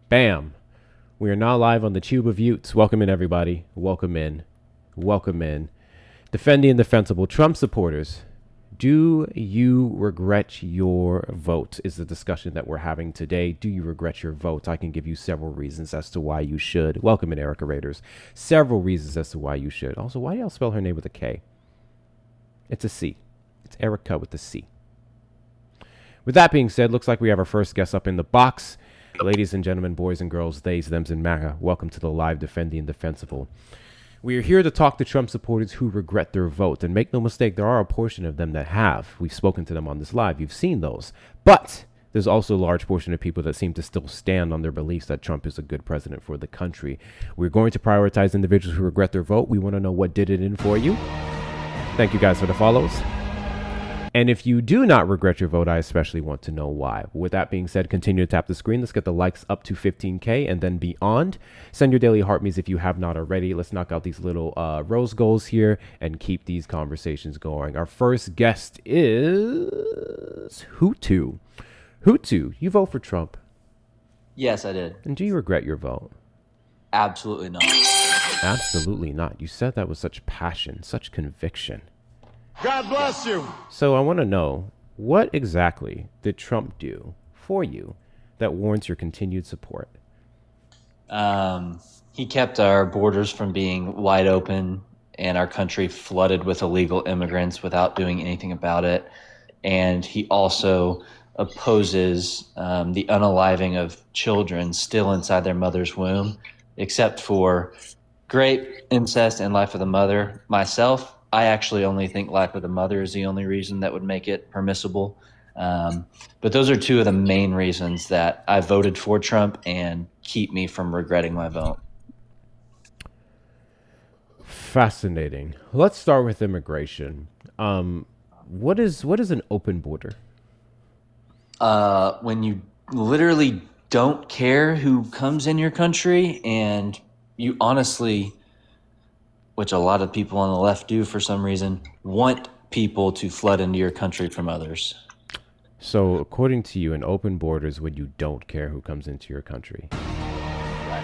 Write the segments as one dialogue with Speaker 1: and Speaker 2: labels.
Speaker 1: Bam. We are now live on the Tube of Utes. Welcome in, everybody. Welcome in. Welcome in. Defending Indefensible. Trump supporters, do you regret your vote is the discussion that we're having today. Do you regret your vote? I can give you several reasons as to why you should. Welcome in, Erica Raiders. Several reasons as to why you should. Also, why do y'all spell her name with a K? It's a C. It's Erica with a C. With that being said, looks like we have our first guest up in the box. Ladies and gentlemen, boys and girls, theys, thems, and MAGA, welcome to the live Defending Indefensible. We are here to talk to Trump supporters who regret their vote. And make no mistake, there are a portion of them that have. We've spoken to them on this live. You've seen those. But there's also a large portion of people that seem to still stand on their beliefs that Trump is a good president for the country. We're going to prioritize individuals who regret their vote. We want to know what did it in for you. Thank you guys for the follows. And if you do not regret your vote, I especially want to know why. With that being said, continue to tap the screen. Let's get the likes up to 15K and then beyond. Send your daily heart me's if you have not already. Let's knock out these little rose goals here and keep these conversations going. Our first guest is Hutu. Hutu, you vote for Trump.
Speaker 2: Yes, I did.
Speaker 1: And do you regret your vote?
Speaker 2: Absolutely not.
Speaker 1: Absolutely not. You said that with such passion, such conviction.
Speaker 3: God bless you.
Speaker 1: So I want to know, what exactly did Trump do for you that warrants your continued support?
Speaker 2: He kept our borders from being wide open and our country flooded with illegal immigrants without doing anything about it. And he also opposes the unaliving of children still inside their mother's womb, except for rape, incest, and life of the mother. Myself, I actually only think life of the mother is the only reason that would make it permissible. But those are two of the main reasons that I voted for Trump and keep me from regretting my vote.
Speaker 1: Fascinating. Let's start with immigration. What is an open border?
Speaker 2: When you literally don't care who comes in your country and you honestly, which a lot of people on the left do for some reason, want people to flood into your country from others.
Speaker 1: So according to you, an open border is when you don't care who comes into your country.
Speaker 2: Right.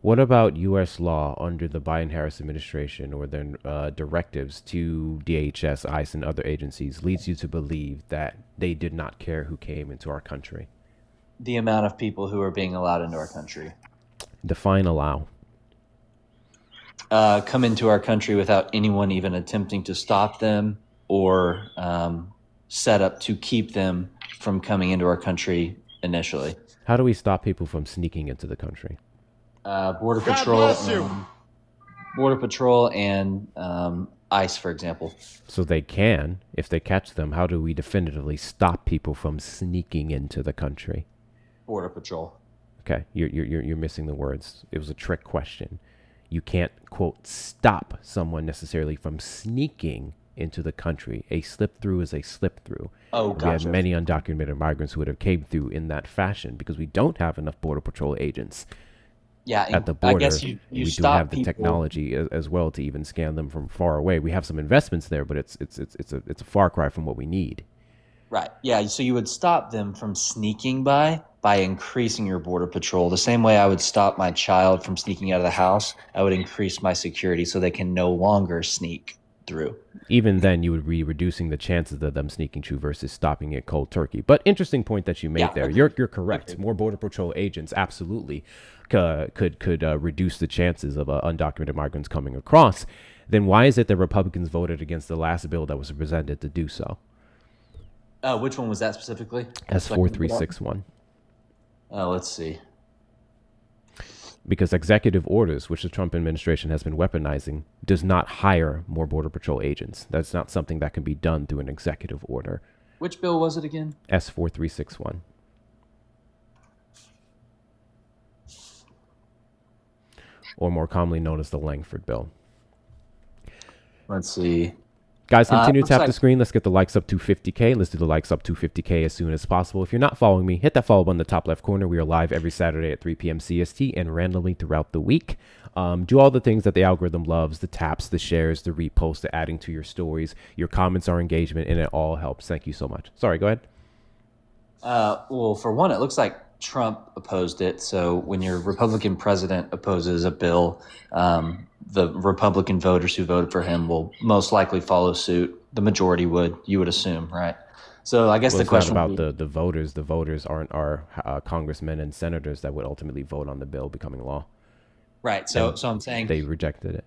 Speaker 1: What about U.S. law under the Biden-Harris administration or their directives to DHS, ICE, and other agencies leads you to believe that they did not care who came into our country?
Speaker 2: The amount of people who are being allowed into our country.
Speaker 1: Define allow.
Speaker 2: Come into our country without anyone even attempting to stop them or set up to keep them from coming into our country initially.
Speaker 1: How do we stop people from sneaking into the country?
Speaker 2: Border
Speaker 3: God
Speaker 2: Patrol,
Speaker 3: bless you.
Speaker 2: Border Patrol, and ICE, for example.
Speaker 1: So they can, if they catch them. How do we definitively stop people from sneaking into the country?
Speaker 2: Border Patrol.
Speaker 1: Okay, you're missing the words. It was a trick question. You can't, quote, stop someone necessarily from sneaking into the country. A slip through is a slip through.
Speaker 2: Oh,
Speaker 1: We have
Speaker 2: gotcha.
Speaker 1: many undocumented migrants who would have came through in that fashion because we don't have enough Border Patrol agents
Speaker 2: Yeah,
Speaker 1: at the border.
Speaker 2: I guess you
Speaker 1: We do
Speaker 2: stop
Speaker 1: have the
Speaker 2: people.
Speaker 1: technology as well to even scan them from far away. We have some investments there, but it's a far cry from what we need.
Speaker 2: Right. Yeah. So you would stop them from sneaking by increasing your border patrol. The same way I would stop my child from sneaking out of the house, I would increase my security so they can no longer sneak through.
Speaker 1: Even then, you would be reducing the chances of them sneaking through versus stopping it cold turkey. But interesting point that you made
Speaker 2: Yeah,
Speaker 1: there.
Speaker 2: agreed.
Speaker 1: You're correct. More Border Patrol agents absolutely could reduce the chances of undocumented migrants coming across. Then why is it that Republicans voted against the last bill that was presented to do so?
Speaker 2: Which one was that specifically?
Speaker 1: S4361.
Speaker 2: Let's see.
Speaker 1: Because executive orders, which the Trump administration has been weaponizing, does not hire more Border Patrol agents. That's not something that can be done through an executive order.
Speaker 2: Which bill was it again?
Speaker 1: S4361. Or more commonly known as the Langford Bill.
Speaker 2: Let's see.
Speaker 1: Guys, continue to
Speaker 2: looks
Speaker 1: tap
Speaker 2: like-
Speaker 1: the screen. Let's get the likes up to 50K. Let's do the likes up to 50K as soon as possible. If you're not following me, hit that follow button in the top left corner. We are live every Saturday at 3 p.m. CST and randomly throughout the week. Do all the things that the algorithm loves, the taps, the shares, the reposts, the adding to your stories. Your comments are engagement, and it all helps. Thank you so much. Sorry, go ahead.
Speaker 2: Well, for one, it looks like Trump opposed it. So when your Republican president opposes a bill, the Republican voters who voted for him will most likely follow suit. The majority would, you would assume, right? So I guess the
Speaker 1: It's not
Speaker 2: question
Speaker 1: about
Speaker 2: would be,
Speaker 1: the voters. The voters aren't our congressmen and senators that would ultimately vote on the bill becoming law.
Speaker 2: right. So I'm saying
Speaker 1: They rejected it.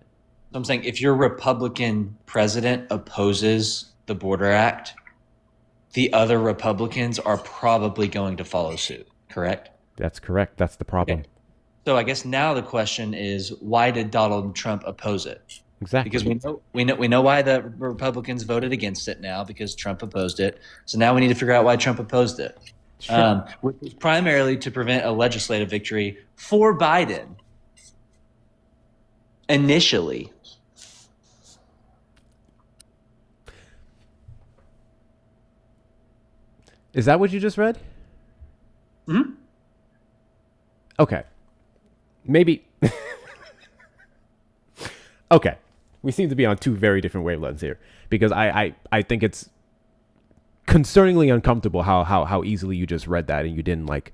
Speaker 2: if your Republican president opposes the Border Act, the other Republicans are probably going to follow suit. Correct?
Speaker 1: That's correct. That's the problem.
Speaker 2: Okay. So I guess now the question is, why did Donald Trump oppose it?
Speaker 1: Exactly.
Speaker 2: Because we know why the Republicans voted against it now, because Trump opposed it. So now we need to figure out why Trump opposed it, which was primarily to prevent a legislative victory for Biden. Initially,
Speaker 1: Is that what you just read?
Speaker 2: Mhm.
Speaker 1: Okay. Maybe. Okay. We seem to be on two very different wavelengths here, because I think it's concerningly uncomfortable how easily you just read that and you didn't like.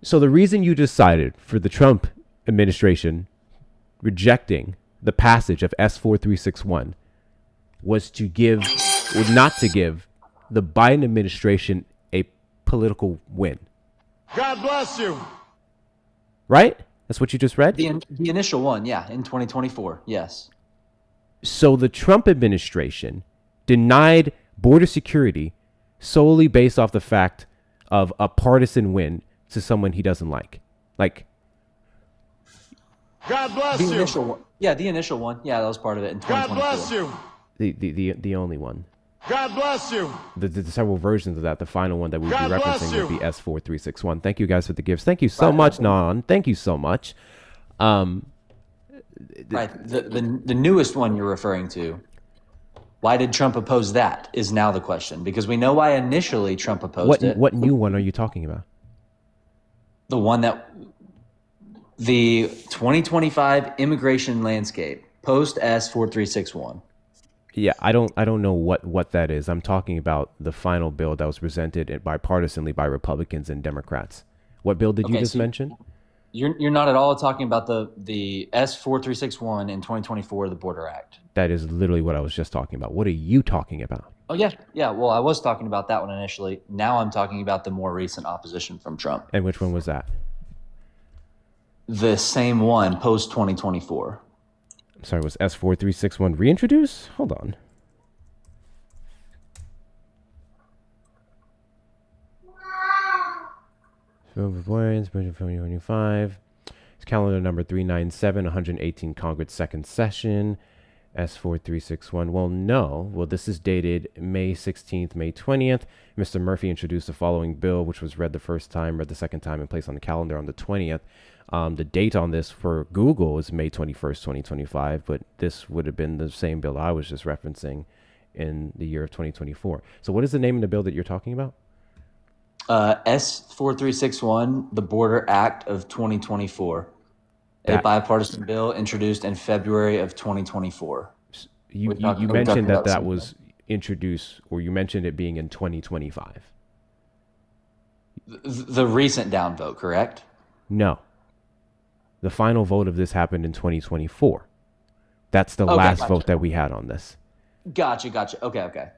Speaker 1: So the reason you just cited for the Trump administration rejecting the passage of S4361 was to give, or not to give, the Biden administration a political win.
Speaker 3: God bless you.
Speaker 1: Right? That's what you just read?
Speaker 2: the initial one, yeah, in 2024, yes.
Speaker 1: So the Trump administration denied border security solely based off the fact of a partisan win to someone he doesn't like. Like,
Speaker 3: God bless
Speaker 2: The
Speaker 3: you.
Speaker 2: initial one, yeah, that was part of it in
Speaker 3: God
Speaker 2: 2024.
Speaker 3: bless you.
Speaker 1: the only one.
Speaker 3: God bless you.
Speaker 1: The several versions of that. The final one that we would be
Speaker 3: God bless
Speaker 1: referencing
Speaker 3: you.
Speaker 1: would be S4361. Thank you guys for the gifts. Thank you so much, Nan. Thank you so much.
Speaker 2: Right. The newest one you're referring to, why did Trump oppose that, is now the question, because we know why initially Trump opposed it.
Speaker 1: What new one are you talking about?
Speaker 2: The one that the 2025 immigration landscape post S4361.
Speaker 1: Yeah, I don't know what that is. I'm talking about the final bill that was presented bipartisanly by Republicans and Democrats. What bill did you
Speaker 2: Okay,
Speaker 1: just
Speaker 2: so
Speaker 1: mention?
Speaker 2: You're not at all talking about the S4361 in 2024, the Border Act.
Speaker 1: That is literally what I was just talking about. What are you talking about?
Speaker 2: Oh yeah. Well, I was talking about that one initially. Now I'm talking about the more recent opposition from Trump.
Speaker 1: And which one was that?
Speaker 2: The same one post 2024.
Speaker 1: I'm sorry, was S4361 reintroduced? Hold on. Budget 2025. It's calendar number 397, 118 Congress second session. S4361. Well, no. Well, this is dated May 16th, May 20th. Mr. Murphy introduced the following bill, which was read the first time, read the second time, and placed on the calendar on the 20th. The date on this for Google is May 21st, 2025, but this would have been the same bill I was just referencing in the year of 2024. So what is the name of the bill that you're talking about?
Speaker 2: S4361, the Border Act of 2024. A bipartisan bill introduced in February of 2024.
Speaker 1: You
Speaker 2: talking
Speaker 1: mentioned
Speaker 2: about
Speaker 1: that
Speaker 2: something
Speaker 1: was introduced, or you mentioned it being in 2025.
Speaker 2: The recent down vote, correct?
Speaker 1: No. The final vote of this happened in 2024. That's the last
Speaker 2: gotcha.
Speaker 1: vote that we had on this.
Speaker 2: Gotcha. Okay.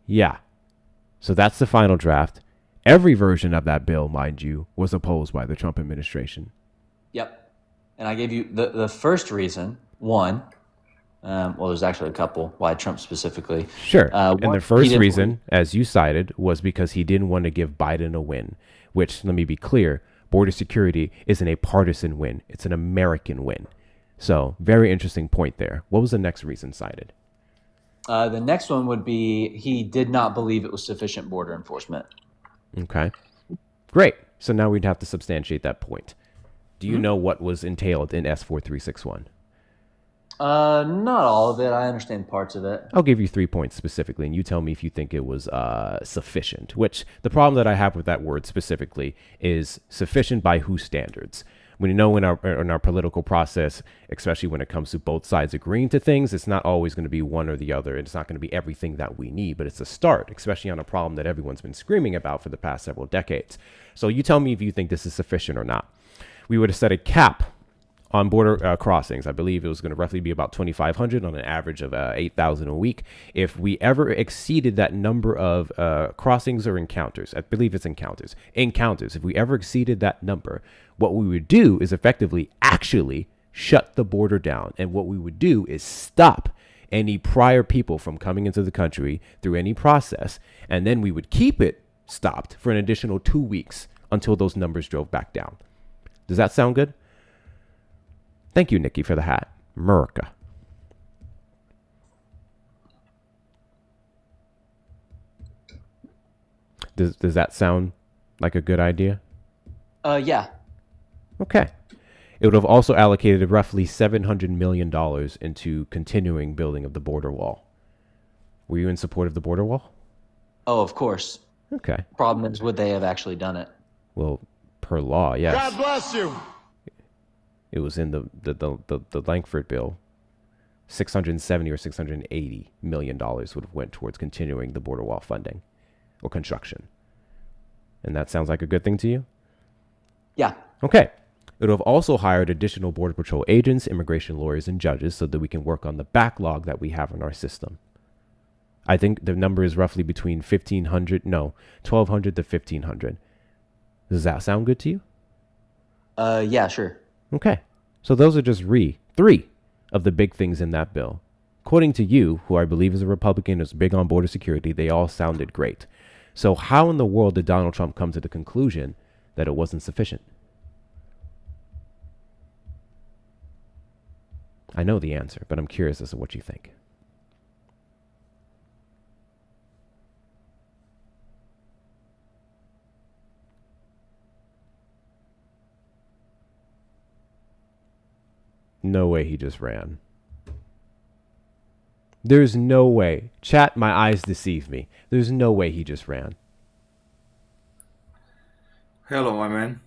Speaker 1: Yeah. So that's the final draft. Every version of that bill, mind you, was opposed by the Trump administration.
Speaker 2: Yep. And I gave you the first reason, one. Well, there's actually a couple. Why Trump specifically?
Speaker 1: Sure.
Speaker 2: One,
Speaker 1: And the
Speaker 2: he
Speaker 1: first
Speaker 2: didn't-
Speaker 1: reason, as you cited, was because he didn't want to give Biden a win, which, let me be clear, border security isn't a partisan win. It's an American win. So very interesting point there. What was the next reason cited?
Speaker 2: The next one would be he did not believe it was sufficient border enforcement.
Speaker 1: Okay. Great. So now we'd have to substantiate that point. Do you know what was entailed in S4361?
Speaker 2: Not all of it. I understand parts of it.
Speaker 1: I'll give you 3 points specifically, and you tell me if you think it was sufficient, which the problem that I have with that word specifically is sufficient by whose standards? We know in our political process, especially when it comes to both sides agreeing to things, it's not always going to be one or the other. It's not going to be everything that we need, but it's a start, especially on a problem that everyone's been screaming about for the past several decades. So you tell me if you think this is sufficient or not. We would have set a cap on border crossings. I believe it was going to roughly be about 2,500 on an average of 8,000 a week. If we ever exceeded that number of crossings or encounters, I believe it's encounters, if we ever exceeded that number, what we would do is effectively actually shut the border down. And what we would do is stop any prior people from coming into the country through any process. And then we would keep it stopped for an additional 2 weeks until those numbers drove back down. Does that sound good? Thank you, Nikki, for the hat. America. Does that sound like a good idea?
Speaker 2: Yeah.
Speaker 1: Okay. It would have also allocated roughly $700 million into continuing building of the border wall. Were you in support of the border wall?
Speaker 2: Oh, of course.
Speaker 1: Okay.
Speaker 2: Problem is, would they have actually done it?
Speaker 1: Well, per law, yes.
Speaker 3: God bless you.
Speaker 1: It was in the Langford bill. 670 or 680 million dollars would have went towards continuing the border wall funding or construction. And that sounds like a good thing to you?
Speaker 2: Yeah.
Speaker 1: Okay. It would have also hired additional Border Patrol agents, immigration lawyers, and judges so that we can work on the backlog that we have in our system. I think the number is roughly between 1,200 to 1,500. Does that sound good to you?
Speaker 2: Yeah, sure.
Speaker 1: Okay. So those are just three of the big things in that bill. According to you, who I believe is a Republican, is big on border security, they all sounded great. So how in the world did Donald Trump come to the conclusion that it wasn't sufficient? I know the answer, but I'm curious as to what you think. No way he just ran. There's no way. Chat, my eyes deceive me. There's no way he just ran.
Speaker 4: Hello, my man.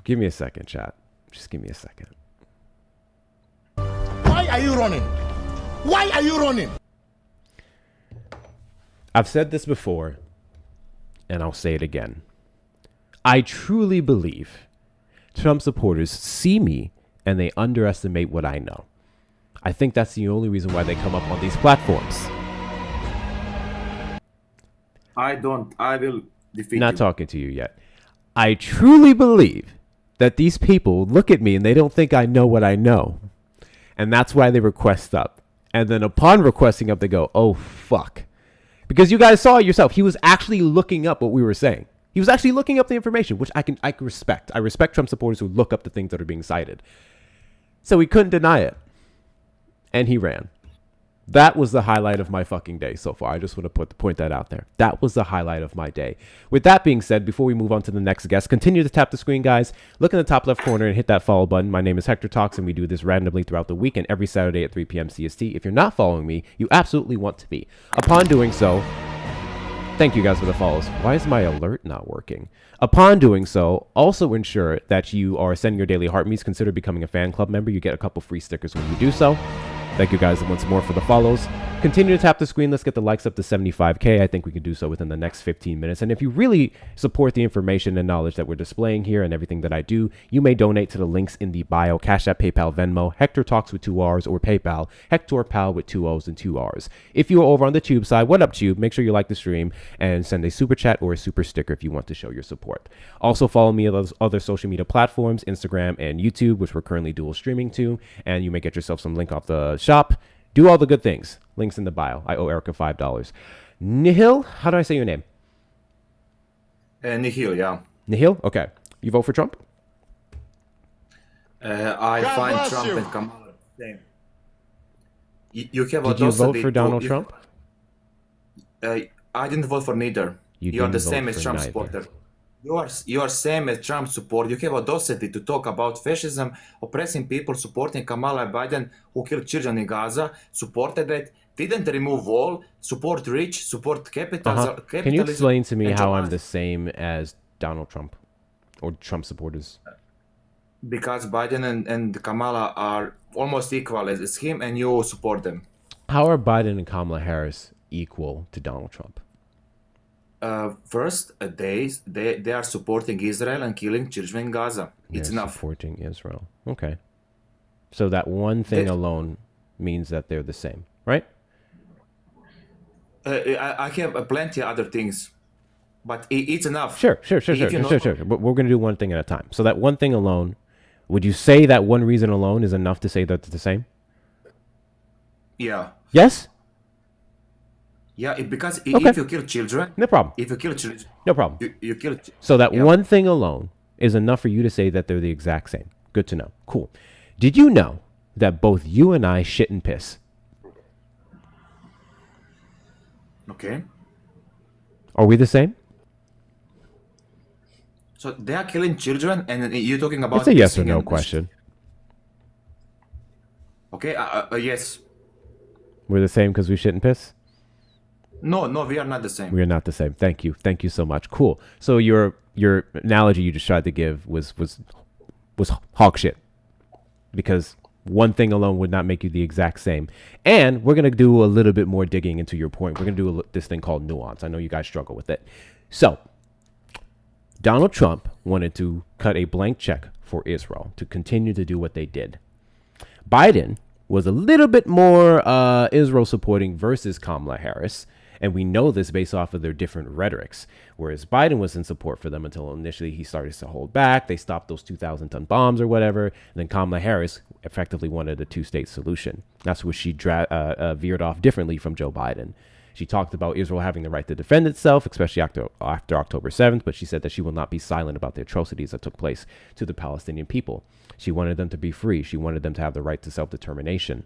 Speaker 1: Give me a second, chat. Just give me a second.
Speaker 3: Why are you running? Why are you running?
Speaker 1: I've said this before, and I'll say it again. I truly believe Trump supporters see me and they underestimate what I know. I think that's the only reason why they come up on these platforms.
Speaker 4: I will defeat
Speaker 1: Not
Speaker 4: you.
Speaker 1: talking to you yet. I truly believe that these people look at me and they don't think I know what I know. And that's why they request up. And then upon requesting up, they go, oh, fuck. Because you guys saw it yourself. He was actually looking up what we were saying. He was actually looking up the information, which I can respect. I respect Trump supporters who look up the things that are being cited. So he couldn't deny it. And he ran. That was the highlight of my fucking day so far. I just want to point that out there. That was the highlight of my day. With that being said, before we move on to the next guest, continue to tap the screen, guys. Look in the top left corner and hit that follow button. My name is Hector Talks, and we do this randomly throughout the week and every Saturday at 3 p.m. CST. If you're not following me, you absolutely want to be. Upon doing so, thank you guys for the follows. Why is my alert not working? Upon doing so, also ensure that you are sending your daily heartbeats. Consider becoming a fan club member. You get a couple free stickers when you do so. Thank you guys once more for the follows. Continue to tap the screen. Let's get the likes up to 75K. I think we can do so within the next 15 minutes. And if you really support the information and knowledge that we're displaying here and everything that I do, you may donate to the links in the bio. Cash App, PayPal, Venmo, Hector Talks with 2 R's, or PayPal, Hector Pal with 2 O's and 2 R's. If you are over on the Tube side, what up, Tube? Make sure you like the stream and send a super chat or a super sticker if you want to show your support. Also, follow me on those other social media platforms, Instagram and YouTube, which we're currently dual streaming to. And you may get yourself some link off the shop. Do all the good things. Links in the bio. I owe Erica $5. Nihil, how do I say your name?
Speaker 4: Nihil, yeah.
Speaker 1: Nihil? Okay. You vote for Trump?
Speaker 4: I
Speaker 3: God
Speaker 4: find
Speaker 3: bless
Speaker 4: Trump
Speaker 3: you.
Speaker 4: and Kamala the same. You have
Speaker 1: Did you vote for Donald Trump?
Speaker 4: I didn't vote for neither.
Speaker 1: You
Speaker 4: You are
Speaker 1: didn't
Speaker 4: the
Speaker 1: vote
Speaker 4: same as
Speaker 1: for
Speaker 4: Trump
Speaker 1: neither.
Speaker 4: supporter. You are same as Trump support. You have audacity to talk about fascism, oppressing people, supporting Kamala Biden, who killed children in Gaza, supported it, didn't remove wall, support rich, support capitalism.
Speaker 1: Can you explain to me
Speaker 4: and
Speaker 1: how
Speaker 4: Joe
Speaker 1: I'm
Speaker 4: Biden.
Speaker 1: the same as Donald Trump or Trump supporters?
Speaker 4: Because Biden and Kamala are almost equal as him, and you support them.
Speaker 1: How are Biden and Kamala Harris equal to Donald Trump?
Speaker 4: First, they are supporting Israel and killing children in Gaza. It's
Speaker 1: They're
Speaker 4: enough.
Speaker 1: supporting Israel. Okay. So that one thing alone means that they're the same, right?
Speaker 4: I have plenty of other things, but it's enough.
Speaker 1: Sure. But we're going to do one thing at a time. So that one thing alone, would you say that one reason alone is enough to say that it's the same?
Speaker 4: Yeah.
Speaker 1: Yes?
Speaker 4: Yeah, because
Speaker 1: Okay.
Speaker 4: if you kill children,
Speaker 1: No problem.
Speaker 4: if you kill children,
Speaker 1: No problem.
Speaker 4: you kill.
Speaker 1: So that
Speaker 4: Yeah.
Speaker 1: one thing alone is enough for you to say that they're the exact same. Good to know. Cool. Did you know that both you and I shit and piss?
Speaker 4: Okay.
Speaker 1: Are we the same?
Speaker 4: So they are killing children, and you're talking about.
Speaker 1: It's a yes or
Speaker 4: pissing
Speaker 1: no
Speaker 4: and-
Speaker 1: question.
Speaker 4: Okay. Yes.
Speaker 1: We're the same because we shit and piss?
Speaker 4: No, we are not the same.
Speaker 1: We are not the same. Thank you. Thank you so much. Cool. So your analogy you just tried to give was hog shit. Because one thing alone would not make you the exact same. And we're going to do a little bit more digging into your point. We're going to do this thing called nuance. I know you guys struggle with it. So, Donald Trump wanted to cut a blank check for Israel to continue to do what they did. Biden was a little bit more Israel supporting versus Kamala Harris. And we know this based off of their different rhetorics. Whereas Biden was in support for them until initially he started to hold back. They stopped those 2,000-ton bombs or whatever. And then Kamala Harris effectively wanted a two-state solution. That's where she veered off differently from Joe Biden. She talked about Israel having the right to defend itself, especially after October 7th. But she said that she will not be silent about the atrocities that took place to the Palestinian people. She wanted them to be free. She wanted them to have the right to self-determination.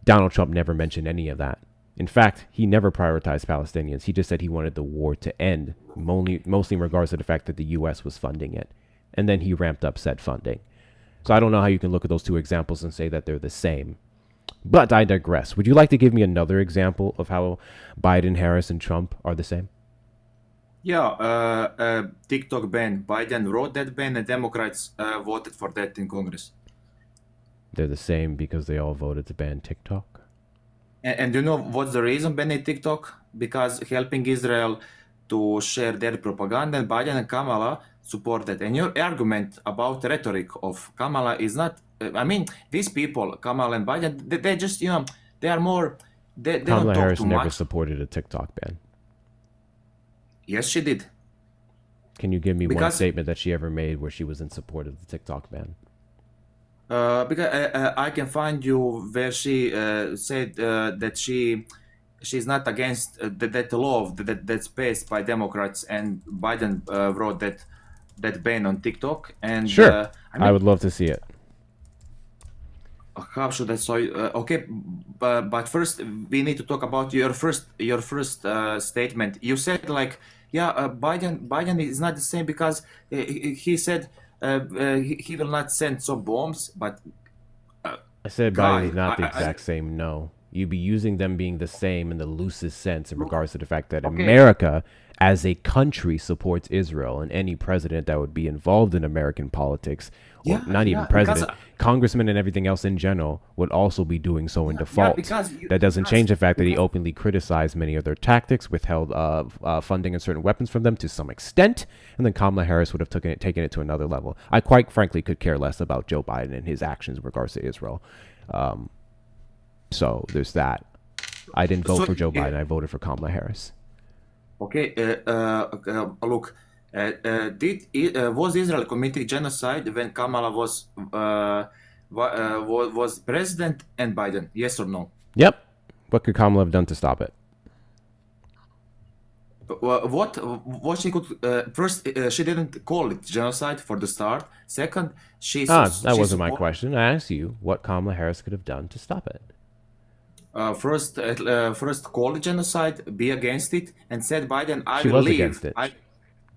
Speaker 1: Donald Trump never mentioned any of that. In fact, he never prioritized Palestinians. He just said he wanted the war to end, mostly in regards to the fact that the U.S. was funding it. And then he ramped up said funding. So I don't know how you can look at those two examples and say that they're the same. But I digress. Would you like to give me another example of how Biden, Harris, and Trump are the same?
Speaker 4: Yeah, TikTok ban. Biden wrote that ban, and Democrats voted for that in Congress.
Speaker 1: They're the same because they all voted to ban TikTok?
Speaker 4: And you know what's the reason banning TikTok? Because helping Israel to share their propaganda, and Biden and Kamala support that. And your argument about rhetoric of Kamala is not. I mean, these people, Kamala and Biden, they just they are more. They
Speaker 1: Kamala
Speaker 4: don't talk
Speaker 1: Harris
Speaker 4: too
Speaker 1: never
Speaker 4: much.
Speaker 1: supported a TikTok ban.
Speaker 4: Yes, she did.
Speaker 1: Can you give me one
Speaker 4: Because-
Speaker 1: statement that she ever made where she was in support of the TikTok ban?
Speaker 4: Because I can find you where she said that she's not against that law that's passed by Democrats, and Biden wrote that ban on TikTok. And
Speaker 1: Sure.
Speaker 4: I mean,
Speaker 1: I would love to see it.
Speaker 4: how should I say? Okay, but first we need to talk about your first statement. You said like, yeah, Biden is not the same because he said he will not send some bombs, but
Speaker 1: I said
Speaker 4: Guy,
Speaker 1: Biden is not the
Speaker 4: I-
Speaker 1: exact same. No, you'd be using them being the same in the loosest sense in regards to the fact that
Speaker 4: Okay.
Speaker 1: America, as a country, supports Israel, and any president that would be involved in American politics, or
Speaker 4: Yeah,
Speaker 1: not even
Speaker 4: yeah,
Speaker 1: president,
Speaker 4: because-
Speaker 1: congressmen and everything else in general, would also be doing so in default.
Speaker 4: because
Speaker 1: That doesn't change the fact that he
Speaker 4: because-
Speaker 1: openly criticized many of their tactics, withheld funding and certain weapons from them to some extent, and then Kamala Harris would have taken it to another level. I quite frankly could care less about Joe Biden and his actions in regards to Israel. So there's that. I didn't vote
Speaker 4: So,
Speaker 1: for Joe
Speaker 4: yeah.
Speaker 1: Biden. I voted for Kamala Harris.
Speaker 4: Okay, look, was Israel committing genocide when Kamala was president and Biden? Yes or no?
Speaker 1: Yep. What could Kamala have done to stop it?
Speaker 4: What she could first? She didn't call it genocide for the start. Second,
Speaker 1: That wasn't my question. I asked you what Kamala Harris could have done to stop it.
Speaker 4: First, call it genocide, be against it, and said Biden, I
Speaker 1: She
Speaker 4: will
Speaker 1: was
Speaker 4: leave.
Speaker 1: against it.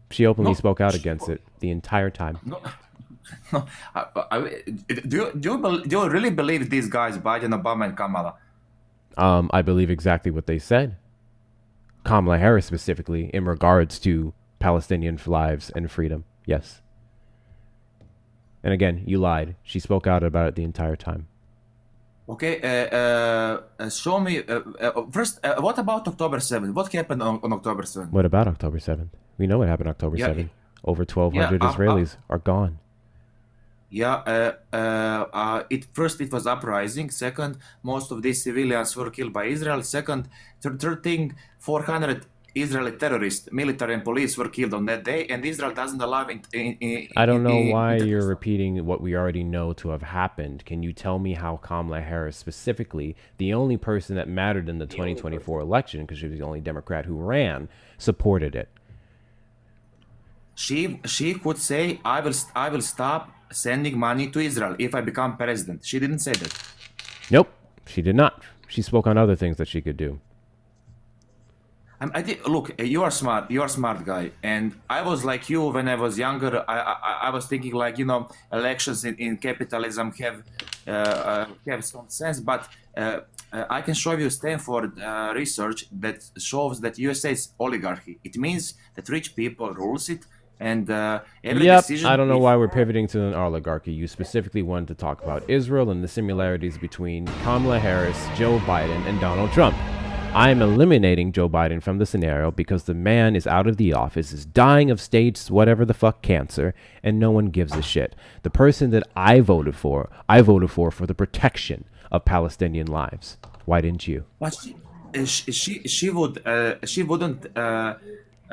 Speaker 1: She openly
Speaker 4: No,
Speaker 1: spoke out
Speaker 4: she
Speaker 1: against
Speaker 4: was-
Speaker 1: it the entire time.
Speaker 4: No, do you really believe these guys, Biden, Obama, and Kamala?
Speaker 1: I believe exactly what they said. Kamala Harris specifically in regards to Palestinian lives and freedom. Yes. And again, you lied. She spoke out about it the entire time.
Speaker 4: Okay, show me first. What about October 7th? What happened on October 7th?
Speaker 1: What about October 7th? We know what happened October 7th. Over 1,200 Israelis are gone.
Speaker 4: Yeah, it was uprising. Second, most of these civilians were killed by Israel. Second, third thing, 400 Israeli terrorists, military and police were killed on that day, and Israel doesn't allow
Speaker 1: I don't know why you're repeating what we already know to have happened. Can you tell me how Kamala Harris specifically, the only person that mattered in the 2024 election, because she was the only Democrat who ran, supported it?
Speaker 4: She could say, I will stop sending money to Israel if I become president. She didn't say that.
Speaker 1: Nope, she did not. She spoke on other things that she could do.
Speaker 4: Look, you are smart. You are a smart guy, and I was like you when I was younger. I was thinking like, elections in capitalism have some sense, but I can show you Stanford research that shows that USA is oligarchy. It means that rich people rules it, and every decision.
Speaker 1: I don't know why we're pivoting to an oligarchy. You specifically wanted to talk about Israel and the similarities between Kamala Harris, Joe Biden, and Donald Trump. I am eliminating Joe Biden from the scenario because the man is out of the office, is dying of stage whatever the fuck cancer, and no one gives a shit. The person that I voted for the protection of Palestinian lives. Why didn't you?
Speaker 4: But she wouldn't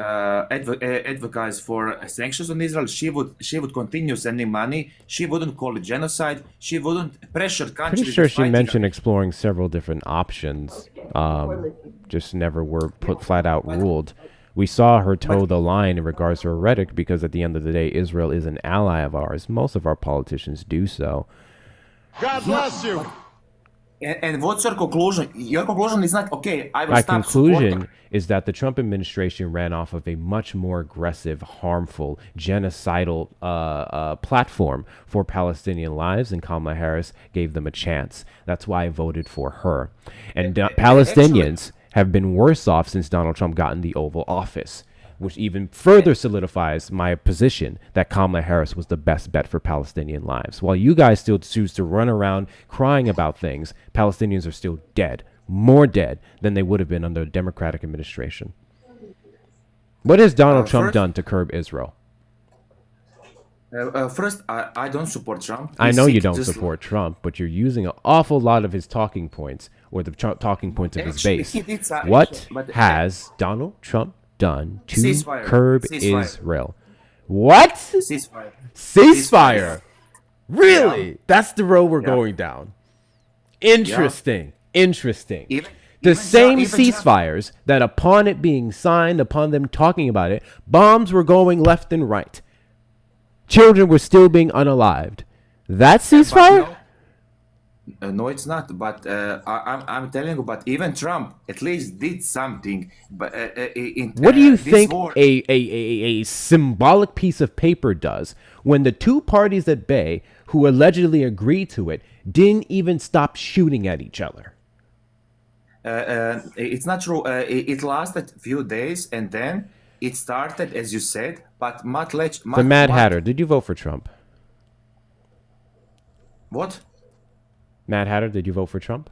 Speaker 4: advocate for sanctions on Israel. She would continue sending money. She wouldn't call it genocide. She wouldn't pressure countries.
Speaker 1: Pretty sure she mentioned exploring several different options. Just never were put flat out ruled. We saw her toe the line in regards to her rhetoric because at the end of the day, Israel is an ally of ours. Most of our politicians do so.
Speaker 3: God bless you.
Speaker 4: And what's your conclusion? Your conclusion is not, okay, I will
Speaker 1: My
Speaker 4: stop
Speaker 1: conclusion
Speaker 4: supporting.
Speaker 1: is that the Trump administration ran off of a much more aggressive, harmful, genocidal platform for Palestinian lives, and Kamala Harris gave them a chance. That's why I voted for her. And Palestinians have been worse off since Donald Trump got in the Oval Office, which even further solidifies my position that Kamala Harris was the best bet for Palestinian lives. While you guys still choose to run around crying about things, Palestinians are still dead, more dead than they would have been under a Democratic administration. What has Donald Trump done to curb Israel?
Speaker 4: First, I don't support Trump.
Speaker 1: I know you don't support Trump, but you're using an awful lot of his talking points, or the talking points of his base. What has Donald Trump done to curb Israel? What? Ceasefire. Really? Yeah. That's the road we're going down. Interesting. Interesting. The same ceasefires that upon it being signed, upon them talking about it, bombs were going left and right. Children were still being unalived. That ceasefire?
Speaker 4: No, it's not. But I'm telling you, but even Trump at least did something. But
Speaker 1: what do you think a symbolic piece of paper does when the two parties at bay who allegedly agreed to it didn't even stop shooting at each other?
Speaker 4: It's not true. It lasted a few days and then it started, as you said, but
Speaker 1: the Mad Hatter. Did you vote for Trump?
Speaker 4: What?
Speaker 1: Mad Hatter, did you vote for Trump?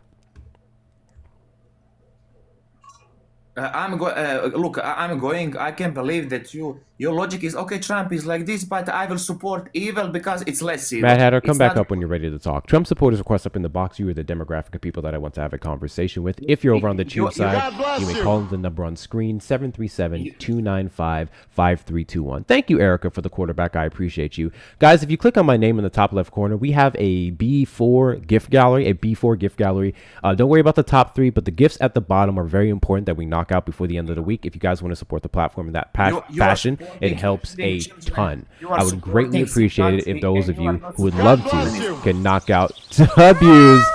Speaker 4: I'm going. I can't believe that your logic is okay. Trump is like this, but I will support evil because it's less evil.
Speaker 1: Mad Hatter, come back up when you're ready to talk. Trump supporters request up in the box. You are the demographic of people that I want to have a conversation with. If you're over on the Tube side, you may call the number on screen 737-295-5321. Thank you, Erica, for the quarterback. I appreciate you, guys. If you click on my name in the top left corner, we have a B4 gift gallery. Don't worry about the top three, but the gifts at the bottom are very important that we knock out before the end of the week. If you guys want to support the platform in that fashion, it helps a ton. I would greatly appreciate it if those of you who would love to can knock out W's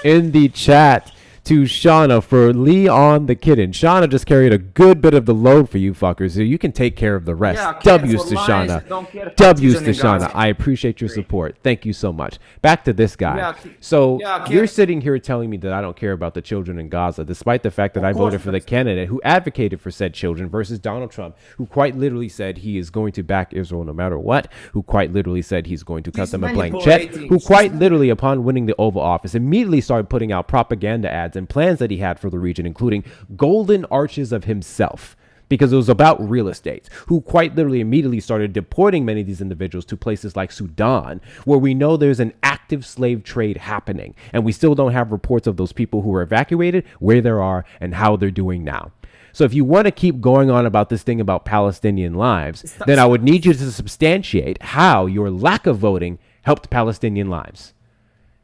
Speaker 1: in the chat. to Shauna for Leon the Kitten. Shauna just carried a good bit of the load for you fuckers, so you can take care of the rest.
Speaker 4: Yeah, care
Speaker 1: W's
Speaker 4: for
Speaker 1: to
Speaker 4: lies,
Speaker 1: Shauna.
Speaker 4: don't care for
Speaker 1: W's to
Speaker 4: seasoning,
Speaker 1: Shauna.
Speaker 4: guys.
Speaker 1: I appreciate your support. Thank you so much. Back to this guy.
Speaker 4: Yeah,
Speaker 1: So
Speaker 4: yeah,
Speaker 1: you're
Speaker 4: care-
Speaker 1: sitting here telling me that I don't care about the children in Gaza, despite the fact that I voted for the candidate who advocated for said children versus Donald Trump, who quite literally said he is going to back Israel no matter what, who quite literally said he's going to cut them a blank check, who quite literally, upon winning the Oval Office, immediately started putting out propaganda ads and plans that he had for the region, including golden arches of himself, because it was about real estate, who quite literally immediately started deporting many of these individuals to places like Sudan, where we know there's an active slave trade happening, and we still don't have reports of those people who were evacuated, where they are, and how they're doing now. So if you want to keep going on about this thing about Palestinian lives, then I would need you to substantiate how your lack of voting helped Palestinian lives.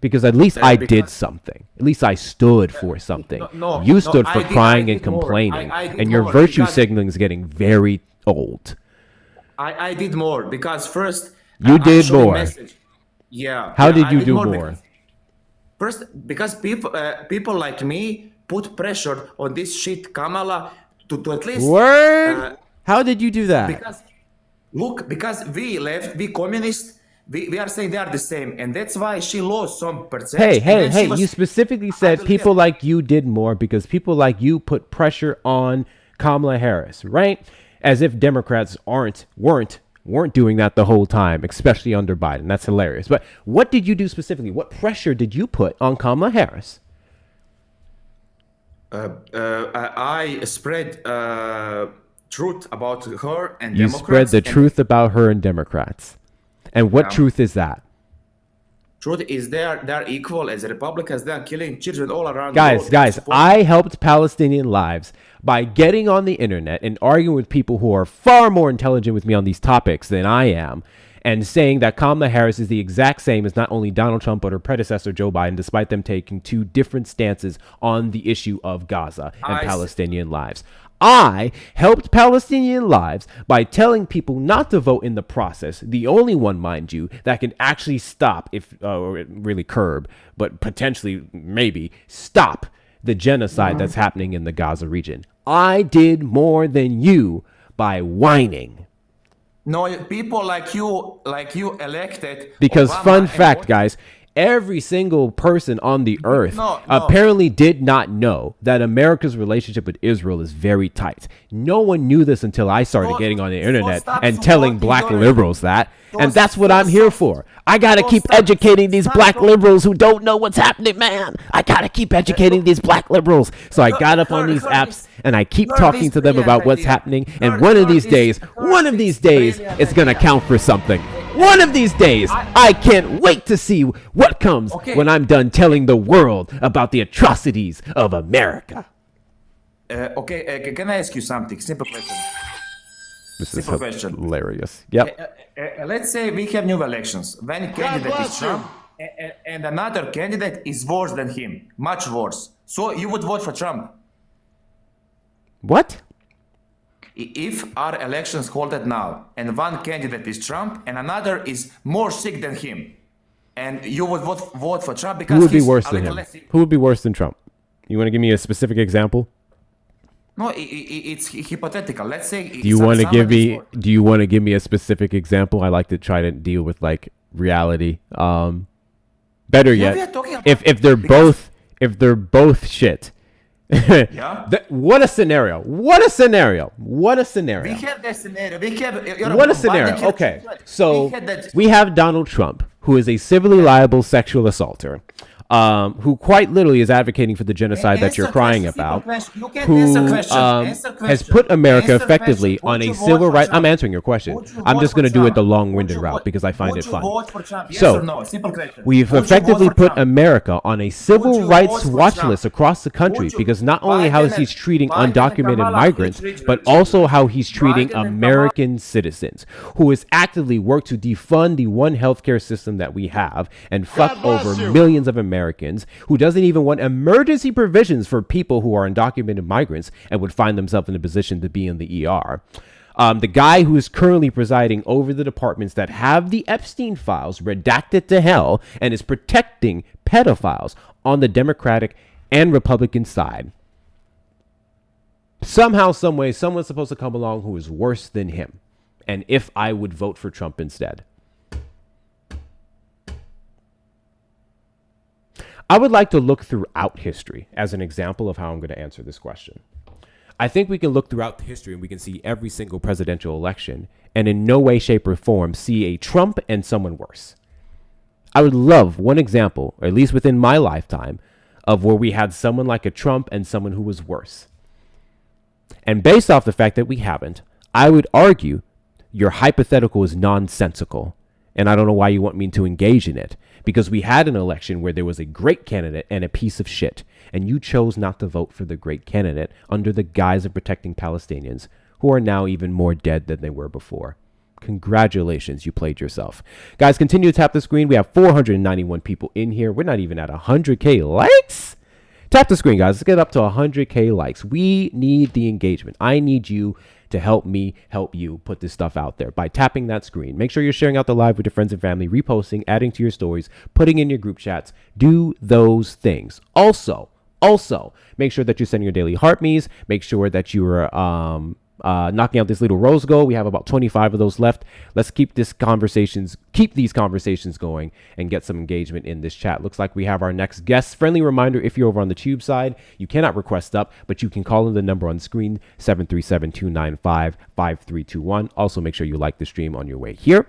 Speaker 1: Because at least I did something. At least I stood for something. You stood for crying and complaining. And your virtue signaling is getting very old.
Speaker 4: I did more because first
Speaker 1: You did
Speaker 4: showing
Speaker 1: more.
Speaker 4: message. Yeah.
Speaker 1: How
Speaker 4: yeah,
Speaker 1: did
Speaker 4: I
Speaker 1: you do more?
Speaker 4: Because people like me put pressure on this shit Kamala to at least
Speaker 1: Word? How did you do that?
Speaker 4: because we communists, we are saying they are the same, and that's why she lost some percentage.
Speaker 1: Hey, you specifically said people like you did more because people like you put pressure on Kamala Harris, right? As if Democrats weren't doing that the whole time, especially under Biden. That's hilarious. But what did you do specifically? What pressure did you put on Kamala Harris?
Speaker 4: I spread truth about her and
Speaker 1: You
Speaker 4: Democrats.
Speaker 1: spread the
Speaker 4: and
Speaker 1: truth about her and Democrats. And what truth is that?
Speaker 4: Truth is they're equal as Republicans. They're killing children all around the world.
Speaker 1: Guys, I helped Palestinian lives by getting on the internet and arguing with people who are far more intelligent with me on these topics than I am, and saying that Kamala Harris is the exact same as not only Donald Trump but her predecessor Joe Biden, despite them taking two different stances on the issue of Gaza and Palestinian lives. I helped Palestinian lives by telling people not to vote in the process. The only one, mind you, that can actually stop, or really curb, but potentially maybe stop the genocide that's happening in the Gaza region. I did more than you by whining.
Speaker 4: No, people like you elected.
Speaker 1: Because
Speaker 4: Obama
Speaker 1: fun
Speaker 4: and
Speaker 1: fact,
Speaker 4: what-
Speaker 1: guys, every single person on the earth
Speaker 4: No.
Speaker 1: apparently did not know that America's relationship with Israel is very tight. No one knew this until I started
Speaker 4: So-
Speaker 1: getting on the
Speaker 4: so
Speaker 1: internet
Speaker 4: stop
Speaker 1: and telling
Speaker 4: supporting
Speaker 1: black
Speaker 4: your-
Speaker 1: liberals that.
Speaker 4: So-
Speaker 1: And that's what
Speaker 4: so
Speaker 1: I'm here
Speaker 4: stop-
Speaker 1: for. I gotta
Speaker 4: so
Speaker 1: keep
Speaker 4: stop-
Speaker 1: educating these
Speaker 4: stop
Speaker 1: black
Speaker 4: pro-
Speaker 1: liberals who don't know what's happening, man. I gotta keep educating these black liberals. So I got up on these apps and I keep talking to them about what's happening. And one of these days, it's gonna count for something. One of these days, I can't wait to see what comes when I'm done telling the world about the atrocities of America.
Speaker 4: Can I ask you something? Simple question.
Speaker 1: This is
Speaker 4: Simple question.
Speaker 1: hilarious. Yep.
Speaker 4: Let's say we have new elections. One candidate
Speaker 3: bless
Speaker 4: is Trump, and another candidate is worse than him, much worse. So you would vote for Trump
Speaker 1: What?
Speaker 4: if our elections hold it now, and one candidate is Trump, and another is more sick than him, and you would vote for Trump because
Speaker 1: Who would be
Speaker 4: he's
Speaker 1: worse
Speaker 4: a
Speaker 1: than
Speaker 4: little
Speaker 1: him?
Speaker 4: less sick.
Speaker 1: Who would be worse than Trump? You want to give me a specific example?
Speaker 4: No, it's hypothetical. Let's say.
Speaker 1: Do you want to give me? Do you want to give me a specific example? I like to try to deal with like reality. Better
Speaker 4: Yeah,
Speaker 1: yet,
Speaker 4: we are talking about-
Speaker 1: if they're both shit.
Speaker 4: Yeah.
Speaker 1: What a scenario! What a scenario! What a scenario!
Speaker 4: We have that scenario. We have.
Speaker 1: What a scenario. Okay, so
Speaker 4: we had that-
Speaker 1: we have Donald Trump, who is a civilly liable sexual assaulter, who quite literally is advocating for the genocide that you're
Speaker 4: Answer
Speaker 1: crying
Speaker 4: question,
Speaker 1: about,
Speaker 4: simple question. You can't
Speaker 1: who
Speaker 4: answer question. Answer
Speaker 1: has
Speaker 4: question.
Speaker 1: put America
Speaker 4: Answer
Speaker 1: effectively
Speaker 4: question.
Speaker 1: on
Speaker 4: Would
Speaker 1: a
Speaker 4: you vote
Speaker 1: civil
Speaker 4: for
Speaker 1: rights.
Speaker 4: Trump?
Speaker 1: I'm answering your question.
Speaker 4: Would you
Speaker 1: I'm
Speaker 4: vote
Speaker 1: just
Speaker 4: for
Speaker 1: going to do it
Speaker 4: Trump?
Speaker 1: the long-winded
Speaker 4: Would you
Speaker 1: route
Speaker 4: vote-
Speaker 1: because I find
Speaker 4: would
Speaker 1: it
Speaker 4: you
Speaker 1: fun.
Speaker 4: vote for Trump? Yes
Speaker 1: So,
Speaker 4: or no? Simple question.
Speaker 1: We've
Speaker 4: Would you vote
Speaker 1: effectively
Speaker 4: for
Speaker 1: put
Speaker 4: Trump?
Speaker 1: America on a
Speaker 4: Would
Speaker 1: civil
Speaker 4: you
Speaker 1: rights
Speaker 4: vote for
Speaker 1: watch
Speaker 4: Trump?
Speaker 1: list across the country
Speaker 4: Would you-
Speaker 1: because not only how is he
Speaker 4: Biden-
Speaker 1: treating
Speaker 4: Biden and
Speaker 1: undocumented
Speaker 4: Kamala
Speaker 1: migrants,
Speaker 4: Harris
Speaker 1: but
Speaker 4: region.
Speaker 1: also how he's treating
Speaker 4: Biden and
Speaker 1: American citizens, who has actively worked to defund the one healthcare system that we have and fuck
Speaker 3: bless
Speaker 1: over
Speaker 3: you.
Speaker 1: millions of Americans, who doesn't even want emergency provisions for people who are undocumented migrants and would find themselves in a position to be in the ER. The guy who is currently presiding over the departments that have the Epstein files redacted to hell and is protecting pedophiles on the Democratic and Republican side, somehow, some way, someone's supposed to come along who is worse than him. And if I would vote for Trump instead. I would like to look throughout history as an example of how I'm going to answer this question. I think we can look throughout history and we can see every single presidential election and in no way, shape, or form see a Trump and someone worse. I would love one example, or at least within my lifetime, of where we had someone like a Trump and someone who was worse. And based off the fact that we haven't, I would argue your hypothetical is nonsensical. And I don't know why you want me to engage in it. Because we had an election where there was a great candidate and a piece of shit. And you chose not to vote for the great candidate under the guise of protecting Palestinians, who are now even more dead than they were before. Congratulations, you played yourself. Guys, continue to tap the screen. We have 491 people in here. We're not even at 100K likes. Tap the screen, guys. Let's get up to 100K likes. We need the engagement. I need you to help me help you put this stuff out there by tapping that screen. Make sure you're sharing out the live with your friends and family, reposting, adding to your stories, putting in your group chats. Do those things. Also, make sure that you're sending your daily heart me's. Make sure that you are knocking out this little rose goal. We have about 25 of those left. Let's keep these conversations going and get some engagement in this chat. Looks like we have our next guest. Friendly reminder, if you're over on the tube side, you cannot request up, but you can call in the number on screen, 737-295-5321. Also, make sure you like the stream on your way here.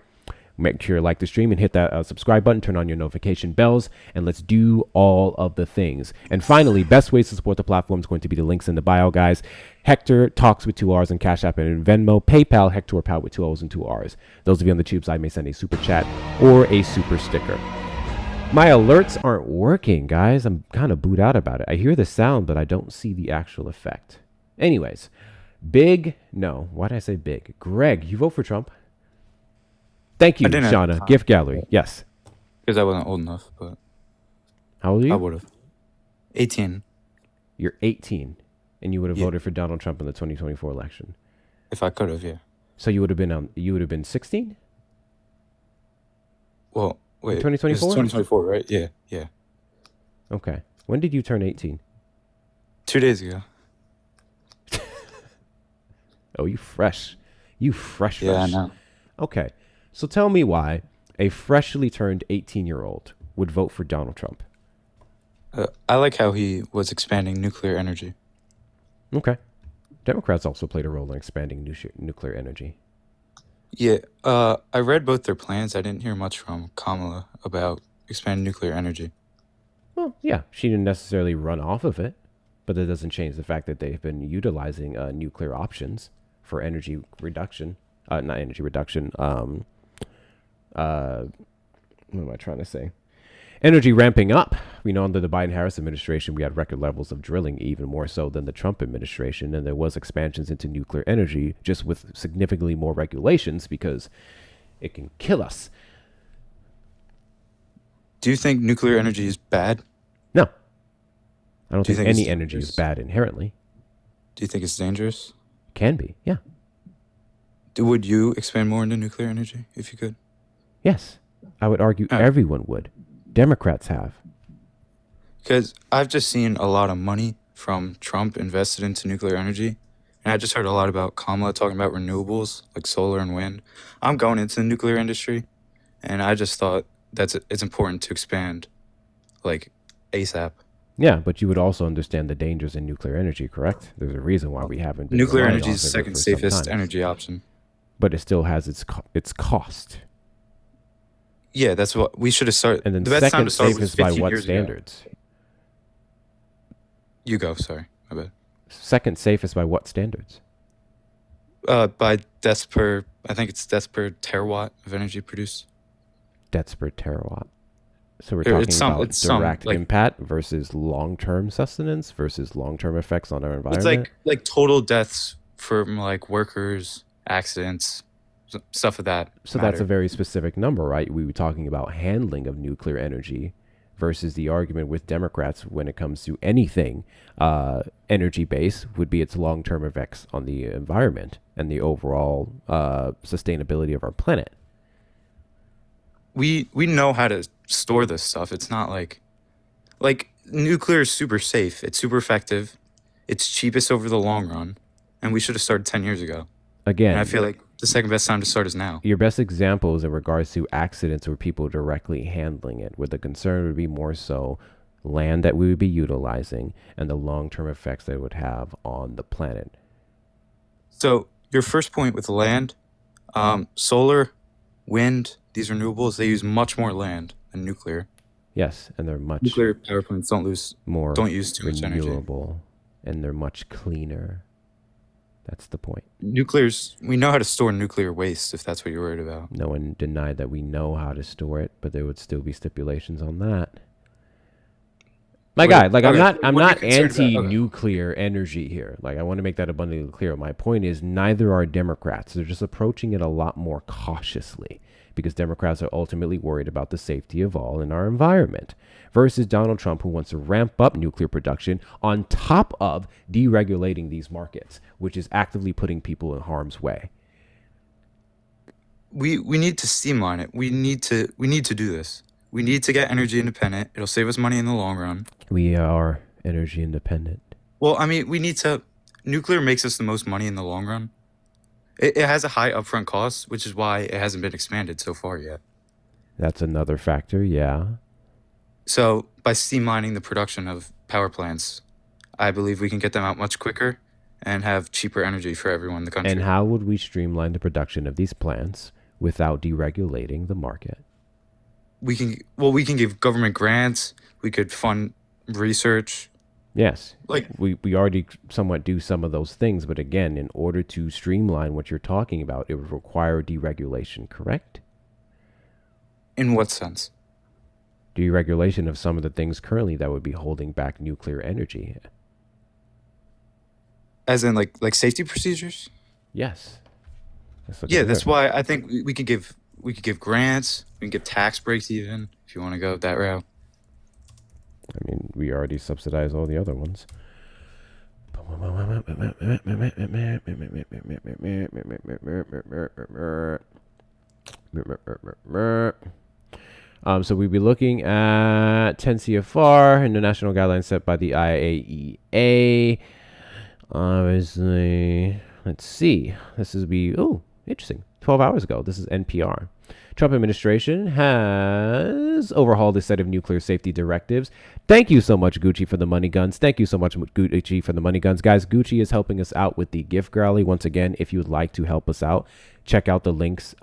Speaker 1: Make sure you like the stream and hit that subscribe button, turn on your notification bells, and let's do all of the things. And finally, best ways to support the platform is going to be the links in the bio, guys. Hector Talks with 2 R's and Cash App and Venmo. PayPal, Hector Pal with 2 O's and 2 R's. Those of you on the tube side may send a super chat or a super sticker. My alerts aren't working, guys. I'm kind of booed out about it. I hear the sound, but I don't see the actual effect. Anyways, why did I say big? Greg, you vote for Trump? Thank you, Shauna. Gift gallery. Yes.
Speaker 5: Because I wasn't old enough, but
Speaker 1: how old are you?
Speaker 5: I would have. 18.
Speaker 1: You're 18, and you would have voted for Donald Trump in the 2024 election.
Speaker 5: If I could have, yeah.
Speaker 1: So you would have been 16?
Speaker 5: Well, wait.
Speaker 1: 2024?
Speaker 5: It's 2024, right? Yeah.
Speaker 1: Okay. When did you turn 18?
Speaker 5: 2 days ago.
Speaker 1: Oh, you fresh.
Speaker 5: Yeah, I know.
Speaker 1: Okay. So tell me why a freshly turned 18-year-old would vote for Donald Trump.
Speaker 5: I like how he was expanding nuclear energy.
Speaker 1: Okay. Democrats also played a role in expanding nuclear energy.
Speaker 5: Yeah, I read both their plans. I didn't hear much from Kamala about expanding nuclear energy.
Speaker 1: Well, yeah, she didn't necessarily run off of it, but that doesn't change the fact that they've been utilizing nuclear options for energy reduction. Not energy reduction. What am I trying to say? Energy ramping up. We know under the Biden-Harris administration, we had record levels of drilling, even more so than the Trump administration. And there was expansions into nuclear energy, just with significantly more regulations because it can kill us.
Speaker 5: Do you think nuclear energy is bad?
Speaker 1: No. I don't
Speaker 5: Do you
Speaker 1: think
Speaker 5: think
Speaker 1: any
Speaker 5: it's
Speaker 1: energy is
Speaker 5: dangerous?
Speaker 1: bad inherently.
Speaker 5: Do you think it's dangerous?
Speaker 1: Can be, yeah.
Speaker 5: Would you expand more into nuclear energy if you could?
Speaker 1: Yes. I would argue everyone would. Democrats have.
Speaker 5: Because I've just seen a lot of money from Trump invested into nuclear energy. And I just heard a lot about Kamala talking about renewables, like solar and wind. I'm going into the nuclear industry, and I just thought it's important to expand, like, ASAP.
Speaker 1: Yeah, but you would also understand the dangers in nuclear energy, correct? There's a reason why we haven't been
Speaker 5: Nuclear
Speaker 1: relying
Speaker 5: energy
Speaker 1: on
Speaker 5: is the
Speaker 1: it
Speaker 5: second
Speaker 1: for some
Speaker 5: safest
Speaker 1: time.
Speaker 5: energy option.
Speaker 1: But it still has its cost.
Speaker 5: Yeah, that's what we should have started.
Speaker 1: And then
Speaker 5: the best time
Speaker 1: second
Speaker 5: to start was
Speaker 1: safest by
Speaker 5: 15
Speaker 1: what
Speaker 5: years ago.
Speaker 1: standards?
Speaker 5: You go, sorry, my bad.
Speaker 1: Second safest by what standards?
Speaker 5: By deaths per, I think it's deaths per terawatt of energy produced.
Speaker 1: Deaths per terawatt. So we're
Speaker 5: It's
Speaker 1: talking
Speaker 5: some-
Speaker 1: about
Speaker 5: it's some,
Speaker 1: direct
Speaker 5: like-
Speaker 1: impact versus long-term sustenance versus long-term effects on our environment.
Speaker 5: It's like total deaths from like workers, accidents, stuff of that.
Speaker 1: So that's a
Speaker 5: matter.
Speaker 1: very specific number, right? We were talking about handling of nuclear energy versus the argument with Democrats when it comes to anything energy based would be its long-term effects on the environment and the overall sustainability of our planet.
Speaker 5: We know how to store this stuff. It's not like nuclear is super safe. It's super effective. It's cheapest over the long run, and we should have started 10 years ago.
Speaker 1: Again,
Speaker 5: And I feel like the second best time to start is now.
Speaker 1: your best example is in regards to accidents or people directly handling it, where the concern would be more so land that we would be utilizing and the long-term effects that it would have on the planet.
Speaker 5: So your first point with land, solar, wind, these renewables, they use much more land than nuclear.
Speaker 1: Yes, and they're much
Speaker 5: Nuclear power plants don't use too much energy.
Speaker 1: renewable, and they're much cleaner. That's the point.
Speaker 5: We know how to store nuclear waste, if that's what you're worried about.
Speaker 1: No one denied that we know how to store it, but there would still be stipulations on that. My guy, like I'm not anti-nuclear energy here. Like I want to make that abundantly clear. My point is neither are Democrats. They're just approaching it a lot more cautiously because Democrats are ultimately worried about the safety of all in our environment versus Donald Trump, who wants to ramp up nuclear production on top of deregulating these markets, which is actively putting people in harm's way.
Speaker 5: We need to streamline it. We need to do this. We need to get energy independent. It'll save us money in the long run.
Speaker 1: We are energy independent.
Speaker 5: Well, I mean, nuclear makes us the most money in the long run. It has a high upfront cost, which is why it hasn't been expanded so far yet.
Speaker 1: That's another factor, yeah.
Speaker 5: So by streamlining the production of power plants, I believe we can get them out much quicker and have cheaper energy for everyone in the country.
Speaker 1: And how would we streamline the production of these plants without deregulating the market?
Speaker 5: We can give government grants. We could fund research.
Speaker 1: Yes,
Speaker 5: Like
Speaker 1: we already somewhat do some of those things, but again, in order to streamline what you're talking about, it would require deregulation, correct?
Speaker 5: in what sense?
Speaker 1: Deregulation of some of the things currently that would be holding back nuclear energy.
Speaker 5: As in like safety procedures?
Speaker 1: Yes.
Speaker 5: That's why I think we could give grants. We can give tax breaks even if you want to go that route.
Speaker 1: I mean, we already subsidize all the other ones. So we'd be looking at 10 CFR, international guidelines set by the IAEA. Obviously, let's see. This is interesting. 12 hours ago. This is NPR. Trump administration has overhauled a set of nuclear safety directives. Thank you so much, Gucci, for the money guns. Thank you so much, Gucci, for the money guns. Guys, Gucci is helping us out with the gift gallery. Once again, if you would like to help us out, check out the links.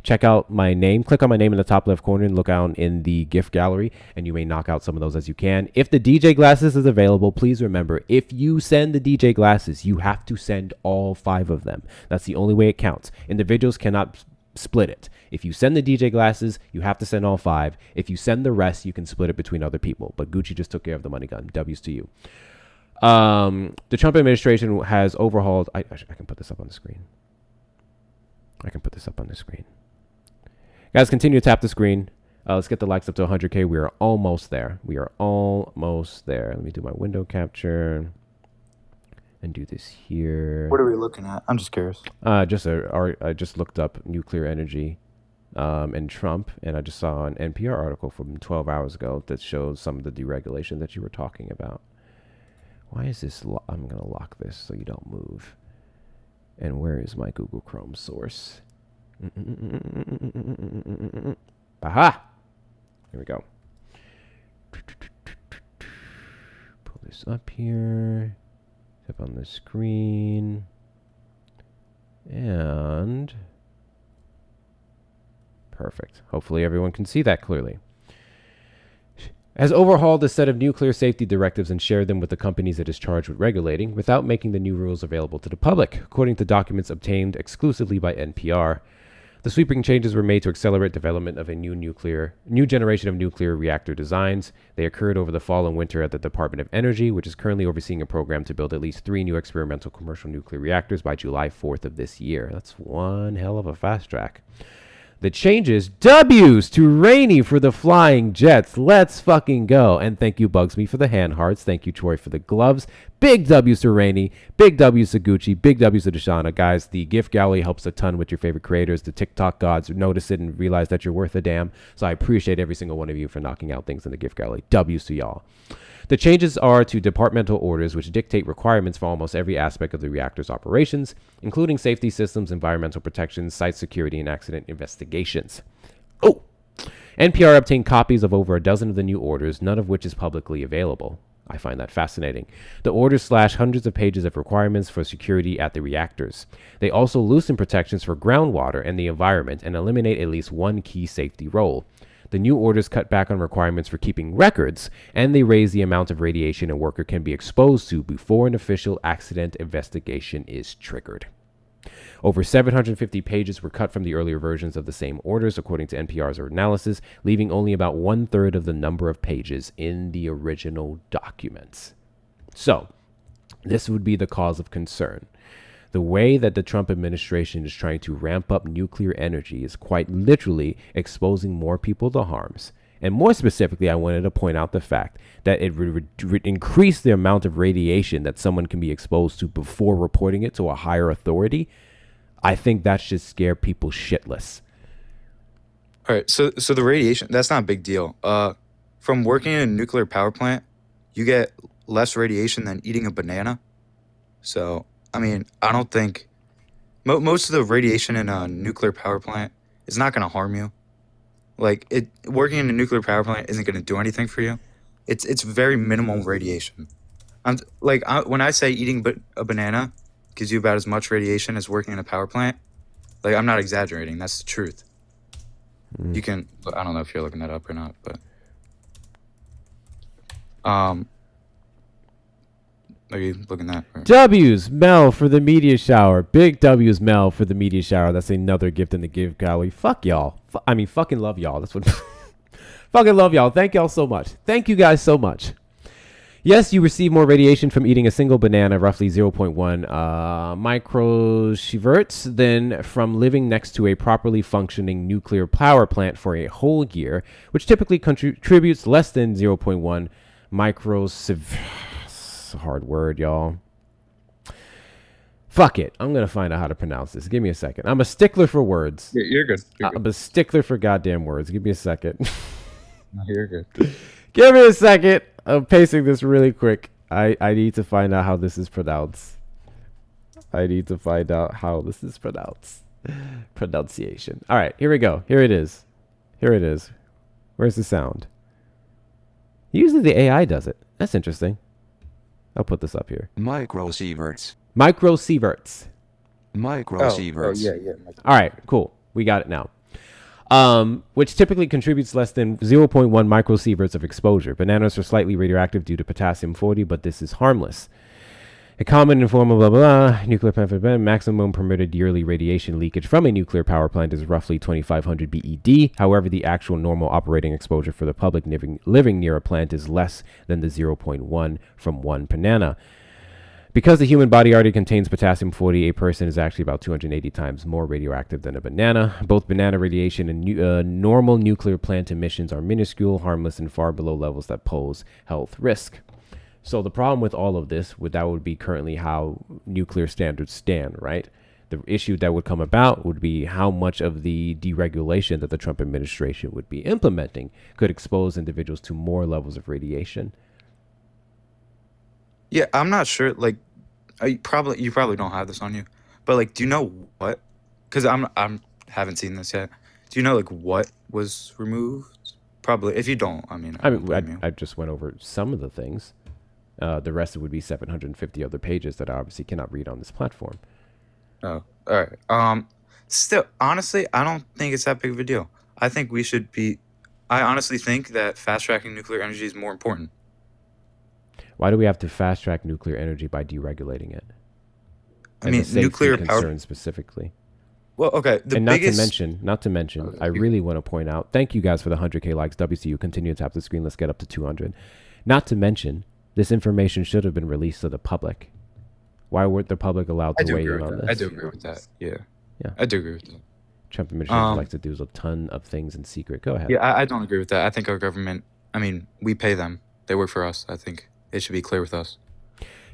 Speaker 1: Check out my name. Click on my name in the top left corner and look out in the gift gallery, and you may knock out some of those as you can. If the DJ glasses is available, please remember, if you send the DJ glasses, you have to send all 5 of them. That's the only way it counts. Individuals cannot split it. If you send the DJ glasses, you have to send all 5. If you send the rest, you can split it between other people. But Gucci just took care of the money gun. W's to you. The Trump administration has overhauled. I can put this up on the screen. Guys, continue to tap the screen. Let's get the likes up to 100K. We are almost there. Let me do my window capture and do this here.
Speaker 5: What are we looking at? I'm just curious.
Speaker 1: I just looked up nuclear energy and Trump, and I just saw an NPR article from 12 hours ago that shows some of the deregulation that you were talking about. Why is this? I'm going to lock this so you don't move. And where is my Google Chrome source? Aha! Here we go. Pull this up here. Tap on the screen. And perfect. Hopefully everyone can see that clearly. Has overhauled a set of nuclear safety directives and shared them with the companies it is charged with regulating without making the new rules available to the public, according to documents obtained exclusively by NPR. The sweeping changes were made to accelerate development of a new generation of nuclear reactor designs. They occurred over the fall and winter at the Department of Energy, which is currently overseeing a program to build at least 3 new experimental commercial nuclear reactors by July 4th of this year. That's one hell of a fast track. The changes, W's to Rainey for the flying jets. Let's fucking go. And thank you, Bugsme, for the hand hearts. Thank you, Troy, for the gloves. Big W's to Rainey. Big W's to Gucci. Big W's to Deshauna. Guys, the gift gallery helps a ton with your favorite creators. The TikTok gods notice it and realize that you're worth a damn. So I appreciate every single one of you for knocking out things in the gift gallery. W's to y'all. The changes are to departmental orders, which dictate requirements for almost every aspect of the reactor's operations, including safety systems, environmental protection, site security, and accident investigations. Oh! NPR obtained copies of over a dozen of the new orders, none of which is publicly available. I find that fascinating. The orders slash hundreds of pages of requirements for security at the reactors. They also loosen protections for groundwater and the environment and eliminate at least one key safety role. The new orders cut back on requirements for keeping records, and they raise the amount of radiation a worker can be exposed to before an official accident investigation is triggered. Over 750 pages were cut from the earlier versions of the same orders, according to NPR's analysis, leaving only about 1/3 of the number of pages in the original documents. So, this would be the cause of concern. The way that the Trump administration is trying to ramp up nuclear energy is quite literally exposing more people to harms. And more specifically, I wanted to point out the fact that it would increase the amount of radiation that someone can be exposed to before reporting it to a higher authority. I think that should scare people shitless.
Speaker 5: All right, so the radiation, that's not a big deal. From working in a nuclear power plant, you get less radiation than eating a banana. So, I mean, I don't think most of the radiation in a nuclear power plant is not going to harm you. Like, working in a nuclear power plant isn't going to do anything for you. It's very minimal radiation. When I say eating a banana gives you about as much radiation as working in a power plant, like, I'm not exaggerating. That's the truth. You can, I don't know if you're looking that up or not, but are you looking that? Or?
Speaker 1: W's Mel for the media shower. Big W's Mel for the media shower. That's another gift in the gift gallery. Fuck y'all. Fucking love y'all. That's what. Fucking love y'all. Thank y'all so much. Thank you guys so much. Yes, you receive more radiation from eating a single banana, roughly 0.1 microsieverts, than from living next to a properly functioning nuclear power plant for a whole year, which typically contributes less than 0.1 microsieverts. Hard word, y'all. Fuck it. I'm going to find out how to pronounce this. Give me a second. I'm a stickler for words.
Speaker 5: Yeah, you're good.
Speaker 1: I'm a stickler for goddamn words. Give me a second.
Speaker 5: No, you're good.
Speaker 1: Give me a second. I'm pacing this really quick. I need to find out how this is pronounced. Pronunciation. All right, here we go. Here it is. Where's the sound? Usually the AI does it. That's interesting. I'll put this up here.
Speaker 6: Microsieverts.
Speaker 1: Microsieverts.
Speaker 6: Microsieverts.
Speaker 5: Yeah.
Speaker 1: All right, cool. We got it now. Which typically contributes less than 0.1 microsieverts of exposure. Bananas are slightly radioactive due to potassium-40, but this is harmless. A common and form of blah, blah, blah, nuclear plant, maximum permitted yearly radiation leakage from a nuclear power plant is roughly 2,500 BED. However, the actual normal operating exposure for the public living near a plant is less than the 0.1 from one banana. Because the human body already contains potassium-40, a person is actually about 280 times more radioactive than a banana. Both banana radiation and normal nuclear plant emissions are minuscule, harmless, and far below levels that pose health risk. So the problem with all of this, that would be currently how nuclear standards stand, right? The issue that would come about would be how much of the deregulation that the Trump administration would be implementing could expose individuals to more levels of radiation.
Speaker 5: Yeah, I'm not sure. Like, you probably don't have this on you, but like, do you know what? Because I haven't seen this yet. Do you know like what was removed? Probably. If you don't,
Speaker 1: I just went over some of the things. The rest would be 750 other pages that I obviously cannot read on this platform.
Speaker 5: Oh, all right. Still, honestly, I don't think it's that big of a deal. I think we should be. I honestly think that fast tracking nuclear energy is more important.
Speaker 1: Why do we have to fast track nuclear energy by deregulating it?
Speaker 5: I mean, nuclear
Speaker 1: concern
Speaker 5: power
Speaker 1: specifically.
Speaker 5: Well, okay.
Speaker 1: Not to mention, I really want to point out. Thank you guys for the 100K likes. WCU, continue to tap the screen. Let's get up to 200. Not to mention, this information should have been released to the public. Why weren't the public allowed to weigh in on this?
Speaker 5: I do agree with that. Yeah. I do agree with that.
Speaker 1: Trump administration likes to do a ton of things in secret. Go ahead.
Speaker 5: Yeah, I don't agree with that. I think our government, I mean, we pay them. They work for us. I think it should be clear with us.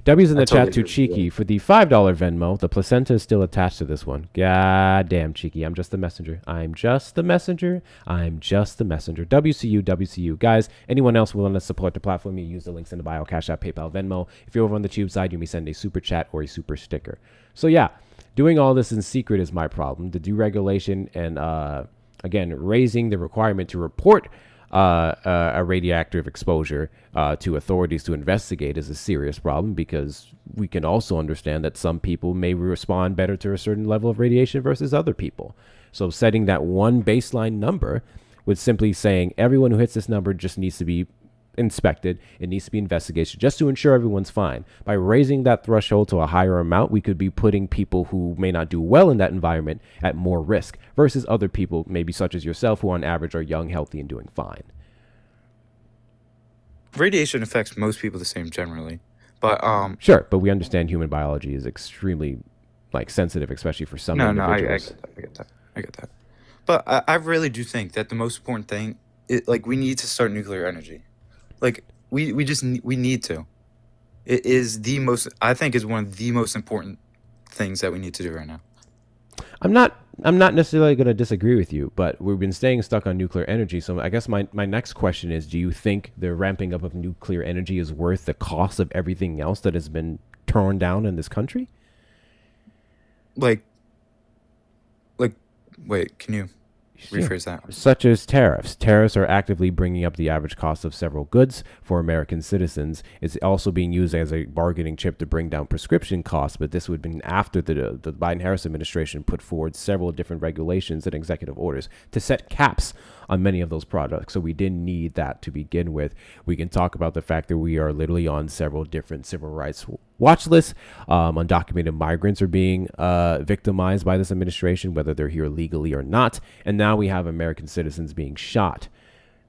Speaker 1: W's in the
Speaker 5: I totally
Speaker 1: chat too
Speaker 5: agree.
Speaker 1: cheeky for the $5 Venmo. The placenta is still attached to this one. God damn cheeky. I'm just the messenger. I'm just the messenger. I'm just the messenger. WCU, WCU. Guys, anyone else willing to support the platform, you use the links in the bio, Cash App, PayPal, Venmo. If you're over on the tube side, you may send a super chat or a super sticker. So yeah, doing all this in secret is my problem. The deregulation and again, raising the requirement to report a radioactive exposure to authorities to investigate is a serious problem, because we can also understand that some people may respond better to a certain level of radiation versus other people. So setting that one baseline number with simply saying everyone who hits this number just needs to be inspected, it needs to be investigated just to ensure everyone's fine. By raising that threshold to a higher amount, we could be putting people who may not do well in that environment at more risk versus other people, maybe such as yourself, who on average are young, healthy, and doing fine.
Speaker 5: Radiation affects most people the same generally, but
Speaker 1: Sure, but we understand human biology is extremely sensitive, especially for some individuals.
Speaker 5: I get that. But I really do think that the most important thing is, we need to start nuclear energy. We need to. It is I think is one of the most important things that we need to do right now.
Speaker 1: I'm not necessarily going to disagree with you, but we've been staying stuck on nuclear energy. So I guess my next question is, do you think the ramping up of nuclear energy is worth the cost of everything else that has been torn down in this country?
Speaker 5: Wait, can you rephrase that?
Speaker 1: Such as tariffs. Tariffs are actively bringing up the average cost of several goods for American citizens. It's also being used as a bargaining chip to bring down prescription costs, but this would have been after the Biden-Harris administration put forward several different regulations and executive orders to set caps on many of those products. So we didn't need that to begin with. We can talk about the fact that we are literally on several different civil rights watch lists. Undocumented migrants are being victimized by this administration, whether they're here legally or not. And now we have American citizens being shot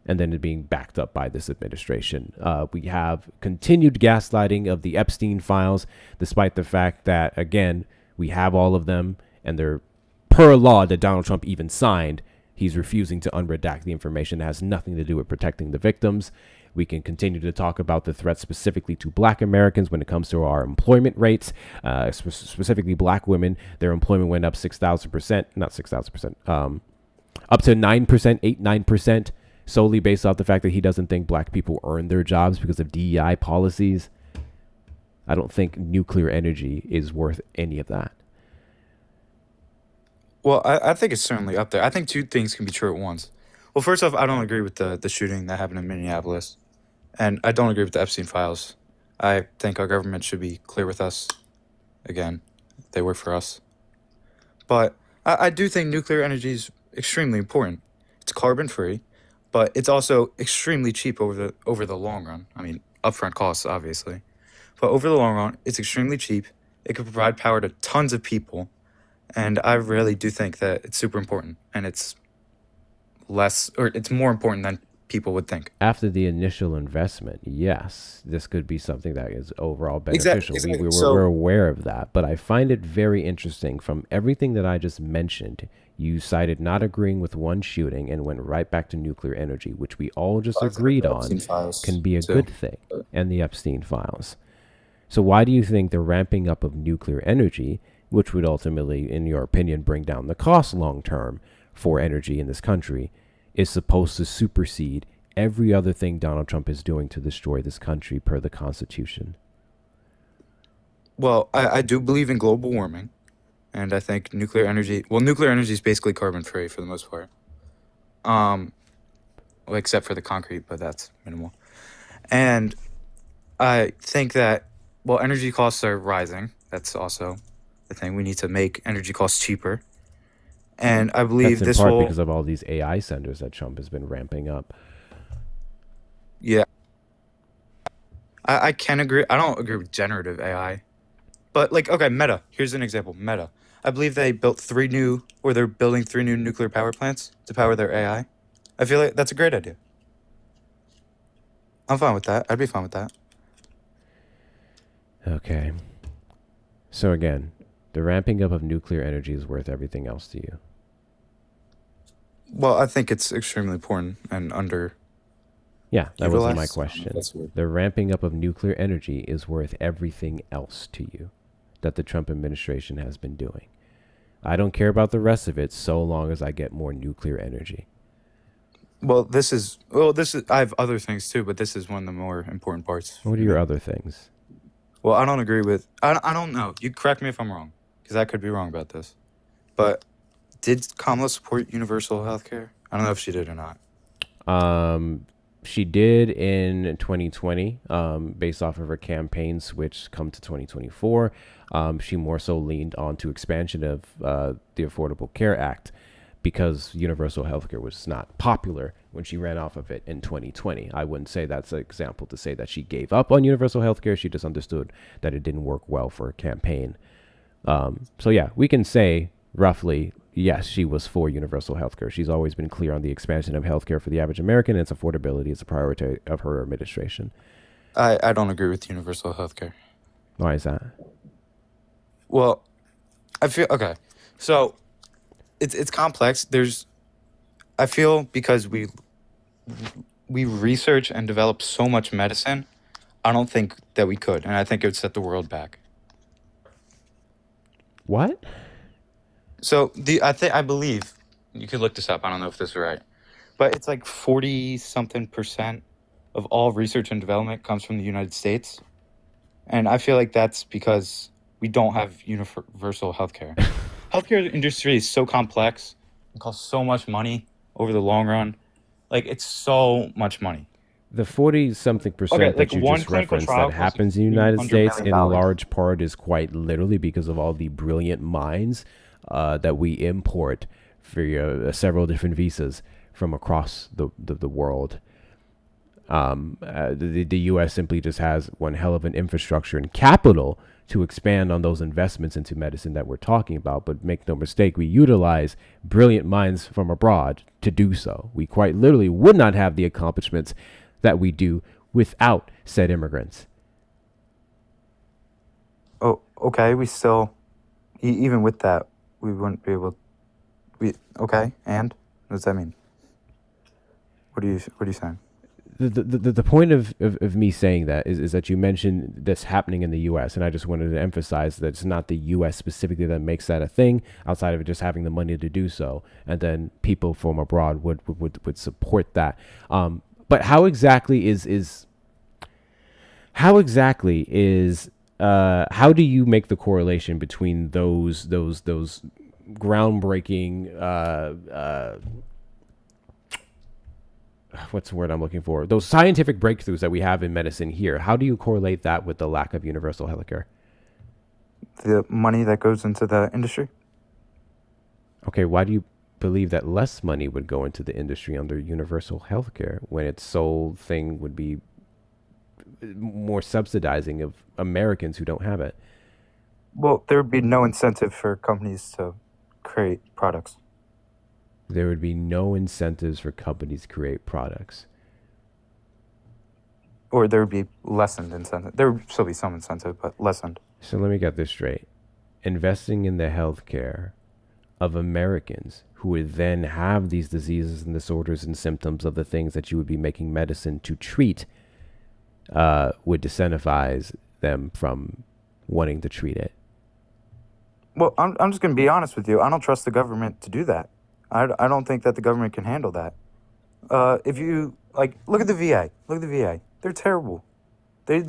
Speaker 1: and then being backed up by this administration. We have continued gaslighting of the Epstein files, despite the fact that, again, we have all of them, and they're per law that Donald Trump even signed. He's refusing to unredact the information that has nothing to do with protecting the victims. We can continue to talk about the threat specifically to Black Americans when it comes to our employment rates, specifically Black women. Their employment went up 6,000%, not 6,000%, up to 9%, 9%, solely based off the fact that he doesn't think Black people earn their jobs because of DEI policies. I don't think nuclear energy is worth any of that.
Speaker 5: Well, I think it's certainly up there. I think two things can be true at once. Well, first off, I don't agree with the shooting that happened in Minneapolis. And I don't agree with the Epstein files. I think our government should be clear with us. Again, they work for us. But I do think nuclear energy is extremely important. It's carbon-free, but it's also extremely cheap over the long run. I mean, upfront costs, obviously. But over the long run, it's extremely cheap. It could provide power to tons of people. And I really do think that it's super important, and it's more important than people would think.
Speaker 1: After the initial investment, yes, this could be something that is overall beneficial.
Speaker 5: Exactly.
Speaker 1: We're aware of that, but I find it very interesting from everything that I just mentioned. You cited not agreeing with one shooting and went right back to nuclear energy, which we all just agreed on can be a good thing, and the Epstein files. So why do you think the ramping up of nuclear energy, which would ultimately, in your opinion, bring down the cost long term for energy in this country, is supposed to supersede every other thing Donald Trump is doing to destroy this country per the Constitution?
Speaker 5: Well, I do believe in global warming, and I think nuclear energy is basically carbon-free for the most part. Well, except for the concrete, but that's minimal. And I think that, energy costs are rising. That's also the thing. We need to make energy costs cheaper. And I believe
Speaker 1: that's in part because of all these AI centers that Trump has been ramping up.
Speaker 5: Yeah. I can agree. I don't agree with generative AI. But, okay, Meta. Here's an example. Meta. I believe they're building 3 new nuclear power plants to power their AI. I feel like that's a great idea. I'm fine with that. I'd be fine with that.
Speaker 1: Okay. So again, the ramping up of nuclear energy is worth everything else to you.
Speaker 5: Well, I think it's extremely important and
Speaker 1: Yeah, that wasn't my
Speaker 5: utilized. I don't know if
Speaker 1: question.
Speaker 5: that's the word.
Speaker 1: The ramping up of nuclear energy is worth everything else to you that the Trump administration has been doing. I don't care about the rest of it so long as I get more nuclear energy.
Speaker 5: This is I have other things too, but this is one of the more important parts.
Speaker 1: What are your other things?
Speaker 5: Well, I don't agree with. I don't know. You correct me if I'm wrong, because I could be wrong about this. But did Kamala support universal health care? I don't know if she did or not.
Speaker 1: She did in 2020, based off of her campaign switch come to 2024. She more so leaned on to expansion of the Affordable Care Act because universal healthcare was not popular when she ran off of it in 2020. I wouldn't say that's an example to say that she gave up on universal healthcare. She just understood that it didn't work well for her campaign. So yeah, we can say roughly, yes, she was for universal healthcare. She's always been clear on the expansion of healthcare for the average American, and its affordability is a priority of her administration.
Speaker 5: I don't agree with universal healthcare.
Speaker 1: Why is that?
Speaker 5: Well, I feel okay. So it's complex. I feel because we research and develop so much medicine, I don't think that we could, and I think it would set the world back.
Speaker 1: What?
Speaker 5: So I believe you could look this up. I don't know if this is right, but it's like 40-something% of all research and development comes from the United States, and I feel like that's because we don't have universal healthcare. Healthcare industry is so complex and costs so much money over the long run. Like, it's so much money.
Speaker 1: The 40-something%
Speaker 5: Okay, like
Speaker 1: that you
Speaker 5: one
Speaker 1: just
Speaker 5: clinical
Speaker 1: referenced
Speaker 5: trial
Speaker 1: that
Speaker 5: costs
Speaker 1: happens in the United
Speaker 5: $100
Speaker 1: States in
Speaker 5: million.
Speaker 1: large part is quite literally because of all the brilliant minds that we import for several different visas from across the world. The U.S. simply just has one hell of an infrastructure and capital to expand on those investments into medicine that we're talking about. But make no mistake, we utilize brilliant minds from abroad to do so. We quite literally would not have the accomplishments that we do without said immigrants.
Speaker 5: Oh, okay. We still, even with that, we wouldn't be able. Okay, and what does that mean? What are you saying?
Speaker 1: The point of me saying that is that you mentioned this happening in the U.S. and I just wanted to emphasize that it's not the U.S. specifically that makes that a thing outside of it just having the money to do so, and then people from abroad would support that. But how exactly how do you make the correlation between those groundbreaking what's the word I'm looking for? Those scientific breakthroughs that we have in medicine here. How do you correlate that with the lack of universal healthcare?
Speaker 5: The money that goes into the industry?
Speaker 1: Okay, why do you believe that less money would go into the industry under universal healthcare when its sole thing would be more subsidizing of Americans who don't have it?
Speaker 5: Well, there would be no incentive for companies to create products.
Speaker 1: There would be no incentives for companies to create products.
Speaker 5: Or there would be lessened incentive. There would still be some incentive, but lessened.
Speaker 1: So let me get this straight. Investing in the healthcare of Americans who would then have these diseases and disorders and symptoms of the things that you would be making medicine to treat would disincentivize them from wanting to treat it.
Speaker 5: Well, I'm just going to be honest with you. I don't trust the government to do that. I don't think that the government can handle that. If you, look at the VA. Look at the VA. They're terrible. They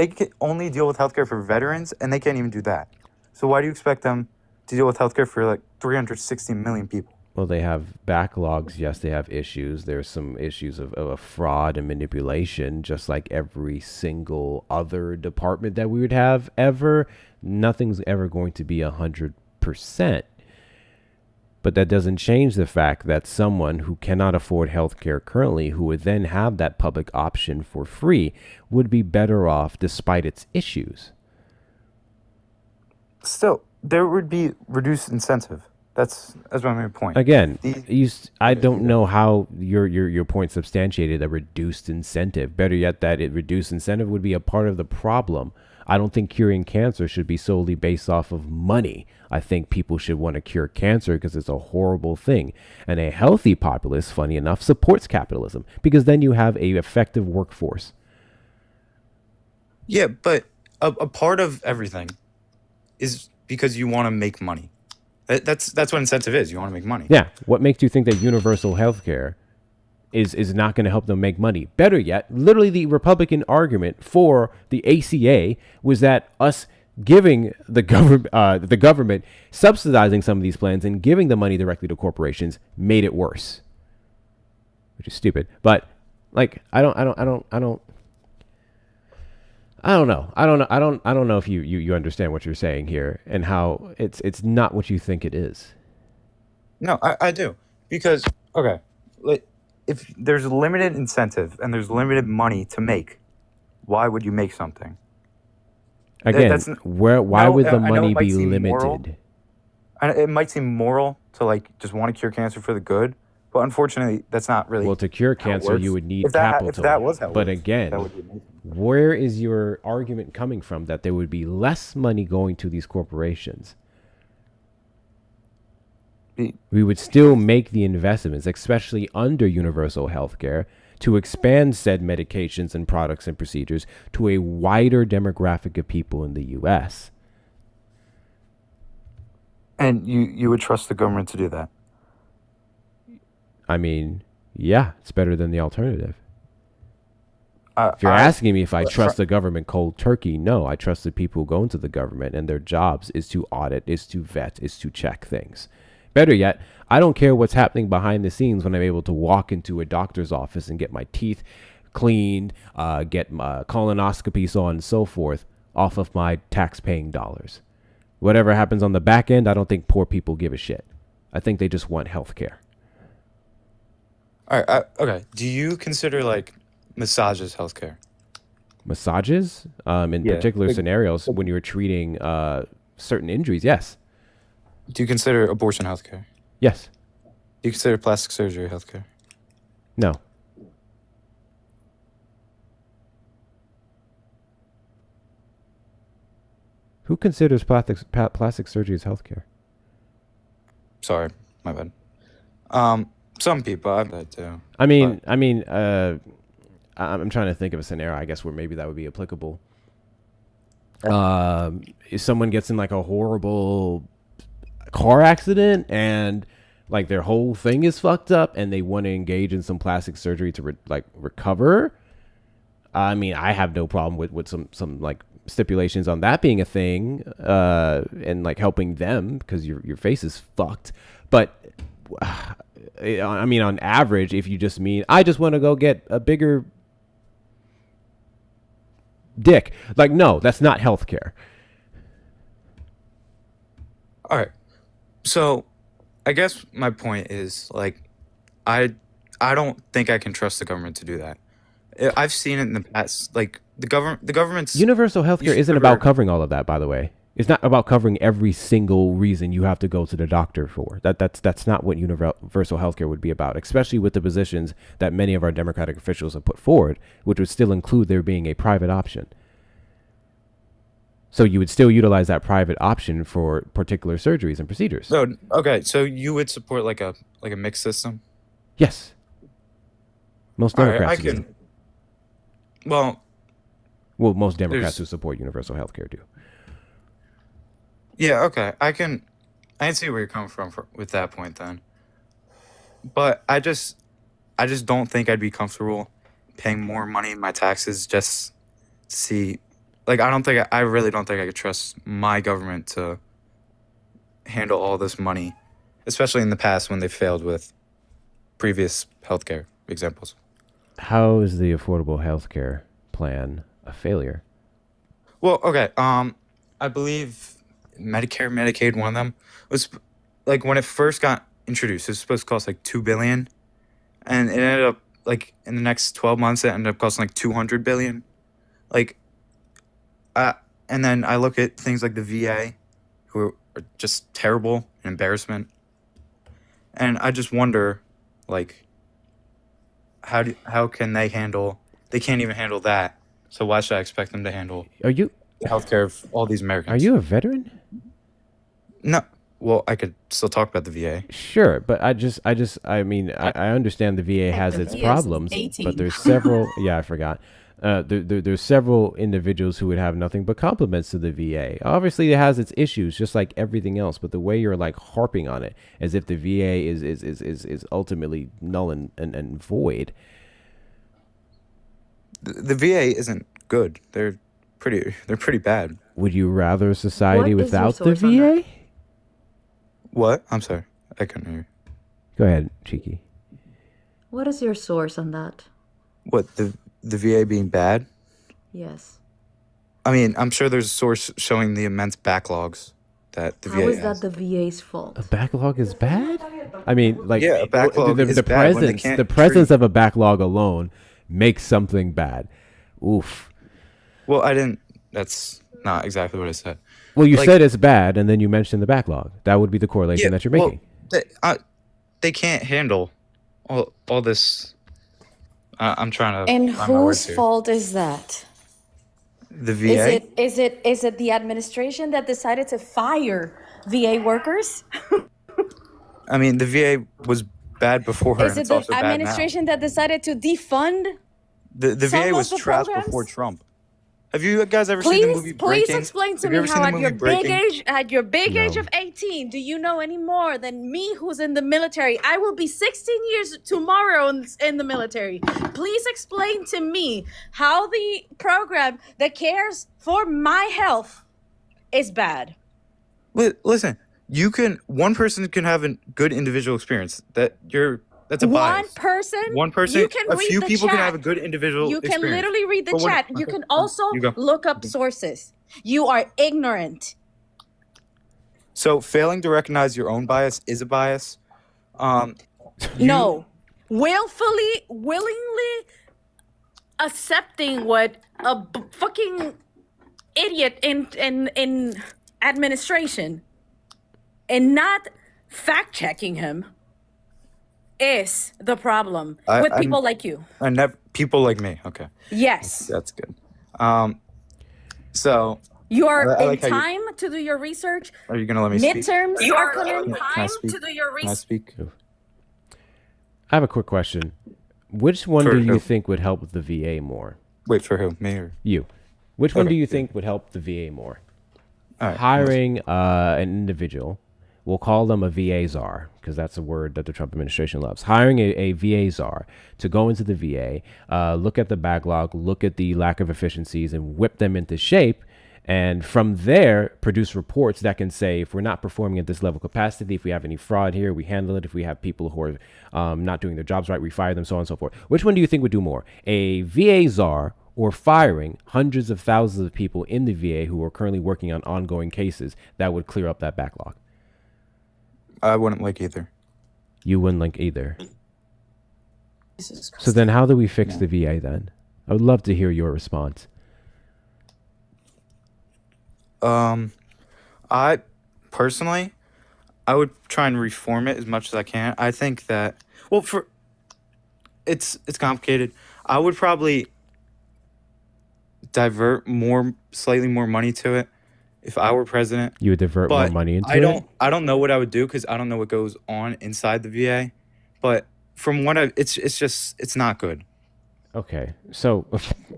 Speaker 5: can only deal with healthcare for veterans, and they can't even do that. So why do you expect them to deal with healthcare for 360 million people?
Speaker 1: Well, they have backlogs. Yes, they have issues. There's some issues of fraud and manipulation, just like every single other department that we would have ever. Nothing's ever going to be 100%. But that doesn't change the fact that someone who cannot afford healthcare currently, who would then have that public option for free, would be better off despite its issues.
Speaker 5: Still, there would be reduced incentive. That's my main point.
Speaker 1: Again, I don't know how your point substantiated a reduced incentive. Better yet, that it reduced incentive would be a part of the problem I don't think curing cancer should be solely based off of money. I think people should want to cure cancer because it's a horrible thing. And a healthy populace, funny enough, supports capitalism because then you have a effective workforce.
Speaker 5: Yeah, but a part of everything is because you want to make money. That's what incentive is. You want to make money.
Speaker 1: Yeah. What makes you think that universal health care is not going to help them make money? Better yet, literally the Republican argument for the ACA was that us giving the government subsidizing some of these plans and giving the money directly to corporations made it worse, which is stupid. But like, I don't know. I don't know if you understand what you're saying here and how it's not what you think it is.
Speaker 5: No, I do. Because, okay, if there's limited incentive and there's limited money to make, why would you make something?
Speaker 1: Again, why would the
Speaker 5: I know
Speaker 1: money
Speaker 5: it might
Speaker 1: be
Speaker 5: seem
Speaker 1: limited?
Speaker 5: moral. It might seem moral to like just want to cure cancer for the good, but unfortunately, that's not really.
Speaker 1: Well, to cure
Speaker 5: how it
Speaker 1: cancer,
Speaker 5: works.
Speaker 1: you would need
Speaker 5: If that
Speaker 1: capital.
Speaker 5: was how it
Speaker 1: But
Speaker 5: works,
Speaker 1: again,
Speaker 5: that would be amazing.
Speaker 1: where is your argument coming from that there would be less money going to these corporations? We would still make the investments, especially under universal health care, to expand said medications and products and procedures to a wider demographic of people in the U.S.
Speaker 5: And you would trust the government to do that?
Speaker 1: I mean, yeah, it's better than the alternative. If you're asking me if I trust the government cold turkey, no, I trust the people who go into the government and their jobs is to audit, is to vet, is to check things. Better yet, I don't care what's happening behind the scenes when I'm able to walk into a doctor's office and get my teeth cleaned, get my colonoscopy, so on and so forth, off of my tax-paying dollars. Whatever happens on the back end, I don't think poor people give a shit. I think they just want health care.
Speaker 5: All right. Okay. Do you consider like massages healthcare?
Speaker 1: Massages, in particular scenarios when you're treating certain injuries, yes.
Speaker 5: Do you consider abortion healthcare?
Speaker 1: Yes.
Speaker 5: Do you consider plastic surgery healthcare?
Speaker 1: No. Who considers plastic surgery as healthcare?
Speaker 5: Sorry, my bad. Some people, I bet too.
Speaker 1: I'm trying to think of a scenario, I guess, where maybe that would be applicable. If someone gets in like a horrible car accident and like their whole thing is fucked up and they want to engage in some plastic surgery to recover, I mean, I have no problem with some like stipulations on that being a thing, and like helping them because your face is fucked. But I mean, on average, if you just mean I just want to go get a bigger dick, like, no, that's not healthcare.
Speaker 5: All right. So, I guess my point is like, I don't think I can trust the government to do that. I've seen it in the past. Like the government's
Speaker 1: Universal healthcare isn't about covering all of that, by the way. It's not about covering every single reason you have to go to the doctor for. That's not what universal healthcare would be about, especially with the positions that many of our Democratic officials have put forward, which would still include there being a private option. So you would still utilize that private option for particular surgeries and procedures.
Speaker 5: So okay, so you would support like a mixed system?
Speaker 1: Yes. Most Democrats.
Speaker 5: All right, I can. Well,
Speaker 1: most Democrats who support universal healthcare do.
Speaker 5: Yeah, okay. I can see where you're coming from with that point then. But I just don't think I'd be comfortable paying more money in my taxes just to see. Like, I really don't think I could trust my government to handle all this money, especially in the past when they failed with previous healthcare examples.
Speaker 1: How is the affordable healthcare plan a failure?
Speaker 5: Well, okay. I believe Medicare, Medicaid, one of them was like when it first got introduced, it was supposed to cost like $2 billion, and it ended up like in the next 12 months, it ended up costing like $200 billion. Like, and then I look at things like the VA, who are just terrible, an embarrassment, and I just wonder, like, how can they handle? They can't even handle that. So why should I expect them to handle?
Speaker 1: Are you
Speaker 5: the healthcare of all these Americans.
Speaker 1: Are you a veteran?
Speaker 5: No. Well, I could still talk about the VA.
Speaker 1: Sure, but I mean, I understand the VA has its problems, but there's several. Yeah, I forgot. There's several individuals who would have nothing but compliments to the VA. Obviously, it has its issues, just like everything else. But the way you're like harping on it, as if the VA is ultimately null and void.
Speaker 5: The VA isn't good. They're pretty bad.
Speaker 1: Would you rather a society
Speaker 7: What is your
Speaker 1: without the
Speaker 7: source on that?
Speaker 1: VA?
Speaker 5: What? I'm sorry. I couldn't hear.
Speaker 1: Go ahead, Cheeky.
Speaker 7: What is your source on that?
Speaker 5: What, the VA being bad?
Speaker 7: Yes.
Speaker 5: I mean, I'm sure there's a source showing the immense backlogs that the
Speaker 7: How
Speaker 5: VA
Speaker 7: is
Speaker 5: has.
Speaker 7: that the VA's fault?
Speaker 1: A backlog is bad? I mean, like,
Speaker 5: Yeah, a backlog is
Speaker 1: the
Speaker 5: bad when they
Speaker 1: presence
Speaker 5: can't
Speaker 1: the presence
Speaker 5: treat-
Speaker 1: of a backlog alone makes something bad. Oof.
Speaker 5: Well, that's not exactly what I said.
Speaker 1: Well, you
Speaker 5: Like-
Speaker 1: said it's bad, and then you mentioned the backlog. That would be the correlation that you're
Speaker 5: well,
Speaker 1: making.
Speaker 5: they can't handle all this. I'm trying to.
Speaker 8: And
Speaker 5: find my words
Speaker 8: whose
Speaker 5: here.
Speaker 8: fault is that?
Speaker 5: The VA.
Speaker 8: Is it the administration that decided to fire VA workers?
Speaker 5: I mean, the VA was bad before her,
Speaker 8: Is
Speaker 5: and
Speaker 8: it
Speaker 5: it's
Speaker 8: the
Speaker 5: also bad now.
Speaker 8: administration that decided to defund?
Speaker 5: The
Speaker 8: some
Speaker 5: VA
Speaker 8: of
Speaker 5: was
Speaker 8: the
Speaker 5: trashed
Speaker 8: programs?
Speaker 5: before Trump. Have you guys ever seen the movie
Speaker 8: Please
Speaker 5: Breaking?
Speaker 8: explain to
Speaker 5: Have
Speaker 8: me
Speaker 5: you ever seen
Speaker 8: how
Speaker 5: the
Speaker 8: at your
Speaker 5: movie
Speaker 8: big
Speaker 5: Breaking?
Speaker 8: age
Speaker 1: No.
Speaker 8: of 18, do you know any more than me who's in the military? I will be 16 years tomorrow in the military. Please explain to me how the program that cares for my health is bad.
Speaker 5: Listen, one person can have a good individual experience. That's a
Speaker 8: One
Speaker 5: bias.
Speaker 8: person,
Speaker 5: One person,
Speaker 8: you can
Speaker 5: a
Speaker 8: read
Speaker 5: few
Speaker 8: the
Speaker 5: people can
Speaker 8: chat.
Speaker 5: have a good individual
Speaker 8: You can
Speaker 5: experience.
Speaker 8: literally read the
Speaker 5: But when-
Speaker 8: chat. You
Speaker 5: okay,
Speaker 8: can also
Speaker 5: you go.
Speaker 8: look up sources. You are ignorant.
Speaker 5: So failing to recognize your own bias is a bias.
Speaker 8: No. Willingly accepting what a fucking idiot in administration and not fact checking him is the problem with people like you.
Speaker 5: I never people like me. Okay,
Speaker 8: Yes.
Speaker 5: that's good. So
Speaker 8: You are
Speaker 5: I
Speaker 8: in
Speaker 5: like how you-
Speaker 8: time to do your research.
Speaker 5: are you gonna let me speak?
Speaker 8: Midterms are coming.
Speaker 5: Can I speak? Can I speak?
Speaker 1: I have a quick question. Which one
Speaker 5: For
Speaker 1: do you
Speaker 5: who?
Speaker 1: think would help the VA more?
Speaker 5: Wait, for who? Me or?
Speaker 1: You. Which one
Speaker 5: Okay,
Speaker 1: do you
Speaker 5: yeah.
Speaker 1: think would help the VA more?
Speaker 5: All right.
Speaker 1: Hiring an individual, we'll call them a VA czar, because that's a word that the Trump administration loves. Hiring a VA czar to go into the VA, look at the backlog, look at the lack of efficiencies, and whip them into shape. And from there, produce reports that can say, if we're not performing at this level of capacity, if we have any fraud here, we handle it. If we have people who are not doing their jobs right, we fire them, so on and so forth. Which one do you think would do more? A VA czar or firing hundreds of thousands of people in the VA who are currently working on ongoing cases that would clear up that backlog?
Speaker 5: I wouldn't like either.
Speaker 1: You wouldn't like either. So then how do we fix the VA then? I would love to hear your response.
Speaker 5: I personally, I would try and reform it as much as I can. I think that, well, it's complicated. I would probably divert slightly more money to it if I were president.
Speaker 1: You would divert more
Speaker 5: But
Speaker 1: money into
Speaker 5: I
Speaker 1: it?
Speaker 5: don't know what I would do because I don't know what goes on inside the VA. But from what it's not good.
Speaker 1: Okay, so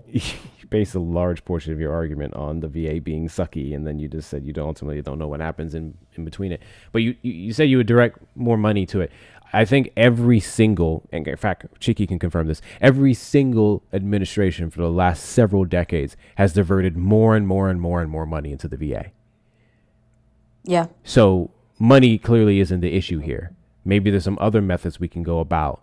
Speaker 1: you base a large portion of your argument on the VA being sucky, and then you just said you ultimately don't know what happens in between it. But you said you would direct more money to it. I think every single, and in fact, Cheeky can confirm this, every single administration for the last several decades has diverted more and more and more and more money into the VA.
Speaker 8: Yeah.
Speaker 1: So money clearly isn't the issue here. Maybe there's some other methods we can go about.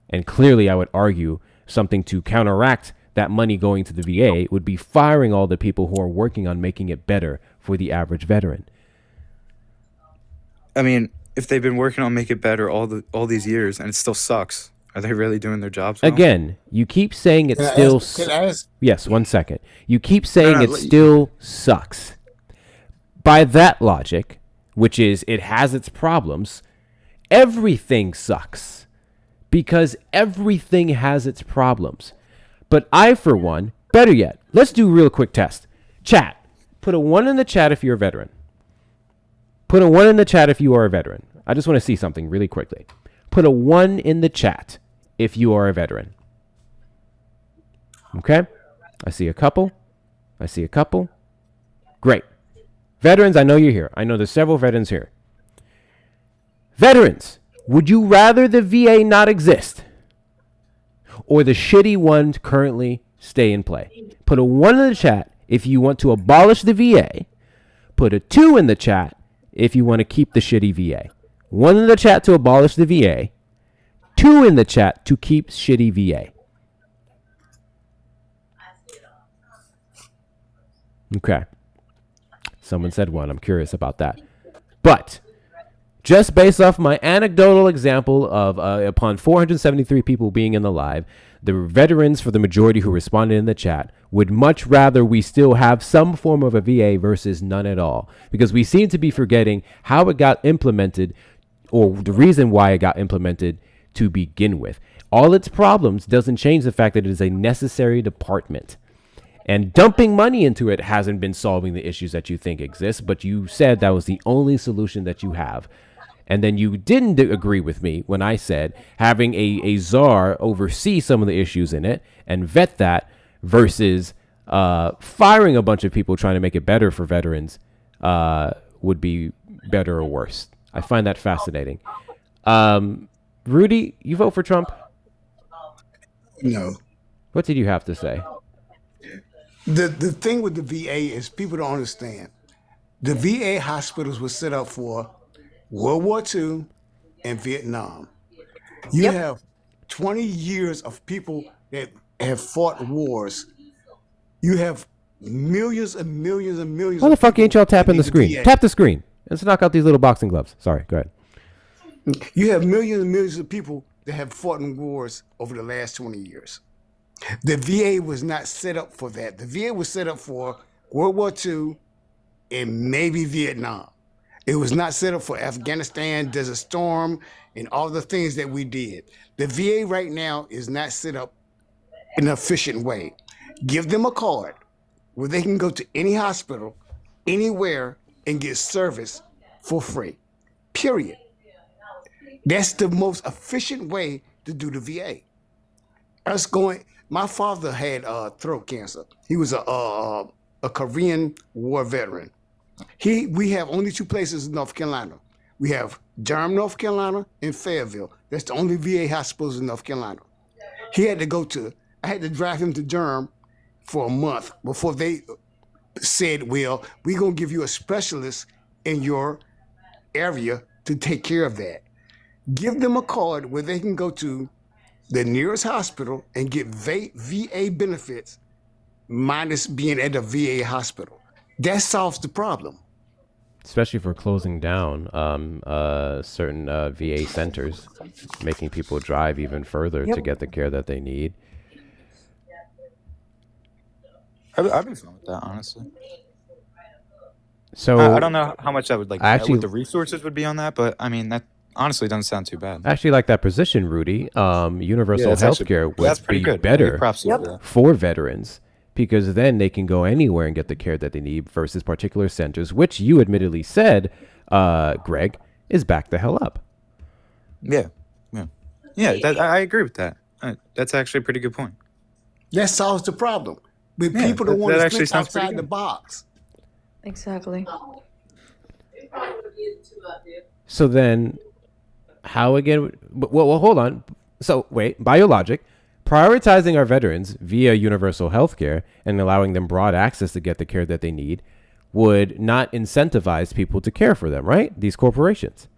Speaker 1: And clearly, I would argue something to counteract that money going to the VA would be firing all the people who are working on making it better for the average veteran.
Speaker 5: I mean, if they've been working on make it better all these years and it still sucks, are they really doing their jobs well?
Speaker 1: Again, you keep saying it
Speaker 3: Can I
Speaker 1: still
Speaker 3: ask- can I ask-
Speaker 1: Yes, 1 second. You keep saying
Speaker 5: no,
Speaker 1: it
Speaker 5: let-
Speaker 1: still sucks. By that logic, which is it has its problems, everything sucks. Because everything has its problems. But I, for one, better yet, let's do a real quick test. Chat. Put a 1 in the chat if you're a veteran. Put a 1 in the chat if you are a veteran. I just want to see something really quickly. Put a 1 in the chat if you are a veteran. Okay? I see a couple. Great. Veterans, I know you're here. I know there's several veterans here. Veterans, would you rather the VA not exist or the shitty one currently stay in play? Put a 1 in the chat if you want to abolish the VA. Put a 2 in the chat if you want to keep the shitty VA. 1 in the chat to abolish the VA. 2 in the chat to keep shitty VA. Okay. Someone said 1. I'm curious about that. But just based off my anecdotal example of upon 473 people being in the live, the veterans, for the majority who responded in the chat, would much rather we still have some form of a VA versus none at all. Because we seem to be forgetting how it got implemented, or the reason why it got implemented to begin with. All its problems doesn't change the fact that it is a necessary department. And dumping money into it hasn't been solving the issues that you think exist, but you said that was the only solution that you have. And then you didn't agree with me when I said having a czar oversee some of the issues in it and vet that versus firing a bunch of people trying to make it better for veterans would be better or worse. I find that fascinating. Rudy, you vote for Trump?
Speaker 9: No.
Speaker 1: What did you have to say?
Speaker 9: The thing with the VA is people don't understand. The VA hospitals were set up for World War II and Vietnam. You have 20 years of people that have fought wars. You have millions and millions and millions.
Speaker 1: Why the fuck ain't y'all tapping the
Speaker 9: the
Speaker 1: screen?
Speaker 9: VA.
Speaker 1: Tap the screen. Let's knock out these little boxing gloves. Sorry, go ahead.
Speaker 9: You have millions and millions of people that have fought in wars over the last 20 years. The VA was not set up for that. The VA was set up for World War II and maybe Vietnam. It was not set up for Afghanistan, Desert Storm, and all the things that we did. The VA right now is not set up in an efficient way. Give them a card where they can go to any hospital, anywhere, and get service for free. Period. That's the most efficient way to do the VA. My father had throat cancer. He was a Korean War veteran. We have only 2 places in North Carolina. We have Durham, North Carolina, and Fayetteville. That's the only VA hospitals in North Carolina. I had to drive him to Durham for a month before they said, well, we're going to give you a specialist in your area to take care of that. Give them a card where they can go to the nearest hospital and get VA benefits minus being at a VA hospital. That solves the problem.
Speaker 1: Especially for closing down certain VA centers, making people drive even further to get the care that they need.
Speaker 5: I'd be fine with that, honestly.
Speaker 1: So
Speaker 5: I don't know how much that would
Speaker 1: actually,
Speaker 5: the resources would be on that, but I mean that honestly doesn't sound too bad.
Speaker 1: I actually like that position, Rudy. Universal healthcare would be
Speaker 5: good.
Speaker 1: better
Speaker 5: Yep.
Speaker 1: for veterans because then they can go anywhere and get the care that they need versus particular centers, which you admittedly said, Greg, is back the hell up.
Speaker 5: Yeah. I agree with that. That's actually a pretty good point.
Speaker 9: That solves the problem. But people don't want to think outside the box.
Speaker 7: Exactly.
Speaker 1: So then, how again? Well, hold on. So wait, by your logic, prioritizing our veterans via universal health care and allowing them broad access to get the care that they need would not incentivize people to care for them, right? These corporations.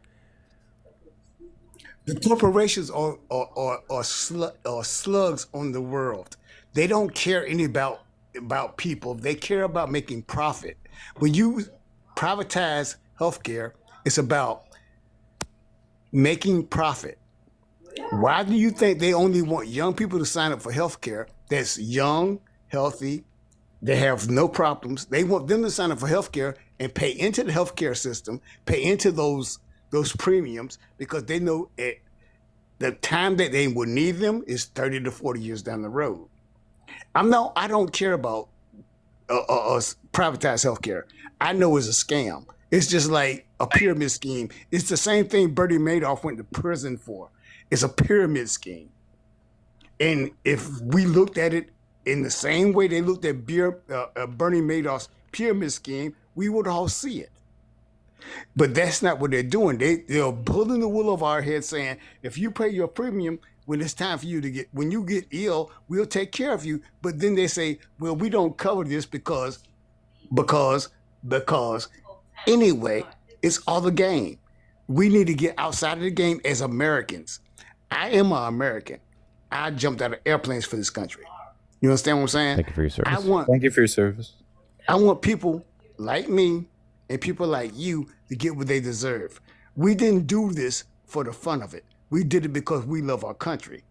Speaker 9: The corporations are slugs on the world. They don't care any about people. They care about making profit. When you privatize healthcare, it's about making profit. Why do you think they only want young people to sign up for healthcare that's young, healthy, they have no problems? They want them to sign up for healthcare and pay into the healthcare system, pay into those premiums, because they know at the time that they will need them is 30 to 40 years down the road. I don't care about privatize healthcare. I know it's a scam. It's just like a pyramid scheme. It's the same thing Bernie Madoff went to prison for. It's a pyramid scheme. And if we looked at it in the same way they looked at Bernie Madoff's pyramid scheme, we would all see it. But that's not what they're doing. They're pulling the wool over our head saying, if you pay your premium, when it's time for you to when you get ill, we'll take care of you. But then they say, well, we don't cover this because anyway, it's all a game. We need to get outside of the game as Americans. I am an American. I jumped out of airplanes for this country. You understand what I'm saying?
Speaker 1: Thank you for your service.
Speaker 5: Thank you for your service.
Speaker 9: I want people like me and people like you to get what they deserve. We didn't do this for the fun of it. We did it because we love our country.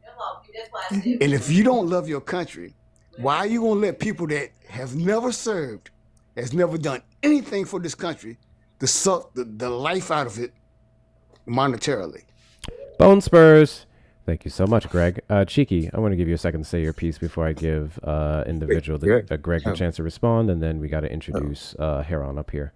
Speaker 9: And if you don't love your country, why are you going to let people that have never served, has never done anything for this country, to suck the life out of it monetarily?
Speaker 1: Bone Spurs. Thank you so much, Greg. Cheeky, I want to give you a second to say your piece before I give individual Greg a chance to respond, and then we got to introduce Heron up here.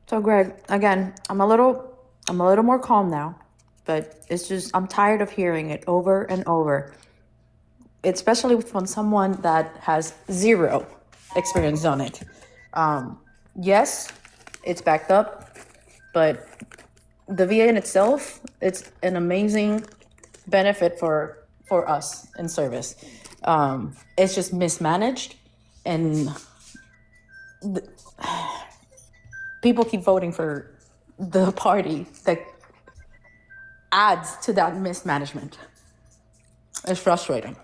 Speaker 10: So, Greg, again, I'm a little more calm now, but it's just I'm tired of hearing it over and over, especially from someone that has zero experience on it. Yes, it's backed up, but the VA in itself, it's an amazing benefit for us in service. It's just mismanaged, and people keep voting for the party that adds to that mismanagement. It's frustrating.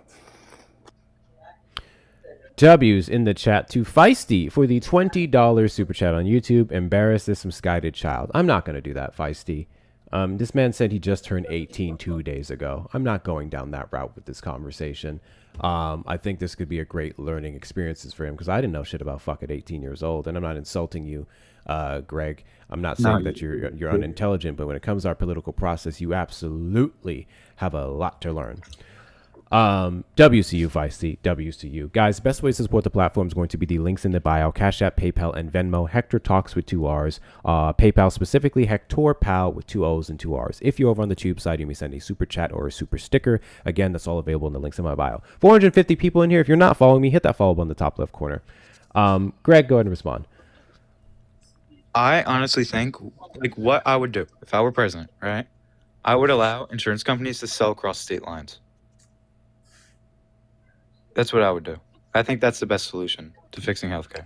Speaker 1: W's in the chat to Feisty for the $20 super chat on YouTube. Embarrassed as some misguided child. I'm not going to do that, Feisty. This man said he just turned 18 2 days ago. I'm not going down that route with this conversation. I think this could be a great learning experiences for him because I didn't know shit about fuck at 18 years old. And I'm not insulting you, Greg. I'm not saying that you're unintelligent, but when it comes to our political process, you absolutely have a lot to learn. WCU Feisty, WCU. Guys, the best ways to support the platform is going to be the links in the bio, Cash App, PayPal, and Venmo. Hector Talks with 2 R's. PayPal specifically, Hector Pal with 2 O's and 2 R's. If you're over on the Tube side, you may send a super chat or a super sticker. Again, that's all available in the links in my bio. 450 people in here. If you're not following me, hit that follow button on the top left corner. Greg, go ahead and respond.
Speaker 5: I honestly think, like, what I would do if I were president, right? I would allow insurance companies to sell across state lines. That's what I would do. I think that's the best solution to fixing healthcare.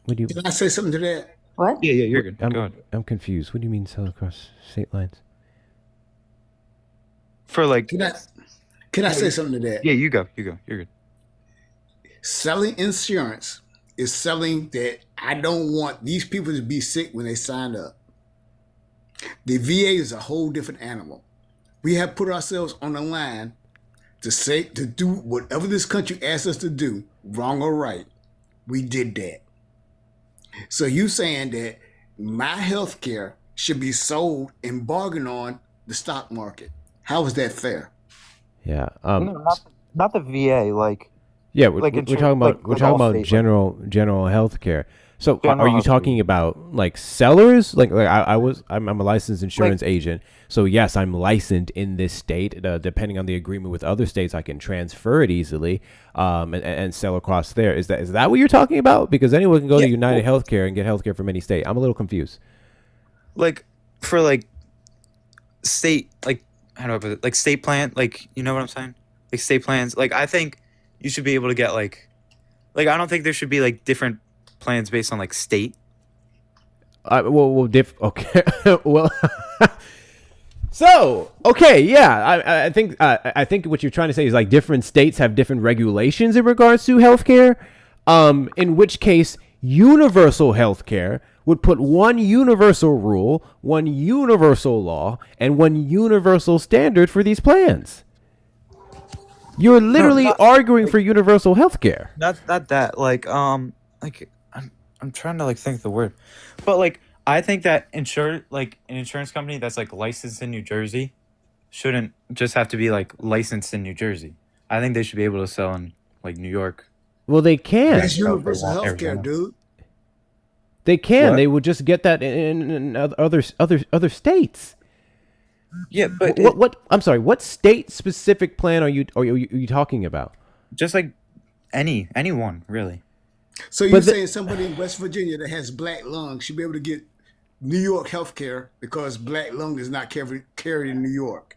Speaker 9: Can I say something to that?
Speaker 10: What?
Speaker 5: Yeah, you're good. Go ahead.
Speaker 1: I'm confused. What do you mean sell across state lines?
Speaker 5: For like,
Speaker 9: Can I say something to that?
Speaker 5: yeah, you go. You're good.
Speaker 9: Selling insurance is selling that I don't want these people to be sick when they sign up. The VA is a whole different animal. We have put ourselves on the line to do whatever this country asks us to do, wrong or right. We did that. So you saying that my health care should be sold and bargained on the stock market. How is that fair?
Speaker 1: Yeah.
Speaker 11: No, not the VA. Like,
Speaker 1: yeah, we're talking about
Speaker 11: Allstate,
Speaker 1: general health care. So
Speaker 11: General
Speaker 1: are you
Speaker 11: health
Speaker 1: talking about like sellers? Like I'm a licensed insurance agent. So yes, I'm licensed in this state. Depending on the agreement with other states, I can transfer it easily and sell across there. Is that what you're talking about? Because anyone can go to United Healthcare and get healthcare from any state. I'm a little confused.
Speaker 5: Like for like state, like how do I put it? Like state plan, like you know what I'm saying? Like state plans. Like I think you should be able to get like I don't think there should be like different plans based on like state.
Speaker 1: Okay. Well. So, okay, yeah, I think what you're trying to say is like different states have different regulations in regards to healthcare. In which case, universal healthcare would put one universal rule, one universal law, and one universal standard for these plans. You're literally arguing for universal healthcare.
Speaker 5: Not that. Like I'm trying to like think of the word, but like. I think that an insurance company that's like licensed in New Jersey shouldn't just have to be like licensed in New Jersey. I think they should be able to sell in like New York,
Speaker 1: Well, they can.
Speaker 9: That's universal health care,
Speaker 5: Arizona.
Speaker 9: dude.
Speaker 1: They can.
Speaker 5: What?
Speaker 1: They would just get that in other states.
Speaker 5: Yeah, but
Speaker 1: What? I'm sorry. What state specific plan are you talking about?
Speaker 5: just like anyone really.
Speaker 9: So you're
Speaker 1: But
Speaker 9: saying somebody in West Virginia that has black lung should be able to get New York health care because black lung is not carried in New York?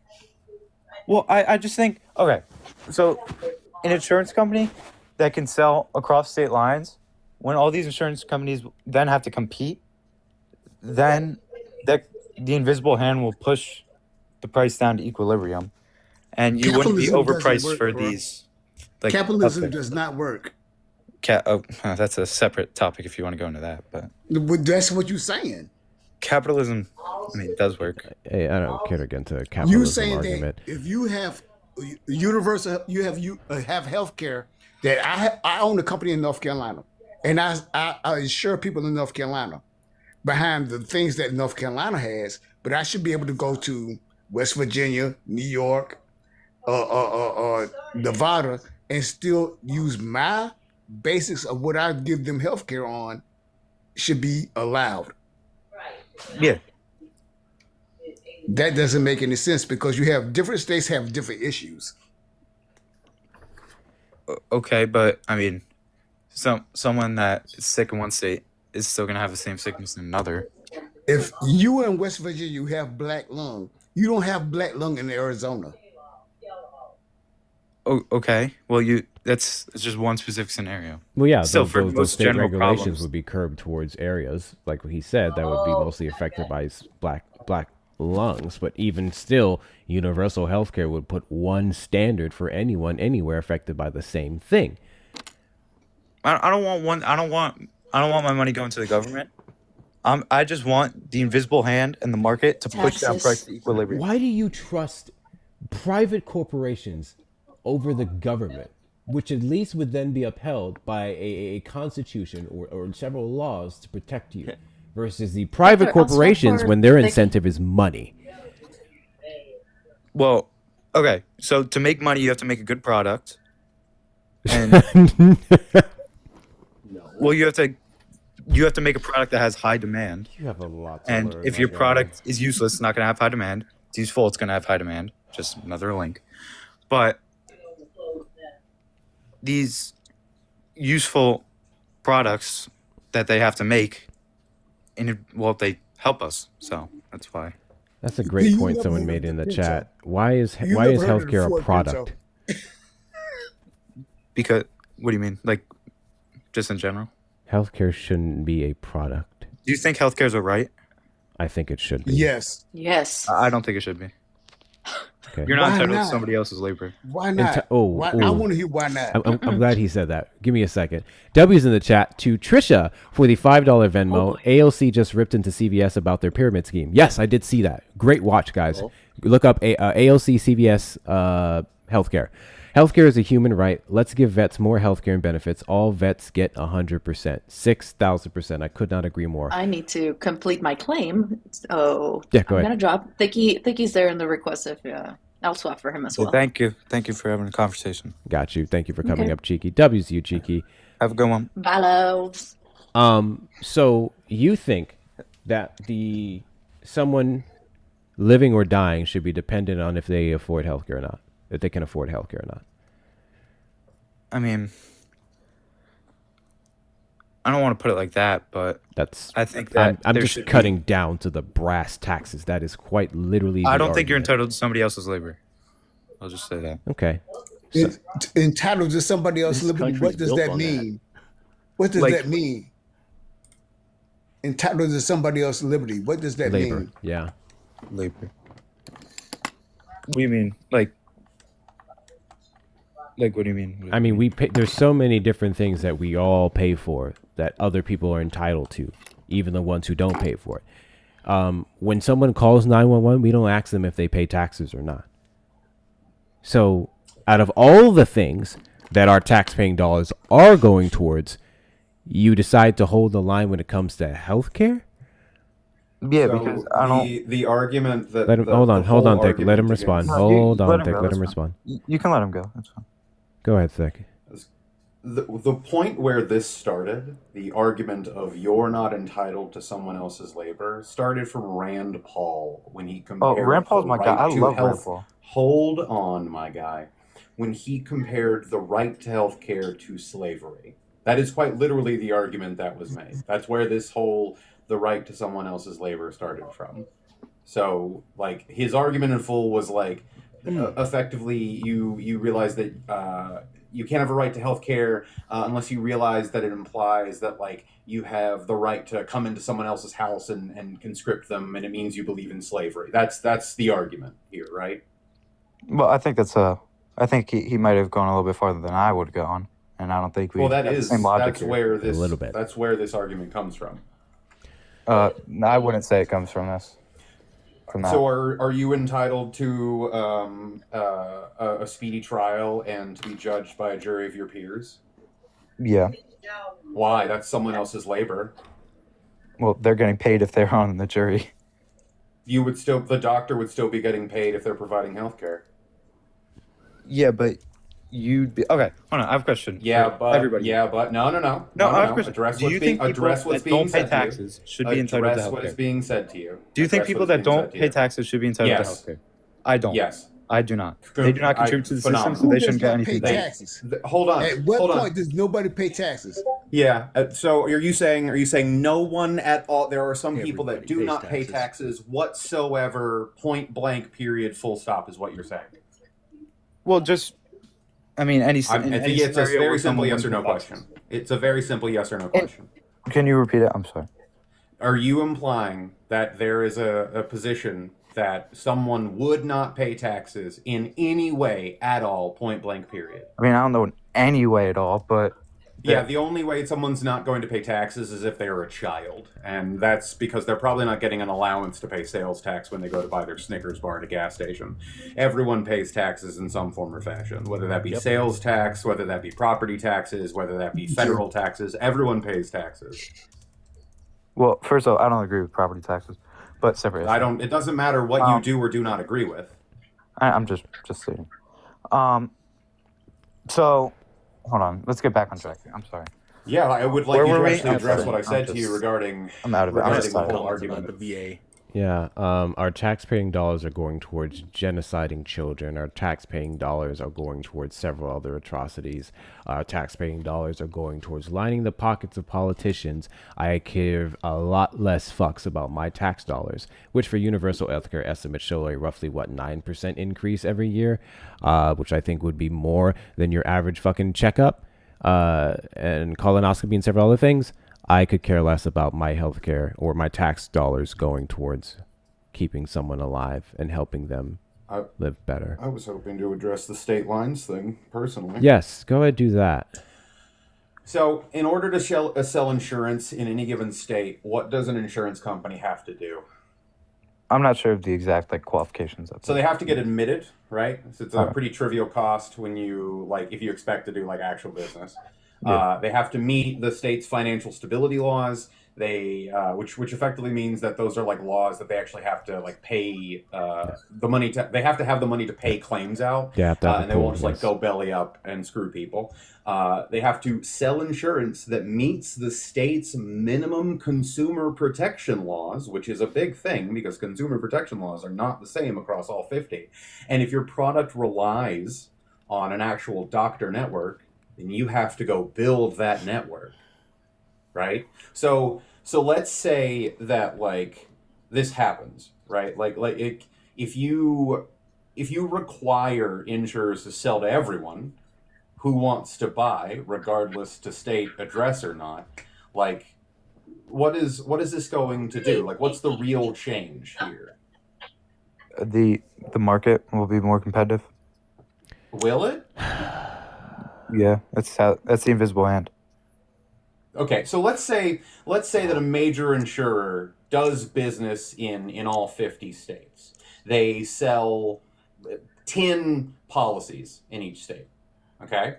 Speaker 5: Well, I just think, okay, so an insurance company that can sell across state lines, when all these insurance companies then have to compete, then the invisible hand will push the price down to equilibrium, and you wouldn't be
Speaker 9: Capitalism doesn't
Speaker 5: overpriced
Speaker 9: work,
Speaker 5: for
Speaker 9: bro.
Speaker 5: these. Like
Speaker 9: Capitalism
Speaker 5: healthcare.
Speaker 9: does not work.
Speaker 5: That's a separate topic if you want to go into that, but
Speaker 9: But that's what you're saying.
Speaker 5: capitalism, I mean, it does work.
Speaker 1: Hey, I don't care to get into a
Speaker 9: You
Speaker 1: capitalism
Speaker 9: saying
Speaker 1: argument.
Speaker 9: that if you have universal, you have health care. That I own a company in North Carolina, and I insure people in North Carolina behind the things that North Carolina has. But I should be able to go to West Virginia, New York, Nevada, and still use my basics of what I give them health care on should be allowed.
Speaker 5: Yeah.
Speaker 9: That doesn't make any sense because you have different states have different issues.
Speaker 5: Okay, but I mean, someone that is sick in one state is still gonna have the same sickness in another.
Speaker 9: If you in West Virginia you have black lung, you don't have black lung in Arizona.
Speaker 5: Oh, okay. Well, it's just one specific scenario.
Speaker 1: Well, yeah,
Speaker 5: Still,
Speaker 1: those,
Speaker 5: for
Speaker 1: those
Speaker 5: most
Speaker 1: state
Speaker 5: general
Speaker 1: regulations
Speaker 5: problems.
Speaker 1: would be curbed towards areas, like what he said, that would be mostly affected by black lungs. But even still, universal healthcare would put one standard for anyone anywhere affected by the same thing.
Speaker 5: I don't want one. I don't want my money going to the government. I just want the invisible hand and the market to push down
Speaker 10: Taxes.
Speaker 5: price to equilibrium.
Speaker 1: Why do you trust private corporations over the government, which at least would then be upheld by a constitution or several laws to protect you, versus the private
Speaker 10: I'll swap
Speaker 1: corporations
Speaker 10: for
Speaker 1: when their
Speaker 10: Vicky.
Speaker 1: incentive is money?
Speaker 5: Well, okay. So to make money, you have to make a good product, and well, you have to make a product that has high demand.
Speaker 1: You have a lot to
Speaker 5: And
Speaker 1: learn,
Speaker 5: if
Speaker 1: my
Speaker 5: your
Speaker 1: guy.
Speaker 5: product is useless, it's not going to have high demand. It's useful, it's going to have high demand. Just another link. But these useful products that they have to make, they help us. So that's why.
Speaker 1: That's a
Speaker 9: Do
Speaker 1: great
Speaker 9: you
Speaker 1: point
Speaker 9: never
Speaker 1: someone
Speaker 9: heard
Speaker 1: made
Speaker 9: of
Speaker 1: in the
Speaker 9: the
Speaker 1: chat. Why is
Speaker 9: You
Speaker 1: why is
Speaker 9: never heard of the
Speaker 1: healthcare a
Speaker 9: Ford
Speaker 1: product?
Speaker 5: Because, what do you mean? Like, just in general?
Speaker 1: Healthcare shouldn't be a product.
Speaker 5: Do you think healthcare is a right?
Speaker 1: I think it should be.
Speaker 9: Yes.
Speaker 10: Yes.
Speaker 5: I don't think it should be.
Speaker 1: Okay.
Speaker 5: You're not
Speaker 9: Why
Speaker 5: entitled
Speaker 9: not?
Speaker 5: to somebody else's labor.
Speaker 9: Why not? Why, I want to hear why not.
Speaker 1: I'm glad he said that. Give me a second. W's in the chat to Trisha for the $5 Venmo. AOC just ripped into CVS about their pyramid scheme. Yes, I did see that. Great watch, guys. Look up AOC CVS healthcare. Healthcare is a human right. Let's give vets more healthcare and benefits. All vets get 100%, 6,000%. I could not agree more.
Speaker 10: I need to complete my claim. So
Speaker 1: Yeah, go
Speaker 10: I'm
Speaker 1: ahead.
Speaker 10: gonna drop Thicky's there in the request if I'll swap for him as well.
Speaker 5: Thank you. Thank you for having a conversation.
Speaker 1: Got you. Thank you for coming
Speaker 10: Okay.
Speaker 1: up, Cheeky. W's to you, Cheeky.
Speaker 5: Have a good one.
Speaker 10: Valves.
Speaker 1: So you think that someone living or dying should be dependent on if they afford healthcare or not, if they can afford healthcare or not?
Speaker 5: I mean, I don't want to put it like that, but I think that
Speaker 1: I'm
Speaker 5: there
Speaker 1: just
Speaker 5: should be-
Speaker 1: cutting down to the brass taxes. That is quite literally.
Speaker 5: I
Speaker 1: the
Speaker 5: don't think you're
Speaker 1: argument.
Speaker 5: entitled to somebody else's labor. I'll just say that.
Speaker 1: Okay.
Speaker 9: Entitled to somebody else's
Speaker 12: This
Speaker 9: liberty. What
Speaker 12: country's
Speaker 9: does
Speaker 12: built
Speaker 9: that
Speaker 12: on that.
Speaker 9: mean? What does
Speaker 5: Like-
Speaker 9: that mean? Entitled to somebody else's liberty. What does that
Speaker 1: Labor.
Speaker 9: mean?
Speaker 1: Yeah.
Speaker 5: Labor. What do you mean? Like, what do you mean?
Speaker 1: I mean, we pay, there's so many different things that we all pay for that other people are entitled to, even the ones who don't pay for it. When someone calls 911, we don't ask them if they pay taxes or not. So, out of all the things that our tax-paying dollars are going towards, you decide to hold the line when it comes to healthcare?
Speaker 5: Yeah,
Speaker 13: So
Speaker 5: because I don't.
Speaker 13: the argument that
Speaker 1: Let him,
Speaker 13: the,
Speaker 1: hold
Speaker 13: the
Speaker 1: on,
Speaker 13: whole
Speaker 1: Dick. Let
Speaker 13: argument
Speaker 1: him respond.
Speaker 13: against-
Speaker 5: No, you
Speaker 1: Hold
Speaker 5: let
Speaker 1: on,
Speaker 5: him
Speaker 1: Dick.
Speaker 5: go,
Speaker 1: Let him
Speaker 5: that's
Speaker 1: respond.
Speaker 5: You can let him go. That's fine.
Speaker 1: Go ahead, Dick.
Speaker 12: the point where this started, the argument of you're not entitled to someone else's labor, started from Rand Paul when he compared
Speaker 11: Rand Paul's
Speaker 12: the
Speaker 11: my guy.
Speaker 12: right
Speaker 11: I
Speaker 12: to
Speaker 11: love Rand
Speaker 12: health.
Speaker 11: Paul.
Speaker 12: Hold on, my guy. When he compared the right to health care to slavery. That is quite literally the argument that was made. That's where this whole the right to someone else's labor started from. So, like, his argument in full was like, effectively, you realize that you can't have a right to health care unless you realize that it implies that, like, you have the right to come into someone else's house and conscript them, and it means you believe in slavery. That's the argument here, right?
Speaker 11: Well, I think I think he might have gone a little bit farther than I would have gone, and I don't think we.
Speaker 12: Well,
Speaker 11: have the same logic here.
Speaker 12: That's where this argument comes from.
Speaker 11: No, I wouldn't say it comes from this.
Speaker 12: So are you entitled to a speedy trial and to be judged by a jury of your peers?
Speaker 11: Yeah.
Speaker 12: Why? That's someone else's labor.
Speaker 11: Well, they're getting paid if they're on the jury.
Speaker 12: The doctor would still be getting paid if they're providing health care.
Speaker 11: Yeah, but you'd be okay. Hold on, I have a question.
Speaker 12: Yeah, but
Speaker 11: everybody.
Speaker 12: Yeah, but no.
Speaker 11: I have a question.
Speaker 12: Address
Speaker 11: Do you think people that don't pay taxes should be entitled to
Speaker 12: Address
Speaker 11: health
Speaker 12: what
Speaker 11: care?
Speaker 12: is being said to you.
Speaker 11: Do you think people that don't pay taxes should be entitled to health care? I don't.
Speaker 12: Yes.
Speaker 11: I do not. They do not contribute to the system, so they shouldn't get anything.
Speaker 9: Taxes.
Speaker 12: Hold on.
Speaker 9: At what point does nobody pay taxes?
Speaker 12: Yeah. So are you saying no one at all? There are some people that do not pay taxes whatsoever. Point blank. Period. Full stop is what you're saying.
Speaker 11: Well, just. I mean, it's a
Speaker 12: very simple yes or no question. It's a very simple yes or no question.
Speaker 11: Can you repeat it? I'm sorry.
Speaker 12: Are you implying that there is a position that someone would not pay taxes in any way at all, point blank, period?
Speaker 11: I mean, I don't know in any way at all, but...
Speaker 12: Yeah, the only way someone's not going to pay taxes is if they're a child. And that's because they're probably not getting an allowance to pay sales tax when they go to buy their Snickers bar at a gas station. Everyone pays taxes in some form or fashion, whether that be sales tax, whether that be property taxes, whether that be federal taxes. Everyone pays taxes.
Speaker 11: Well, first of all, I don't agree with property taxes, but separate.
Speaker 12: It doesn't matter what you do or do not agree with.
Speaker 11: I'm just stating. So... Hold on. Let's get back on track. I'm sorry.
Speaker 12: Yeah, I would like you to actually address what I said to you regarding.
Speaker 11: I'm out of it. I'm just
Speaker 12: the whole argument
Speaker 1: about the VA. Yeah, our tax-paying dollars are going towards genociding children. Our tax-paying dollars are going towards several other atrocities. Our tax-paying dollars are going towards lining the pockets of politicians. I give a lot less fucks about my tax dollars, which for universal healthcare estimates show a roughly, 9% increase every year, which I think would be more than your average fucking checkup and colonoscopy and several other things. I could care less about my healthcare or my tax dollars going towards keeping someone alive and helping them live better.
Speaker 12: I was hoping to address the state lines thing personally.
Speaker 1: Yes, go ahead, do that.
Speaker 12: So, in order to sell insurance in any given state, what does an insurance company have to do?
Speaker 11: I'm not sure of the exact qualifications of it.
Speaker 12: So they have to get admitted, right? So it's a pretty trivial cost when you if you expect to do actual business. Yeah. They have to meet the state's financial stability laws. They, which effectively means that those are laws that they actually have to pay the money to. They have to have the money to pay claims out.
Speaker 1: Yeah,
Speaker 12: and they won't just go belly up and screw people. They have to sell insurance that meets the state's minimum consumer protection laws, which is a big thing because consumer protection laws are not the same across all 50. And if your product relies on an actual doctor network, then you have to go build that network, right? So let's say that this happens, right? If you require insurers to sell to everyone who wants to buy, regardless to state address or not, what is this going to do? What's the real change here?
Speaker 11: The market will be more competitive.
Speaker 12: Will it?
Speaker 11: Yeah, that's the invisible hand.
Speaker 12: Okay, so let's say that a major insurer does business in all 50 states. They sell 10 policies in each state. Okay,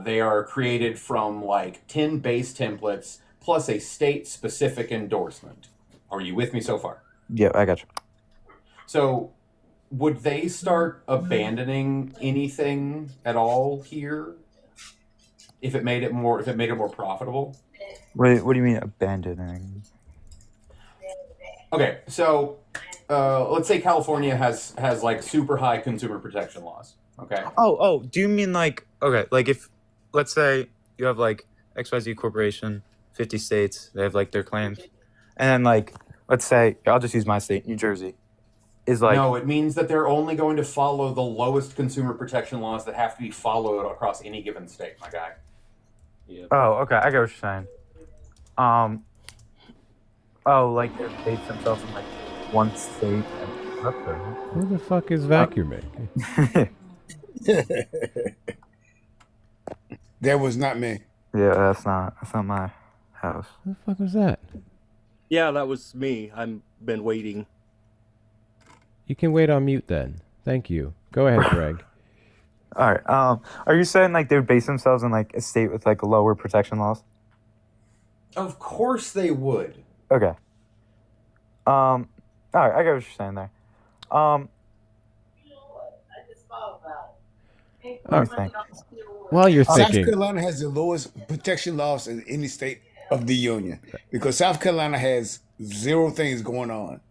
Speaker 12: they are created from 10 base templates plus a state-specific endorsement. Are you with me so far?
Speaker 11: Yeah, I got you.
Speaker 12: So, would they start abandoning anything at all here? if it made it more profitable.
Speaker 5: Wait, what do you mean abandoning?
Speaker 12: Okay, so let's say California has like super high consumer protection laws. Okay.
Speaker 5: Oh, do you mean like, okay, like if, let's say you have like XYZ Corporation, 50 states, they have like their claims. And then like, let's say, I'll just use my state, New Jersey, is like...
Speaker 12: No, it means that they're only going to follow the lowest consumer protection laws that have to be followed across any given state, my guy.
Speaker 11: Yeah.
Speaker 5: Oh, okay, I get what you're saying. Oh, like they're based themselves in like one state.
Speaker 1: Who the fuck is vacuuming?
Speaker 9: That was not me.
Speaker 5: Yeah, that's not my house.
Speaker 1: What the fuck was that?
Speaker 11: Yeah, that was me. I've been waiting.
Speaker 1: You can wait on mute then. Thank you. Go ahead, Greg.
Speaker 5: All right. Are you saying like they would base themselves in like a state with like lower protection laws?
Speaker 12: Of course they would.
Speaker 5: Okay. All right. I get what you're saying there. Let me think.
Speaker 1: While you're
Speaker 9: South
Speaker 1: thinking,
Speaker 9: Carolina has the lowest protection laws in any state of the union because South Carolina has zero things going on.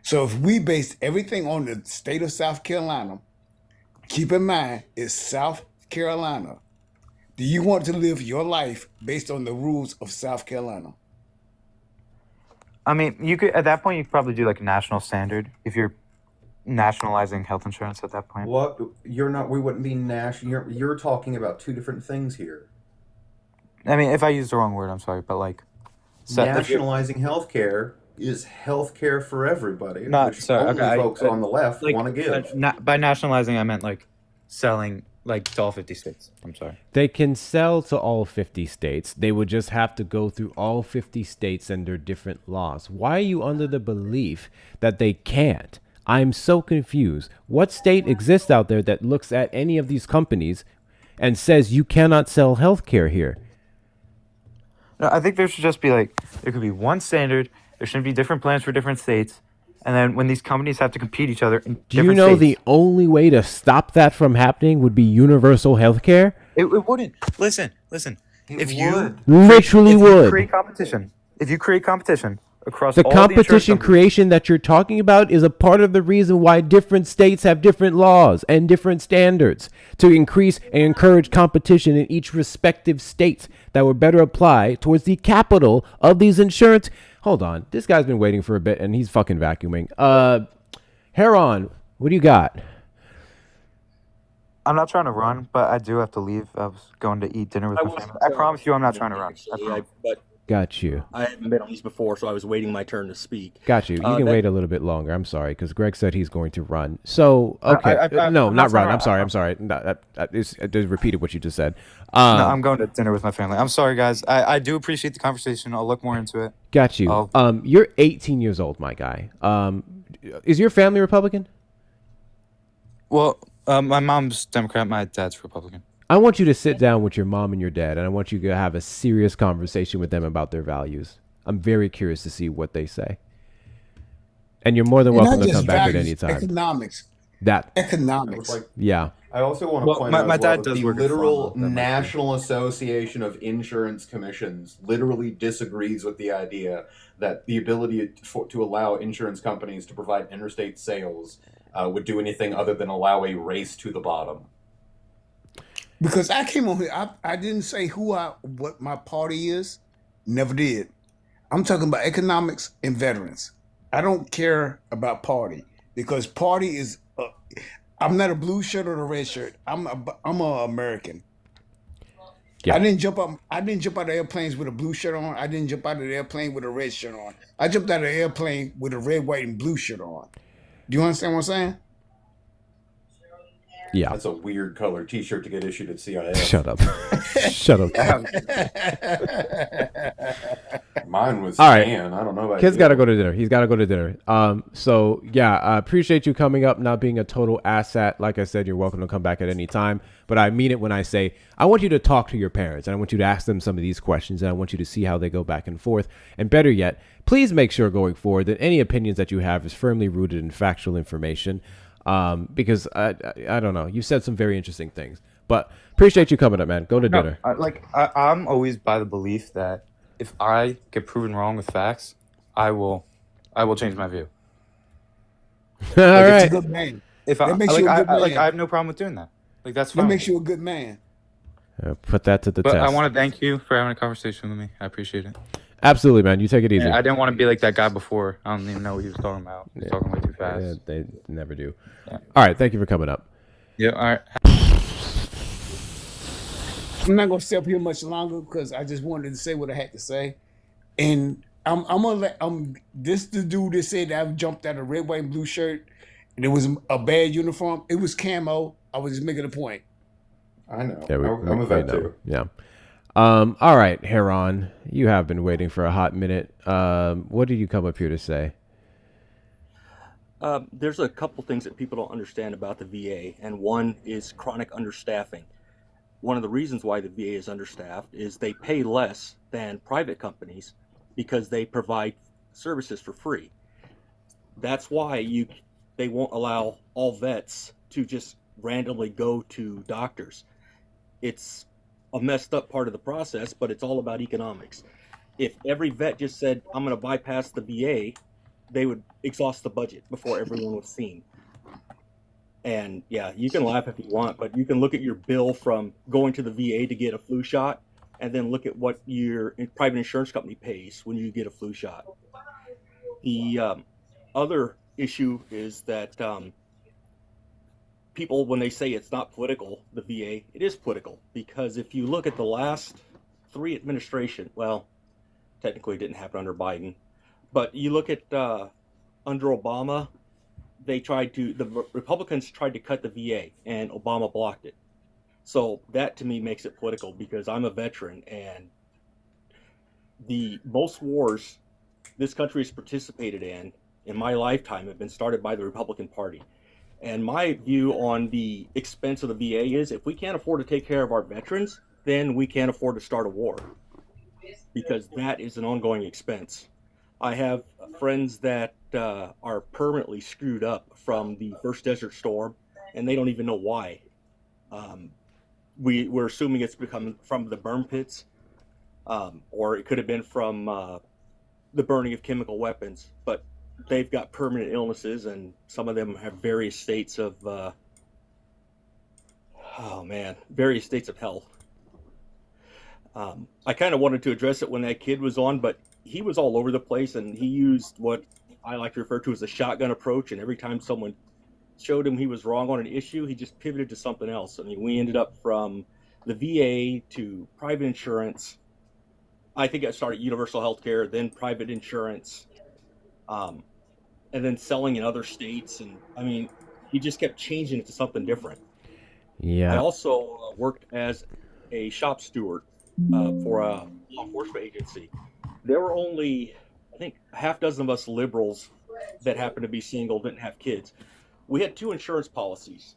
Speaker 9: So if we base everything on the state of South Carolina, keep in mind it's South Carolina. Do you want to live your life based on the rules of South Carolina?
Speaker 5: I mean, you could at that point you could probably do like a national standard if you're nationalizing health insurance at that point.
Speaker 12: What? You're not. We wouldn't be national. You're talking about two different things here.
Speaker 5: I mean, if I used the wrong word, I'm sorry, but like
Speaker 12: nationalizing healthcare is healthcare for everybody.
Speaker 5: Not
Speaker 12: which
Speaker 5: sorry.
Speaker 12: only
Speaker 5: Okay,
Speaker 12: folks on the left
Speaker 5: like,
Speaker 12: want to give.
Speaker 5: By nationalizing, I meant like selling like to all 50 states. I'm sorry.
Speaker 1: they can sell to all 50 states. They would just have to go through all 50 states and their different laws. Why are you under the belief that they can't? I'm so confused. What state exists out there that looks at any of these companies and says you cannot sell healthcare here?
Speaker 5: No, I think there should just be like there could be one standard. There shouldn't be different plans for different states. And then when these companies have to compete each other in
Speaker 1: Do you
Speaker 5: different
Speaker 1: know
Speaker 5: states,
Speaker 1: the only way to stop that from happening would be universal healthcare?
Speaker 5: it wouldn't. Listen. If you
Speaker 1: Literally would.
Speaker 5: create competition, if you create competition across
Speaker 1: The
Speaker 5: all the insurance
Speaker 1: competition
Speaker 5: companies-
Speaker 1: creation that you're talking about is a part of the reason why different states have different laws and different standards to increase and encourage competition in each respective state that would better apply towards the capital of these insurance. Hold on. This guy's been waiting for a bit and he's fucking vacuuming. Heron, what do you got?
Speaker 5: I'm not trying to run, but I do have to leave. I was going to eat dinner with my family. I promise you I'm not trying to run. I promise.
Speaker 11: But
Speaker 1: Got you.
Speaker 11: I haven't been on these before, so I was waiting my turn to speak.
Speaker 1: Got you. You can wait a little bit longer. I'm sorry, because Greg said he's going to run. So, okay. No,
Speaker 5: I'm
Speaker 1: not
Speaker 5: not
Speaker 1: run.
Speaker 5: run.
Speaker 1: I'm sorry. I'm sorry. No, I just repeated what you just said.
Speaker 5: No, I'm going to dinner with my family. I'm sorry, guys. I do appreciate the conversation. I'll look more into it.
Speaker 1: Got you. You're 18 years old, my guy. Is your family Republican?
Speaker 5: Well, my mom's Democrat. My dad's Republican.
Speaker 1: I want you to sit down with your mom and your dad, and I want you to have a serious conversation with them about their values. I'm very curious to see what they say. And you're more than welcome to come back at any time.
Speaker 9: Economics.
Speaker 12: Economics.
Speaker 1: Yeah.
Speaker 12: I also want to point out
Speaker 5: my
Speaker 12: as well
Speaker 5: dad
Speaker 12: that
Speaker 5: does
Speaker 12: the
Speaker 5: work at
Speaker 12: literal
Speaker 5: Farmville. That might be-
Speaker 12: National Association of Insurance Commissions literally disagrees with the idea that the ability to allow insurance companies to provide interstate sales would do anything other than allow a race to the bottom.
Speaker 9: Because I came on here, I didn't say what my party is. Never did. I'm talking about economics and veterans. I don't care about party because party is. I'm not a blue shirt or a red shirt. I'm a American.
Speaker 1: Yeah.
Speaker 9: I didn't jump out of airplanes with a blue shirt on. I didn't jump out of the airplane with a red shirt on. I jumped out of the airplane with a red, white, and blue shirt on. Do you understand what I'm saying?
Speaker 1: Yeah.
Speaker 12: That's a weird color T-shirt to get issued at CIA.
Speaker 1: Shut up. Shut up.
Speaker 12: Mine was
Speaker 1: All right.
Speaker 12: tan. I don't know about
Speaker 1: Kid's
Speaker 12: you.
Speaker 1: got to go to dinner. He's got to go to dinner. So yeah, I appreciate you coming up, not being a total asshat. Like I said, you're welcome to come back at any time. But I mean it when I say I want you to talk to your parents and I want you to ask them some of these questions and I want you to see how they go back and forth. And better yet, please make sure going forward that any opinions that you have is firmly rooted in factual information. Because I don't know, you said some very interesting things. But appreciate you coming up, man. Go to
Speaker 5: No,
Speaker 1: dinner.
Speaker 5: I'm always by the belief that if I get proven wrong with facts, I will change my view.
Speaker 1: All
Speaker 9: Like,
Speaker 1: right.
Speaker 9: it's a good man.
Speaker 5: If
Speaker 9: That makes you a good man.
Speaker 5: I have no problem with doing that. Like that's fine.
Speaker 9: That makes you a good man.
Speaker 1: Put that to the
Speaker 5: But
Speaker 1: test.
Speaker 5: I want to thank you for having a conversation with me. I appreciate it.
Speaker 1: Absolutely, man. You take it easy.
Speaker 5: Yeah, I didn't want to be like that guy before. I don't even know what he was talking about. He was talking way too fast.
Speaker 1: Yeah, they never do.
Speaker 5: Yeah.
Speaker 1: All right. Thank you for coming up.
Speaker 5: Yeah. All right.
Speaker 9: I'm not gonna stay up here much longer because I just wanted to say what I had to say, and I'm gonna let this the dude that said that I jumped out of red, white, and blue shirt, and it was a bad uniform. It was camo. I was just making a point.
Speaker 12: I know.
Speaker 1: Yeah,
Speaker 12: I'm a vet too.
Speaker 1: Yeah. All right, Heron, you have been waiting for a hot minute. What did you come up here to say?
Speaker 13: There's a couple things that people don't understand about the VA, and one is chronic understaffing. One of the reasons why the VA is understaffed is they pay less than private companies because they provide services for free. That's why they won't allow all vets to just randomly go to doctors. It's a messed up part of the process, but it's all about economics. If every vet just said, I'm going to bypass the VA, they would exhaust the budget before everyone was seen. And yeah, you can laugh if you want, but you can look at your bill from going to the VA to get a flu shot and then look at what your private insurance company pays when you get a flu shot. The other issue is that people, when they say it's not political, the VA, it is political, because if you look at the last 3 administrations, well, technically it didn't happen under Biden, but you look at under Obama, the Republicans tried to cut the VA and Obama blocked it. So that to me makes it political, because I'm a veteran, and the most wars this country has participated in my lifetime have been started by the Republican Party. And my view on the expense of the VA is, if we can't afford to take care of our veterans, then we can't afford to start a war, because that is an ongoing expense. I have friends that are permanently screwed up from the first Desert Storm, and they don't even know why. We're assuming it's become from the burn pits, or it could have been from the burning of chemical weapons, but they've got permanent illnesses, and some of them have various states of various states of health. I kind of wanted to address it when that kid was on, but he was all over the place, and he used what I like to refer to as a shotgun approach, and every time someone showed him he was wrong on an issue, he just pivoted to something else. I mean, we ended up from the VA to private insurance. I think I started universal health care, then private insurance, and then selling in other states. And I mean, he just kept changing it to something different.
Speaker 1: Yeah.
Speaker 13: I also worked as a shop steward for a law enforcement agency. There were only, I think, a half dozen of us liberals that happened to be single, didn't have kids. We had 2 insurance policies.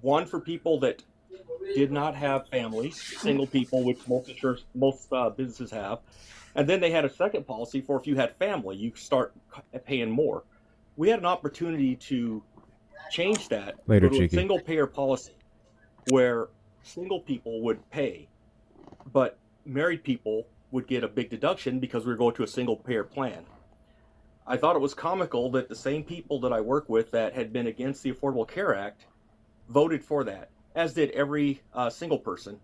Speaker 13: One for people that did not have families, single people, which most businesses have. And then they had a second policy for if you had family, you start paying more. We had an opportunity to change that
Speaker 1: Later,
Speaker 13: to a
Speaker 1: Cheeky.
Speaker 13: single payer policy where single people would pay, but married people would get a big deduction because we were going to a single payer plan. I thought it was comical that the same people that I work with that had been against the Affordable Care Act voted for that, as did every single person,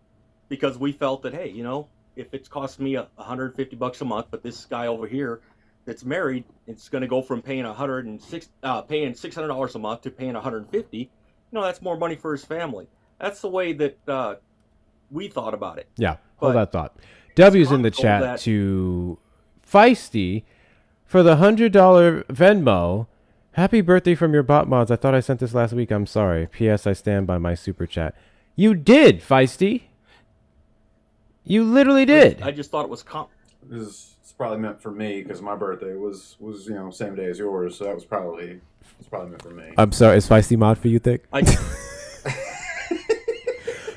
Speaker 13: because we felt that, hey, you know, if it's cost me $150 a month, but this guy over here that's married, it's going to go from paying paying $600 a month to paying $150. You know, that's more money for his family. That's the way that we thought about it.
Speaker 1: Yeah, hold that thought. W's in the chat to Feisty for the $100 Venmo. Happy birthday from your bot mods. I thought I sent this last week. I'm sorry. P.S. I stand by my super chat. You did, Feisty. You literally did.
Speaker 13: I just thought it was
Speaker 12: It's probably meant for me because my birthday was same day as yours, so it's probably meant for me.
Speaker 1: I'm sorry. Is Feisty mod for you, Thick?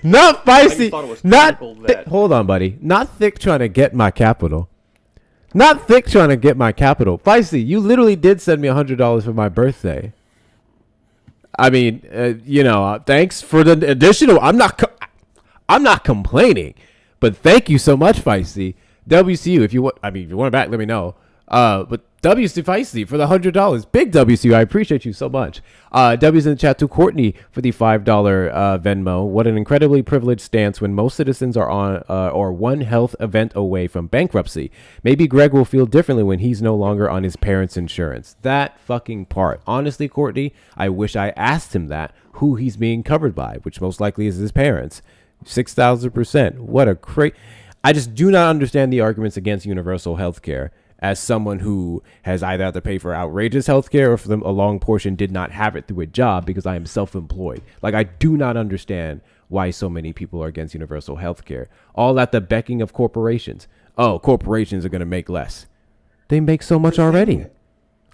Speaker 1: Not Feisty. Hold on, buddy. Not Thick trying to get my capital. Not Thick trying to get my capital. Feisty, you literally did send me $100 for my birthday. I mean, thanks for the additional. I'm not complaining, but thank you so much, Feisty. WCU, if you want it back, let me know. But W's to Feisty for the $100. Big WCU, I appreciate you so much. W's in the chat to Courtney for the $5 Venmo. What an incredibly privileged stance when most citizens are on or one health event away from bankruptcy. Maybe Greg will feel differently when he's no longer on his parents' insurance. That fucking part. Honestly, Courtney, I wish I asked him that, who he's being covered by, which most likely is his parents. 6,000%. What a crazy. I just do not understand the arguments against universal health care as someone who has either had to pay for outrageous health care or for a long portion did not have it through a job because I am self-employed. Like, I do not understand why so many people are against universal health care. All at the becking of corporations. Oh, corporations are going to make less. They make so much already.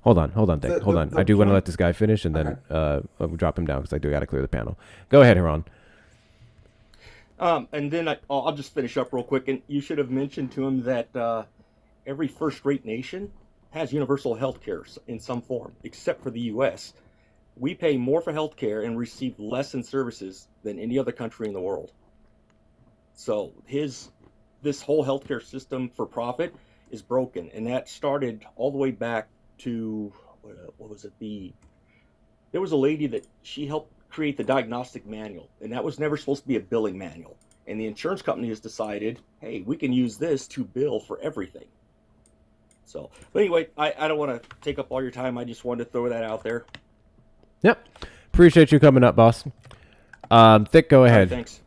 Speaker 1: Hold on, Dick. Hold on. I do want to let this guy finish and then I'll drop him down because I do got to clear the panel. Go ahead, Hiron.
Speaker 13: And then I'll just finish up real quick. And you should have mentioned to him that every first-rate nation has universal health care in some form, except for the U.S. We pay more for health care and receive less in services than any other country in the world. So this whole healthcare system for profit is broken, and that started all the way back to what was it? There was a lady that she helped create the diagnostic manual, and that was never supposed to be a billing manual. And the insurance company has decided, hey, we can use this to bill for everything. So, but anyway, I don't want to take up all your time. I just wanted to throw that out there.
Speaker 1: Yep. Appreciate you coming up, boss. Thick, go ahead.
Speaker 13: Thanks.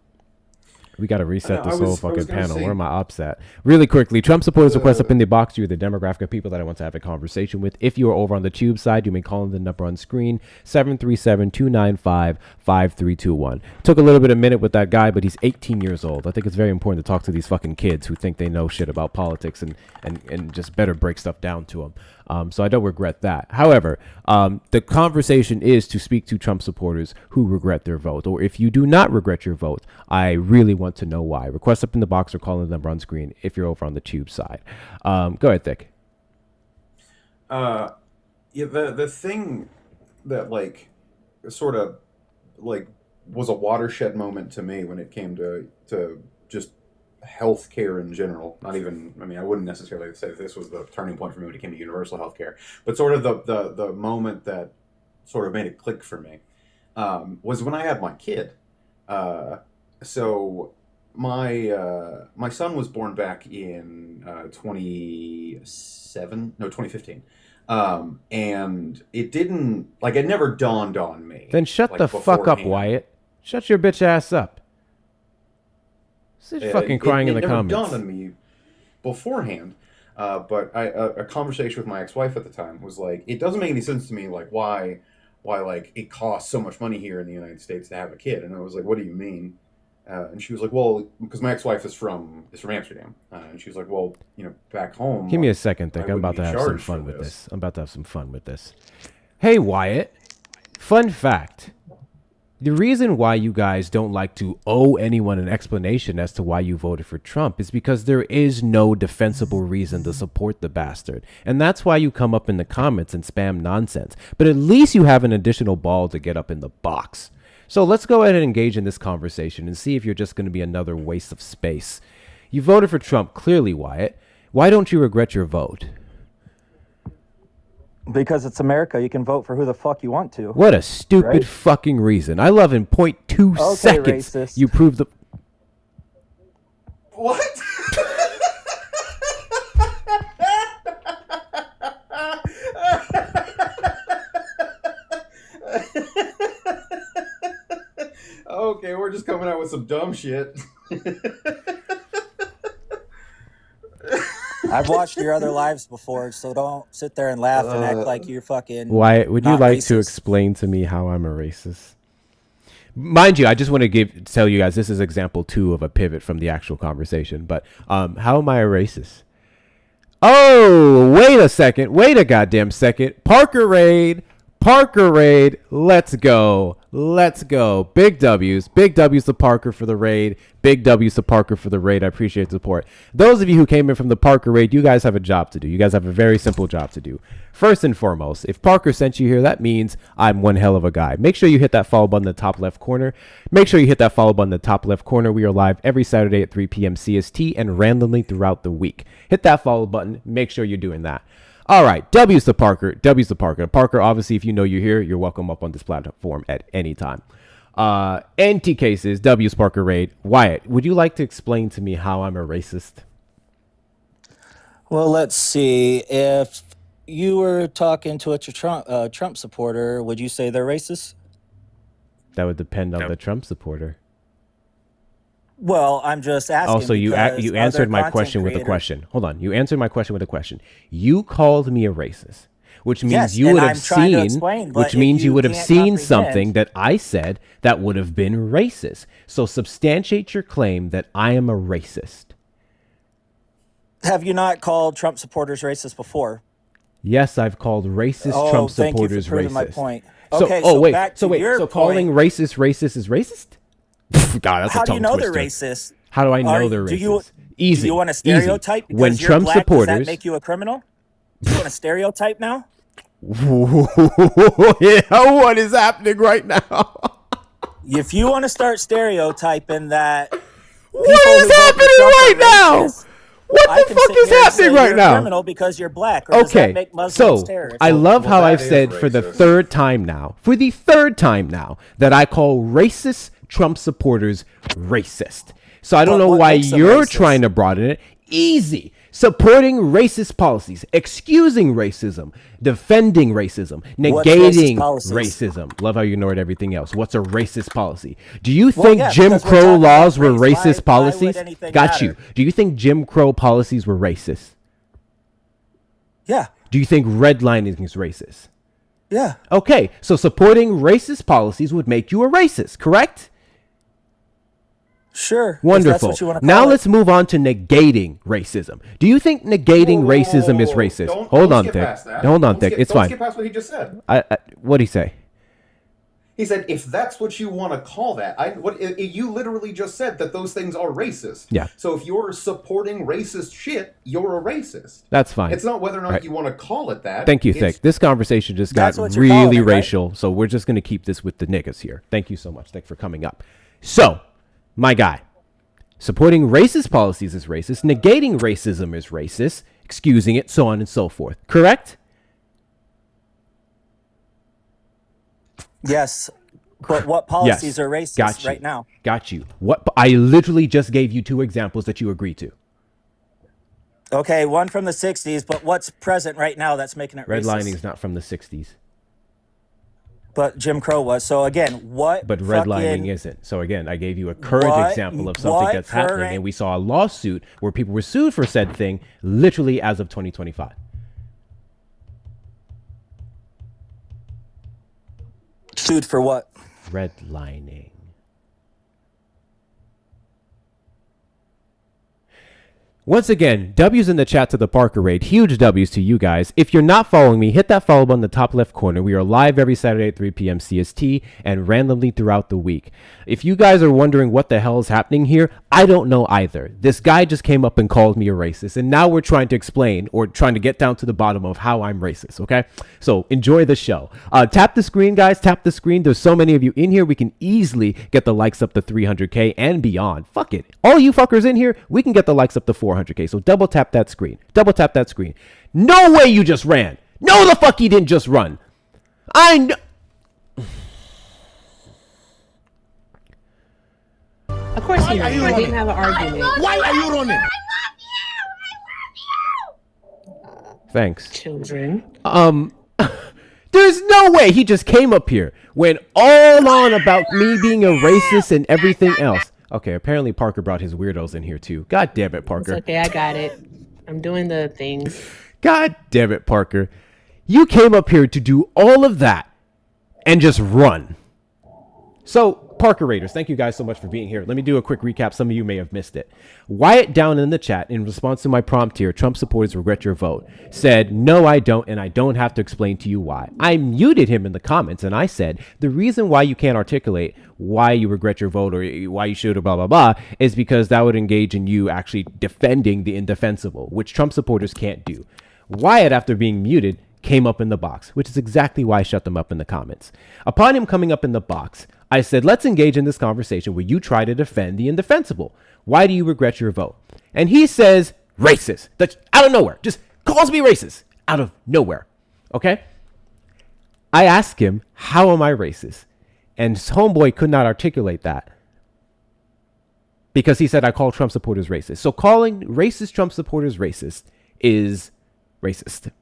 Speaker 1: We got to reset this whole fucking panel. Where are my ops at? Really quickly, Trump supporters request up in the box. You're the demographic of people that I want to have a conversation with. If you are over on the tube side, you may call in the number on screen, 737-295-5321. Took a little bit of a minute with that guy, but he's 18 years old. I think it's very important to talk to these fucking kids who think they know shit about politics and just better break stuff down to them. So I don't regret that. However, the conversation is to speak to Trump supporters who regret their vote. Or if you do not regret your vote, I really want to know why. Request up in the box or call in the number on screen if you're over on the tube side. Go ahead, Thick.
Speaker 12: Yeah, the thing that sort of was a watershed moment to me when it came to just healthcare in general. Not even, I wouldn't necessarily say that this was the turning point for me when it came to universal healthcare, but sort of the moment that sort of made it click for me was when I had my kid. So my son was born back in 2015. And it didn't, it never dawned on me.
Speaker 1: Then shut the fuck up, Wyatt. Shut your bitch ass up. Fucking crying in the comments.
Speaker 12: It never dawned on me beforehand, but a conversation with my ex-wife at the time was it doesn't make any sense to me, why it costs so much money here in the United States to have a kid. And I was like, what do you mean? And she was like, well, because my ex-wife is from Amsterdam, and she was like, well, back home.
Speaker 1: Give me a second, Thick. I'm about to have some fun with this. Hey, Wyatt. Fun fact. The reason why you guys don't like to owe anyone an explanation as to why you voted for Trump is because there is no defensible reason to support the bastard. And that's why you come up in the comments and spam nonsense. But at least you have an additional ball to get up in the box. So let's go ahead and engage in this conversation and see if you're just going to be another waste of space. You voted for Trump, clearly, Wyatt. Why don't you regret your vote?
Speaker 14: Because it's America. You can vote for who the fuck you want to.
Speaker 1: What a stupid fucking reason. I love in 0.2 seconds.
Speaker 14: Racist.
Speaker 1: You proved the...
Speaker 12: What? Okay, we're just coming out with some dumb shit.
Speaker 14: I've watched your other lives before, so don't sit there and laugh and act like you're fucking.
Speaker 1: Wyatt, would you like
Speaker 14: racist.
Speaker 1: to explain to me how I'm a racist? Mind you, I just want to tell you guys this is example 2 of a pivot from the actual conversation. But how am I a racist? Oh, wait a second. Wait a goddamn second. Parker raid. Let's go. Big W's to Parker for the raid. Big W's to Parker for the raid. I appreciate the support. Those of you who came in from the Parker raid, you guys have a job to do. You guys have a very simple job to do. First and foremost, if Parker sent you here, that means I'm one hell of a guy. Make sure you hit that follow button in the top left corner. Make sure you hit that follow button in the top left corner. We are live every Saturday at 3 p.m. CST and randomly throughout the week. Hit that follow button. Make sure you're doing that. All right, W's to Parker. W's to Parker. Parker, obviously, if you know you're here, you're welcome up on this platform at any time. NT cases, W's Parker Raid. Wyatt, would you like to explain to me how I'm a racist?
Speaker 14: Well, let's see. If you were talking to a Trump supporter, would you say they're racist?
Speaker 1: That would depend on the Trump supporter.
Speaker 14: Well, I'm just asking.
Speaker 1: Also, you answered my question with a question. Hold on. You answered my question with a question. You called me a racist, which means
Speaker 14: Yes,
Speaker 1: you
Speaker 14: and
Speaker 1: would have
Speaker 14: I'm trying to
Speaker 1: seen,
Speaker 14: explain, but
Speaker 1: which
Speaker 14: if
Speaker 1: means you
Speaker 14: you
Speaker 1: would have
Speaker 14: can't
Speaker 1: seen
Speaker 14: comprehend-
Speaker 1: something that I said that would have been racist. So substantiate your claim that I am a racist.
Speaker 14: Have you not called Trump supporters racist before?
Speaker 1: Yes, I've called racist
Speaker 14: Oh,
Speaker 1: Trump
Speaker 14: thank you for
Speaker 1: supporters
Speaker 14: proving
Speaker 1: racist.
Speaker 14: my point.
Speaker 1: So,
Speaker 14: Okay,
Speaker 1: oh
Speaker 14: so
Speaker 1: wait,
Speaker 14: back
Speaker 1: so
Speaker 14: to
Speaker 1: wait,
Speaker 14: your
Speaker 1: so calling racist is racist? God, that's
Speaker 14: How
Speaker 1: a
Speaker 14: do
Speaker 1: tongue
Speaker 14: you know
Speaker 1: twister.
Speaker 14: they're racist?
Speaker 1: How do I know
Speaker 14: Are-
Speaker 1: they're
Speaker 14: do
Speaker 1: racist?
Speaker 14: you-
Speaker 1: Easy.
Speaker 14: Do you want to
Speaker 1: easy.
Speaker 14: stereotype? Because
Speaker 1: When
Speaker 14: you're
Speaker 1: Trump
Speaker 14: black, does that
Speaker 1: supporters,
Speaker 14: make you a criminal? Do you want to stereotype now?
Speaker 1: yeah, what is happening right now?
Speaker 14: If you want to start stereotyping that,
Speaker 1: What is happening right now? What the fuck is happening right now?
Speaker 14: Criminal because you're black. Or does
Speaker 1: Okay,
Speaker 14: that make Muslims
Speaker 1: so
Speaker 14: terrorists?
Speaker 1: I love how
Speaker 12: that
Speaker 1: I've
Speaker 12: is
Speaker 1: said for the
Speaker 12: racist.
Speaker 1: third time now, that I call racist Trump supporters racist. So I don't know
Speaker 14: what
Speaker 1: why
Speaker 14: makes them
Speaker 1: you're
Speaker 14: racist?
Speaker 1: trying to broaden it. Easy. Supporting racist policies, excusing racism, defending racism,
Speaker 14: What's
Speaker 1: negating
Speaker 14: racist policies?
Speaker 1: racism. Love how you ignored everything else. What's a racist policy? Do you
Speaker 14: Well,
Speaker 1: think
Speaker 14: yeah,
Speaker 1: Jim
Speaker 14: because we're
Speaker 1: Crow
Speaker 14: talking about
Speaker 1: laws were
Speaker 14: race.
Speaker 1: racist
Speaker 14: Why would
Speaker 1: policies?
Speaker 14: anything
Speaker 1: Got you.
Speaker 14: matter?
Speaker 1: Do you think Jim Crow policies were racist?
Speaker 14: Yeah,
Speaker 1: Do you think redlining is racist?
Speaker 14: yeah.
Speaker 1: Okay, so supporting racist policies would make you a racist, correct?
Speaker 14: Sure. if that's
Speaker 1: Wonderful.
Speaker 14: what you want to
Speaker 1: Now
Speaker 14: call it.
Speaker 1: let's move on to negating racism. Do you think negating
Speaker 12: Whoa, whoa, whoa,
Speaker 1: racism is
Speaker 12: whoa, whoa.
Speaker 1: racist?
Speaker 12: Don't-
Speaker 1: Hold
Speaker 12: don't
Speaker 1: on,
Speaker 12: skip
Speaker 1: Thick.
Speaker 12: past that.
Speaker 1: Hold on,
Speaker 12: Don't
Speaker 1: Thick.
Speaker 12: skip-
Speaker 1: It's
Speaker 12: don't
Speaker 1: fine.
Speaker 12: skip past what he just said.
Speaker 1: What'd he say?
Speaker 12: He said, if that's what you want to call that, you literally just said that those things are racist.
Speaker 1: Yeah.
Speaker 12: So if you're supporting racist shit, you're a racist.
Speaker 1: That's fine.
Speaker 12: It's not whether or not
Speaker 1: Right.
Speaker 12: you want to call it that.
Speaker 1: Thank you,
Speaker 12: It's-
Speaker 1: Thick. This conversation just got
Speaker 14: That's what you're calling
Speaker 1: really
Speaker 14: it, right?
Speaker 1: racial, so we're just going to keep this with the niggas here. Thank you so much, Thick, for coming up. So, my guy, supporting racist policies is racist, negating racism is racist, excusing it, so on and so forth. Correct?
Speaker 14: Yes, but what policies
Speaker 1: Yes.
Speaker 14: are racist
Speaker 1: Got you.
Speaker 14: right now?
Speaker 1: Got you. What? I literally just gave you two examples that you agreed to.
Speaker 14: Okay, one from the '60s, but what's present right now that's making it racist?
Speaker 1: Redlining is not from the 60s,
Speaker 14: But Jim Crow was. So again, what?
Speaker 1: but redlining
Speaker 14: fucking-
Speaker 1: isn't. So again, I gave you a current
Speaker 14: What-
Speaker 1: example of something
Speaker 14: what
Speaker 1: that's happening,
Speaker 14: current-
Speaker 1: and we saw a lawsuit where people were sued for said thing literally as of 2025.
Speaker 14: Sued for what?
Speaker 1: Redlining. Once again, W's in the chat to the Parker Raid. Huge W's to you guys. If you're not following me, hit that follow button in the top left corner. We are live every Saturday at 3 p.m. CST and randomly throughout the week. If you guys are wondering what the hell is happening here, I don't know either. This guy just came up and called me a racist, and now we're trying to explain or trying to get down to the bottom of how I'm racist, okay? So enjoy the show. Tap the screen, guys. Tap the screen. There's so many of you in here. We can easily get the likes up to 300K and beyond. Fuck it. All you fuckers in here, we can get the likes up to 400K. So double tap that screen. Double tap that screen. No way you just ran. No, the fuck he didn't just run. I know.
Speaker 15: Of course he ran. We didn't have an argument.
Speaker 3: Why are you running?
Speaker 1: Thanks.
Speaker 15: Children.
Speaker 1: There's no way he just came up here, went all on about me being a racist and everything else. Okay, apparently Parker brought his weirdos in here too. God damn it,
Speaker 15: It's
Speaker 1: Parker.
Speaker 15: okay, I got it. I'm doing the things.
Speaker 1: God damn it, Parker. You came up here to do all of that and just run. So, Parker Raiders, thank you guys so much for being here. Let me do a quick recap. Some of you may have missed it. Wyatt down in the chat, in response to my prompt here, Trump supporters regret your vote, said, no, I don't, and I don't have to explain to you why. I muted him in the comments, and I said, the reason why you can't articulate why you regret your vote or why you should or blah, blah, blah, is because that would engage in you actually defending the indefensible, which Trump supporters can't do. Wyatt, after being muted, came up in the box, which is exactly why I shut them up in the comments. Upon him coming up in the box, I said, let's engage in this conversation where you try to defend the indefensible. Why do you regret your vote? And he says, racist. That's out of nowhere. Just calls me racist out of nowhere. Okay? I asked him, how am I racist? And his homeboy could not articulate that because he said I call Trump supporters racist. So calling racist Trump supporters racist is racist.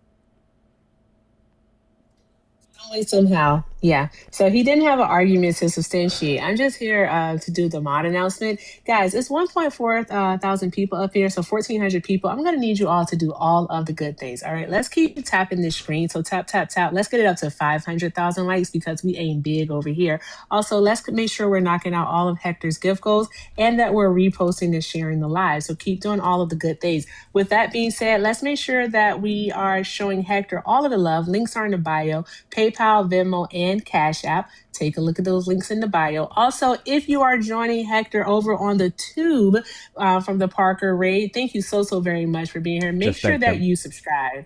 Speaker 15: Only somehow. Yeah. So he didn't have an argument to substantiate. I'm just here to do the mod announcement. Guys, it's 1.4 thousand people up here. So 1,400 people. I'm going to need you all to do all of the good things. All right. Let's keep tapping this screen. So tap, tap, tap. Let's get it up to 500,000 likes because we aim big over here. Also, let's make sure we're knocking out all of Hector's gift goals and that we're reposting and sharing the live. So keep doing all of the good things. With that being said, let's make sure that we are showing Hector all of the love. Links are in the bio, PayPal, Venmo, and Cash App. Take a look at those links in the bio. Also, if you are joining Hector over on the tube from the Parker Raid, thank you so very much for being here. Make sure that you subscribe.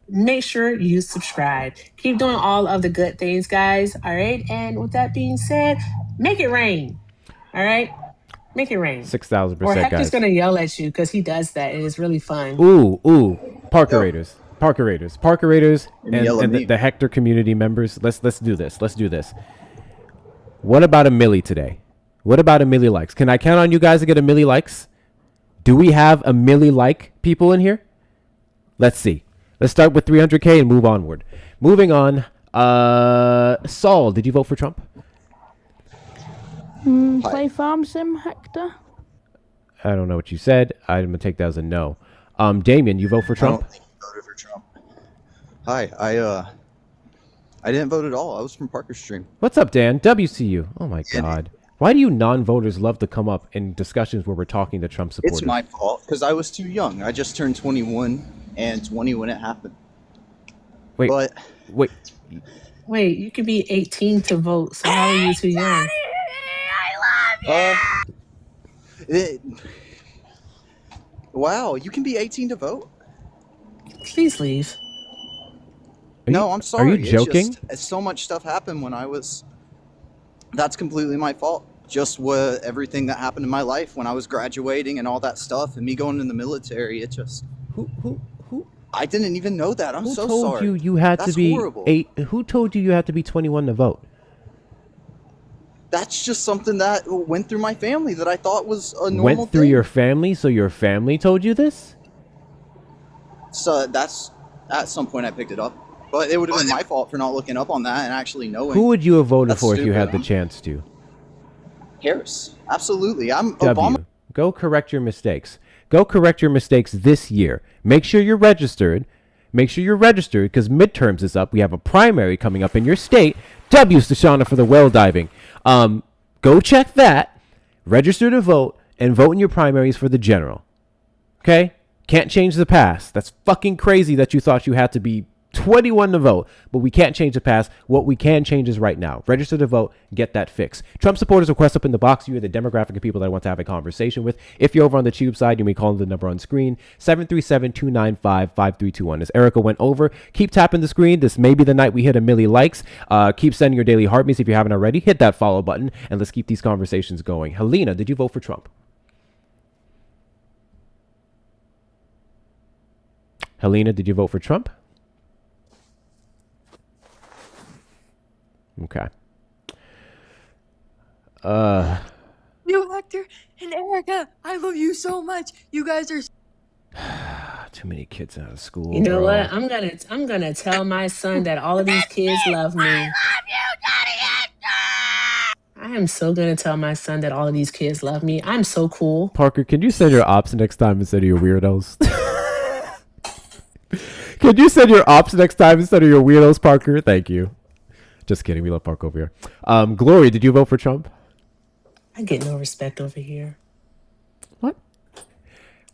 Speaker 15: Make sure you subscribe. Keep doing all of the good things, guys. All right. And with that being said, make it rain. All right. Make it rain.
Speaker 1: 6,000%,
Speaker 15: Or Hector's
Speaker 1: guys.
Speaker 15: going to yell at you because he does that. And it's really fun.
Speaker 1: Ooh. Parker Raiders, and the Hector community members. Let's do this. What about a milli today? What about a milli likes? Can I count on you guys to get a milli likes? Do we have a milli like people in here? Let's see. Let's start with 300K and move onward. Moving on. Saul, did you vote for Trump?
Speaker 16: Play Farm Sim, Hector?
Speaker 1: I don't know what you said. I'm going to take that as a no. Damien, you vote for Trump?
Speaker 17: I don't think you voted for Trump. Hi, I didn't vote at all. I was from Parker's stream.
Speaker 1: What's up, Dan? WCU. Oh, my God. Why do you non-voters love to come up in discussions where we're talking to Trump supporters?
Speaker 17: It's my fault, because I was too young. I just turned 21 and 20 when it happened.
Speaker 1: Wait,
Speaker 15: you could be 18 to vote. So how are you too young?
Speaker 17: Wow, you can be 18 to vote?
Speaker 15: Please leave.
Speaker 17: No, I'm sorry.
Speaker 1: Are you joking?
Speaker 17: So much stuff happened when I was... That's completely my fault. Just everything that happened in my life when I was graduating and all that stuff and me going in the military, it just...
Speaker 1: Who?
Speaker 17: I didn't even know that. I'm so sorry.
Speaker 1: Who told you had to be
Speaker 17: horrible.
Speaker 1: 8? Who told you had to be 21 to vote?
Speaker 17: That's just something that went through my family that I thought was a normal
Speaker 1: Went through
Speaker 17: thing.
Speaker 1: your family, so your family told you this?
Speaker 17: So that's... At some point I picked it up. But it would have been my fault for not looking up on that and actually knowing.
Speaker 1: Who would you have voted
Speaker 17: That's
Speaker 1: for if you had the
Speaker 17: stupid.
Speaker 1: chance to?
Speaker 17: Harris. Absolutely. I'm
Speaker 1: W.
Speaker 17: Obama.
Speaker 1: Go correct your mistakes. Go correct your mistakes this year. Make sure you're registered. Make sure you're registered because midterms is up. We have a primary coming up in your state. W's to Shauna for the well diving. Go check that. Register to vote and vote in your primaries for the general. Okay? Can't change the past. That's fucking crazy that you thought you had to be 21 to vote, but we can't change the past. What we can change is right now. Register to vote, get that fixed. Trump supporters request up in the box. You are the demographic of people that I want to have a conversation with. If you're over on the tube side, you may call the number on screen, 737-295-5321. As Erica went over, keep tapping the screen. This may be the night we hit a milli likes. Keep sending your daily heartbeats if you haven't already. Hit that follow button, and let's keep these conversations going. Helena, did you vote for Trump? Helena, did you vote for Trump? Okay.
Speaker 18: You, Hector and Erica, I love you so much. You guys are...
Speaker 1: Too many kids out of school.
Speaker 15: You know
Speaker 1: bro.
Speaker 15: what? I'm gonna tell my son that all of these kids love me. I love you, Daddy Hector! I am so gonna tell my son that all of these kids love me. I'm so cool.
Speaker 1: Parker, can you send your ops next time instead of your weirdos? Can you send your ops next time instead of your weirdos, Parker? Thank you. Just kidding. We love Parker over here. Glory, did you vote for Trump?
Speaker 15: I get no respect over here.
Speaker 1: What?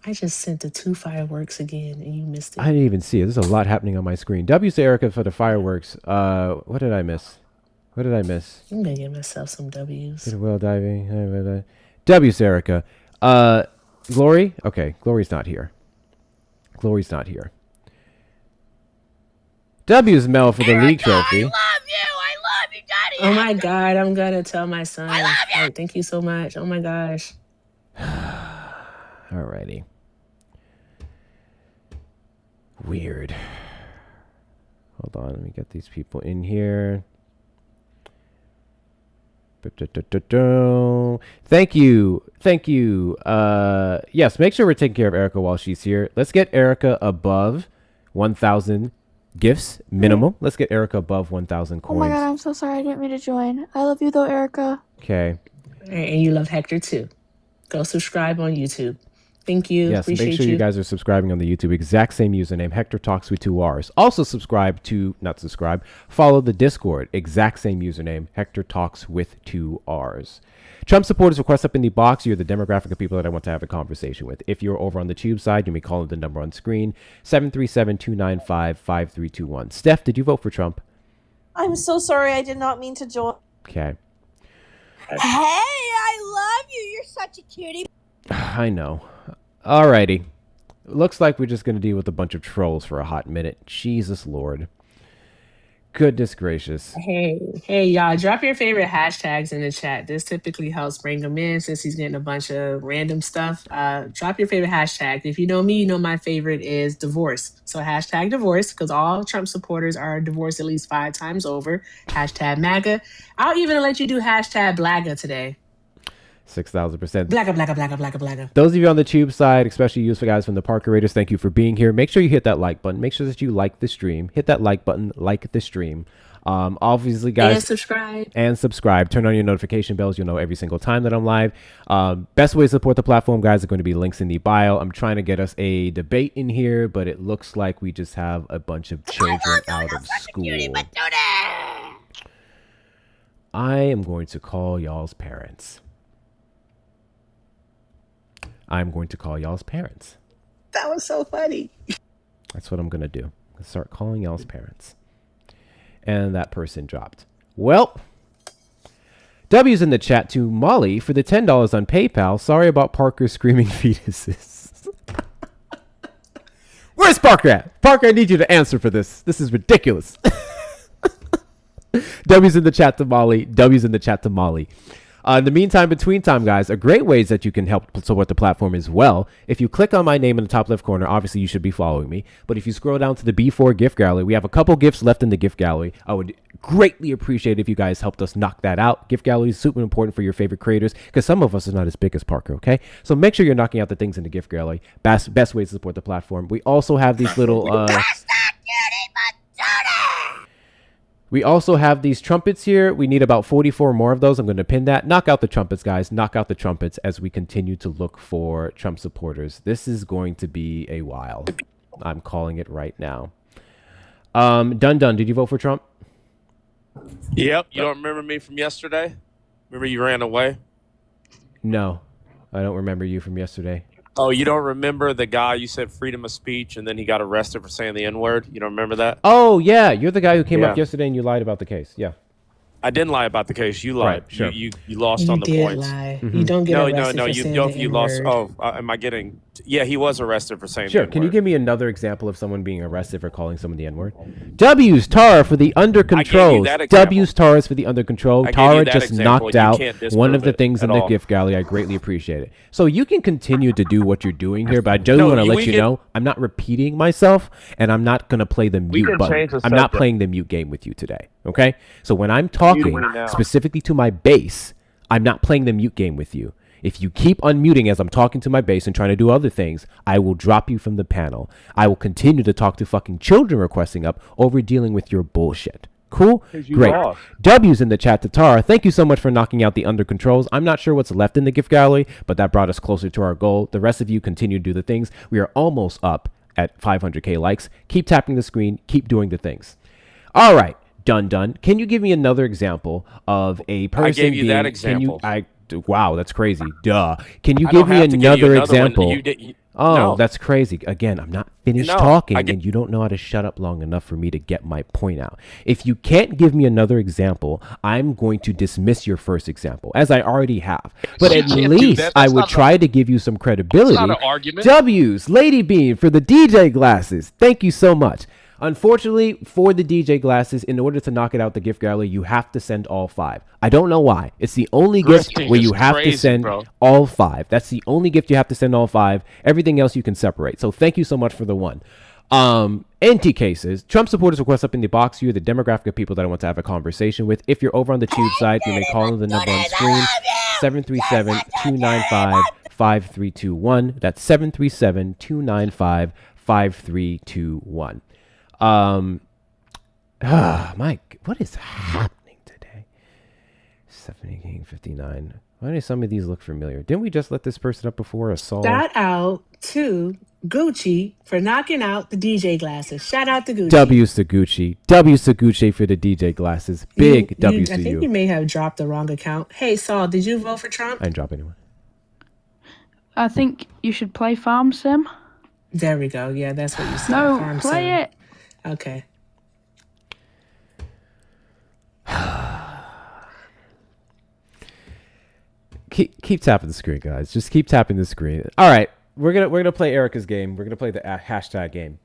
Speaker 15: I just sent the 2 fireworks again and you missed it.
Speaker 1: I didn't even see it. There's a lot happening on my screen. W to Erica for the fireworks. What did I miss?
Speaker 15: I'm gonna give myself some W's.
Speaker 1: Good well diving. W to Erica. Glory? Okay, Glory's not here. W's Mel for the league trophy.
Speaker 8: I love you, Daddy.
Speaker 15: Oh my God, I'm gonna tell my son. Like, thank you so much. Oh my gosh.
Speaker 1: Alrighty. Weird. Hold on, let me get these people in here. Thank you. Yes, make sure we're taking care of Erica while she's here. Let's get Erica above 1,000 gifts minimum. Let's get Erica above 1,000 coins.
Speaker 16: Oh my god, I'm so sorry. I didn't mean to join. I love you though, Erica.
Speaker 1: Okay.
Speaker 15: And you love Hector too. Go subscribe on YouTube. Thank you.
Speaker 1: Yes,
Speaker 15: Appreciate
Speaker 1: make sure you guys are subscribing on the YouTube. Exact same username, Hector Talks with 2 R's. Also follow the Discord. Exact same username, Hector Talks with 2 R's. Trump supporters request up in the box. You're the demographic of people that I want to have a conversation with. If you're over on the Tube side, you may call the number on screen, 737-295-5321. Steph, did you vote for Trump?
Speaker 8: I'm so sorry. I did not mean to join.
Speaker 1: Okay.
Speaker 8: Hey, I love you. You're such a cutie.
Speaker 1: I know. Alrighty. Looks like we're just going to deal with a bunch of trolls for a hot minute. Jesus Lord. Goodness gracious.
Speaker 15: Hey, y'all, drop your favorite hashtags in the chat. This typically helps bring him in since he's getting a bunch of random stuff. Drop your favorite hashtag. If you know me, you know my favorite is divorce. So hashtag divorce, because all Trump supporters are divorced at least 5 times over. Hashtag MAGA. I'll even let you do hashtag Blaga today.
Speaker 1: 6,000%.
Speaker 15: Blaga.
Speaker 1: Those of you on the Tube side, especially you guys from the Parker Raiders, thank you for being here. Make sure you hit that like button. Make sure that you like the stream. Hit that like button, like the stream. Obviously, guys. And subscribe. Turn on your notification bells. You'll know every single time that I'm live. Best way to support the platform, guys, are going to be links in the bio. I'm trying to get us a debate in here, but it looks like we just have a bunch of children out of school. I am going to call y'all's parents. I'm going to call y'all's parents.
Speaker 15: That was so funny.
Speaker 1: That's what I'm going to do. Start calling y'all's parents. And that person dropped. Well, W's in the chat to Molly for the $10 on PayPal. Sorry about Parker screaming fetuses. Where's Parker at? Parker, I need you to answer for this. This is ridiculous. W's in the chat to Molly. W's in the chat to Molly. In the meantime, between time, guys, are great ways that you can help support the platform as well. If you click on my name in the top left corner, obviously you should be following me. But if you scroll down to the B4 gift gallery, we have a couple gifts left in the gift gallery. I would greatly appreciate if you guys helped us knock that out. Gift gallery is super important for your favorite creators because some of us are not as big as Parker, okay? So make sure you're knocking out the things in the gift gallery. Best way to support the platform. We also have these little... We also have these trumpets here. We need about 44 more of those. I'm going to pin that. Knock out the trumpets, guys. Knock out the trumpets as we continue to look for Trump supporters. This is going to be a while. I'm calling it right now. Dun, did you vote for Trump?
Speaker 19: Yep. You don't remember me from yesterday? Remember you ran away?
Speaker 1: No, I don't remember you from yesterday.
Speaker 19: Oh, you don't remember the guy you said freedom of speech and then he got arrested for saying the N-word? You don't remember that?
Speaker 1: Oh, yeah. You're the guy who came up yesterday and you lied about the case. Yeah.
Speaker 19: I didn't lie about the case. You lied.
Speaker 1: Right, sure.
Speaker 19: You lost on the points.
Speaker 15: Lie. You don't get arrested for saying the
Speaker 19: you lost.
Speaker 15: N-word.
Speaker 19: Am I getting? Yeah, he was arrested for saying.
Speaker 1: Sure.
Speaker 19: The
Speaker 1: Can you give me another example of someone being arrested for calling someone the N-word? W's Tara for the under controls. W's Tara's for the under control. Tara just knocked out one of the things in the gift gallery. I greatly appreciate it. So you can continue to do what you're doing here, but I do want to let you know I'm not repeating myself, and I'm not going to play the mute button. I'm not playing the mute game with you today. Okay. So when I'm talking specifically to my base, I'm not playing the mute game with you. If you keep unmuting as I'm talking to my base and trying to do other things, I will drop you from the panel. I will continue to talk to fucking children requesting up over dealing with your bullshit. Cool? Great.
Speaker 19: Lost.
Speaker 1: W's in the chat to Tara. Thank you so much for knocking out the under controls. I'm not sure what's left in the gift gallery, but that brought us closer to our goal. The rest of you continue to do the things. We are almost up at 500K likes. Keep tapping the screen. Keep doing the things. All right. Done. Can you give me another example of a person?
Speaker 19: I gave you that example.
Speaker 1: Wow, that's crazy. Duh. Can you give me another example? No. That's crazy. Again, I'm not finished talking, and you don't know how to shut up long enough for me to get my point out. If you can't give me another example, I'm going to dismiss your first example, as I already have. But at least I would try to give you some credibility.
Speaker 19: That's not an argument.
Speaker 1: W's, Lady Bean for the DJ glasses. Thank you so much. Unfortunately, for the DJ glasses, in order to knock it out the gift gallery, you have to send all 5. I don't know why. It's the only gift
Speaker 19: Grifting
Speaker 1: where
Speaker 19: is
Speaker 1: you have
Speaker 19: crazy,
Speaker 1: to send
Speaker 19: bro.
Speaker 1: all 5. That's the only gift you have to send all 5. Everything else you can separate. So thank you so much for the one. NT cases, Trump supporters request up in the box. You're the demographic of people that I want to have a conversation with. If you're over on the tube side, you may call in the number on screen, 737-295-5321. That's 737-295-5321. Mike, what is happening today? 1759. Why do some of these look familiar? Didn't we just let this person up before? Assault.
Speaker 15: Shout out to Gucci for knocking out the DJ glasses. Shout out to Gucci.
Speaker 1: W's to Gucci. W's to Gucci for the DJ glasses. Big W's
Speaker 15: I
Speaker 1: to
Speaker 15: think
Speaker 1: you.
Speaker 15: you may have dropped the wrong account. Hey, Saul, did you vote for Trump?
Speaker 1: I didn't drop anyone.
Speaker 16: I think you should play Farm Sim.
Speaker 15: There we go. Yeah, that's what you said.
Speaker 16: No,
Speaker 15: Farm
Speaker 16: play
Speaker 15: Sim.
Speaker 16: it.
Speaker 15: Okay.
Speaker 1: Keep tapping the screen, guys. Just keep tapping the screen. All right, we're gonna play Erica's game. We're gonna play the hashtag game.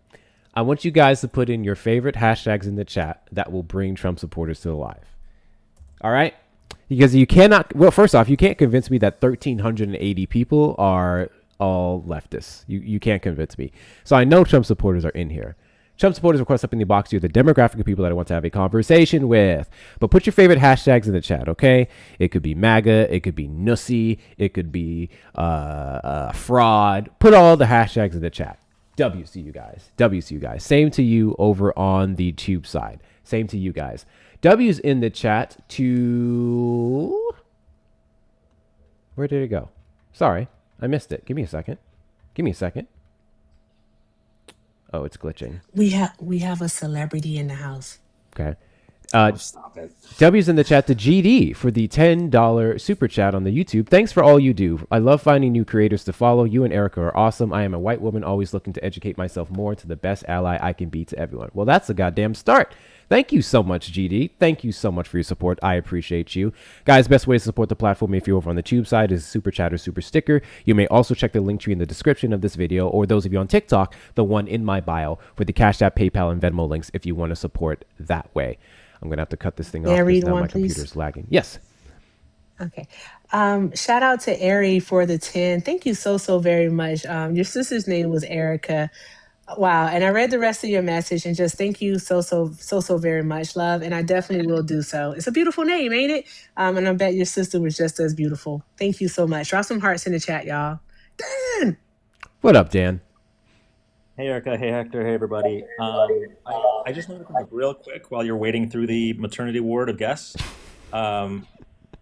Speaker 1: I want you guys to put in your favorite hashtags in the chat that will bring Trump supporters to the live. All right, because you cannot. Well, first off, you can't convince me that 1,380 people are all leftists. You can't convince me. So I know Trump supporters are in here. Trump supporters request up in the box. You're the demographic of people that I want to have a conversation with. But put your favorite hashtags in the chat, okay? It could be MAGA. It could be Nussy. It could be fraud. Put all the hashtags in the chat. W's to you guys. W's to you guys. Same to you over on the tube side. Same to you guys. W's in the chat to... Where did it go? Sorry, I missed it. Give me a second. Give me a second. Oh, it's glitching.
Speaker 15: We have a celebrity in the house.
Speaker 1: Okay.
Speaker 12: Stop it.
Speaker 1: W's in the chat to GD for the $10 super chat on the YouTube. Thanks for all you do. I love finding new creators to follow. You and Erica are awesome. I am a white woman always looking to educate myself more to the best ally I can be to everyone. Well, that's a goddamn start. Thank you so much, GD. Thank you so much for your support. I appreciate you. Guys, best way to support the platform if you're over on the tube side is super chat or super sticker. You may also check the link tree in the description of this video, or those of you on TikTok, the one in my bio for the Cash App, PayPal, and Venmo links if you want to support that way. I'm going to have to cut this thing off because now my computer's lagging. Yes.
Speaker 15: Okay. Shout out to Ari for the 10. Thank you so very much. Your sister's name was Erica. Wow. And I read the rest of your message and just thank you so very much, love. And I definitely will do so. It's a beautiful name, ain't it? And I bet your sister was just as beautiful. Thank you so much. Drop some hearts in the chat, y'all. Dan!
Speaker 1: What up, Dan?
Speaker 20: Hey, Erica. Hey, Hector. Hey, everybody. I just wanted to come up real quick while you're waiting through the maternity ward of guests. There's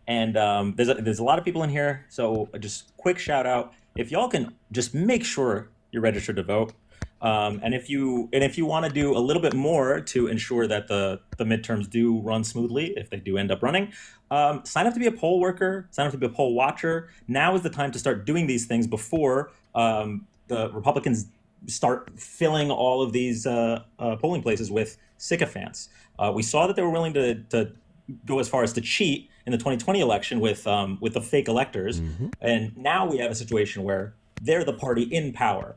Speaker 20: a lot of people in here, so just quick shout out. If y'all can just make sure you're registered to vote. And if you want to do a little bit more to ensure that the midterms do run smoothly, if they do end up running, sign up to be a poll worker, sign up to be a poll watcher. Now is the time to start doing these things before the Republicans start filling all of these polling places with sycophants. We saw that they were willing to go as far as to cheat in the 2020 election with the fake electors, and now we have a situation where they're the party in power.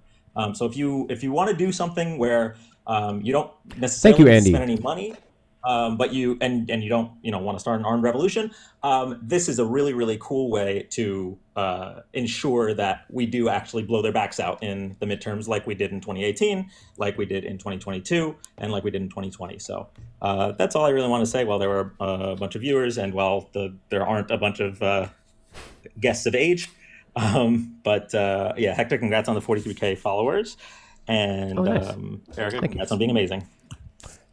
Speaker 20: So if you want to do something where you don't necessarily spend any money, but you don't want to start an armed revolution, this is a really cool way to ensure that we do actually blow their backs out in the midterms, like we did in 2018, like we did in 2022, and like we did in 2020. So that's all I really want to say. While there were a bunch of viewers, and while there aren't a bunch of guests of age. Yeah, Hector, congrats on the 43K followers, and
Speaker 1: nice.
Speaker 20: Erica, congrats on being amazing.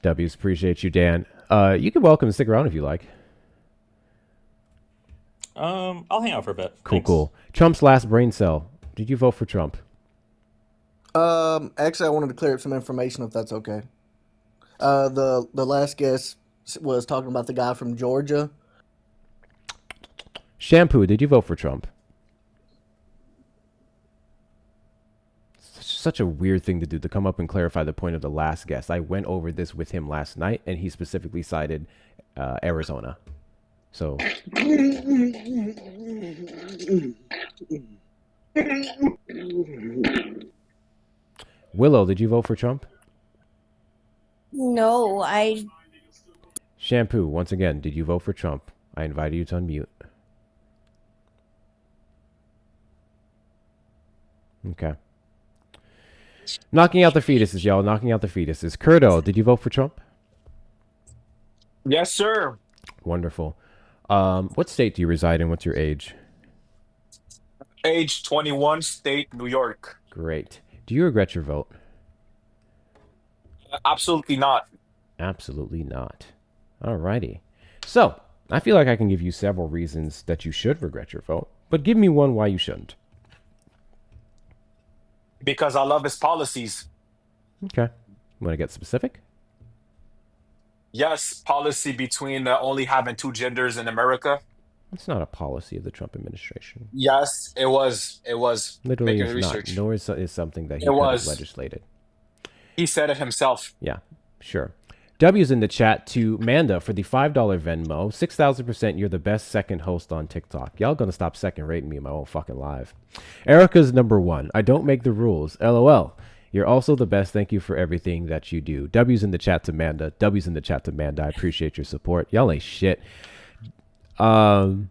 Speaker 1: W's, appreciate you, Dan. You can welcome and stick around if you like.
Speaker 20: I'll hang out for a bit.
Speaker 1: Cool. Trump's last brain cell. Did you vote for Trump?
Speaker 21: Actually, I wanted to clear up some information if that's okay. The last guest was talking about the guy from Georgia.
Speaker 1: Shampoo, did you vote for Trump? Such a weird thing to do, to come up and clarify the point of the last guest. I went over this with him last night, and he specifically cited Arizona. So Willow, did you vote for Trump?
Speaker 2: No, I
Speaker 1: Shampoo, once again, did you vote for Trump? I invited you to unmute. Okay. Knocking out the fetuses, y'all. Knocking out the fetuses. Kurdo, did you vote for Trump?
Speaker 22: Yes, sir.
Speaker 1: Wonderful. What state do you reside in? What's your age?
Speaker 22: Age 21, state New York.
Speaker 1: Great. Do you regret your vote?
Speaker 22: Absolutely not.
Speaker 1: Absolutely not. Alrighty. So, I feel like I can give you several reasons that you should regret your vote, but give me one why you shouldn't.
Speaker 22: Because I love his policies.
Speaker 1: Okay. Want to get specific?
Speaker 22: Yes, policy between only having two genders in America.
Speaker 1: It's not a policy of the Trump administration.
Speaker 22: Yes, it was. It was.
Speaker 1: Literally,
Speaker 22: Making
Speaker 1: it's
Speaker 22: research.
Speaker 1: not. Nor is something that he
Speaker 22: It
Speaker 1: could have
Speaker 22: was.
Speaker 1: legislated.
Speaker 22: He said it himself.
Speaker 1: Yeah, sure. W's in the chat to Manda for the $5 Venmo. 6,000%. You're the best second host on TikTok. Y'all gonna stop second rating me in my own fucking live. Erica's number one. I don't make the rules. LOL. You're also the best. Thank you for everything that you do. W's in the chat to Manda. W's in the chat to Manda. I appreciate your support. Y'all ain't shit. W's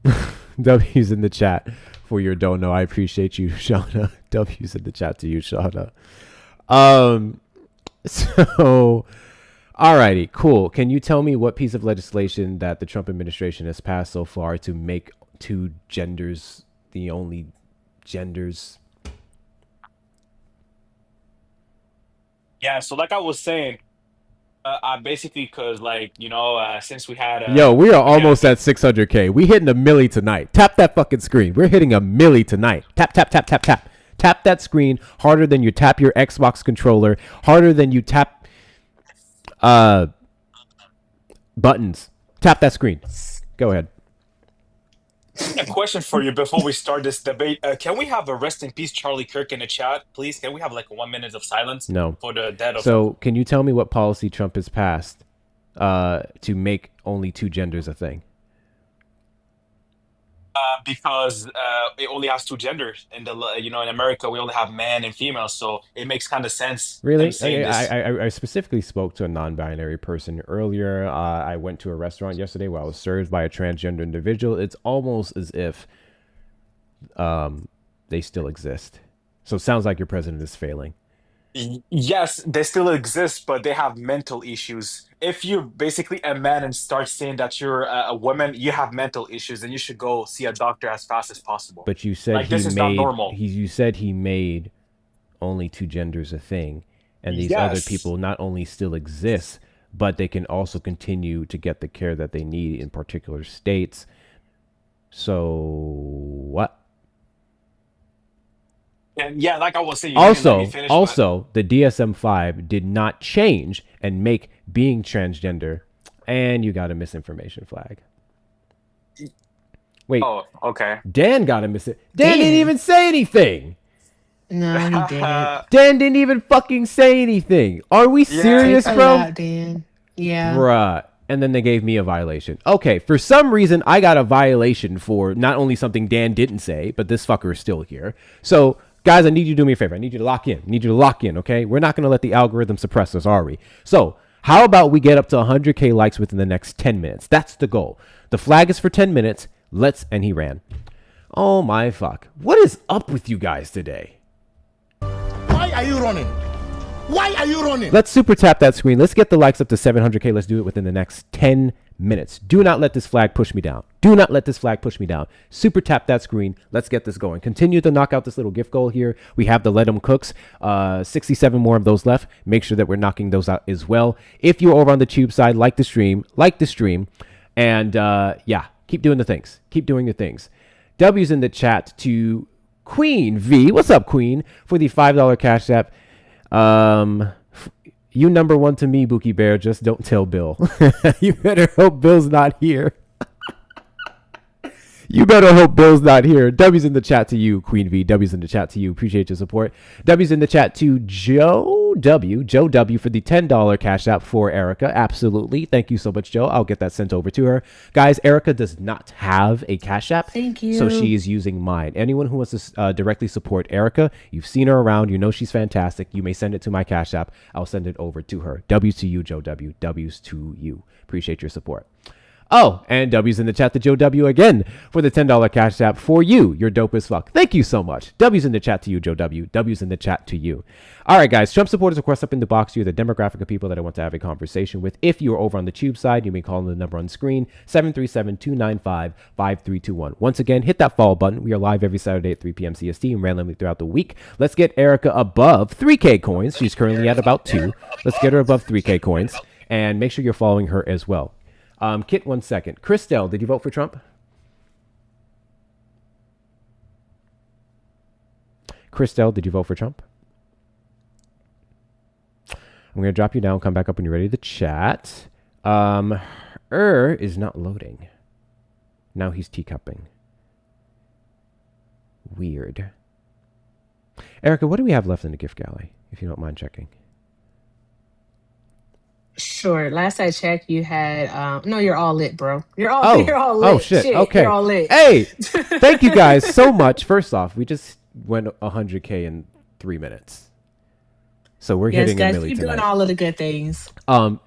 Speaker 1: in the chat for your don't know. I appreciate you, Shauna. W's in the chat to you, Shauna. So, alrighty, cool. Can you tell me what piece of legislation that the Trump administration has passed so far to make two genders the only genders?
Speaker 22: Yeah, so like I was saying, I basically, because since we had
Speaker 1: Yo, we are almost at 600K. We hitting a milli tonight. Tap that fucking screen. We're hitting a milli tonight. Tap, tap, tap, tap, tap. Tap that screen harder than you tap your Xbox controller. Harder than you tap buttons. Tap that screen. Go ahead.
Speaker 22: a question for you before we start this debate. Can we have a rest in peace Charlie Kirk in the chat, please? Can we have like 1 minute of silence
Speaker 1: No.
Speaker 22: for the dead of
Speaker 1: So, can you tell me what policy Trump has passed to make only two genders a thing?
Speaker 22: because it only has two genders in in America we only have man and female, so it makes kind of sense.
Speaker 1: Really?
Speaker 22: them saying this.
Speaker 1: I specifically spoke to a non-binary person earlier. I went to a restaurant yesterday where I was served by a transgender individual. It's almost as if they still exist. So it sounds like your president is failing.
Speaker 22: Yes, they still exist, but they have mental issues. If you're basically a man and start saying that you're a woman, you have mental issues, and you should go see a doctor as fast as possible.
Speaker 1: But you said
Speaker 22: Like, this is not normal.
Speaker 1: You said he made only two genders a thing, and these other
Speaker 22: Yes.
Speaker 1: people not only still exist, but they can also continue to get the care that they need in particular states. So what?
Speaker 22: And yeah, like I was saying, you didn't let me finish, but-
Speaker 1: Also, the DSM-5 did not change and make being transgender, and you got a misinformation flag. Wait.
Speaker 22: Oh, okay.
Speaker 1: Dan got a Dan didn't even say anything.
Speaker 15: No, he didn't.
Speaker 1: Dan didn't even fucking say anything. Are we serious,
Speaker 15: Take a
Speaker 1: bro?
Speaker 15: lot, Dan. Yeah.
Speaker 1: Bruh. And then they gave me a violation. Okay, for some reason, I got a violation for not only something Dan didn't say, but this fucker is still here. So, guys, I need you to do me a favor. I need you to lock in. Okay? We're not going to let the algorithm suppress us, are we? So, how about we get up to 100K likes within the next 10 minutes? That's the goal. The flag is for 10 minutes. And he ran. Oh my fuck. What is up with you guys today?
Speaker 3: Why are you running? Why are you running?
Speaker 1: Let's super tap that screen. Let's get the likes up to 700K. Let's do it within the next 10 minutes. Do not let this flag push me down. Do not let this flag push me down. Super tap that screen. Let's get this going. Continue to knock out this little gift goal here. We have the Let 'em Cooks. 67 more of those left. Make sure that we're knocking those out as well. If you're over on the tube side, like the stream. And yeah, keep doing the things. Keep doing the things. W's in the chat to Queen V. What's up, Queen? For the $5 Cash App. You number one to me, Bookie Bear. Just don't tell Bill. You better hope Bill's not here. You better hope Bill's not here. W's in the chat to you, Queen V. W's in the chat to you. Appreciate your support. W's in the chat to Joe W. Joe W for the $10 cash app for Erica. Absolutely. Thank you so much, Joe. I'll get that sent over to her. Guys, Erica does not have a cash app.
Speaker 15: Thank you.
Speaker 1: So she is using mine. Anyone who wants to directly support Erica, you've seen her around. You know she's fantastic. You may send it to my cash app. I'll send it over to her. W's to you, Joe W. W's to you. Appreciate your support. Oh, and W's in the chat to Joe W again for the $10 cash app for you. You're dope as fuck. Thank you so much. W's in the chat to you, Joe W. W's in the chat to you. All right, guys. Trump supporters, of course, up in the box. You're the demographic of people that I want to have a conversation with. If you are over on the tube side, you may call in the number on screen, 737-295-5321. Once again, hit that follow button. We are live every Saturday at 3 p.m. CST and randomly throughout the week. Let's get Erica above 3K coins. She's currently at about 2. Let's get her above 3K coins. And make sure you're following her as well. Kit, 1 second. Christelle, did you vote for Trump? Christelle, did you vote for Trump? I'm going to drop you down, come back up when you're ready to chat. Is not loading. Now he's teacupping. Weird. Erica, what do we have left in the gift galley, if you don't mind checking?
Speaker 15: Sure. Last I checked, you had no. You're all lit, bro. You're all lit.
Speaker 1: Oh shit. Okay.
Speaker 15: You're all lit.
Speaker 1: Hey, thank you guys so much. First off, we just went 100K in 3 minutes, so we're hitting
Speaker 15: guys,
Speaker 1: a milli
Speaker 15: keep
Speaker 1: tonight.
Speaker 15: doing all of the good things.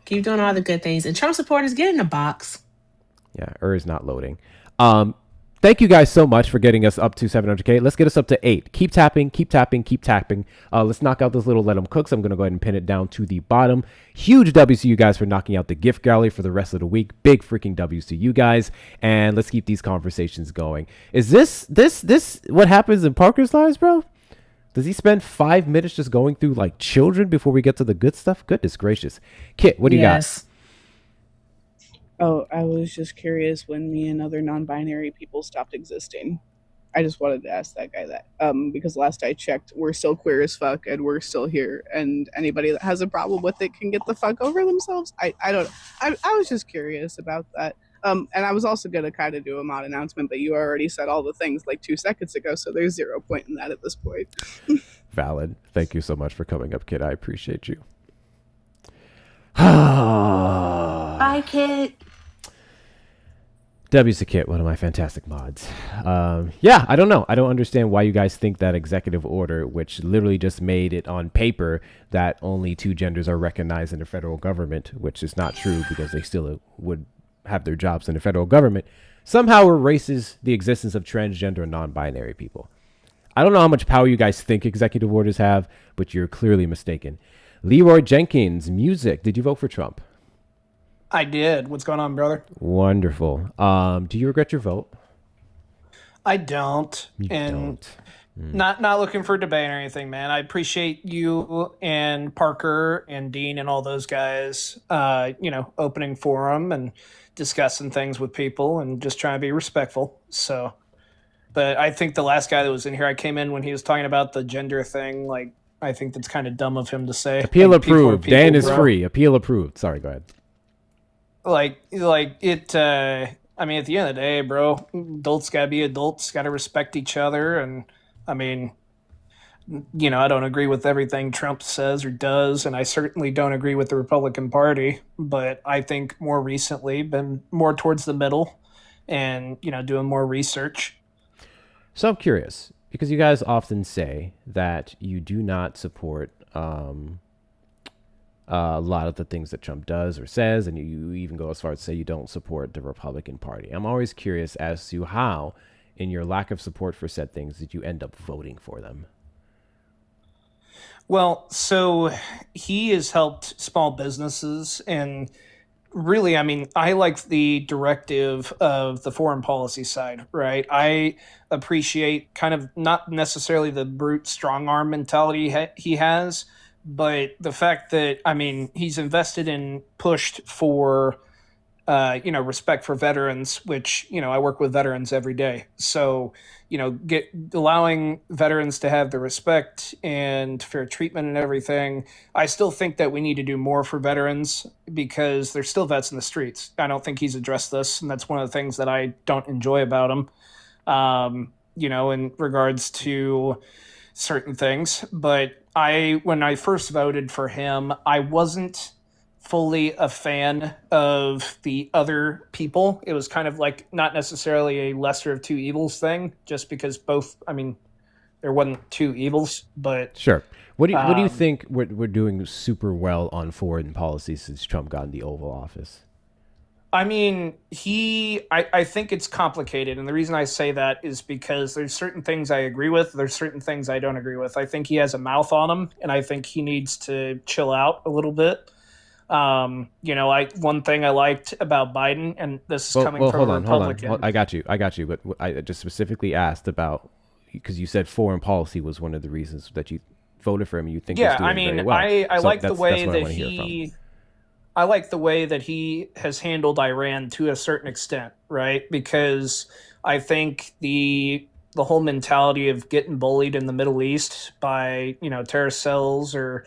Speaker 15: Keep doing all the good things. And Trump supporters, get in the box.
Speaker 1: Yeah, is not loading. Thank you guys so much for getting us up to 700K. Let's get us up to 8. Keep tapping, keep tapping, keep tapping. Let's knock out this little let them cook. So I'm going to go ahead and pin it down to the bottom. Huge W's to you guys for knocking out the gift gallery for the rest of the week. Big freaking W's to you guys. And let's keep these conversations going. Is this what happens in Parker's lives, bro? Does he spend 5 minutes just going through like children before we get to the good stuff? Goodness gracious. Kit, what do you got?
Speaker 2: Oh, I was just curious when me and other non-binary people stopped existing. I just wanted to ask that guy that. Because last I checked, we're still queer as fuck and we're still here. And anybody that has a problem with it can get the fuck over themselves. I was just curious about that. And I was also going to kind of do a mod announcement, but you already said all the things like 2 seconds ago, so there's 0 point in that at this point.
Speaker 1: Valid. Thank you so much for coming up, Kit. I appreciate you.
Speaker 10: Bye, Kit.
Speaker 1: W's to Kit, one of my fantastic mods. Yeah, I don't know. I don't understand why you guys think that executive order, which literally just made it on paper that only 2 genders are recognized in the federal government, which is not true because they still would have their jobs in the federal government, somehow erases the existence of transgender and non-binary people. I don't know how much power you guys think executive orders have, but you're clearly mistaken. Leroy Jenkins, music. Did you vote for Trump?
Speaker 4: I did. What's going on, brother?
Speaker 1: Wonderful. Do you regret your vote?
Speaker 4: I don't.
Speaker 1: You don't.
Speaker 4: Not looking for debate or anything, man. I appreciate you and Parker and Dean and all those guys, opening forum and discussing things with people and just trying to be respectful. So, but I think the last guy that was in here, I came in when he was talking about the gender thing. Like, I think that's kind of dumb of him to say.
Speaker 1: Appeal
Speaker 4: like,
Speaker 1: approved.
Speaker 4: people,
Speaker 1: Dan is
Speaker 4: bro.
Speaker 1: free. Appeal approved. Sorry, go ahead.
Speaker 4: Like it, I mean, at the end of the day, bro, adults gotta be adults, gotta respect each other. And I mean, I don't agree with everything Trump says or does, and I certainly don't agree with the Republican Party, but I think more recently been more towards the middle and, doing more research.
Speaker 1: So I'm curious, because you guys often say that you do not support a lot of the things that Trump does or says, and you even go as far as to say you don't support the Republican Party. I'm always curious as to how, in your lack of support for said things, did you end up voting for them?
Speaker 4: Well, so he has helped small businesses, and really, I mean, I like the directive of the foreign policy side, right? I appreciate kind of not necessarily the brute strong arm mentality he has, but the fact that, I mean, he's invested and pushed for respect for veterans, which, I work with veterans every day. So, allowing veterans to have the respect and fair treatment and everything. I still think that we need to do more for veterans because there's still vets in the streets. I don't think he's addressed this, and that's one of the things that I don't enjoy about him. In regards to certain things. But when I first voted for him, I wasn't fully a fan of the other people. It was kind of like not necessarily a lesser of two evils thing, just because there wasn't two evils, but
Speaker 1: Sure. What do you think we're doing super well on foreign policy since Trump got in the Oval Office?
Speaker 4: I think it's complicated. And the reason I say that is because there's certain things I agree with. There's certain things I don't agree with. I think he has a mouth on him, and I think he needs to chill out a little bit. One thing I liked about Biden, and this is coming from a Republican.
Speaker 1: I got you. But I just specifically asked about, because you said foreign policy was one of the reasons that you voted for him, and you think he's doing very well.
Speaker 4: I
Speaker 1: So
Speaker 4: like the
Speaker 1: that's
Speaker 4: way
Speaker 1: what I
Speaker 4: that
Speaker 1: wanna hear from.
Speaker 4: I like the way that he has handled Iran to a certain extent, right? Because I think the whole mentality of getting bullied in the Middle East by, terrorist cells or,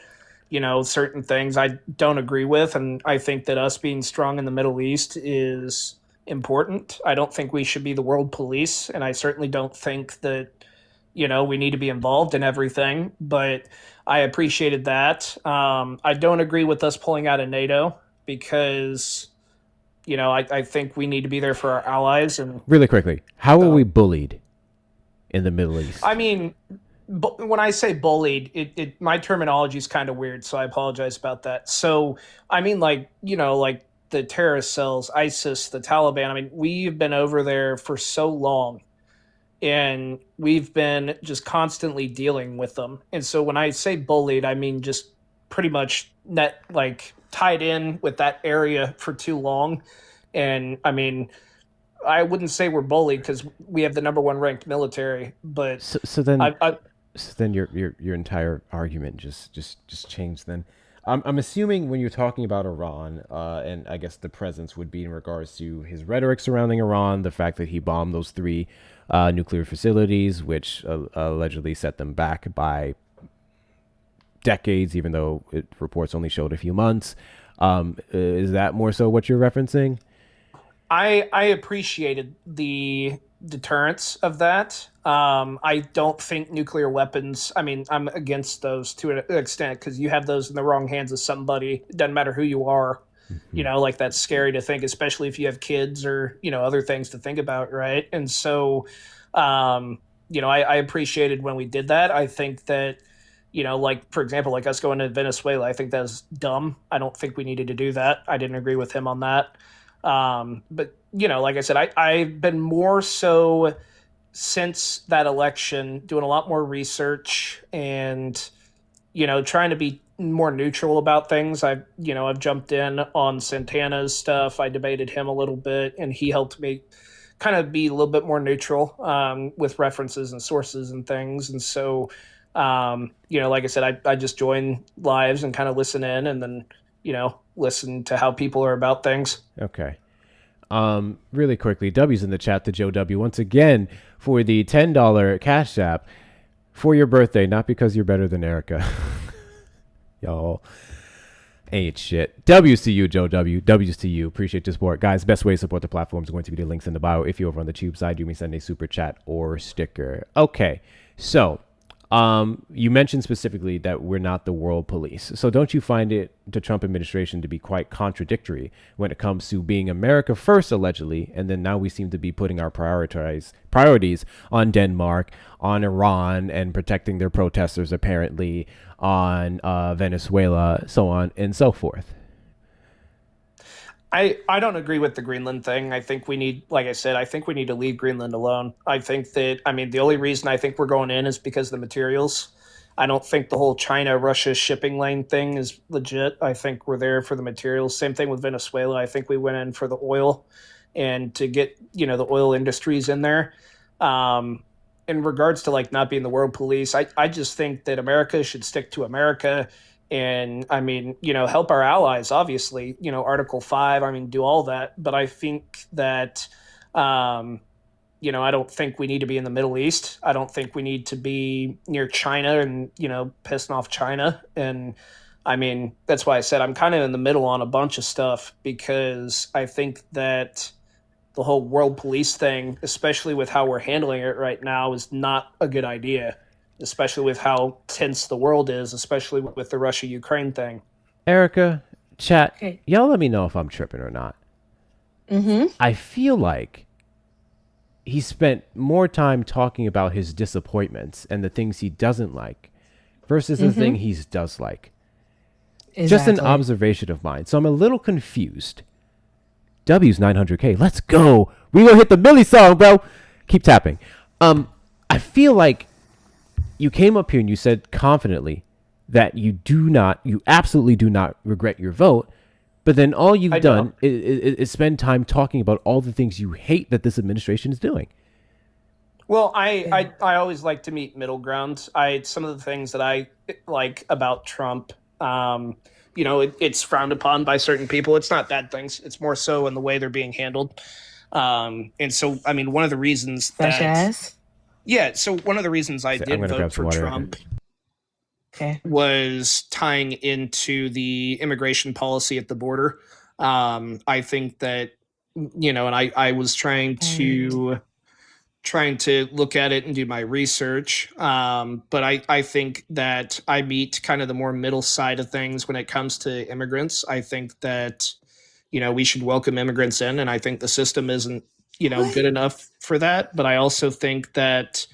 Speaker 4: certain things I don't agree with. And I think that us being strong in the Middle East is important. I don't think we should be the world police. And I certainly don't think that, we need to be involved in everything, but I appreciated that. I don't agree with us pulling out of NATO because, I think we need to be there for our allies. And
Speaker 1: Really quickly, how are we bullied in the Middle East?
Speaker 4: When I say bullied, my terminology is kind of weird, so I apologize about that. So, like the terrorist cells, ISIS, the Taliban. We've been over there for so long, and we've been just constantly dealing with them. And so when I say bullied, I mean just pretty much tied in with that area for too long. And I wouldn't say we're bullied because we have the number one ranked military, but
Speaker 1: So then your entire argument just changed. Then I'm assuming when you're talking about Iran, and I guess the presence would be in regards to his rhetoric surrounding Iran, the fact that he bombed those 3 nuclear facilities, which allegedly set them back by decades, even though reports only showed a few months. Is that more so what you're referencing?
Speaker 4: I appreciated the deterrence of that. I don't think nuclear weapons, I'm against those to an extent because you have those in the wrong hands of somebody. It doesn't matter who you are. That's scary to think, especially if you have kids or, other things to think about, right? And so, I appreciated when we did that. I think that, for example, us going to Venezuela, I think that was dumb. I don't think we needed to do that. I didn't agree with him on that. But, like I said, I've been more so since that election doing a lot more research and, trying to be more neutral about things. I've jumped in on Santana's stuff. I debated him a little bit, and he helped me kind of be a little bit more neutral with references and sources and things. And so, like I said, I just join lives and kind of listen in and then, listen to how people are about things.
Speaker 1: Okay. Really quickly, W's in the chat to Joe W. once again for the $10 Cash App for your birthday, not because you're better than Erica. Y'all ain't shit. W's to you, Joe W. W's to you. Appreciate your support. Guys, best way to support the platform is going to be the links in the bio. If you're over on the tube side, you may send a super chat or sticker. Okay, so you mentioned specifically that we're not the world police. So don't you find it, the Trump administration, to be quite contradictory when it comes to being America first, allegedly, and then now we seem to be putting our priorities on Denmark, on Iran, and protecting their protesters, apparently, on Venezuela, so on and so forth?
Speaker 4: I don't agree with the Greenland thing. I think we need, like I said, I think we need to leave Greenland alone. I think that, the only reason I think we're going in is because of the materials. I don't think the whole China-Russia shipping lane thing is legit. I think we're there for the materials. Same thing with Venezuela. I think we went in for the oil and to get, the oil industries in there. In regards to not being the world police, I just think that America should stick to America. and I mean, help our allies, obviously, Article 5, I mean, do all that. But I think that, I don't think we need to be in the Middle East. I don't think we need to be near China and, pissing off China. And I mean, that's why I said I'm kind of in the middle on a bunch of stuff, because I think that the whole world police thing, especially with how we're handling it right now, is not a good idea, especially with how tense the world is, especially with the Russia-Ukraine thing.
Speaker 1: Erica, chat,
Speaker 15: Okay.
Speaker 1: y'all let me know if I'm tripping or not.
Speaker 15: Mm-hmm.
Speaker 1: I feel like he spent more time talking about his disappointments and the things he doesn't like versus the thing he does like. Just an
Speaker 15: Exactly.
Speaker 1: observation of mine. So I'm a little confused. W's 900K. Let's go. We gonna hit the Millie song, bro. Keep tapping. I feel like you came up here and you said confidently that you absolutely do not regret your vote. But then all you've done is spend time talking about all the things you hate that this administration is doing.
Speaker 4: Well, I always like to meet middle ground. Some of the things that I like about Trump, it's frowned upon by certain people. It's not bad things. It's more so in the way they're being handled. And so, I mean, one of the reasons
Speaker 15: Such as?
Speaker 4: Yeah, so one of the reasons I did vote for Trump was tying into the immigration policy at the border. I think that, and I was trying to look at it and do my research. But I think that I meet kind of the more middle side of things when it comes to immigrants. I think that, we should welcome immigrants in, and I think the system isn't, good enough for that. But I also think that,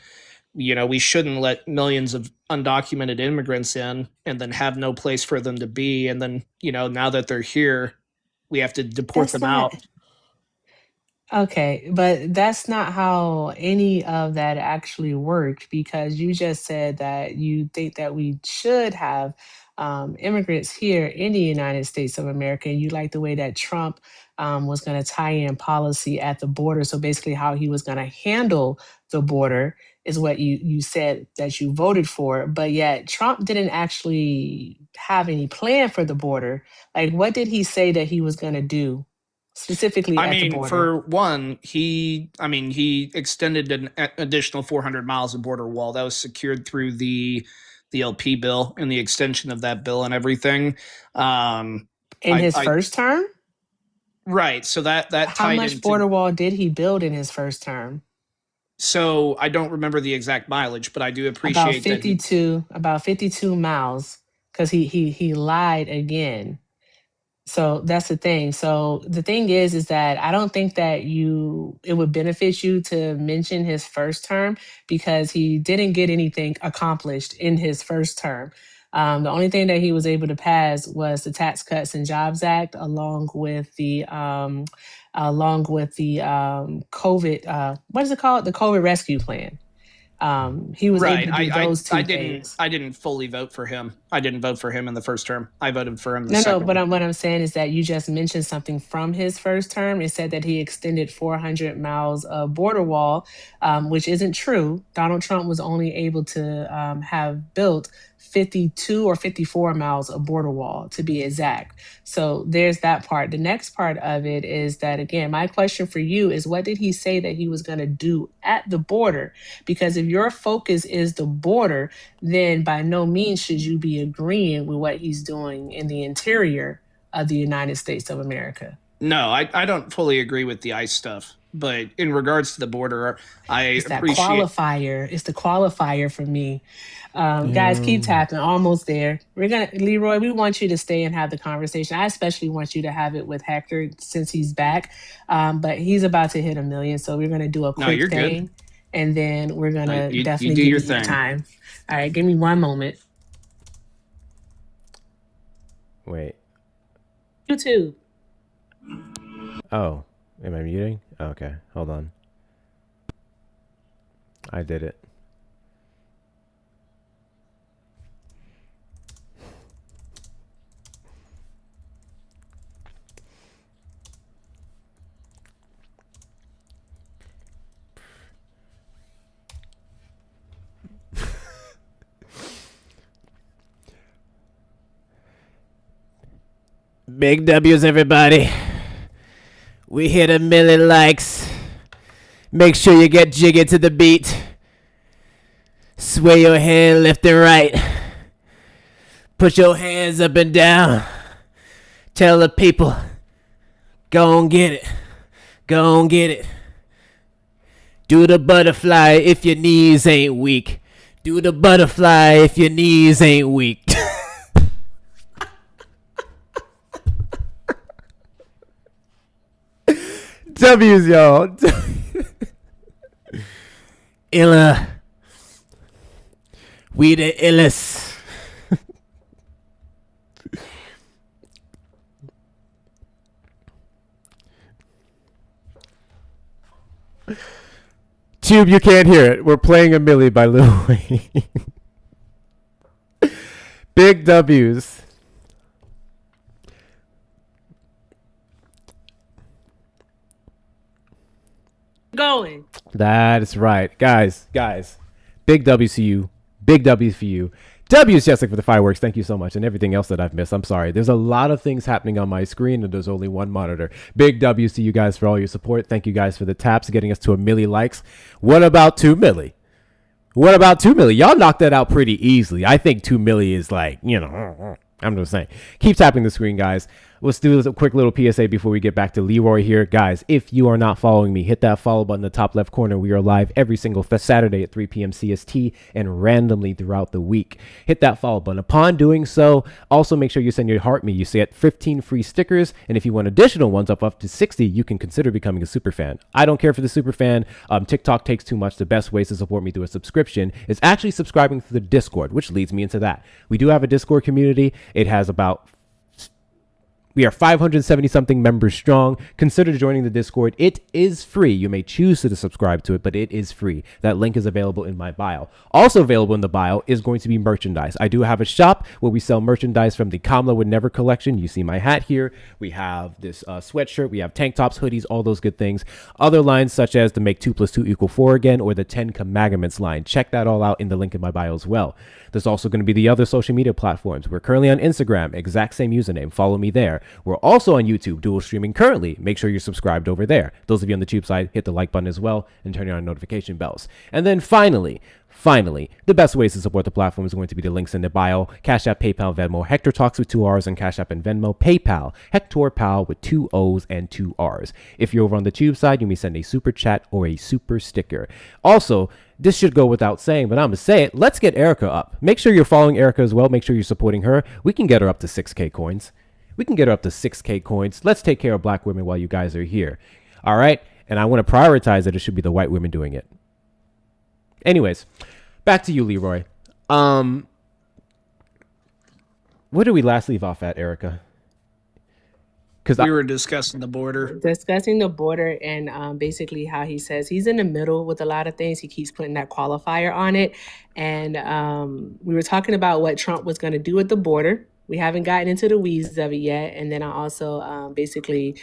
Speaker 4: we shouldn't let millions of undocumented immigrants in and then have no place for them to be. And then, now that they're here, we have to deport
Speaker 15: That's
Speaker 4: them out.
Speaker 15: not okay, but that's not how any of that actually worked, because you just said that you think that we should have immigrants here in the United States of America. And you like the way that Trump was going to tie in policy at the border. So basically, how he was going to handle the border is what you said that you voted for. But yet, Trump didn't actually have any plan for the border. Like, what did he say that he was going to do? Specifically
Speaker 4: I
Speaker 15: at the
Speaker 4: mean,
Speaker 15: border.
Speaker 4: for one, he extended an additional 400 miles of border wall that was secured through the LP bill and the extension of that bill and everything.
Speaker 15: In his first term?
Speaker 4: Right. So that
Speaker 15: How
Speaker 4: tied
Speaker 15: much
Speaker 4: into.
Speaker 15: border wall did he build in his first term?
Speaker 4: So I don't remember the exact mileage, but I do
Speaker 15: About
Speaker 4: appreciate that he.
Speaker 15: 52 miles, because he lied again. So that's the thing. So the thing is that I don't think that it would benefit you to mention his first term, because he didn't get anything accomplished in his first term. The only thing that he was able to pass was the Tax Cuts and Jobs Act, along with the COVID. What is it called? The COVID Rescue Plan. He was able
Speaker 4: Right.
Speaker 15: to do those two
Speaker 4: I
Speaker 15: things.
Speaker 4: didn't fully vote for him. I didn't vote for him in the first term. I voted for him the
Speaker 15: No,
Speaker 4: second
Speaker 15: but
Speaker 4: one.
Speaker 15: what I'm saying is that you just mentioned something from his first term. It said that he extended 400 miles of border wall, which isn't true. Donald Trump was only able to have built 52 or 54 miles of border wall, to be exact. So there's that part. The next part of it is that, again, my question for you is, what did he say that he was going to do at the border? Because if your focus is the border, then by no means should you be agreeing with what he's doing in the interior of the United States of America.
Speaker 4: No, I don't fully agree with the ICE stuff. But in regards to the border, I
Speaker 15: It's that
Speaker 4: appreciate.
Speaker 15: qualifier. It's the qualifier for me. Guys, keep tapping. Almost there. Leroy, we want you to stay and have the conversation. I especially want you to have it with Hector since he's back. But he's about to hit 1 million. So we're going to do a
Speaker 4: No,
Speaker 15: quick
Speaker 4: you're good.
Speaker 15: thing. And then we're going to
Speaker 4: You
Speaker 15: definitely
Speaker 4: do
Speaker 15: give
Speaker 4: your
Speaker 15: you your
Speaker 4: thing.
Speaker 15: time. All right, give me one moment.
Speaker 1: Wait.
Speaker 15: YouTube.
Speaker 1: Oh, am I muting? Oh, okay, hold on. I did it. Big W's, everybody. We hit 1 million likes. Make sure you get jiggy to the beat. Sway your hand left and right. Put your hands up and down. Tell the people, go on get it. Go on get it. Do the butterfly if your knees ain't weak. Do the butterfly if your knees ain't weak. W's, y'all. Illa. We the illest. Tube, you can't hear it. We're playing a Millie by Lil Wayne. Big W's.
Speaker 15: Going.
Speaker 1: That is right. Guys. Big W's to you. Big W's for you. W's, Jessica, for the fireworks. Thank you so much. And everything else that I've missed. I'm sorry. There's a lot of things happening on my screen and there's only one monitor. Big W's to you guys for all your support. Thank you guys for the taps, getting us to 1 million likes. What about 2 million? What about 2 million? Y'all knocked that out pretty easily. I think 2 million is like, I'm just saying. Keep tapping the screen, guys. Let's do a quick little PSA before we get back to Leroy here. Guys, if you are not following me, hit that follow button in the top left corner. We are live every single Saturday at 3 p.m. CST and randomly throughout the week. Hit that follow button. Upon doing so, also make sure you send your heart me. You get 15 free stickers. And if you want additional ones up to 60, you can consider becoming a super fan. I don't care for the super fan. TikTok takes too much. The best ways to support me through a subscription is actually subscribing to the Discord, which leads me into that. We do have a Discord community. It has we are 570 something members strong. Consider joining the Discord. It is free. You may choose to subscribe to it, but it is free. That link is available in my bio. Also available in the bio is going to be merchandise. I do have a shop where we sell merchandise from the Kamala Would Never collection. You see my hat here. We have this sweatshirt. We have tank tops, hoodies, all those good things. Other lines such as the Make 2 + 2 = 4 again, or the 10 Commandments line. Check that all out in the link in my bio as well. There's also going to be the other social media platforms. We're currently on Instagram, exact same username. Follow me there. We're also on YouTube, dual streaming currently. Make sure you're subscribed over there. Those of you on the tube side, hit the like button as well and turn on notification bells. And then finally, the best ways to support the platform is going to be the links in the bio. Cash App, PayPal, Venmo. Hector Talks with 2 R's on Cash App and Venmo. PayPal, Hector Pal with 2 O's and 2 R's. If you're over on the tube side, you may send a super chat or a super sticker. Also, this should go without saying, but I'm going to say it. Let's get Erica up. Make sure you're following Erica as well. Make sure you're supporting her. We can get her up to 6K coins. Let's take care of black women while you guys are here. All right? And I want to prioritize that it should be the white women doing it. Anyways, back to you, Leroy. Where did we last leave off at, Erica?
Speaker 4: Because we were discussing the border.
Speaker 15: And basically how he says he's in the middle with a lot of things. He keeps putting that qualifier on it. And we were talking about what Trump was going to do at the border. We haven't gotten into the weeds of it yet. And then I also basically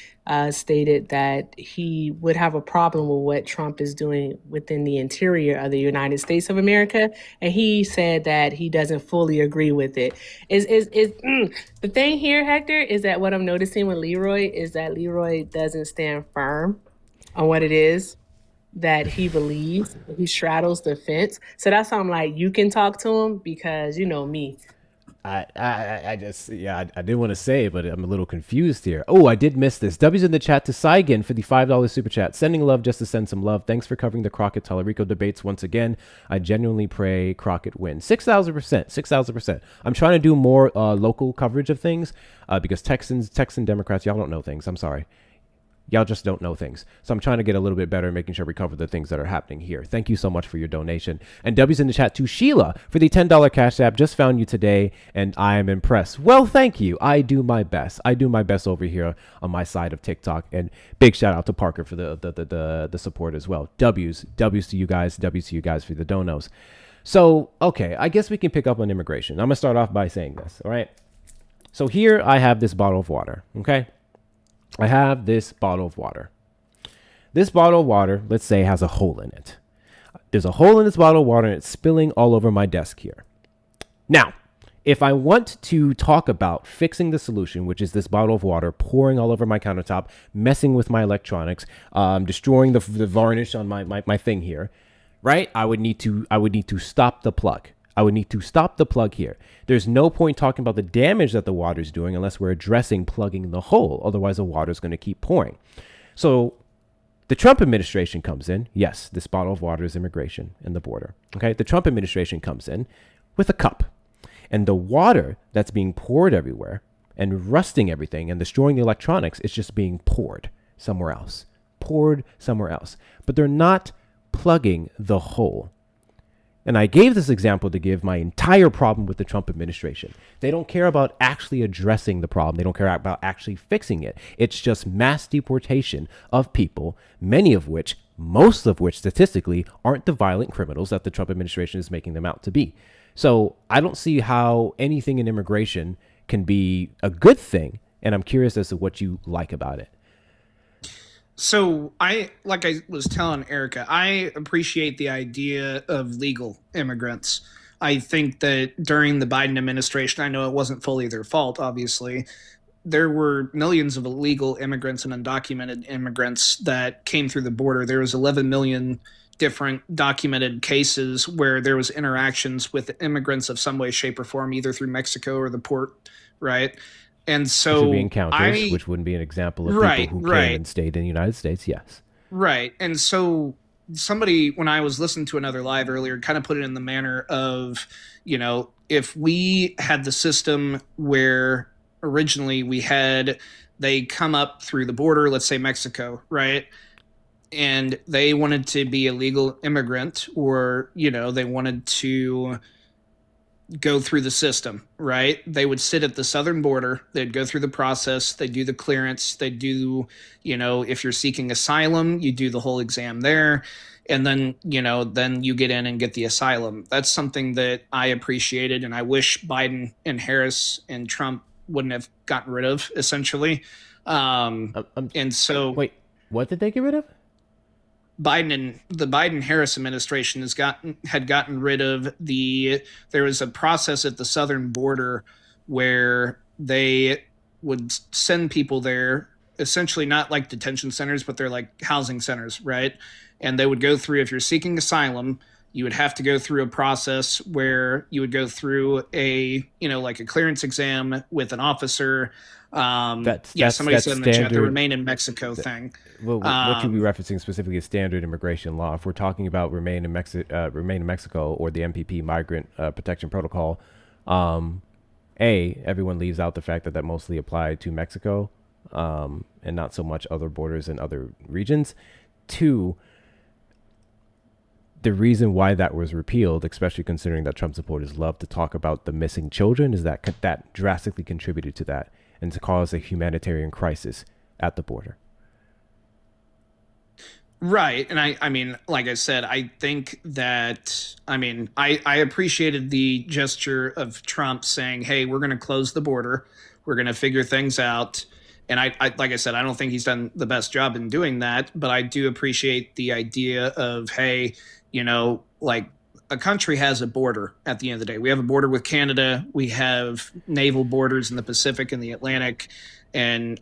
Speaker 15: stated that he would have a problem with what Trump is doing within the interior of the United States of America. And he said that he doesn't fully agree with it. The thing here, Hector, is that what I'm noticing with Leroy is that Leroy doesn't stand firm on what it is that he believes. He straddles the fence. So that's why I'm like, you can talk to him because you know me.
Speaker 1: I didn't want to say it, but I'm a little confused here. Oh, I did miss this. W's in the chat to Saigon for the $5 super chat. Sending love just to send some love. Thanks for covering the Crockett Tallarico debates once again. I genuinely pray Crockett wins. 6,000%. I'm trying to do more local coverage of things because Texan Democrats, y'all don't know things. I'm sorry. Y'all just don't know things. So I'm trying to get a little bit better at making sure we cover the things that are happening here. Thank you so much for your donation. And W's in the chat to Sheila for the $10 Cash App. Just found you today, and I am impressed. Well, thank you. I do my best. Over here on my side of TikTok. And big shout out to Parker for the support as well. W's to you guys. W's to you guys for the donos. So, okay, I guess we can pick up on immigration. I'm going to start off by saying this, all right? So here I have this bottle of water, okay? I have this bottle of water. This bottle of water, let's say, has a hole in it. There's a hole in this bottle of water and it's spilling all over my desk here. Now, If I want to talk about fixing the solution, which is this bottle of water pouring all over my countertop, messing with my electronics, destroying the varnish on my thing here, right? I would need to stop the plug. I would need to stop the plug here. There's no point talking about the damage that the water is doing unless we're addressing plugging the hole. Otherwise, the water is going to keep pouring. So the Trump administration comes in. Yes, this bottle of water is immigration and the border. Okay, the Trump administration comes in with a cup. And the water that's being poured everywhere and rusting everything and destroying the electronics is just being poured somewhere else. Poured somewhere else. But they're not plugging the hole. And I gave this example to give my entire problem with the Trump administration. They don't care about actually addressing the problem. They don't care about actually fixing it. It's just mass deportation of people, most of which statistically aren't the violent criminals that the Trump administration is making them out to be. So I don't see how anything in immigration can be a good thing. And I'm curious as to what you like about it.
Speaker 4: So like I was telling Erica, I appreciate the idea of legal immigrants. I think that during the Biden administration, I know it wasn't fully their fault, obviously, there were millions of illegal immigrants and undocumented immigrants that came through the border. There was 11 million different documented cases where there was interactions with immigrants of some way, shape, or form, either through Mexico or the port, right? And so
Speaker 1: which would be encounters, which wouldn't be an example of people who came and stayed in the United States. Yes.
Speaker 4: Right. And so somebody, when I was listening to another live earlier, kind of put it in the manner of, if we had the system where originally they come up through the border, let's say Mexico, right? And they wanted to be a legal immigrant, or, they wanted to go through the system, right? They would sit at the southern border. They'd go through the process. They'd do the clearance. They'd do, if you're seeking asylum, you do the whole exam there. And then, then you get in and get the asylum. That's something that I appreciated. And I wish Biden and Harris and Trump wouldn't have gotten rid of, essentially. And so...
Speaker 1: Wait, what did they get rid of?
Speaker 4: The Biden-Harris administration had gotten rid of there was a process at the southern border where they would send people there, essentially not like detention centers, but they're like housing centers, right? And they would go through, if you're seeking asylum, you would have to go through a process where you would go through like a clearance exam with an officer. Somebody said in the chat, the remain in Mexico thing.
Speaker 1: Well, what you'd be referencing specifically is standard immigration law. If we're talking about remain in Mexico or the MPP Migrant Protection Protocol, everyone leaves out the fact that mostly applied to Mexico and not so much other borders and other regions. 2, the reason why that was repealed, especially considering that Trump supporters love to talk about the missing children, is that drastically contributed to that and to cause a humanitarian crisis at the border.
Speaker 4: Right. And I mean, like I said, I think that, I appreciated the gesture of Trump saying, hey, we're going to close the border. We're going to figure things out. And I like I said, I don't think he's done the best job in doing that, but I do appreciate the idea of, hey, like a country has a border at the end of the day. We have a border with Canada. We have naval borders in the Pacific and the Atlantic. And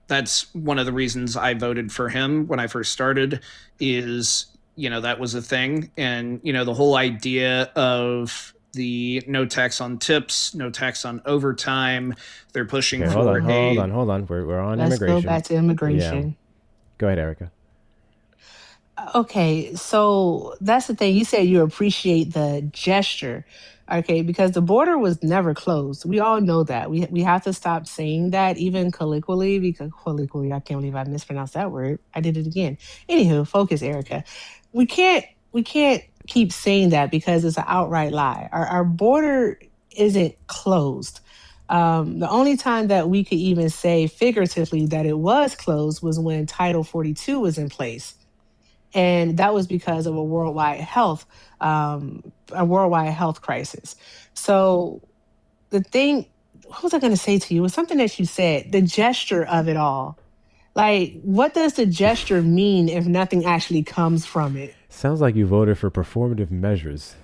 Speaker 4: that's one of the reasons I voted for him when I first started is, that was a thing. And, the whole idea of the no tax on tips, no tax on overtime, they're pushing for
Speaker 1: hold on. We're on
Speaker 15: Let's
Speaker 1: immigration.
Speaker 15: Go back to immigration.
Speaker 1: Yeah. Go ahead, Erica.
Speaker 15: Okay, so that's the thing. You said you appreciate the gesture, okay, because the border was never closed. We all know that. We have to stop saying that, even colloquially, I can't believe I mispronounced that word. I did it again. Anywho, focus, Erica. We can't keep saying that because it's an outright lie. Our border isn't closed. The only time that we could even say figuratively that it was closed was when Title 42 was in place. And that was because of a worldwide health crisis. So the thing, what was I going to say to you? It was something that you said, the gesture of it all. Like, what does the gesture mean if nothing actually comes from it?
Speaker 1: Sounds like you voted for performative measures.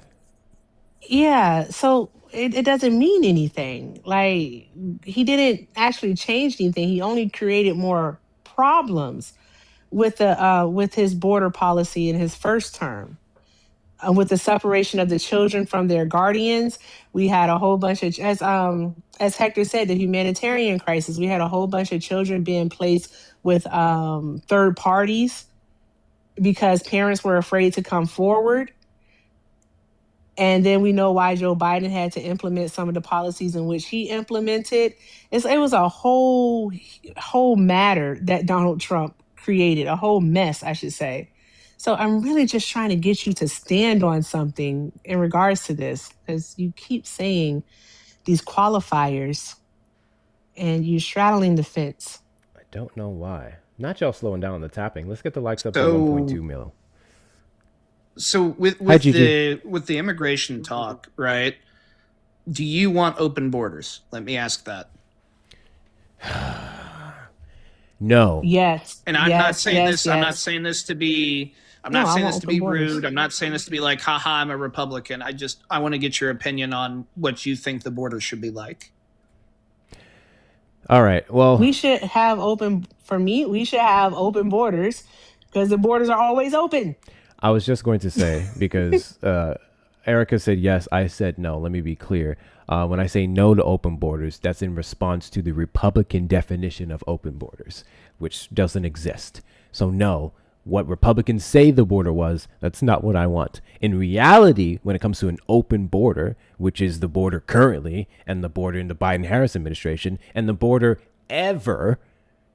Speaker 15: Yeah, so it doesn't mean anything. Like, he didn't actually change anything. He only created more problems with his border policy in his first term. With the separation of the children from their guardians, we had a whole bunch of, as Hector said, the humanitarian crisis. We had a whole bunch of children being placed with third parties because parents were afraid to come forward. And then we know why Joe Biden had to implement some of the policies in which he implemented. It was a whole matter that Donald Trump created, a whole mess, I should say. So I'm really just trying to get you to stand on something in regards to this, because you keep saying these qualifiers and you're straddling the fence.
Speaker 1: I don't know why. Not y'all slowing down the tapping. Let's get the likes up to
Speaker 4: So
Speaker 1: 1.2 mil.
Speaker 4: So with
Speaker 1: Hi, Gigi.
Speaker 4: the immigration talk, right? Do you want open borders? Let me ask that.
Speaker 1: No.
Speaker 15: Yes.
Speaker 4: And I'm not saying
Speaker 15: yes,
Speaker 4: this. I'm not
Speaker 15: yes.
Speaker 4: saying this to be. I'm
Speaker 15: No,
Speaker 4: not
Speaker 15: I
Speaker 4: saying
Speaker 15: want
Speaker 4: this to
Speaker 15: open
Speaker 4: be
Speaker 15: borders.
Speaker 4: rude. I'm not saying this to be like, haha, I'm a Republican. I want to get your opinion on what you think the border should be like.
Speaker 1: All right. Well,
Speaker 15: We should have we should have open borders because the borders are always open.
Speaker 1: I was just going to say, because Erica said yes, I said no. Let me be clear. When I say no to open borders, that's in response to the Republican definition of open borders, which doesn't exist. So no, what Republicans say the border was, that's not what I want. In reality, when it comes to an open border, which is the border currently and the border in the Biden-Harris administration and the border ever,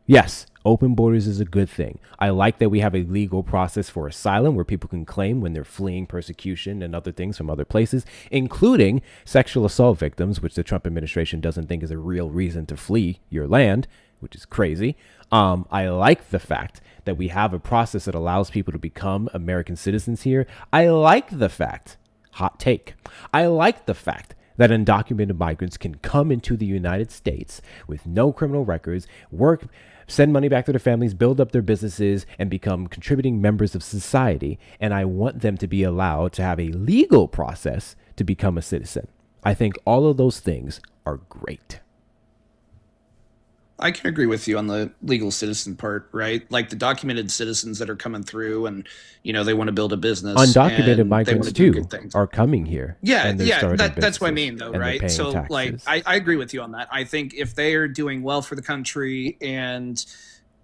Speaker 1: yes, open borders is a good thing. I like that we have a legal process for asylum where people can claim when they're fleeing persecution and other things from other places, including sexual assault victims, which the Trump administration doesn't think is a real reason to flee your land, which is crazy. I like the fact that we have a process that allows people to become American citizens here. I like the fact, hot take, I like the fact that undocumented migrants can come into the United States with no criminal records, work, send money back to their families, build up their businesses, and become contributing members of society. And I want them to be allowed to have a legal process to become a citizen. I think all of those things are great.
Speaker 4: I can agree with you on the legal citizen part, right? Like the documented citizens that are coming through and, they want to build a business.
Speaker 1: Undocumented
Speaker 4: and
Speaker 1: migrants,
Speaker 4: they want to do
Speaker 1: too,
Speaker 4: good things.
Speaker 1: are coming here.
Speaker 4: Yeah,
Speaker 1: and they're
Speaker 4: yeah,
Speaker 1: starting
Speaker 4: that's what I
Speaker 1: businesses,
Speaker 4: mean, though,
Speaker 1: and they're
Speaker 4: right?
Speaker 1: paying
Speaker 4: So,
Speaker 1: taxes.
Speaker 4: I agree with you on that. I think if they are doing well for the country and,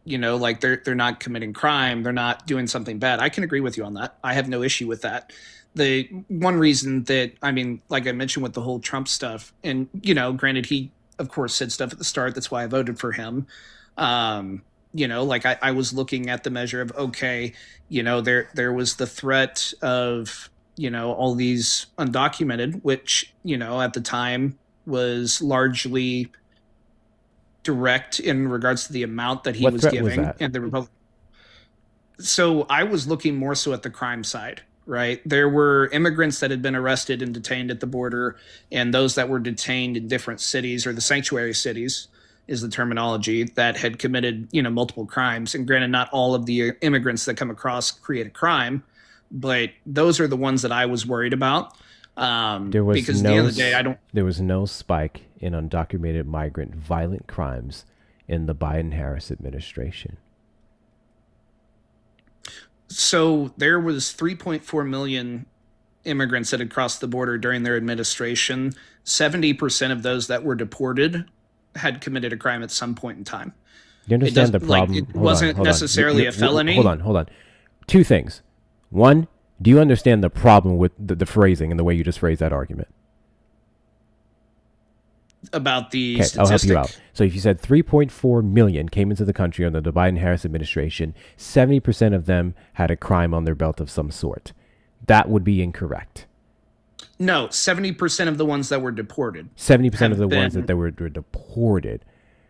Speaker 4: like they're not committing crime, they're not doing something bad, I can agree with you on that. I have no issue with that. The one reason that, like I mentioned with the whole Trump stuff, and, granted, he, of course, said stuff at the start. That's why I voted for him. Like I was looking at the measure of, okay, there was the threat of, all these undocumented, which, at the time was largely direct in regards to the amount that he
Speaker 1: What
Speaker 4: was
Speaker 1: threat
Speaker 4: giving.
Speaker 1: was that?
Speaker 4: And the Republic. So I was looking more so at the crime side, right? There were immigrants that had been arrested and detained at the border, and those that were detained in different cities, or the sanctuary cities is the terminology, that had committed, multiple crimes. And granted, not all of the immigrants that come across create a crime, but those are the ones that I was worried about. Because at the end of the day,
Speaker 1: there was no spike in undocumented migrant violent crimes in the Biden-Harris administration.
Speaker 4: So there was 3.4 million immigrants that had crossed the border during their administration. 70% of those that were deported had committed a crime at some point in time.
Speaker 1: You understand the problem?
Speaker 4: It wasn't necessarily a felony.
Speaker 1: Hold on. Two things. One, do you understand the problem with the phrasing and the way you just phrased that argument?
Speaker 4: About the
Speaker 1: Okay,
Speaker 4: statistic.
Speaker 1: I'll help you out. So if you said 3.4 million came into the country under the Biden-Harris administration, 70% of them had a crime on their belt of some sort. That would be incorrect.
Speaker 4: No, 70% of the ones that were deported.
Speaker 1: 70% of the ones that were deported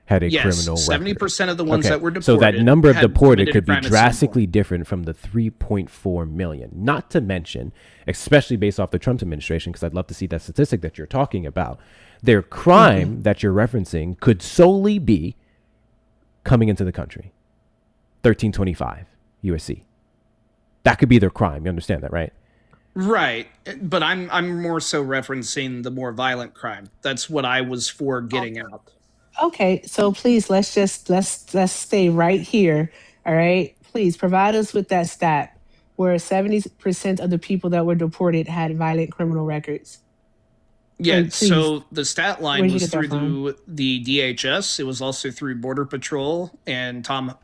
Speaker 1: had a criminal record.
Speaker 4: 70% of the ones that were deported.
Speaker 1: So that number of
Speaker 4: had
Speaker 1: deported
Speaker 4: committed a
Speaker 1: could be
Speaker 4: crime at some
Speaker 1: drastically different from the 3.4 million. Not to mention, especially based off the Trump administration, because I'd love to see that statistic that you're talking about, their crime that you're referencing could solely be coming into the country. 1325 USC. That could be their crime. You understand that, right?
Speaker 4: Right, but I'm more so referencing the more violent crime. That's what I was for getting out.
Speaker 15: Okay, so please let's stay right here. All right, please provide us with that stat where 70% of the people that were deported had violent criminal records.
Speaker 4: Yeah,
Speaker 15: Like, please,
Speaker 4: so the stat line
Speaker 15: where'd you
Speaker 4: was
Speaker 15: get that
Speaker 4: through
Speaker 15: from?
Speaker 4: the DHS. It was also through Border Patrol, and Tom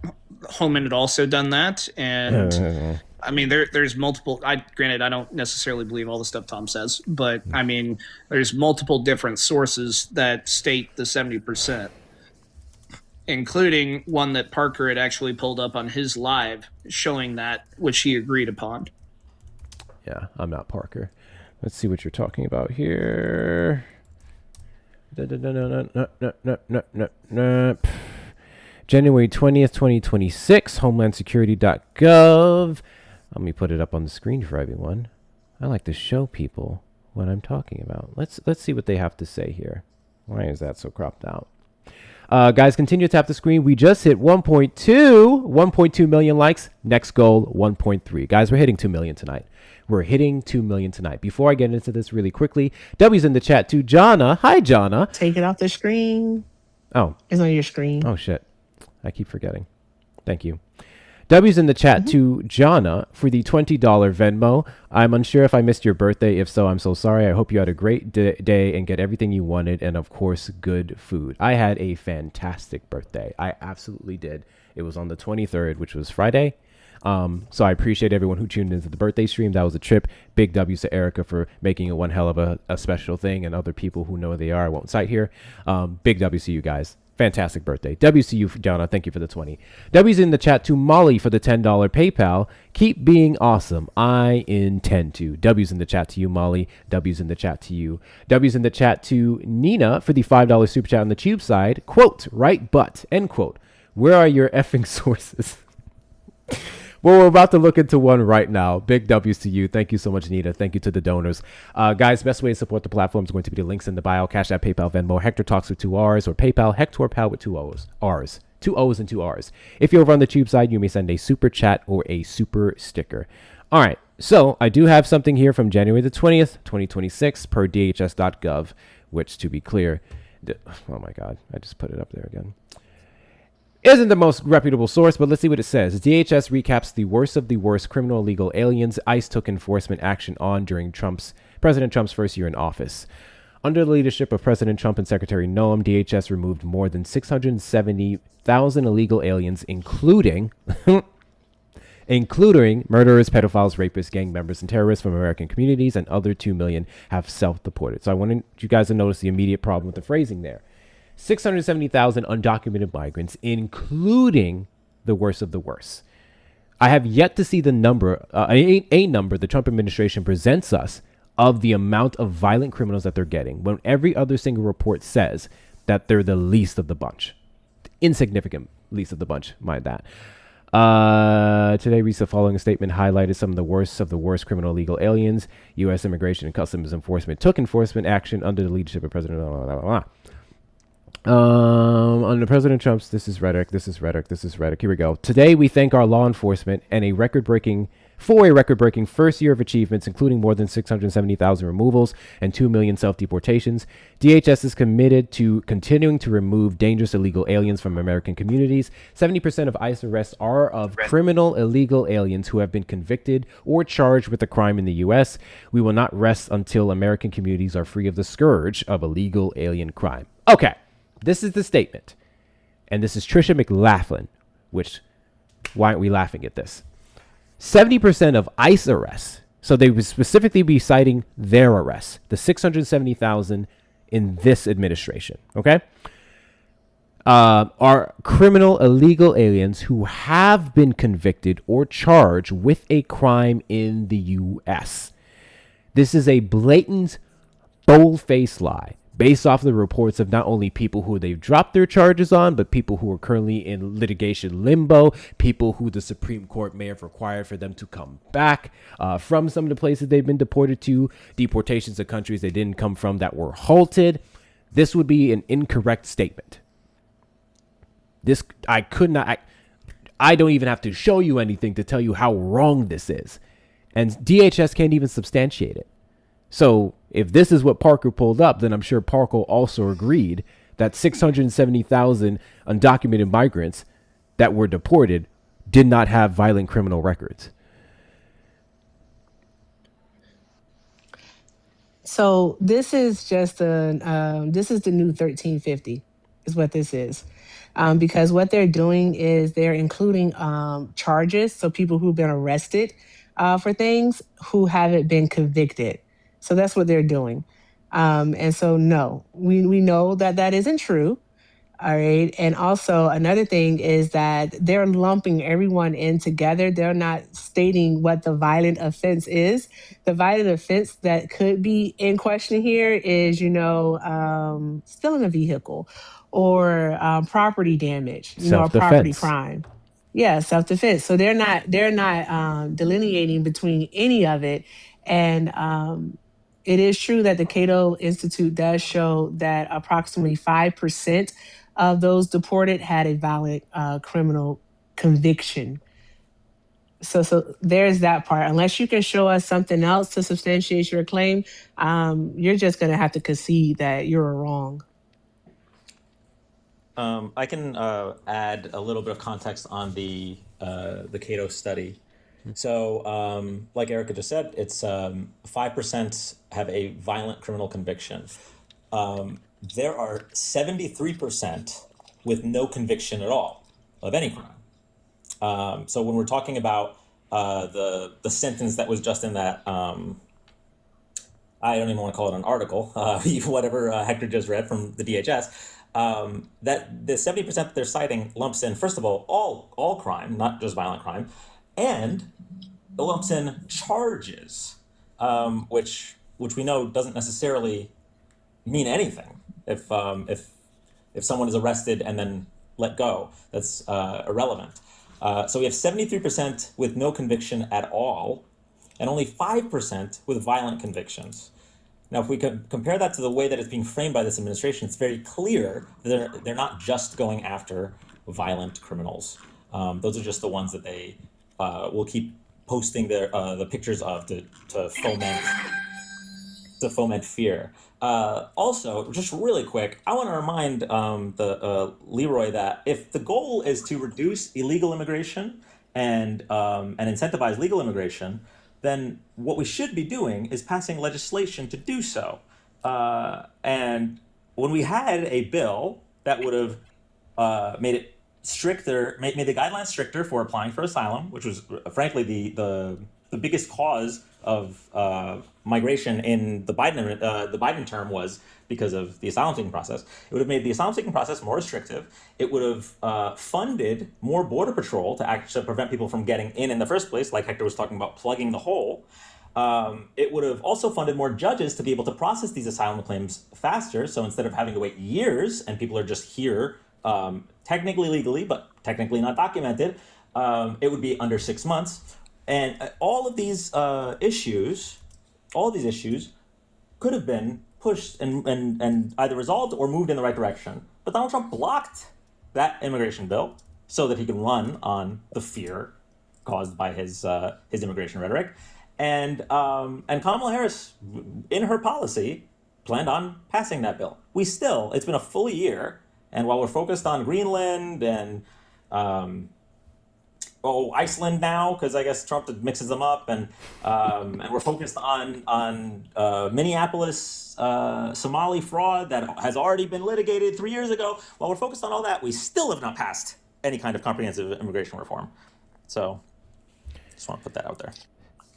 Speaker 4: Homan had also done that. And I mean, there's multiple. Granted, I don't necessarily believe all the stuff Tom says, but I mean, there's multiple different sources that state the 70%, including one that Parker had actually pulled up on his live, showing that which he agreed upon.
Speaker 1: Yeah, I'm not Parker. Let's see what you're talking about here. January 20th, 2026, homelandsecurity.gov. Let me put it up on the screen for everyone. I like to show people what I'm talking about. Let's see what they have to say here. Why is that so cropped out? Guys, continue to tap the screen. We just hit 1.2 million likes. Next goal, 1.3. Guys, we're hitting 2 million tonight. We're hitting 2 million tonight. Before I get into this really quickly, W's in the chat to Jonna. Hi, Jonna.
Speaker 15: Take it off the screen.
Speaker 1: Oh.
Speaker 15: It's on your screen.
Speaker 1: Oh, shit. I keep forgetting. Thank you. W's in the chat to Jonna for the $20 Venmo. I'm unsure if I missed your birthday. If so, I'm so sorry. I hope you had a great day and get everything you wanted. And of course, good food. I had a fantastic birthday. I absolutely did. It was on the 23rd, which was Friday. So I appreciate everyone who tuned into the birthday stream. That was a trip. Big W's to Erica for making it one hell of a special thing, and other people who know they are. I won't cite here. Big W's to you guys. Fantastic birthday. WCU, Donna, thank you for the 20. W's in the chat to Molly for the $10 PayPal. Keep being awesome. I intend to. W's in the chat to you, Molly. W's in the chat to you. W's in the chat to Nina for the $5 super chat on the tube side. Quote, right butt, end quote. Where are your effing sources? Well, we're about to look into one right now. Big W's to you. Thank you so much, Nita. Thank you to the donors. Guys, best way to support the platform is going to be the links in the bio. Cash App, PayPal, Venmo, Hector Talks with 2 R's, or PayPal, Hector Pal with 2 R's. 2 O's and 2 R's. If you're over on the tube side, you may send a super chat or a super sticker. All right. So I do have something here from January the 20th, 2026 per DHS.gov, which, to be clear, oh my God, I just put it up there again. Isn't the most reputable source, but let's see what it says. DHS recaps the worst of the worst criminal illegal aliens ICE took enforcement action on during President Trump's first year in office. Under the leadership of President Trump and Secretary Noam, DHS removed more than 670,000 illegal aliens, including murderers, pedophiles, rapists, gang members, and terrorists from American communities, and other 2 million have self-deported. So I wanted you guys to notice the immediate problem with the phrasing there. 670,000 undocumented migrants, including the worst of the worst. I have yet to see the number, a number the Trump administration presents us of the amount of violent criminals that they're getting, when every other single report says that they're the least of the bunch. Insignificant least of the bunch, mind that. Today reads the following statement highlighted some of the worst criminal illegal aliens. U.S. Immigration and Customs Enforcement took enforcement action under the leadership of President blah, blah, blah, blah. Under President Trump's, this is rhetoric. Here we go. Today, we thank our law enforcement and a record-breaking first year of achievements, including more than 670,000 removals and 2 million self-deportations. DHS is committed to continuing to remove dangerous illegal aliens from American communities. 70% of ICE arrests are of criminal illegal aliens who have been convicted or charged with a crime in the U.S. We will not rest until American communities are free of the scourge of illegal alien crime. Okay. This is the statement. And this is Tricia McLaughlin, which, why aren't we laughing at this? 70% of ICE arrests, so they would specifically be citing their arrests, the 670,000 in this administration, okay, are criminal illegal aliens who have been convicted or charged with a crime in the U.S. This is a blatant, bold-faced lie, based off the reports of not only people who they've dropped their charges on, but people who are currently in litigation limbo, people who the Supreme Court may have required for them to come back from some of the places they've been deported to, deportations to countries they didn't come from that were halted. This would be an incorrect statement. I don't even have to show you anything to tell you how wrong this is. And DHS can't even substantiate it. So if this is what Parker pulled up, then I'm sure Parker also agreed that 670,000 undocumented migrants that were deported did not have violent criminal records.
Speaker 15: So this is just this is the new 1350 is what this is. Because what they're doing is they're including charges. So people who've been arrested for things who haven't been convicted. So that's what they're doing. And so, no, we know that that isn't true. All right. And also, another thing is that they're lumping everyone in together. They're not stating what the violent offense is. The violent offense that could be in question here is, stealing a vehicle or property damage, a property
Speaker 1: Self-defense.
Speaker 15: crime. Yeah, self-defense. So they're not delineating between any of it. And it is true that the Cato Institute does show that approximately 5% of those deported had a violent criminal conviction. So there's that part. Unless you can show us something else to substantiate your claim, you're just going to have to concede that you're wrong.
Speaker 20: I can add a little bit of context on the Cato study. So, like Erica just said, it's 5% have a violent criminal conviction. There are 73% with no conviction at all of any crime. So when we're talking about the sentence that was just in that, I don't even want to call it an article, whatever Hector just read from the DHS, that the 70% that they're citing lumps in, first of all crime, not just violent crime, and it lumps in charges, which we know doesn't necessarily mean anything. If someone is arrested and then let go, that's irrelevant. So we have 73% with no conviction at all, and only 5% with violent convictions. Now, if we could compare that to the way that it's being framed by this administration, it's very clear that they're not just going after violent criminals. Those are just the ones that they will keep posting the pictures of to foment fear. Also, just really quick, I want to remind Leroy that if the goal is to reduce illegal immigration and incentivize legal immigration, then what we should be doing is passing legislation to do so. And when we had a bill that would have made it stricter, made the guidelines stricter for applying for asylum, which was frankly the biggest cause of migration in the Biden term was because of the asylum seeking process. It would have made the asylum seeking process more restrictive. It would have funded more border patrol to actually prevent people from getting in the first place, like Hector was talking about plugging the hole. It would have also funded more judges to be able to process these asylum claims faster. So instead of having to wait years and people are just here technically legally, but technically not documented, it would be under 6 months. And all of these issues could have been pushed and either resolved or moved in the right direction. But Donald Trump blocked that immigration bill so that he could run on the fear caused by his immigration rhetoric. And Kamala Harris, in her policy, planned on passing that bill. It's been a full year, and while we're focused on Greenland and Iceland now, because I guess Trump mixes them up, and we're focused on Minneapolis Somali fraud that has already been litigated 3 years ago. While we're focused on all that, we still have not passed any kind of comprehensive immigration reform. So, just want to put that out there.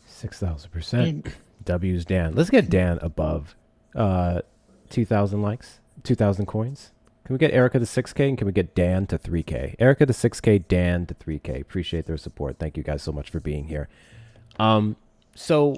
Speaker 1: 6,000%. W's Dan. Let's get Dan above 2,000 likes, 2,000 coins. Can we get Erica to 6K and can we get Dan to 3K? Erica to 6K, Dan to 3K. Appreciate their support. Thank you guys so much for being here. So,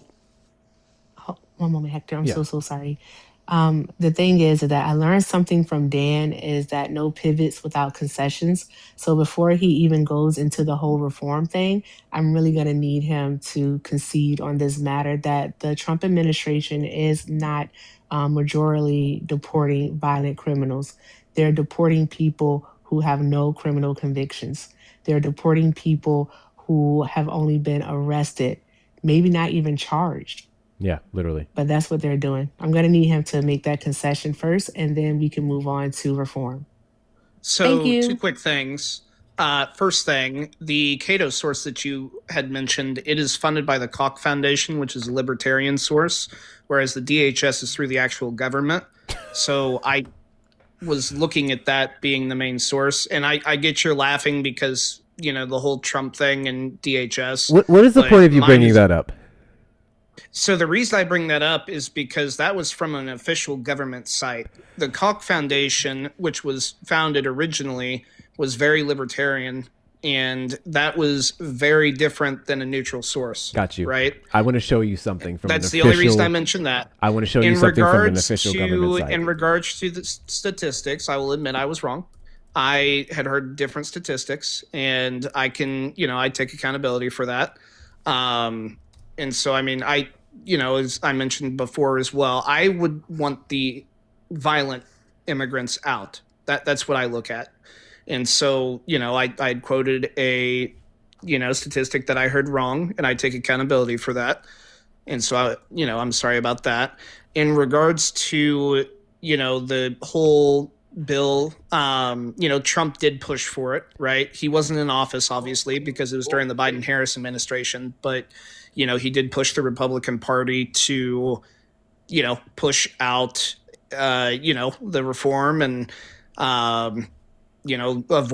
Speaker 15: one moment, Hector. I'm so sorry. The thing is that I learned something from Dan is that no pivots without concessions. So before he even goes into the whole reform thing, I'm really going to need him to concede on this matter that the Trump administration is not majorly deporting violent criminals. They're deporting people who have no criminal convictions. They're deporting people who have only been arrested, maybe not even charged.
Speaker 1: Yeah, literally.
Speaker 15: But that's what they're doing. I'm going to need him to make that concession first, and then we can move on to reform. Thank
Speaker 4: So,
Speaker 15: you.
Speaker 4: two quick things. First thing, the Cato source that you had mentioned, it is funded by the Koch Foundation, which is a libertarian source, whereas the DHS is through the actual government. So I was looking at that being the main source, and I get you're laughing because, you know, the whole Trump thing and DHS.
Speaker 1: What is the
Speaker 4: but
Speaker 1: point of you
Speaker 4: mine
Speaker 1: bringing
Speaker 4: is-
Speaker 1: that up?
Speaker 4: So the reason I bring that up is because that was from an official government site. The Koch Foundation, which was founded originally, was very libertarian, and that was very different than a neutral source.
Speaker 1: Got you.
Speaker 4: Right?
Speaker 1: I want to show you something from
Speaker 4: That's
Speaker 1: an
Speaker 4: the only
Speaker 1: official-
Speaker 4: reason I mentioned that.
Speaker 1: I want to show you
Speaker 4: In
Speaker 1: something from an
Speaker 4: regards
Speaker 1: official
Speaker 4: to-
Speaker 1: government site.
Speaker 4: In regards to the statistics, I will admit I was wrong. I had heard different statistics, and I can, you know, I take accountability for that. And so, I mean, as I mentioned before as well, I would want the violent immigrants out. That's what I look at. And so, you know, I quoted a, statistic that I heard wrong, and I take accountability for that. And so, I'm sorry about that. In regards to, the whole bill, Trump did push for it, right? He wasn't in office, obviously, because it was during the Biden-Harris administration, but, he did push the Republican Party to, push out, the reform and, avoid.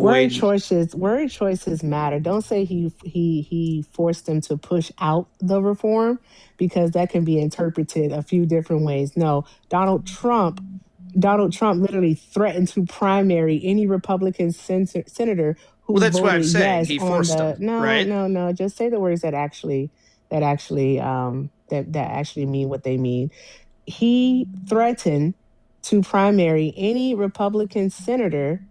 Speaker 15: Word choices matter. Don't say he forced them to push out the reform, because that can be interpreted a few different ways. No, Donald Trump literally threatened to primary any Republican senator who
Speaker 4: Well, that's
Speaker 15: voted
Speaker 4: what I'm saying.
Speaker 15: yes
Speaker 4: He
Speaker 15: on
Speaker 4: forced
Speaker 15: the
Speaker 4: them, right?
Speaker 15: no. Just say the words that actually mean what they mean. He threatened to primary any Republican senator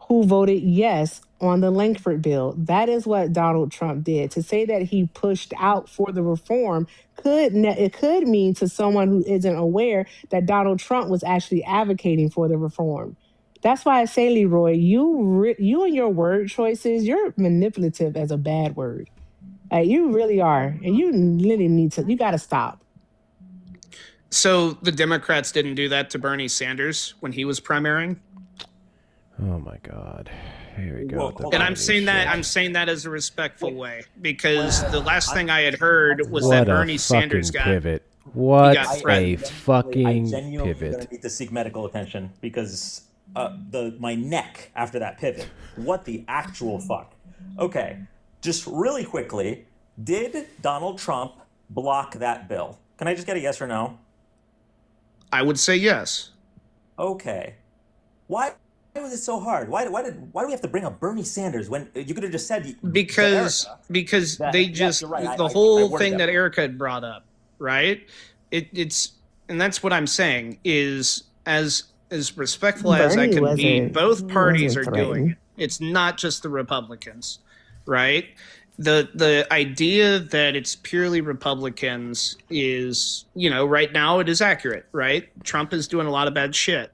Speaker 15: who voted yes on the Langford bill. That is what Donald Trump did. To say that he pushed out for the reform could mean to someone who isn't aware that Donald Trump was actually advocating for the reform. That's why I say, Leroy, you and your word choices, you're manipulative as a bad word. You really are, and you really you got to stop.
Speaker 4: So the Democrats didn't do that to Bernie Sanders when he was primarying?
Speaker 1: Oh my God. Here we go.
Speaker 4: And I'm saying that as a respectful way, because the last thing I had heard was
Speaker 1: What
Speaker 4: that
Speaker 1: a
Speaker 4: Bernie Sanders
Speaker 1: fucking
Speaker 4: got
Speaker 1: pivot. What
Speaker 4: got
Speaker 1: a
Speaker 4: threatened.
Speaker 1: fucking
Speaker 20: genuinely
Speaker 1: pivot.
Speaker 20: gonna need to seek medical attention because my neck after that pivot. What the actual fuck? Okay, just really quickly, did Donald Trump block that bill? Can I just get a yes or no?
Speaker 4: I would say yes.
Speaker 20: Okay. Why was it so hard? Why do we have to bring up Bernie Sanders when you could have just said
Speaker 4: Because they just
Speaker 20: you're right.
Speaker 4: the
Speaker 20: I
Speaker 4: whole
Speaker 20: worded
Speaker 4: thing
Speaker 20: that
Speaker 4: that Erica had brought up, right? It's and that's what I'm saying is as respectful as I
Speaker 15: Bernie
Speaker 4: can be,
Speaker 15: wasn't-
Speaker 4: both parties
Speaker 15: wasn't
Speaker 4: are doing
Speaker 15: threatened.
Speaker 4: it. It's not just the Republicans, right? The idea that it's purely Republicans is, right now it is accurate, right? Trump is doing a lot of bad shit.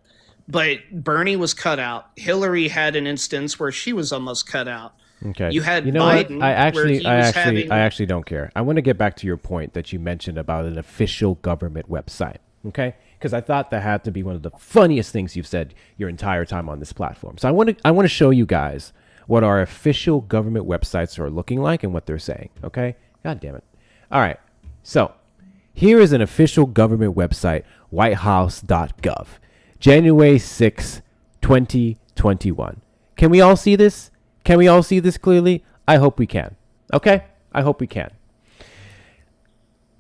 Speaker 4: But Bernie was cut out. Hillary had an instance where she was almost cut out.
Speaker 1: Okay.
Speaker 4: You had
Speaker 1: know
Speaker 4: Biden,
Speaker 1: what? I
Speaker 4: having...
Speaker 1: actually don't care. I want to get back to your point that you mentioned about an official government website. Okay? Because I thought that had to be one of the funniest things you've said your entire time on this platform. So I want to show you guys what our official government websites are looking like and what they're saying. Okay? God damn it. All right. So here is an official government website, whitehouse.gov. January 6, 2021. Can we all see this? Can we all see this clearly? I hope we can. Okay? I hope we can.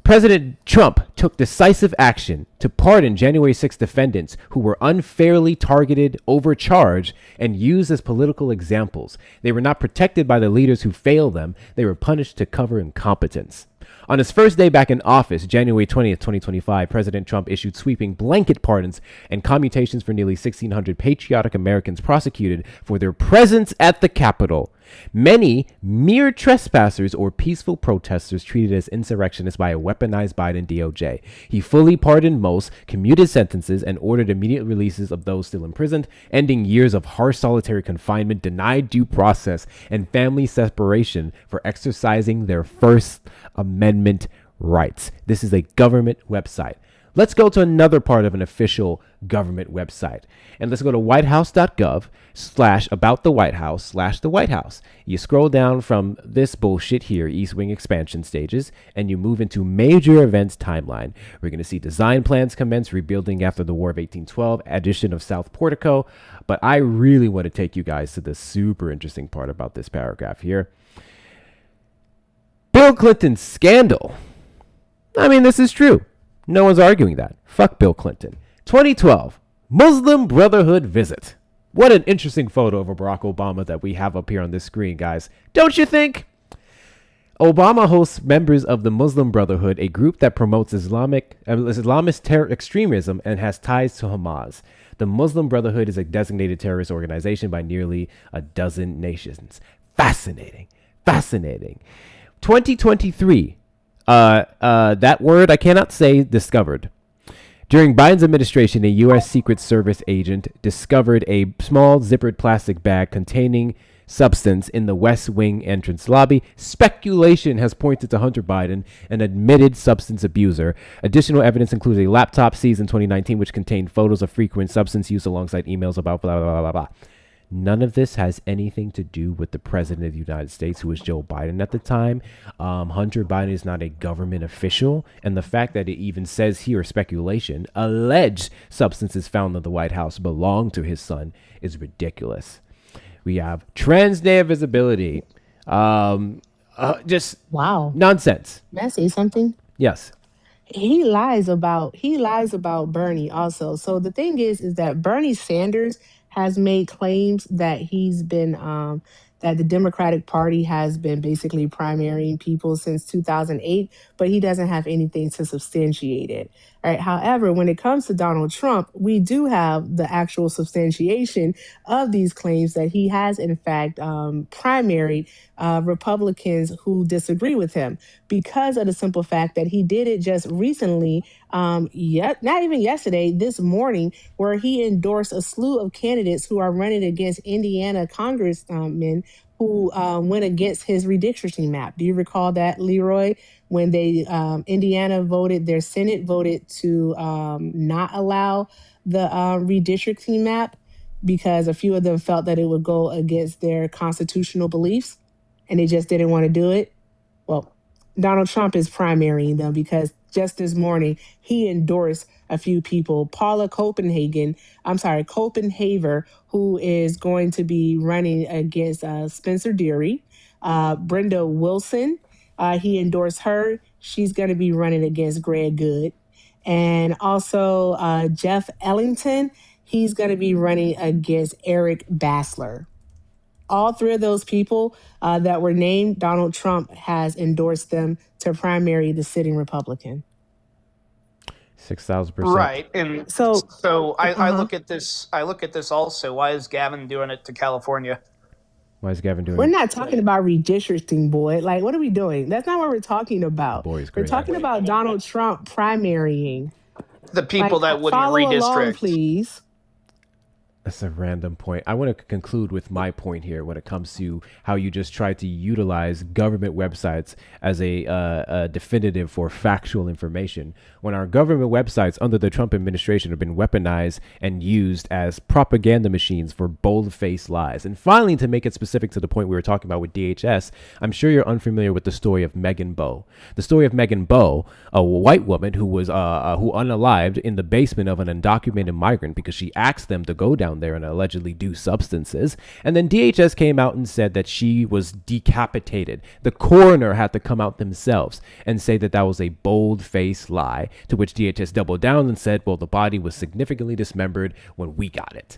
Speaker 1: President Trump took decisive action to pardon January 6 defendants who were unfairly targeted, overcharged, and used as political examples. They were not protected by the leaders who failed them. They were punished to cover incompetence. On his first day back in office, January 20th, 2025, President Trump issued sweeping blanket pardons and commutations for nearly 1,600 patriotic Americans prosecuted for their presence at the Capitol. Many mere trespassers or peaceful protesters treated as insurrectionists by a weaponized Biden DOJ. He fully pardoned most, commuted sentences, and ordered immediate releases of those still imprisoned, ending years of harsh solitary confinement, denied due process, and family separation for exercising their First Amendment rights. This is a government website. Let's go to another part of an official government website. And let's go to whitehouse.gov/about the White House/the White House. You scroll down from this bullshit here, East Wing expansion stages, and you move into major events timeline. We're going to see design plans commence rebuilding after the War of 1812, addition of South Portico. But I really want to take you guys to the super interesting part about this paragraph here. Bill Clinton's scandal. I mean, this is true. No one's arguing that. Fuck Bill Clinton. 2012, Muslim Brotherhood visit. What an interesting photo of Barack Obama that we have up here on this screen, guys. Don't you think? Obama hosts members of the Muslim Brotherhood, a group that promotes Islamist extremism and has ties to Hamas. The Muslim Brotherhood is a designated terrorist organization by nearly a dozen nations. Fascinating. 2023. That word I cannot say, discovered. During Biden's administration, a U.S. Secret Service agent discovered a small zippered plastic bag containing substance in the West Wing entrance lobby. Speculation has pointed to Hunter Biden, an admitted substance abuser. Additional evidence includes a laptop seized in 2019, which contained photos of frequent substance use alongside emails about blah, blah, blah, blah, blah. None of this has anything to do with the president of the United States, who was Joe Biden at the time. Hunter Biden is not a government official. And the fact that it even says here, speculation, alleged substances found in the White House belong to his son is ridiculous. We have trans day of visibility. Just
Speaker 15: Wow.
Speaker 1: nonsense.
Speaker 15: May I say something?
Speaker 1: Yes.
Speaker 15: He lies about Bernie also. So the thing is that Bernie Sanders has made claims that he's been that the Democratic Party has been basically primarying people since 2008, but he doesn't have anything to substantiate it. All right. However, when it comes to Donald Trump, we do have the actual substantiation of these claims that he has, in fact, primaried Republicans who disagree with him, because of the simple fact that he did it just recently, not even yesterday, this morning, where he endorsed a slew of candidates who are running against Indiana congressmen who went against his redistricting map. Do you recall that, Leroy? When they Indiana voted, their Senate voted to not allow the redistricting map because a few of them felt that it would go against their constitutional beliefs, and they just didn't want to do it. Well, Donald Trump is primarying them because just this morning he endorsed a few people. Paula Copenhaver, who is going to be running against Spencer Deary. Brenda Wilson, he endorsed her. She's going to be running against Greg Good. And also Jeff Ellington, he's going to be running against Eric Bassler. All three of those people that were named, Donald Trump has endorsed them to primary the sitting Republican.
Speaker 1: 6,000%.
Speaker 4: Right, and so I look at this. I look at this also. Why is Gavin doing it to California?
Speaker 1: Why is Gavin doing
Speaker 15: We're
Speaker 1: it?
Speaker 15: not talking about redistricting, boy. Like, what are we doing? That's not what we're talking about.
Speaker 1: Boy,
Speaker 15: We're talking about Donald Trump primarying
Speaker 4: The people that wouldn't
Speaker 15: follow along,
Speaker 4: redistrict.
Speaker 15: please.
Speaker 1: That's a random point. I want to conclude with my point here when it comes to how you just try to utilize government websites as a definitive for factual information, when our government websites under the Trump administration have been weaponized and used as propaganda machines for bold-faced lies. And finally, to make it specific to the point we were talking about with DHS, I'm sure you're unfamiliar with the story of Megan Bowe. The story of Megan Bowe, a white woman who was who unalived in the basement of an undocumented migrant because she asked them to go down there and allegedly do substances. And then DHS came out and said that she was decapitated. The coroner had to come out themselves and say that that was a bold-faced lie, to which DHS doubled down and said, well, the body was significantly dismembered when we got it.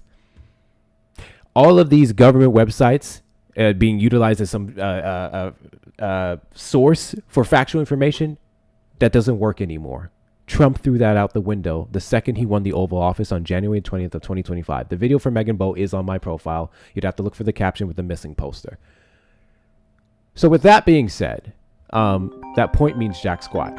Speaker 1: All of these government websites being utilized as some source for factual information, that doesn't work anymore. Trump threw that out the window the second he won the Oval Office on January 20th of 2025. The video for Megan Bowe is on my profile. You'd have to look for the caption with the missing poster. So with that being said, that point means jack squat.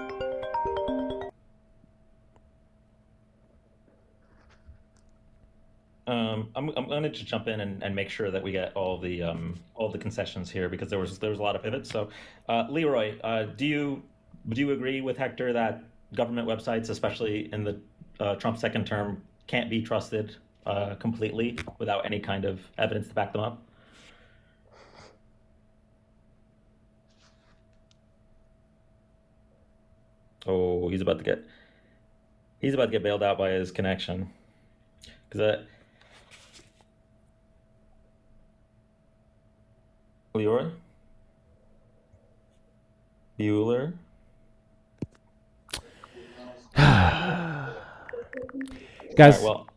Speaker 20: I'm going to just jump in and make sure that we get all the concessions here, because there was a lot of pivots. So, Leroy, do you agree with Hector that government websites, especially in the Trump second term, can't be trusted completely without any kind of evidence to back them up? Oh, he's about to get bailed out by his connection. Because Leroy? Bueller?
Speaker 1: Guys,
Speaker 20: All right, well,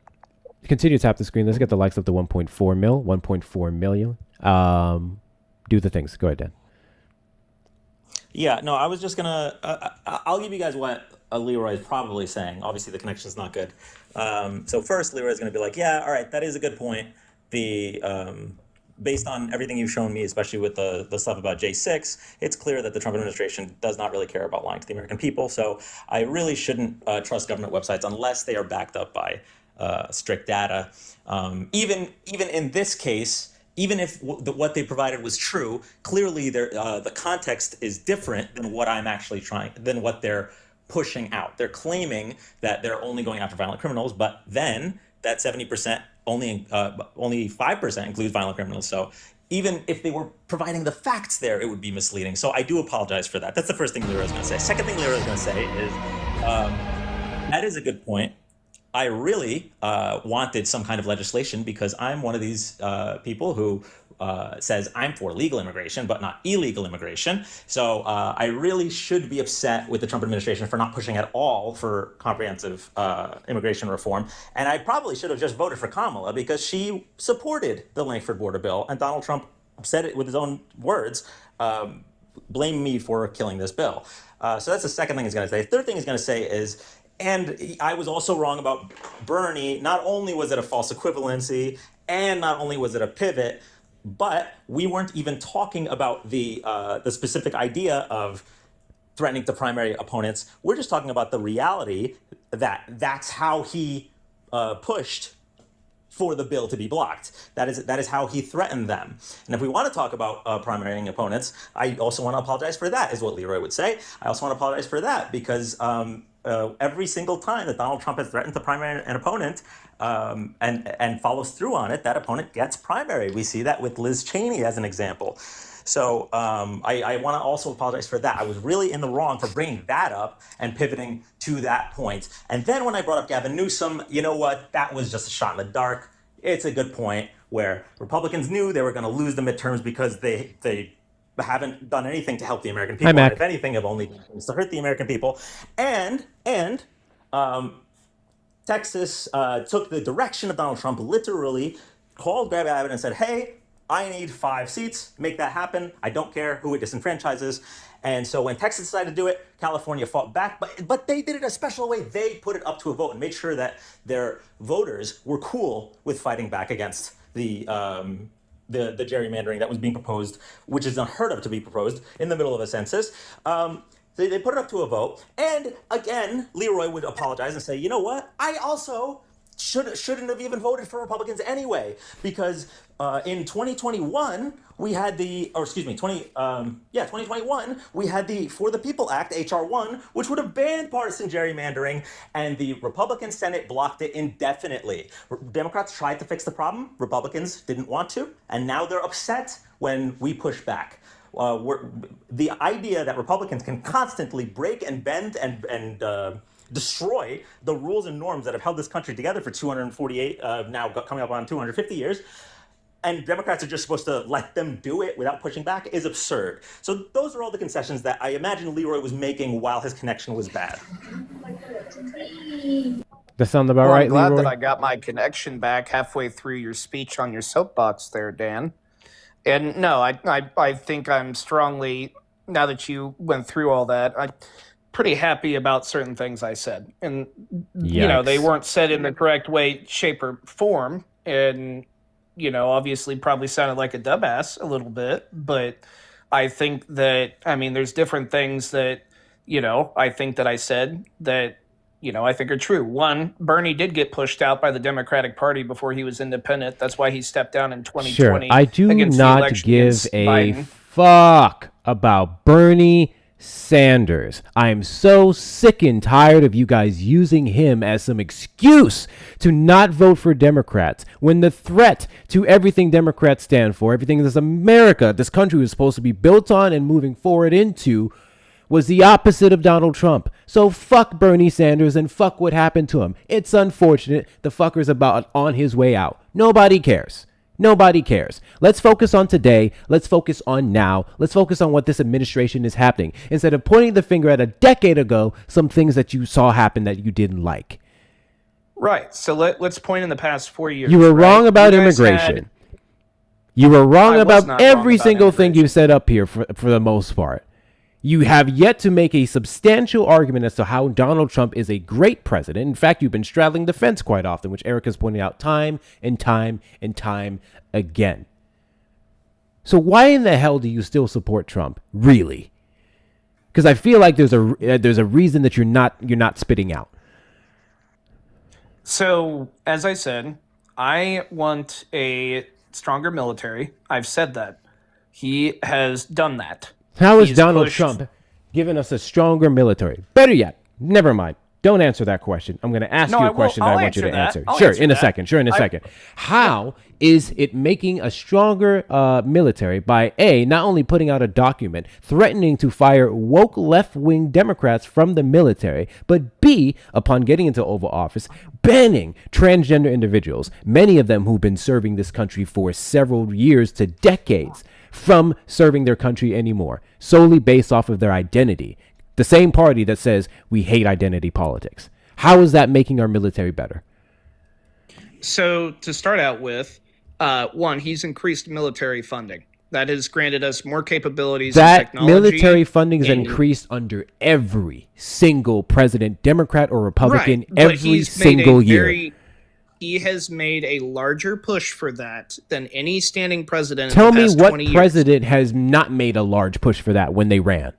Speaker 1: continue to tap the screen. Let's get the likes up to 1.4 mil, 1.4 million. Do the things. Go ahead, Dan.
Speaker 20: yeah, no, I was just gonna. I'll give you guys what Leroy is probably saying. Obviously, the connection's not good. So first, Leroy's gonna be like, "Yeah, all right, that is a good point. The based on everything you've shown me, especially with the stuff about J6, it's clear that the Trump administration does not really care about lying to the American people. So I really shouldn't trust government websites unless they are backed up by strict data. Even in this case, even if what they provided was true, clearly the context is different than what what they're pushing out. They're claiming that they're only going after violent criminals, but then that 70% only 5% includes violent criminals. So even if they were providing the facts there, it would be misleading. So I do apologize for that. That's the first thing Leroy's going to say. Second thing Leroy's going to say is that is a good point. I really wanted some kind of legislation because I'm one of these people who says I'm for legal immigration, but not illegal immigration. So I really should be upset with the Trump administration for not pushing at all for comprehensive immigration reform. And I probably should have just voted for Kamala because she supported the Langford border bill. And Donald Trump said it with his own words, blame me for killing this bill. So that's the second thing he's going to say. Third thing he's going to say is, and I was also wrong about Bernie. Not only was it a false equivalency, and not only was it a pivot, but we weren't even talking about the specific idea of threatening to primary opponents. We're just talking about the reality that that's how he pushed for the bill to be blocked. That is how he threatened them. And if we want to talk about primarying opponents, I also want to apologize for that, is what Leroy would say. I also want to apologize for that because every single time that Donald Trump has threatened to primary an opponent and follows through on it, that opponent gets primary. We see that with Liz Cheney as an example. So I want to also apologize for that. I was really in the wrong for bringing that up and pivoting to that point. And then when I brought up Gavin Newsom, you know what? That was just a shot in the dark. It's a good point where Republicans knew they were going to lose the midterms because they haven't done anything to help the American people.
Speaker 1: Hi, Mac.
Speaker 20: And if anything, have only done things to hurt the American people. And Texas took the direction of Donald Trump, literally called Greg Abbott and said, hey, I need 5 seats. Make that happen. I don't care who it disenfranchises. And so when Texas decided to do it, California fought back. But they did it a special way. They put it up to a vote and made sure that their voters were cool with fighting back against the gerrymandering that was being proposed, which is unheard of to be proposed in the middle of a census. They put it up to a vote. And again, Leroy would apologize and say, you know what? I also shouldn't have even voted for Republicans anyway, because in 2021 we had 2021 we had the For the People Act, HR1, which would have banned partisan gerrymandering, and the Republican Senate blocked it indefinitely. Democrats tried to fix the problem, Republicans didn't want to, and now they're upset when we push back. The idea that Republicans can constantly break and bend and destroy the rules and norms that have held this country together for 248, now coming up on 250 years, and Democrats are just supposed to let them do it without pushing back is absurd. So those are all the concessions that I imagine Leroy was making while his connection was bad.
Speaker 1: That sound about
Speaker 4: Well,
Speaker 1: right,
Speaker 4: I'm glad
Speaker 1: Leroy?
Speaker 4: that I got my connection back halfway through your speech on your soapbox there, Dan. And no, I think I'm strongly, now that you went through all that, I'm pretty happy about certain things I said. And, you know, they
Speaker 1: Yikes.
Speaker 4: weren't said in the correct way, shape, or form. And, you know, obviously probably sounded like a dumbass a little bit. But I think that, I mean, there's different things that, I think that I said that, I think are true. One, Bernie did get pushed out by the Democratic Party before he was independent. That's why he stepped down in
Speaker 1: Sure,
Speaker 4: 2020
Speaker 1: I do
Speaker 4: against the
Speaker 1: not
Speaker 4: election
Speaker 1: give
Speaker 4: against
Speaker 1: a
Speaker 4: Biden.
Speaker 1: fuck about Bernie Sanders. I am so sick and tired of you guys using him as some excuse to not vote for Democrats when the threat to everything Democrats stand for, everything this America, this country was supposed to be built on and moving forward into, was the opposite of Donald Trump. So fuck Bernie Sanders and fuck what happened to him. It's unfortunate. The fucker's about on his way out. Nobody cares. Nobody cares. Let's focus on today. Let's focus on now. Let's focus on what this administration is happening instead of pointing the finger at a decade ago, some things that you saw happen that you didn't like.
Speaker 4: Right. So let's point in the past 4 years.
Speaker 1: You were wrong
Speaker 4: right?
Speaker 1: about
Speaker 4: You guys
Speaker 1: immigration.
Speaker 4: had-
Speaker 1: You were wrong
Speaker 4: I was
Speaker 1: about
Speaker 4: not wrong
Speaker 1: every
Speaker 4: about
Speaker 1: single thing you said up here for the most part. You have yet to make a substantial argument as to how Donald Trump is a great president. In fact, you've been straddling the fence quite often, which Erica's pointed out time and time and time again. So why in the hell do you still support Trump? Really? Because I feel like there's a reason that you're not spitting out.
Speaker 4: So, as I said, I want a stronger military. I've said that. He has done that.
Speaker 1: How is
Speaker 4: He's
Speaker 1: Donald
Speaker 4: pushed-
Speaker 1: Trump giving us a stronger military? Better yet, never mind. Don't answer that question. I'm going to ask
Speaker 4: No,
Speaker 1: you
Speaker 4: I
Speaker 1: a
Speaker 4: will-
Speaker 1: question
Speaker 4: I'll
Speaker 1: that I want you to
Speaker 4: answer that.
Speaker 1: answer.
Speaker 4: I'll
Speaker 1: Sure,
Speaker 4: answer
Speaker 1: in a
Speaker 4: that.
Speaker 1: second. Sure, in a second. How is it making a stronger military by A, not only putting out a document threatening to fire woke left-wing Democrats from the military, but B, upon getting into Oval Office, banning transgender individuals, many of them who've been serving this country for several years to decades, from serving their country anymore, solely based off of their identity. The same party that says we hate identity politics. How is that making our military better?
Speaker 4: So, to start out with, one, he's increased military funding. That has granted us more capabilities and
Speaker 1: That
Speaker 4: technology.
Speaker 1: military funding is
Speaker 4: and-
Speaker 1: increased under every single president, Democrat or Republican,
Speaker 4: Right, but
Speaker 1: every
Speaker 4: he's made a
Speaker 1: single year.
Speaker 4: He has made a larger push for that than any standing president
Speaker 1: Tell
Speaker 4: in the
Speaker 1: me
Speaker 4: past
Speaker 1: what
Speaker 4: 20 years.
Speaker 1: president has not made a large push for that when they ran?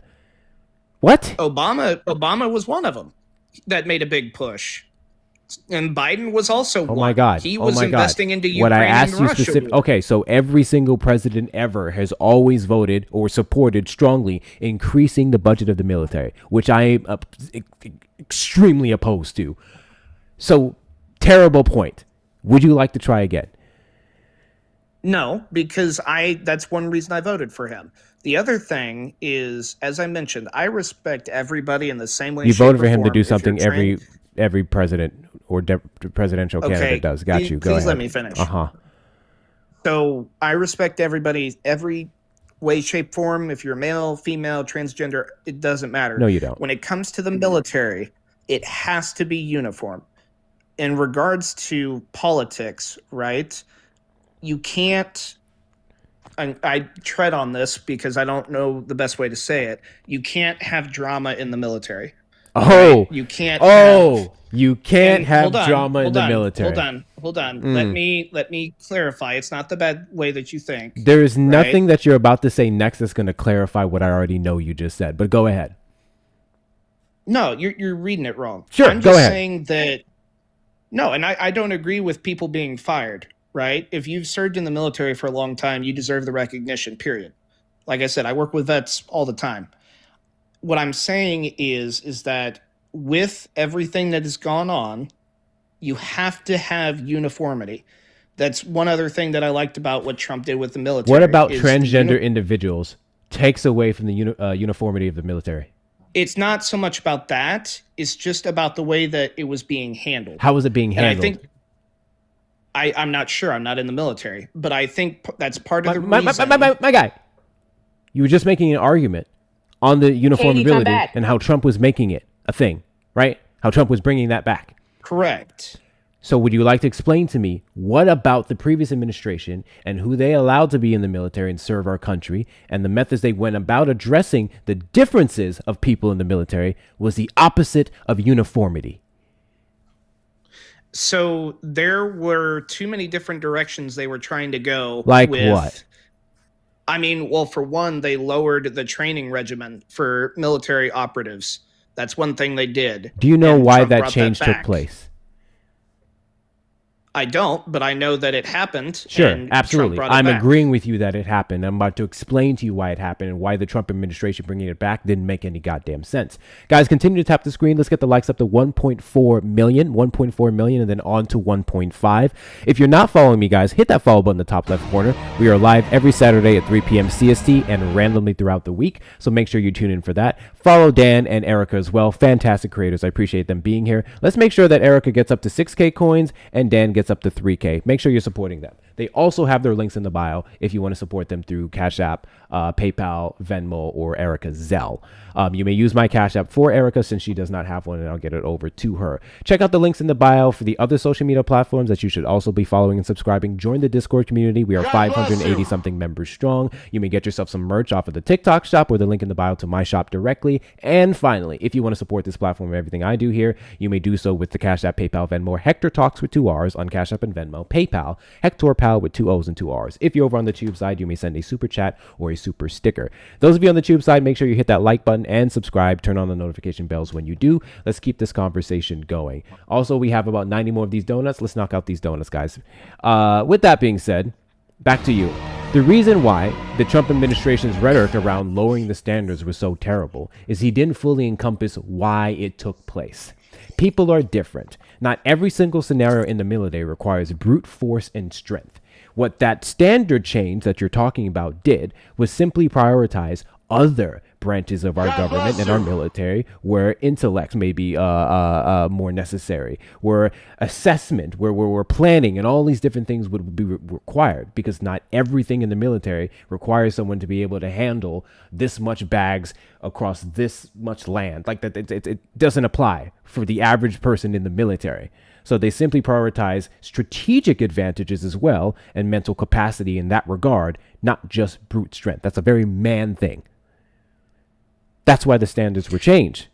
Speaker 1: What?
Speaker 4: Obama was one of them that made a big push. And Biden was also
Speaker 1: Oh
Speaker 4: one.
Speaker 1: my God.
Speaker 4: He
Speaker 1: Oh
Speaker 4: was
Speaker 1: my
Speaker 4: investing
Speaker 1: God.
Speaker 4: into Ukraine
Speaker 1: What I asked
Speaker 4: and
Speaker 1: you
Speaker 4: Russia.
Speaker 1: specific. Okay, so every single president ever has always voted or supported strongly increasing the budget of the military, which I am extremely opposed to. So, terrible point. Would you like to try again?
Speaker 4: No, because that's one reason I voted for him. The other thing is, as I mentioned, I respect everybody in the same way.
Speaker 1: You
Speaker 4: shape,
Speaker 1: voted
Speaker 4: or
Speaker 1: for him to
Speaker 4: form.
Speaker 1: do
Speaker 4: If you're
Speaker 1: something
Speaker 4: trained-
Speaker 1: every president or presidential
Speaker 4: Okay,
Speaker 1: candidate does. Got
Speaker 4: please-
Speaker 1: you. Go
Speaker 4: please
Speaker 1: ahead.
Speaker 4: let me finish.
Speaker 1: Uh-huh.
Speaker 4: So I respect everybody, every way, shape, form. If you're male, female, transgender, it doesn't matter.
Speaker 1: No, you don't.
Speaker 4: When it comes to the military, it has to be uniform. In regards to politics, right? You can't. I tread on this because I don't know the best way to say it. You can't have drama in the military.
Speaker 1: Oh,
Speaker 4: right? You can't.
Speaker 1: You can't
Speaker 4: And
Speaker 1: have
Speaker 4: hold on,
Speaker 1: drama in
Speaker 4: hold
Speaker 1: the
Speaker 4: on,
Speaker 1: military.
Speaker 4: Hold on.
Speaker 1: Mm.
Speaker 4: Let me clarify. It's not the bad way that you think.
Speaker 1: There is nothing
Speaker 4: right?
Speaker 1: that you're about to say next that's going to clarify what I already know you just said. But go ahead.
Speaker 4: No, you're reading it wrong.
Speaker 1: Sure,
Speaker 4: I'm
Speaker 1: go
Speaker 4: just
Speaker 1: ahead.
Speaker 4: saying that. No, and I don't agree with people being fired. Right? If you've served in the military for a long time, you deserve the recognition. Period. Like I said, I work with vets all the time. What I'm saying is that with everything that has gone on, you have to have uniformity. That's one other thing that I liked about what Trump did with the military.
Speaker 1: What about
Speaker 4: is the
Speaker 1: transgender individuals takes away from the uniformity of the military?
Speaker 4: It's not so much about that. It's just about the way that it was being handled.
Speaker 1: How was it being
Speaker 4: And
Speaker 1: handled?
Speaker 4: I think I'm not sure. I'm not in the military, but I think that's part of the
Speaker 1: my
Speaker 4: reason.
Speaker 1: guy, you were just making an argument on the
Speaker 4: Katie, come
Speaker 1: uniformability
Speaker 4: back.
Speaker 1: and how Trump was making it a thing, right? How Trump was bringing that back.
Speaker 4: Correct.
Speaker 1: So would you like to explain to me what about the previous administration and who they allowed to be in the military and serve our country and the methods they went about addressing the differences of people in the military was the opposite of uniformity?
Speaker 4: So there were too many different directions they were trying to go.
Speaker 1: Like
Speaker 4: with,
Speaker 1: what?
Speaker 4: I mean, well, for one, they lowered the training regimen for military operatives. That's one thing they did.
Speaker 1: Do you know
Speaker 4: and
Speaker 1: why
Speaker 4: Trump
Speaker 1: that
Speaker 4: brought
Speaker 1: change took
Speaker 4: back.
Speaker 1: place?
Speaker 4: I don't, but I know that it happened.
Speaker 1: Sure,
Speaker 4: and Trump
Speaker 1: absolutely.
Speaker 4: brought it
Speaker 1: I'm
Speaker 4: back.
Speaker 1: agreeing with you that it happened. I'm about to explain to you why it happened and why the Trump administration bringing it back didn't make any goddamn sense. Guys, continue to tap the screen. Let's get the likes up to 1.4 million, and then on to 1.5. If you're not following me, guys, hit that follow button in the top left corner. We are live every Saturday at 3 p.m. CST and randomly throughout the week, so make sure you tune in for that. Follow Dan and Erica as well. Fantastic creators. I appreciate them being here. Let's make sure that Erica gets up to 6K coins and Dan gets up to 3K. Make sure you're supporting them. They also have their links in the bio if you want to support them through Cash App, PayPal, Venmo, or Erica's Zelle. You may use my Cash App for Erica since she does not have one, and I'll get it over to her. Check out the links in the bio for the other social media platforms that you should also be following and subscribing. Join the Discord community. We are 580-something members strong. You may get yourself some merch off of the TikTok shop or the link in the bio to my shop directly. And finally, if you want to support this platform and everything I do here, you may do so with the Cash App, PayPal, Venmo. Hector Talks with 2 R's on Cash App and Venmo. PayPal, Hector Pal with 2 O's and 2 R's. If you're over on the Tube side, you may send a super chat or a super sticker. Those of you on the Tube side, make sure you hit that like button and subscribe. Turn on the notification bells when you do. Let's keep this conversation going. Also, we have about 90 more of these donuts. Let's knock out these donuts, guys. With that being said, back to you. The reason why the Trump administration's rhetoric around lowering the standards was so terrible is he didn't fully encompass why it took place. People are different. Not every single scenario in the military requires brute force and strength. What that standard change that you're talking about did was simply prioritize other branches of our government and our military where intellects may be more necessary, where assessment, where planning and all these different things would be required, because not everything in the military requires someone to be able to handle this much bags across this much land. Like that, it doesn't apply for the average person in the military. So they simply prioritize strategic advantages as well and mental capacity in that regard, not just brute strength. That's a very man thing. That's why the standards were changed.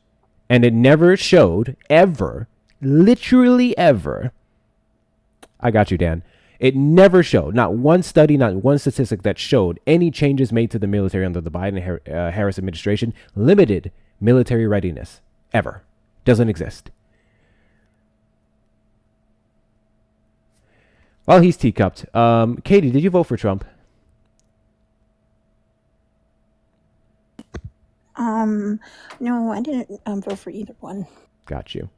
Speaker 1: And it never showed ever, literally ever. I got you, Dan. It never showed, not one study, not one statistic that showed any changes made to the military under the Biden-Harris administration limited military readiness. Ever. Doesn't exist. While he's teacupped, Katie, did you vote for Trump?
Speaker 6: No, I didn't vote for either one.
Speaker 1: Got you.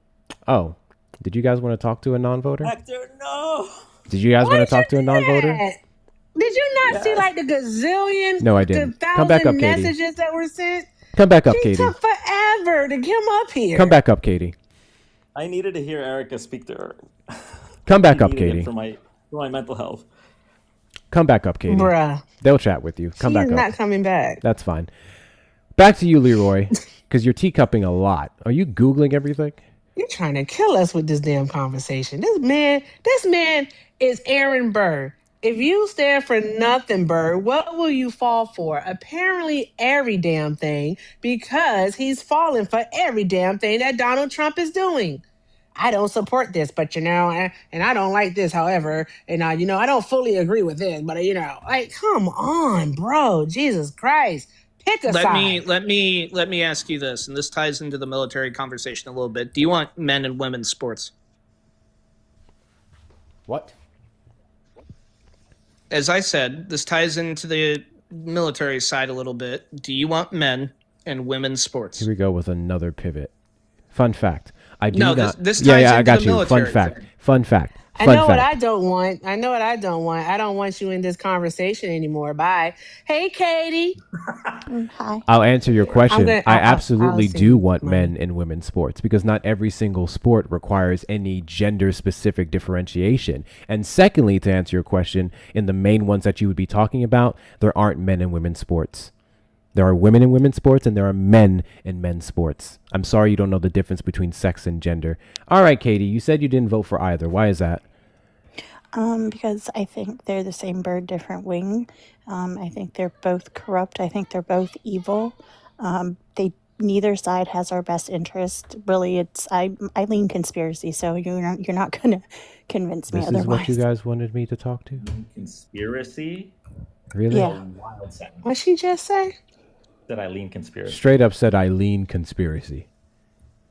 Speaker 1: Oh, did you guys want to talk to a non-voter?
Speaker 14: Hector, no.
Speaker 1: Did you guys want to talk to a non-voter?
Speaker 15: Did you not see like the gazillion,
Speaker 1: No, I didn't.
Speaker 15: the
Speaker 1: Come back up,
Speaker 15: 1,000
Speaker 1: Katie.
Speaker 15: messages that were sent?
Speaker 1: Come back up,
Speaker 15: She
Speaker 1: Katie.
Speaker 15: took forever to come up here.
Speaker 1: Come back up, Katie.
Speaker 20: I needed to hear Erica speak to her.
Speaker 1: Come back
Speaker 20: I
Speaker 1: up,
Speaker 20: needed it
Speaker 1: Katie.
Speaker 20: for my mental health.
Speaker 1: Come back up, Katie.
Speaker 15: Bruh.
Speaker 1: They'll chat with you. Come
Speaker 15: She
Speaker 1: back
Speaker 15: is
Speaker 1: up.
Speaker 15: not coming back.
Speaker 1: That's fine. Back to you, Leroy, because you're teacupping a lot. Are you Googling everything?
Speaker 15: You're trying to kill us with this damn conversation. This man is Aaron Burr. If you stand for nothing, Burr, what will you fall for? Apparently every damn thing, because he's falling for every damn thing that Donald Trump is doing. I don't support this, but and I don't like this, however, and I don't fully agree with this, but like, come on, bro, Jesus Christ, pick a side.
Speaker 4: Let me ask you this, and this ties into the military conversation a little bit. Do you want men and women's sports?
Speaker 1: What?
Speaker 4: As I said, this ties into the military side a little bit. Do you want men and women's sports?
Speaker 1: Here we go with another pivot. Fun fact. I do
Speaker 4: No,
Speaker 1: not.
Speaker 4: this ties
Speaker 1: I
Speaker 4: into
Speaker 1: got
Speaker 4: the
Speaker 1: you.
Speaker 4: military
Speaker 1: Fun fact.
Speaker 4: thing.
Speaker 1: Fun fact.
Speaker 15: I know what I don't want. I don't want you in this conversation anymore. Bye. Hey, Katie.
Speaker 6: Hi.
Speaker 1: I'll answer your question. I
Speaker 15: I'll
Speaker 1: absolutely
Speaker 15: send
Speaker 1: do
Speaker 15: you
Speaker 1: want
Speaker 15: money.
Speaker 1: men and women's sports, because not every single sport requires any gender-specific differentiation. And secondly, to answer your question, in the main ones that you would be talking about, there aren't men and women's sports. There are women in women's sports and there are men in men's sports. I'm sorry you don't know the difference between sex and gender. All right, Katie, you said you didn't vote for either. Why is that?
Speaker 6: Because I think they're the same bird, different wing. I think they're both corrupt. I think they're both evil. Neither side has our best interest. Really, I lean conspiracy, so you're not gonna convince me
Speaker 1: This
Speaker 6: otherwise.
Speaker 1: is what you guys wanted me to talk to?
Speaker 20: Conspiracy?
Speaker 1: Really?
Speaker 6: Yeah.
Speaker 20: A wild sentence.
Speaker 15: What'd she just say?
Speaker 20: That I lean conspiracy.
Speaker 1: Straight up said I lean conspiracy.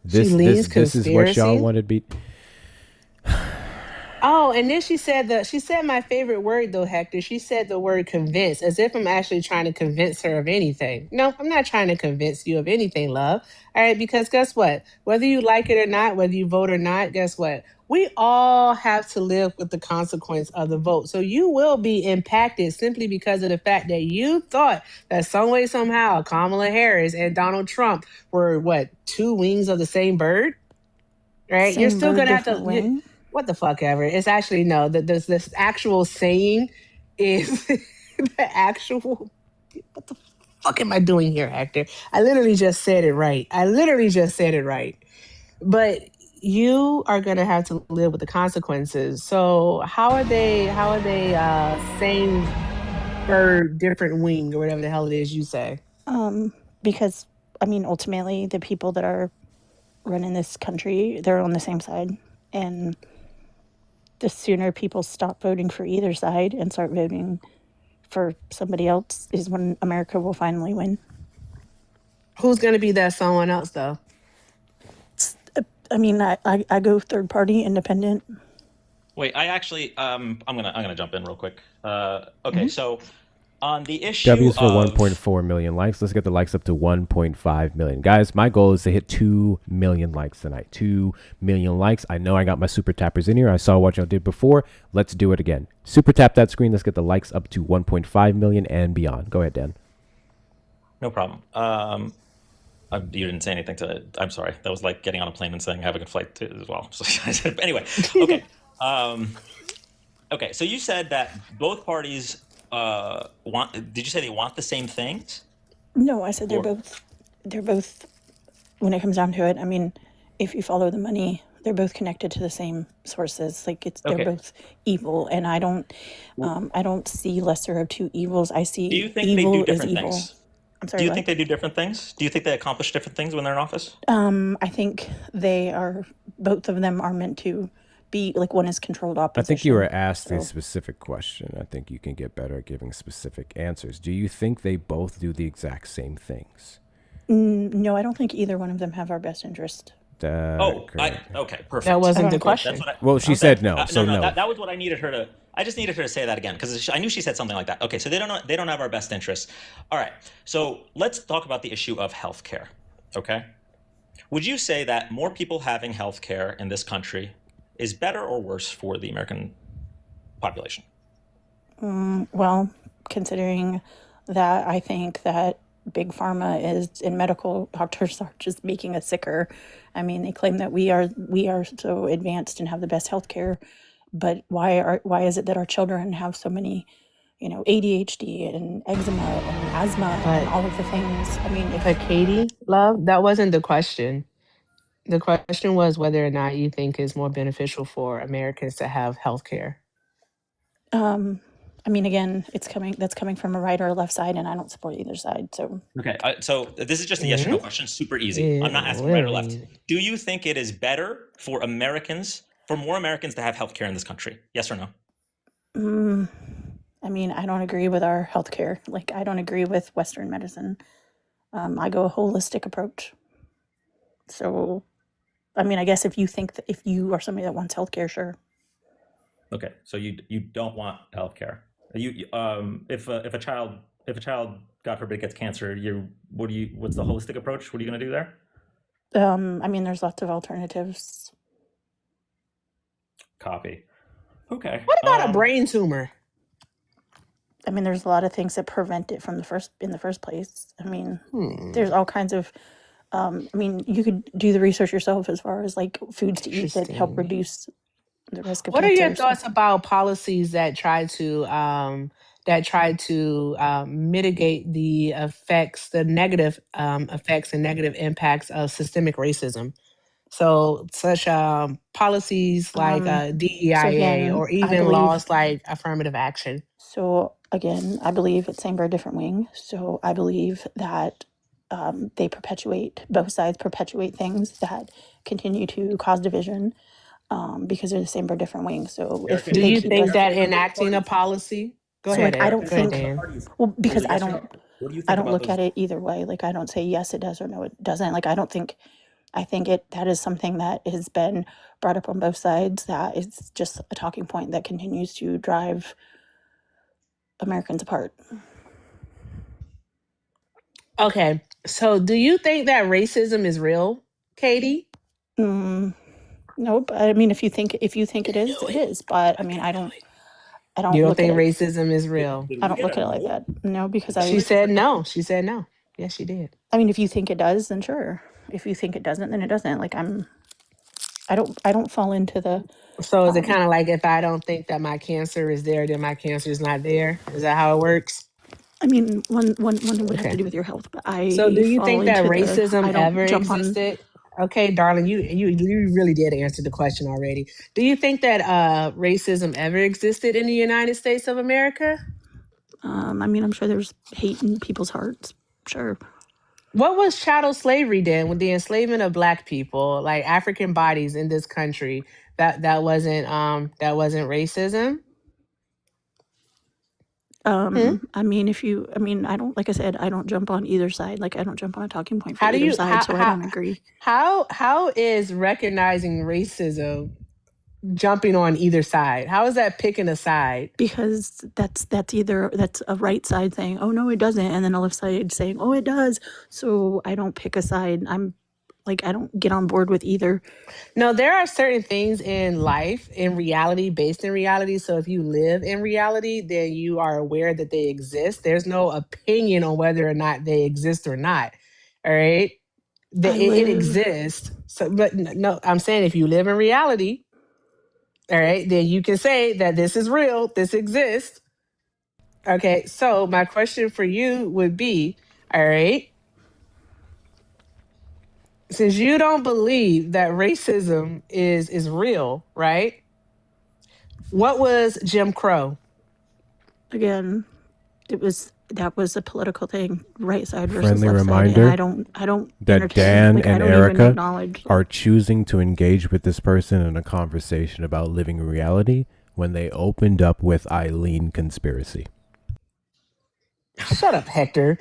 Speaker 15: She leans
Speaker 1: This is what y'all
Speaker 15: conspiracy.
Speaker 1: wanted me.
Speaker 15: Oh, and then she said my favorite word though, Hector. She said the word convince, as if I'm actually trying to convince her of anything. No, I'm not trying to convince you of anything, love. All right, because guess what? Whether you like it or not, whether you vote or not, guess what? We all have to live with the consequence of the vote. So you will be impacted simply because of the fact that you thought that some way, somehow, Kamala Harris and Donald Trump were what, two wings of the same bird? Right? You're
Speaker 6: Same
Speaker 15: still
Speaker 6: bird,
Speaker 15: gonna have
Speaker 6: different
Speaker 15: to.
Speaker 6: wing.
Speaker 15: What the fuck ever. It's actually no. This actual saying is the actual. What the fuck am I doing here, Hector? I literally just said it right. But you are gonna have to live with the consequences. So how are they? Same bird, different wing, or whatever the hell it is you say?
Speaker 6: Because I mean, ultimately, the people that are running this country, they're on the same side, and the sooner people stop voting for either side and start voting for somebody else is when America will finally win.
Speaker 15: Who's gonna be that someone else though?
Speaker 6: I mean, I go third party, independent.
Speaker 20: Wait, I actually I'm gonna jump in real quick. Okay, so on the issue
Speaker 1: W's for
Speaker 20: of
Speaker 1: 1.4 million likes. Let's get the likes up to 1.5 million. Guys, my goal is to hit 2 million likes tonight. 2 million likes. I know I got my super tappers in here. I saw what y'all did before. Let's do it again. Super tap that screen. Let's get the likes up to 1.5 million and beyond. Go ahead, Dan.
Speaker 20: no problem. You didn't say anything to it. I'm sorry. That was like getting on a plane and saying have a good flight too, as well. So, anyway, okay. Okay, so you said that both parties want. Did you say they want the same things?
Speaker 6: No, I said they're
Speaker 20: Or-
Speaker 6: both. When it comes down to it, I mean, if you follow the money, they're both connected to the same sources. Like they're
Speaker 20: Okay.
Speaker 6: both evil, and I don't see lesser of two evils. I see
Speaker 20: Do you think they
Speaker 6: evil
Speaker 20: do
Speaker 6: is
Speaker 20: different
Speaker 6: evil.
Speaker 20: things?
Speaker 6: I'm sorry.
Speaker 20: Do you
Speaker 6: what?
Speaker 20: think they do different things? Do you think they accomplish different things when they're in office?
Speaker 6: I think both of them are meant to be like one is controlled opposition.
Speaker 1: I think you were asked a
Speaker 6: so-
Speaker 1: specific question. I think you can get better at giving specific answers. Do you think they both do the exact same things?
Speaker 6: No, I don't think either one of them have our best interest.
Speaker 20: Okay, perfect.
Speaker 15: That wasn't the
Speaker 6: Okay.
Speaker 15: question.
Speaker 1: Well, she said no, so no.
Speaker 20: That was what I needed her to. I just needed her to say that again because I knew she said something like that. Okay, so they don't have our best interests. All right, so let's talk about the issue of healthcare. Okay, would you say that more people having healthcare in this country is better or worse for the American population?
Speaker 6: Well, considering that I think that big pharma is and medical doctors are just making us sicker. I mean, they claim that we are so advanced and have the best healthcare, but why is it that our children have so many, ADHD and eczema and asthma and all of the things? I mean,
Speaker 15: But Katie, love, that wasn't the question. The question was whether or not you think it's more beneficial for Americans to have health care.
Speaker 6: I mean, again, that's coming from a right or a left side, and I don't support either side. So
Speaker 20: Okay, so this is just a yes or no question. Super easy. I'm not asking right or left. Do you think it is better for more Americans to have healthcare in this country? Yes or no?
Speaker 6: I mean, I don't agree with our healthcare. Like, I don't agree with Western medicine. I go a holistic approach. So, I mean, I guess if you are somebody that wants healthcare, sure.
Speaker 20: Okay, so you don't want healthcare. If a child, God forbid, gets cancer, what's the holistic approach? What are you going to do there?
Speaker 6: I mean, there's lots of alternatives.
Speaker 20: Copy. Okay.
Speaker 15: What about a brain tumor?
Speaker 6: I mean, there's a lot of things that prevent it from in the first place. I mean, there's all kinds of. I mean, you could do the research yourself as far as like foods to eat that help reduce the risk of
Speaker 15: What are
Speaker 6: cancer.
Speaker 15: your thoughts about policies that try to mitigate the effects, the negative effects and negative impacts of systemic racism? So such policies like DEIA
Speaker 6: again,
Speaker 15: or
Speaker 6: I
Speaker 15: even
Speaker 6: believe-
Speaker 15: laws like affirmative action.
Speaker 6: So again, I believe it's same bird, different wing. So I believe that both sides perpetuate things that continue to cause division because they're the same bird, different wing. So if
Speaker 15: Do you think that
Speaker 20: Erica,
Speaker 15: enacting a policy Go
Speaker 6: So
Speaker 15: ahead,
Speaker 6: like I
Speaker 15: Eric.
Speaker 6: don't
Speaker 15: Go ahead,
Speaker 6: think
Speaker 15: Dan.
Speaker 6: well because
Speaker 20: Yes or no? What do you
Speaker 6: I
Speaker 20: think
Speaker 6: don't
Speaker 20: about
Speaker 6: look
Speaker 20: those?
Speaker 6: at it either way. Like I don't say yes it does or no it doesn't. Like I think that is something that has been brought up on both sides that is just a talking point that continues to drive Americans apart.
Speaker 15: Okay, so do you think that racism is real, Katie?
Speaker 6: Nope. I mean if you think it is, it is. But I mean I don't
Speaker 15: You don't
Speaker 6: look at
Speaker 15: think
Speaker 6: it
Speaker 15: racism is real?
Speaker 6: I don't look at it like that. No, because
Speaker 15: She said no. She said no. Yes, she did.
Speaker 6: I mean if you think it does, then sure. If you think it doesn't, then it doesn't. Like I don't fall into the
Speaker 15: So is it kind of like if I don't think that my cancer is there, then my cancer is not there? Is that how it works?
Speaker 6: I mean, one would have
Speaker 15: Okay.
Speaker 6: to do with your health, but
Speaker 15: So do
Speaker 6: I
Speaker 15: you
Speaker 6: fall
Speaker 15: think that
Speaker 6: into the
Speaker 15: racism
Speaker 6: I don't
Speaker 15: ever
Speaker 6: jump on.
Speaker 15: existed? Okay, darling, you really did answer the question already. Do you think that racism ever existed in the United States of America?
Speaker 6: I mean, I'm sure there's hate in people's hearts. Sure.
Speaker 15: What was chattel slavery then with the enslavement of black people, like African bodies in this country? That wasn't racism?
Speaker 6: I mean, I don't, like I said, I don't jump on either side. Like I don't jump on a talking point for either side, so I don't agree.
Speaker 15: How is recognizing racism jumping on either side? How is that picking a side?
Speaker 6: Because that's a right side saying, "Oh no, it doesn't," and then a left side saying, "Oh, it does." So I don't pick a side. I'm like I don't get on board with either.
Speaker 15: No, there are certain things in life, in reality, based in reality. So if you live in reality, then you are aware that they exist. There's no opinion on whether or not they exist or not. All right. It exists. So, but no, I'm saying if you live in reality, all right, then you can say that this is real, this exists. Okay. So my question for you would be, all right, since you don't believe that racism is real, right? What was Jim Crow?
Speaker 6: Again, that was a political thing, right side versus
Speaker 1: Friendly
Speaker 6: left
Speaker 1: reminder
Speaker 6: side, and I don't
Speaker 1: that
Speaker 6: entertain,
Speaker 1: Dan
Speaker 6: like, I
Speaker 1: and
Speaker 6: don't even
Speaker 1: Erica
Speaker 6: acknowledge.
Speaker 1: are choosing to engage with this person in a conversation about living reality when they opened up with Eileen conspiracy.
Speaker 15: Shut up, Hector.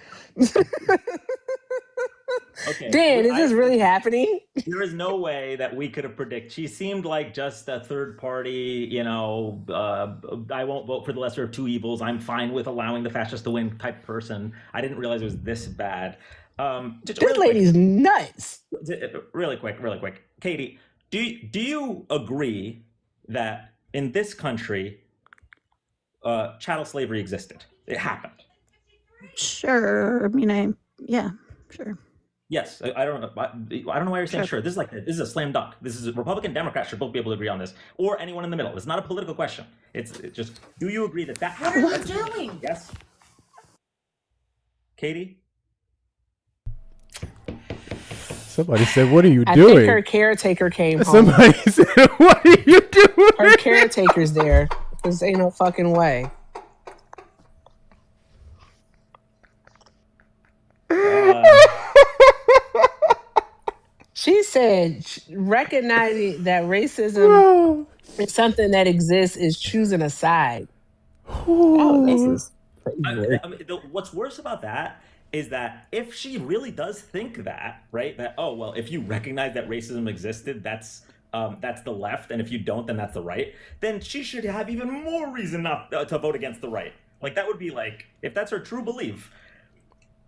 Speaker 20: Okay.
Speaker 15: Dan, is this really happening?
Speaker 20: There is no way that we could have predicted. She seemed like just a third party, I won't vote for the lesser of two evils. I'm fine with allowing the fascists to win type person. I didn't realize it was this bad.
Speaker 15: This lady's nuts.
Speaker 20: Really quick. Katie, do you agree that in this country, chattel slavery existed? It happened.
Speaker 6: Sure. I mean, yeah, sure.
Speaker 20: Yes, I don't know. I don't know why you're saying sure. This is a slam dunk. This is Republican, Democrats should both be able to agree on this, or anyone in the middle. It's not a political question. It's just, do you agree that happened?
Speaker 8: What are you doing?
Speaker 20: Yes. Katie.
Speaker 1: Somebody said, "What are you
Speaker 15: I
Speaker 1: doing?"
Speaker 15: think her caretaker came home.
Speaker 1: Somebody said, "What are you doing?"
Speaker 15: Her caretaker's there. This ain't no fucking way. She said recognizing that racism is something that exists is choosing a side. Oh, this is crazy.
Speaker 20: What's worse about that is that if she really does think that, right, that, oh, well, if you recognize that racism existed, that's the left, and if you don't, then that's the right, then she should have even more reason not to vote against the right. Like, that would be like, if that's her true belief.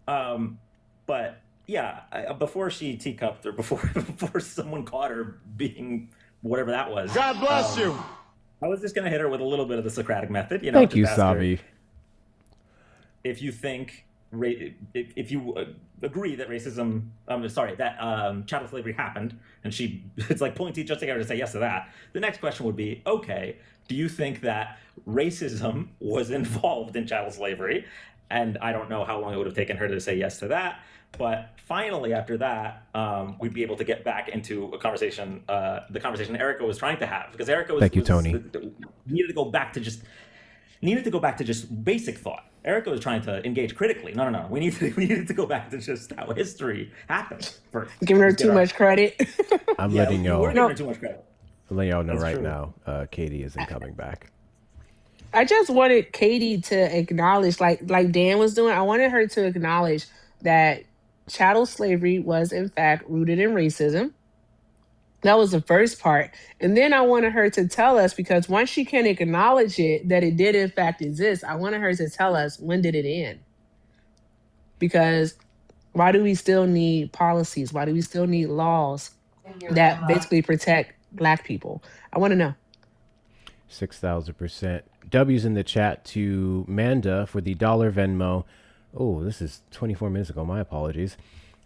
Speaker 20: But yeah, before she teacupped, or before someone caught her being whatever that was.
Speaker 3: God bless you.
Speaker 20: I was just gonna hit her with a little bit of the Socratic method.
Speaker 1: Thank you, Savi.
Speaker 20: If you think, if you agree that racism, that chattel slavery happened, and it's like pulling teeth just to get her to say yes to that. The next question would be, okay, do you think that racism was involved in chattel slavery? And I don't know how long it would have taken her to say yes to that. But finally, after that, we'd be able to get back into a conversation, the conversation Erica was trying to have, because Erica
Speaker 1: Thank you, Tony.
Speaker 20: needed to go back to just basic thought. Erica was trying to engage critically. No. We needed to go back to just how history happened first.
Speaker 15: Giving her too much credit.
Speaker 1: I'm letting y'all.
Speaker 20: We're giving her too much credit.
Speaker 1: I'm letting y'all know
Speaker 20: That's
Speaker 1: right
Speaker 20: true.
Speaker 1: now. Katie isn't coming back.
Speaker 15: I just wanted Katie to acknowledge, like Dan was doing. I wanted her to acknowledge that chattel slavery was in fact rooted in racism. That was the first part. And then I wanted her to tell us, because once she can acknowledge it, that it did in fact exist, I wanted her to tell us, when did it end? Because why do we still need policies? Why do we still need laws that basically protect Black people? I want to know.
Speaker 1: 6,000%. W's in the chat to Manda for the dollar Venmo. Oh, this is 24 minutes ago. My apologies.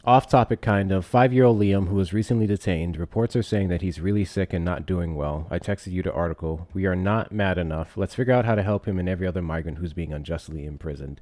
Speaker 1: Off topic, kind of. 5-year-old Liam, who was recently detained. Reports are saying that he's really sick and not doing well. I texted you the article. We are not mad enough. Let's figure out how to help him and every other migrant who's being unjustly imprisoned.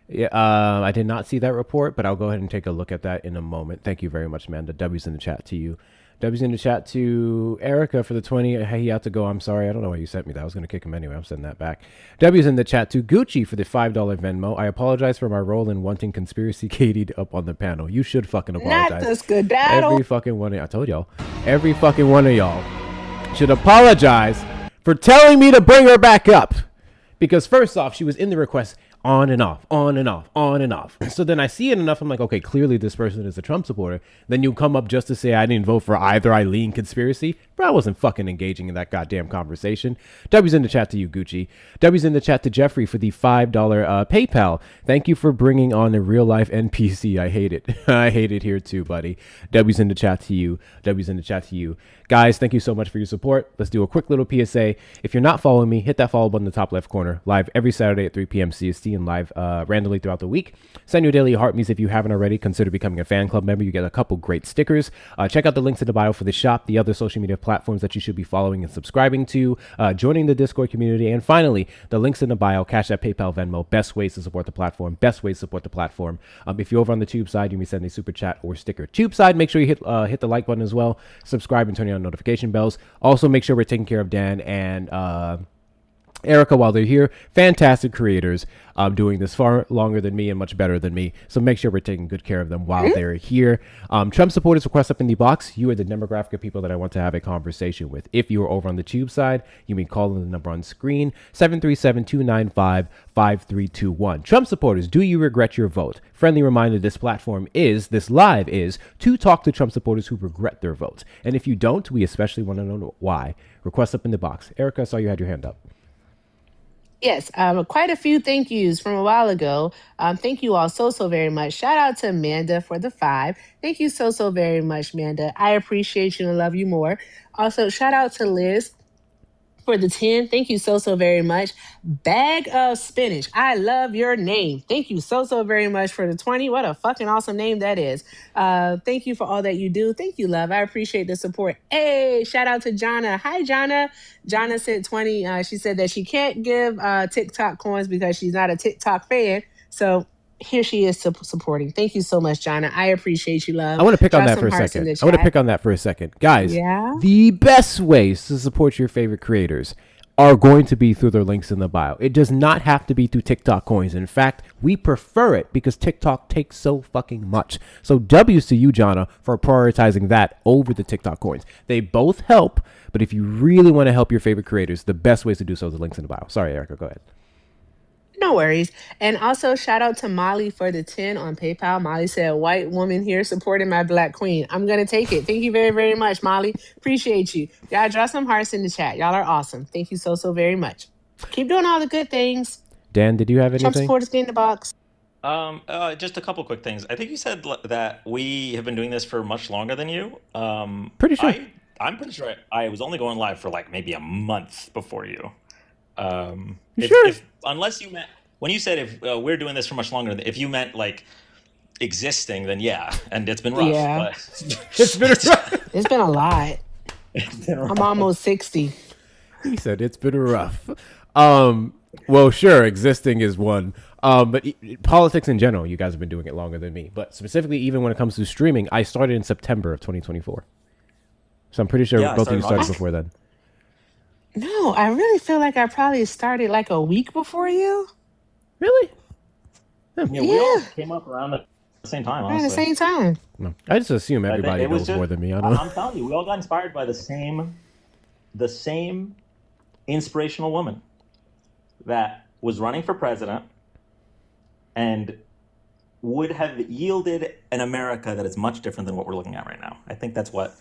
Speaker 1: Yeah, I did not see that report, but I'll go ahead and take a look at that in a moment. Thank you very much, Amanda. W's in the chat to you. W's in the chat to Erica for the 20. Hey, he had to go. I'm sorry. I don't know why you sent me that. I was going to kick him anyway. I'm sending that back. W's in the chat to Gucci for the $5 Venmo. I apologize for my role in wanting conspiracy Katie up on the panel. You should fucking apologize.
Speaker 15: Not the skedaddle.
Speaker 1: Every fucking one of y'all. I told y'all. Every fucking one of y'all should apologize for telling me to bring her back up. Because first off, she was in the request on and off, on and off, on and off. So then I see it enough. I'm like, okay, clearly this person is a Trump supporter. Then you come up just to say I didn't vote for either Eileen conspiracy. Bro, I wasn't fucking engaging in that goddamn conversation. W's in the chat to you, Gucci. W's in the chat to Jeffrey for the $5 PayPal. Thank you for bringing on a real life NPC. I hate it. I hate it here too, buddy. W's in the chat to you. W's in the chat to you. Guys, thank you so much for your support. Let's do a quick little PSA. If you're not following me, hit that follow button in the top left corner. Live every Saturday at 3 p.m. CST and live randomly throughout the week. Send your daily heart me's if you haven't already. Consider becoming a fan club member. You get a couple great stickers. Check out the links in the bio for the shop, the other social media platforms that you should be following and subscribing to, joining the Discord community, and finally, the links in the bio, Cash App, PayPal, Venmo, best ways to support the platform, best ways to support the platform. If you're over on the Tube side, you may send a super chat or sticker. Tube side, make sure you hit the like button as well, subscribe and turn on notification bells. Also, make sure we're taking care of Dan and Erica while they're here. Fantastic creators, doing this far longer than me and much better than me. So make sure we're taking good care of them while they're here. Trump supporters request up in the box. You are the demographic of people that I want to have a conversation with. If you are over on the Tube side, you may call in the number on screen, 737-295-5321. Trump supporters, do you regret your vote? Friendly reminder, this live is to talk to Trump supporters who regret their votes. And if you don't, we especially want to know why. Request up in the box. Erica, I saw you had your hand up.
Speaker 15: Yes, quite a few thank yous from a while ago. Thank you all so very much. Shout out to Amanda for the 5. Thank you so very much, Amanda. I appreciate you and love you more. Also, shout out to Liz for the 10. Thank you so very much. Bag of Spinach. I love your name. Thank you so very much for the 20. What a fucking awesome name that is. Thank you for all that you do. Thank you, love. I appreciate the support. Hey, shout out to Jonna. Hi, Jonna. Jonna sent 20. She said that she can't give TikTok coins because she's not a TikTok fan. So here she is supporting. Thank you so much, Jonna. I appreciate you, love.
Speaker 1: I want to pick on that for a second. Guys,
Speaker 15: Yeah?
Speaker 1: the best ways to support your favorite creators are going to be through their links in the bio. It does not have to be through TikTok coins. In fact, we prefer it because TikTok takes so fucking much. So W's to you, Jonna, for prioritizing that over the TikTok coins. They both help, but if you really want to help your favorite creators, the best ways to do so is the links in the bio. Sorry, Erica, go ahead.
Speaker 15: No worries. And also shout out to Molly for the 10 on PayPal. Molly said, white woman here supporting my Black queen. I'm going to take it. Thank you very much, Molly. Appreciate you. Y'all draw some hearts in the chat. Y'all are awesome. Thank you so very much. Keep doing all the good things.
Speaker 1: Dan, did you have anything?
Speaker 15: Trump supporters, get in the box.
Speaker 20: Just a couple quick things. I think you said that we have been doing this for much longer than you.
Speaker 1: Pretty sure.
Speaker 20: I'm pretty sure I was only going live for like maybe a month before you. Unless you meant, when you said if we're doing this for much longer, if you meant like existing, then yeah, and it's been rough.
Speaker 15: Yeah.
Speaker 20: But
Speaker 1: It's been rough.
Speaker 15: It's been a lot. I'm almost 60.
Speaker 1: He said it's been rough. Well, sure, existing is one. But politics in general, you guys have been doing it longer than me. But specifically, even when it comes to streaming, I started in September of 2024. So I'm pretty sure both of you started before then.
Speaker 15: No, I really feel like I probably started like a week before you.
Speaker 1: Really?
Speaker 20: Yeah, we all came up around the same time, honestly.
Speaker 15: At the same time.
Speaker 1: No, I just assume everybody knows more than me. I don't know.
Speaker 20: I'm telling you, we all got inspired by the same inspirational woman. that was running for president and would have yielded an America that is much different than what we're looking at right now. I think that's what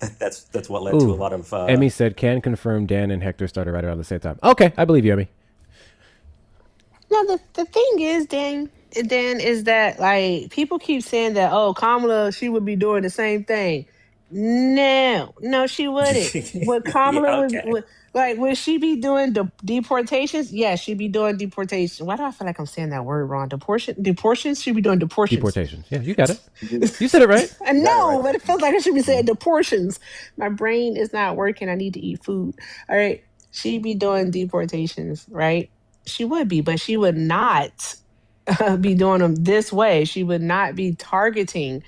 Speaker 20: led to a lot of.
Speaker 1: Emmy said, "Can confirm Dan and Hector started right around the same time." Okay, I believe you, Emmy.
Speaker 15: No, the thing is, Dan, is that like people keep saying that, oh, Kamala, she would be doing the same thing. No, she wouldn't. What Kamala would she be doing deportations? Yeah, she'd be doing deportation. Why do I feel like I'm saying that word wrong? Deportations? She'd be doing deportations.
Speaker 1: Deportations. Yeah, you got it. You said it right.
Speaker 15: I know, but it feels like I should be saying deportations. My brain is not working. I need to eat food. All right. She'd be doing deportations, right? She would be, but she would not be doing them this way. She would not be targeting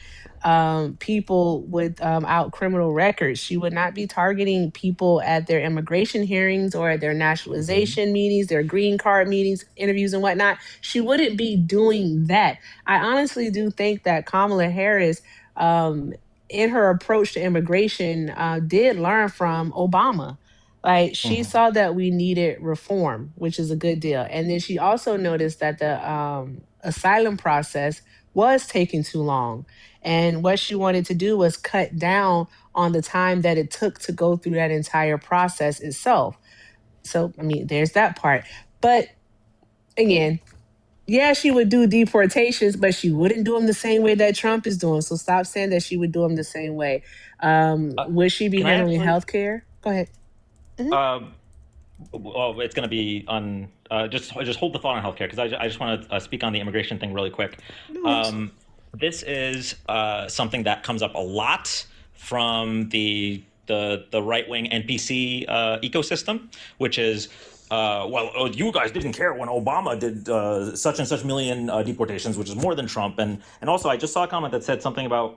Speaker 15: people without criminal records. She would not be targeting people at their immigration hearings or at their nationalization meetings, their green card meetings, interviews, and whatnot. She wouldn't be doing that. I honestly do think that Kamala Harris, in her approach to immigration, did learn from Obama. Like she saw that we needed reform, which is a good deal. And then she also noticed that the asylum process was taking too long. And what she wanted to do was cut down on the time that it took to go through that entire process itself. So, I mean, there's that part. But again, yeah, she would do deportations, but she wouldn't do them the same way that Trump is doing. So stop saying that she would do them the same way. Would she be
Speaker 20: Can I
Speaker 15: handling
Speaker 20: actually-
Speaker 15: healthcare? Go ahead.
Speaker 20: Well, it's going to be on. Just hold the thought on healthcare because I just want to speak on the immigration thing really quick. This is something that comes up a lot from the right wing NPC ecosystem, which is. You guys didn't care when Obama did such and such million deportations, which is more than Trump. And also, I just saw a comment that said something about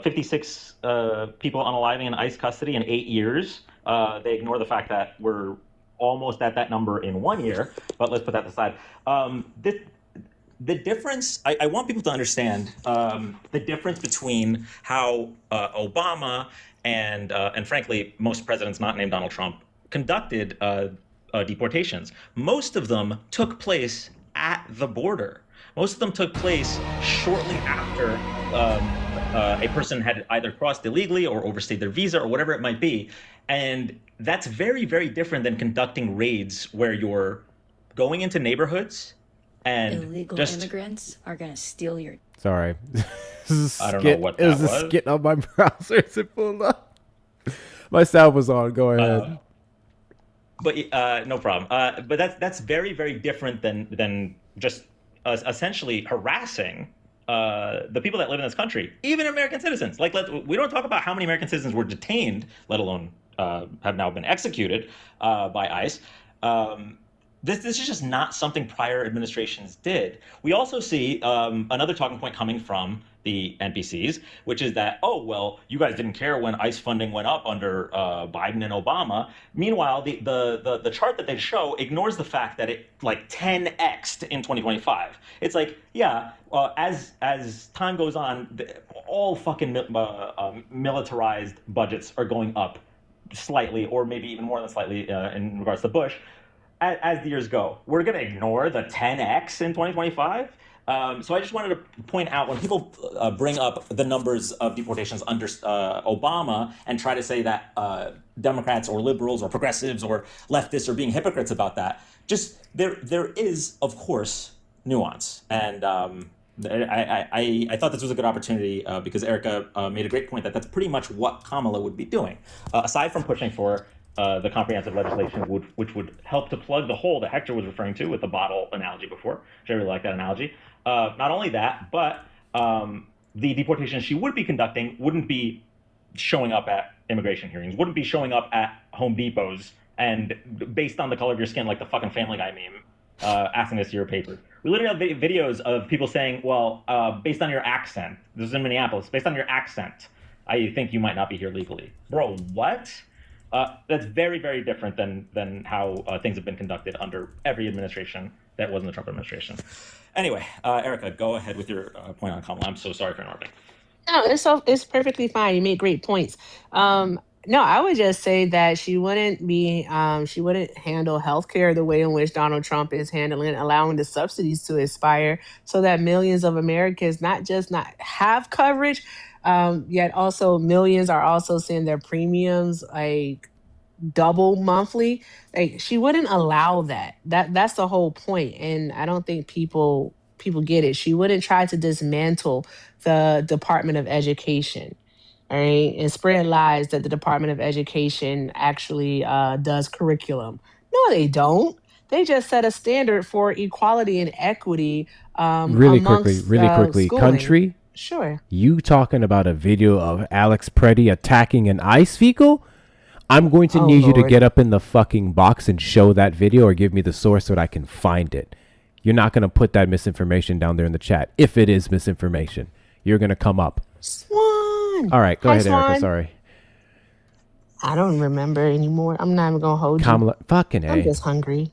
Speaker 20: 56 people unaliving in ICE custody in 8 years. They ignore the fact that we're almost at that number in 1 year, but let's put that aside. The difference, I want people to understand the difference between how Obama and frankly, most presidents not named Donald Trump conducted deportations. Most of them took place at the border. Most of them took place shortly after a person had either crossed illegally or overstayed their visa or whatever it might be. And that's very, very different than conducting raids where you're going into neighborhoods and
Speaker 7: illegal immigrants are going to steal your...
Speaker 1: Sorry.
Speaker 20: I don't know what that was.
Speaker 1: It was a skit on my browser. Is it pulled up? My sound was on. Go ahead.
Speaker 20: But no problem. But that's very, very different than just essentially harassing the people that live in this country, even American citizens. Like, we don't talk about how many American citizens were detained, let alone have now been executed by ICE. This is just not something prior administrations did. We also see another talking point coming from the NPCs, which is that, oh, well, you guys didn't care when ICE funding went up under Biden and Obama. Meanwhile, the chart that they show ignores the fact that it like 10x'd in 2025. It's like, yeah, as time goes on, all fucking militarized budgets are going up slightly, or maybe even more than slightly in regards to Bush. As the years go, we're going to ignore the 10x in 2025. So I just wanted to point out when people bring up the numbers of deportations under Obama and try to say that Democrats or liberals or progressives or leftists are being hypocrites about that, just there is, of course, nuance. And I thought this was a good opportunity because Erica made a great point that that's pretty much what Kamala would be doing, aside from pushing for the comprehensive legislation, which would help to plug the hole that Hector was referring to with the bottle analogy before, which I really like that analogy. Not only that, but the deportation she would be conducting wouldn't be showing up at immigration hearings, wouldn't be showing up at Home Depots, and based on the color of your skin, like the fucking Family Guy meme, asking us your paper. We literally have videos of people saying, well, based on your accent, this is in Minneapolis, based on your accent, I think you might not be here legally. Bro, what? That's very, very different than how things have been conducted under every administration that wasn't the Trump administration. Anyway, Erica, go ahead with your point on Kamala. I'm so sorry for interrupting.
Speaker 15: No, it's perfectly fine. You made great points. No, I would just say that she wouldn't handle healthcare the way in which Donald Trump is handling, allowing the subsidies to expire so that millions of Americans not just not have coverage, yet also millions are also seeing their premiums like double monthly. Like she wouldn't allow that. That's the whole point. And I don't think people get it. She wouldn't try to dismantle the Department of Education. All right, and spread lies that the Department of Education actually does curriculum. No, they don't. They just set a standard for equality and equity amongst
Speaker 1: Really quickly,
Speaker 15: schooling.
Speaker 1: country.
Speaker 15: Sure.
Speaker 1: You talking about a video of Alex Preddy attacking an ice fecal? I'm going to
Speaker 15: Oh,
Speaker 1: need you to
Speaker 15: Lord.
Speaker 1: get up in the fucking box and show that video or give me the source so that I can find it. You're not going to put that misinformation down there in the chat. If it is misinformation, you're going to come up.
Speaker 15: Swan.
Speaker 1: All right, go
Speaker 15: Hi,
Speaker 1: ahead, Erica.
Speaker 15: Swan.
Speaker 1: Sorry.
Speaker 15: I don't remember anymore. I'm not even gonna hold you.
Speaker 1: Kamala, fucking
Speaker 15: I'm
Speaker 1: A.
Speaker 15: just hungry.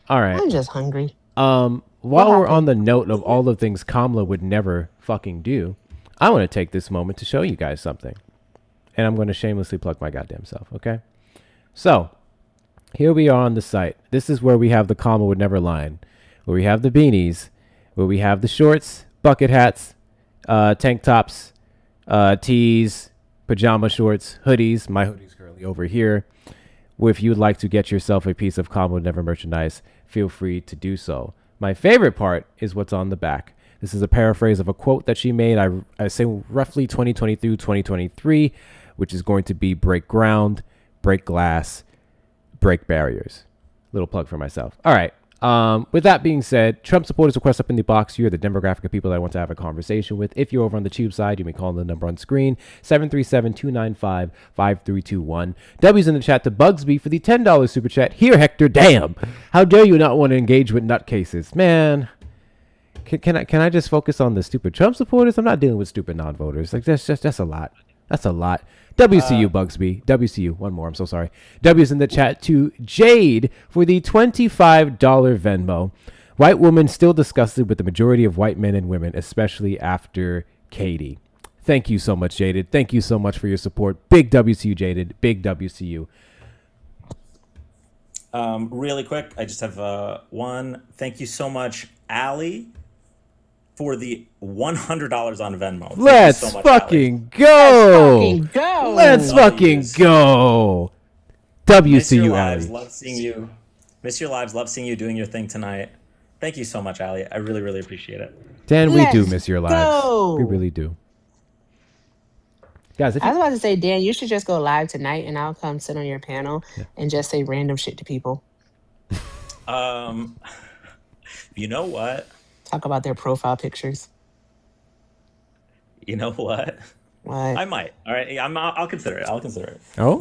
Speaker 1: All right.
Speaker 15: I'm just hungry.
Speaker 1: While we're on the note of all the things Kamala would never fucking do, I want to take this moment to show you guys something. And I'm going to shamelessly plug my goddamn self, okay? So, here we are on the site. This is where we have the Kamala would never line, where we have the beanies, where we have the shorts, bucket hats, tank tops, tees, pajama shorts, hoodies. My hoodie's currently over here. If you'd like to get yourself a piece of Kamala would never merchandise, feel free to do so. My favorite part is what's on the back. This is a paraphrase of a quote that she made, I say roughly 2020 through 2023, which is going to be break ground, break glass, break barriers. Little plug for myself. All right. With that being said, Trump supporters request up in the box. You're the demographic of people that I want to have a conversation with. If you're over on the tube side, you may call the number on screen, 737-295-5321. W's in the chat to Bugsby for the $10 super chat. Here, Hector, damn. How dare you not want to engage with nutcases? Man, can I just focus on the stupid Trump supporters? I'm not dealing with stupid non-voters. Like, that's a lot. That's a lot. WCU Bugsby. WCU. One more. I'm so sorry. W's in the chat to Jade for the $25 Venmo. White woman still disgusted with the majority of white men and women, especially after Katie. Thank you so much, Jaded. Thank you so much for your support. Big WCU, Jaded. Big WCU.
Speaker 20: Really quick, I just have one. Thank you so much, Allie, for the $100 on Venmo. Thank
Speaker 1: Let's
Speaker 20: you so much,
Speaker 1: fucking
Speaker 20: Allie.
Speaker 1: go.
Speaker 15: Let's fucking go.
Speaker 1: Let's fucking go.
Speaker 20: Miss your
Speaker 1: WCU,
Speaker 20: lives.
Speaker 1: Allie.
Speaker 20: Love seeing you. Miss your lives. Love seeing you doing your thing tonight. Thank you so much, Allie. I really, really appreciate it.
Speaker 1: Dan, we do
Speaker 15: Let's
Speaker 1: miss your lives.
Speaker 15: go.
Speaker 1: We really do. Guys, if
Speaker 15: I was
Speaker 1: you,
Speaker 15: about to say, Dan, you should just go live tonight and I'll come sit on your panel and just say random shit to people.
Speaker 20: You know what?
Speaker 15: Talk about their profile pictures.
Speaker 20: You know what?
Speaker 15: What?
Speaker 20: I might. All right. I'll consider it. I'll consider it.
Speaker 1: Oh?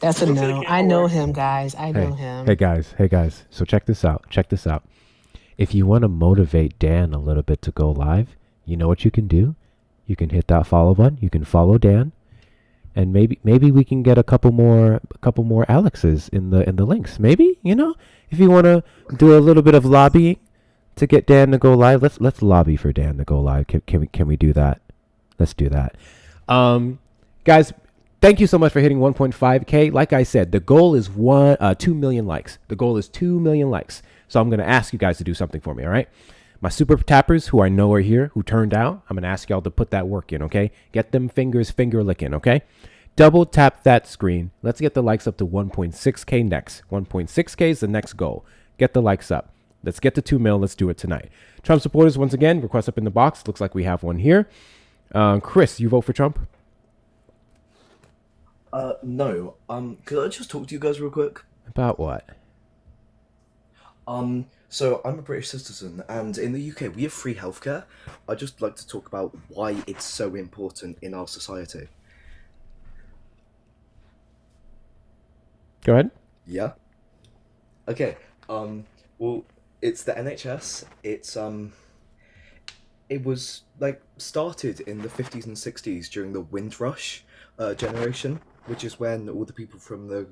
Speaker 15: That's a
Speaker 20: Look for the
Speaker 15: no.
Speaker 20: camera
Speaker 15: I know
Speaker 20: work.
Speaker 15: him, guys. I know him.
Speaker 1: Hey guys. So check this out. If you want to motivate Dan a little bit to go live, you know what you can do? You can hit that follow button. You can follow Dan, and maybe we can get a couple more Alexes in the links. Maybe, if you want to do a little bit of lobbying to get Dan to go live, let's lobby for Dan to go live. Can we do that? Let's do that. Guys, thank you so much for hitting 1.5K. Like I said, the goal is 2 million likes. The goal is 2 million likes. So I'm going to ask you guys to do something for me, all right? My super tappers who I know are here, who turned out, I'm going to ask y'all to put that work in, okay? Get them fingers finger licking, okay? Double tap that screen. Let's get the likes up to 1.6K next. 1.6K is the next goal. Get the likes up. Let's get to 2 mil. Let's do it tonight. Trump supporters, once again, request up in the box. Looks like we have one here. Chris, you vote for Trump?
Speaker 5: No. Could I just talk to you guys real quick?
Speaker 1: About what?
Speaker 5: So I'm a British citizen, and in the UK we have free healthcare. I'd just like to talk about why it's so important in our society.
Speaker 1: Go ahead.
Speaker 5: Yeah. Okay. Well, it's the NHS. It was started in the 50s and 60s during the Windrush generation, which is when all the people from the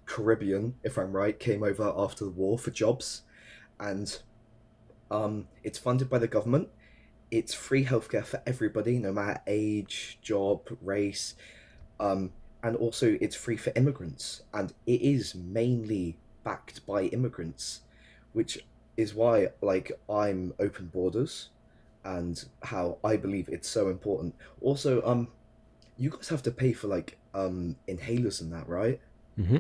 Speaker 5: Caribbean, if I'm right, came over after the war for jobs, and it's funded by the government. It's free healthcare for everybody, no matter age, job, race, and also it's free for immigrants, and it is mainly backed by immigrants, which is why I'm open borders, and how I believe it's so important. Also, you guys have to pay for inhalers and that, right?
Speaker 1: Mm-hmm.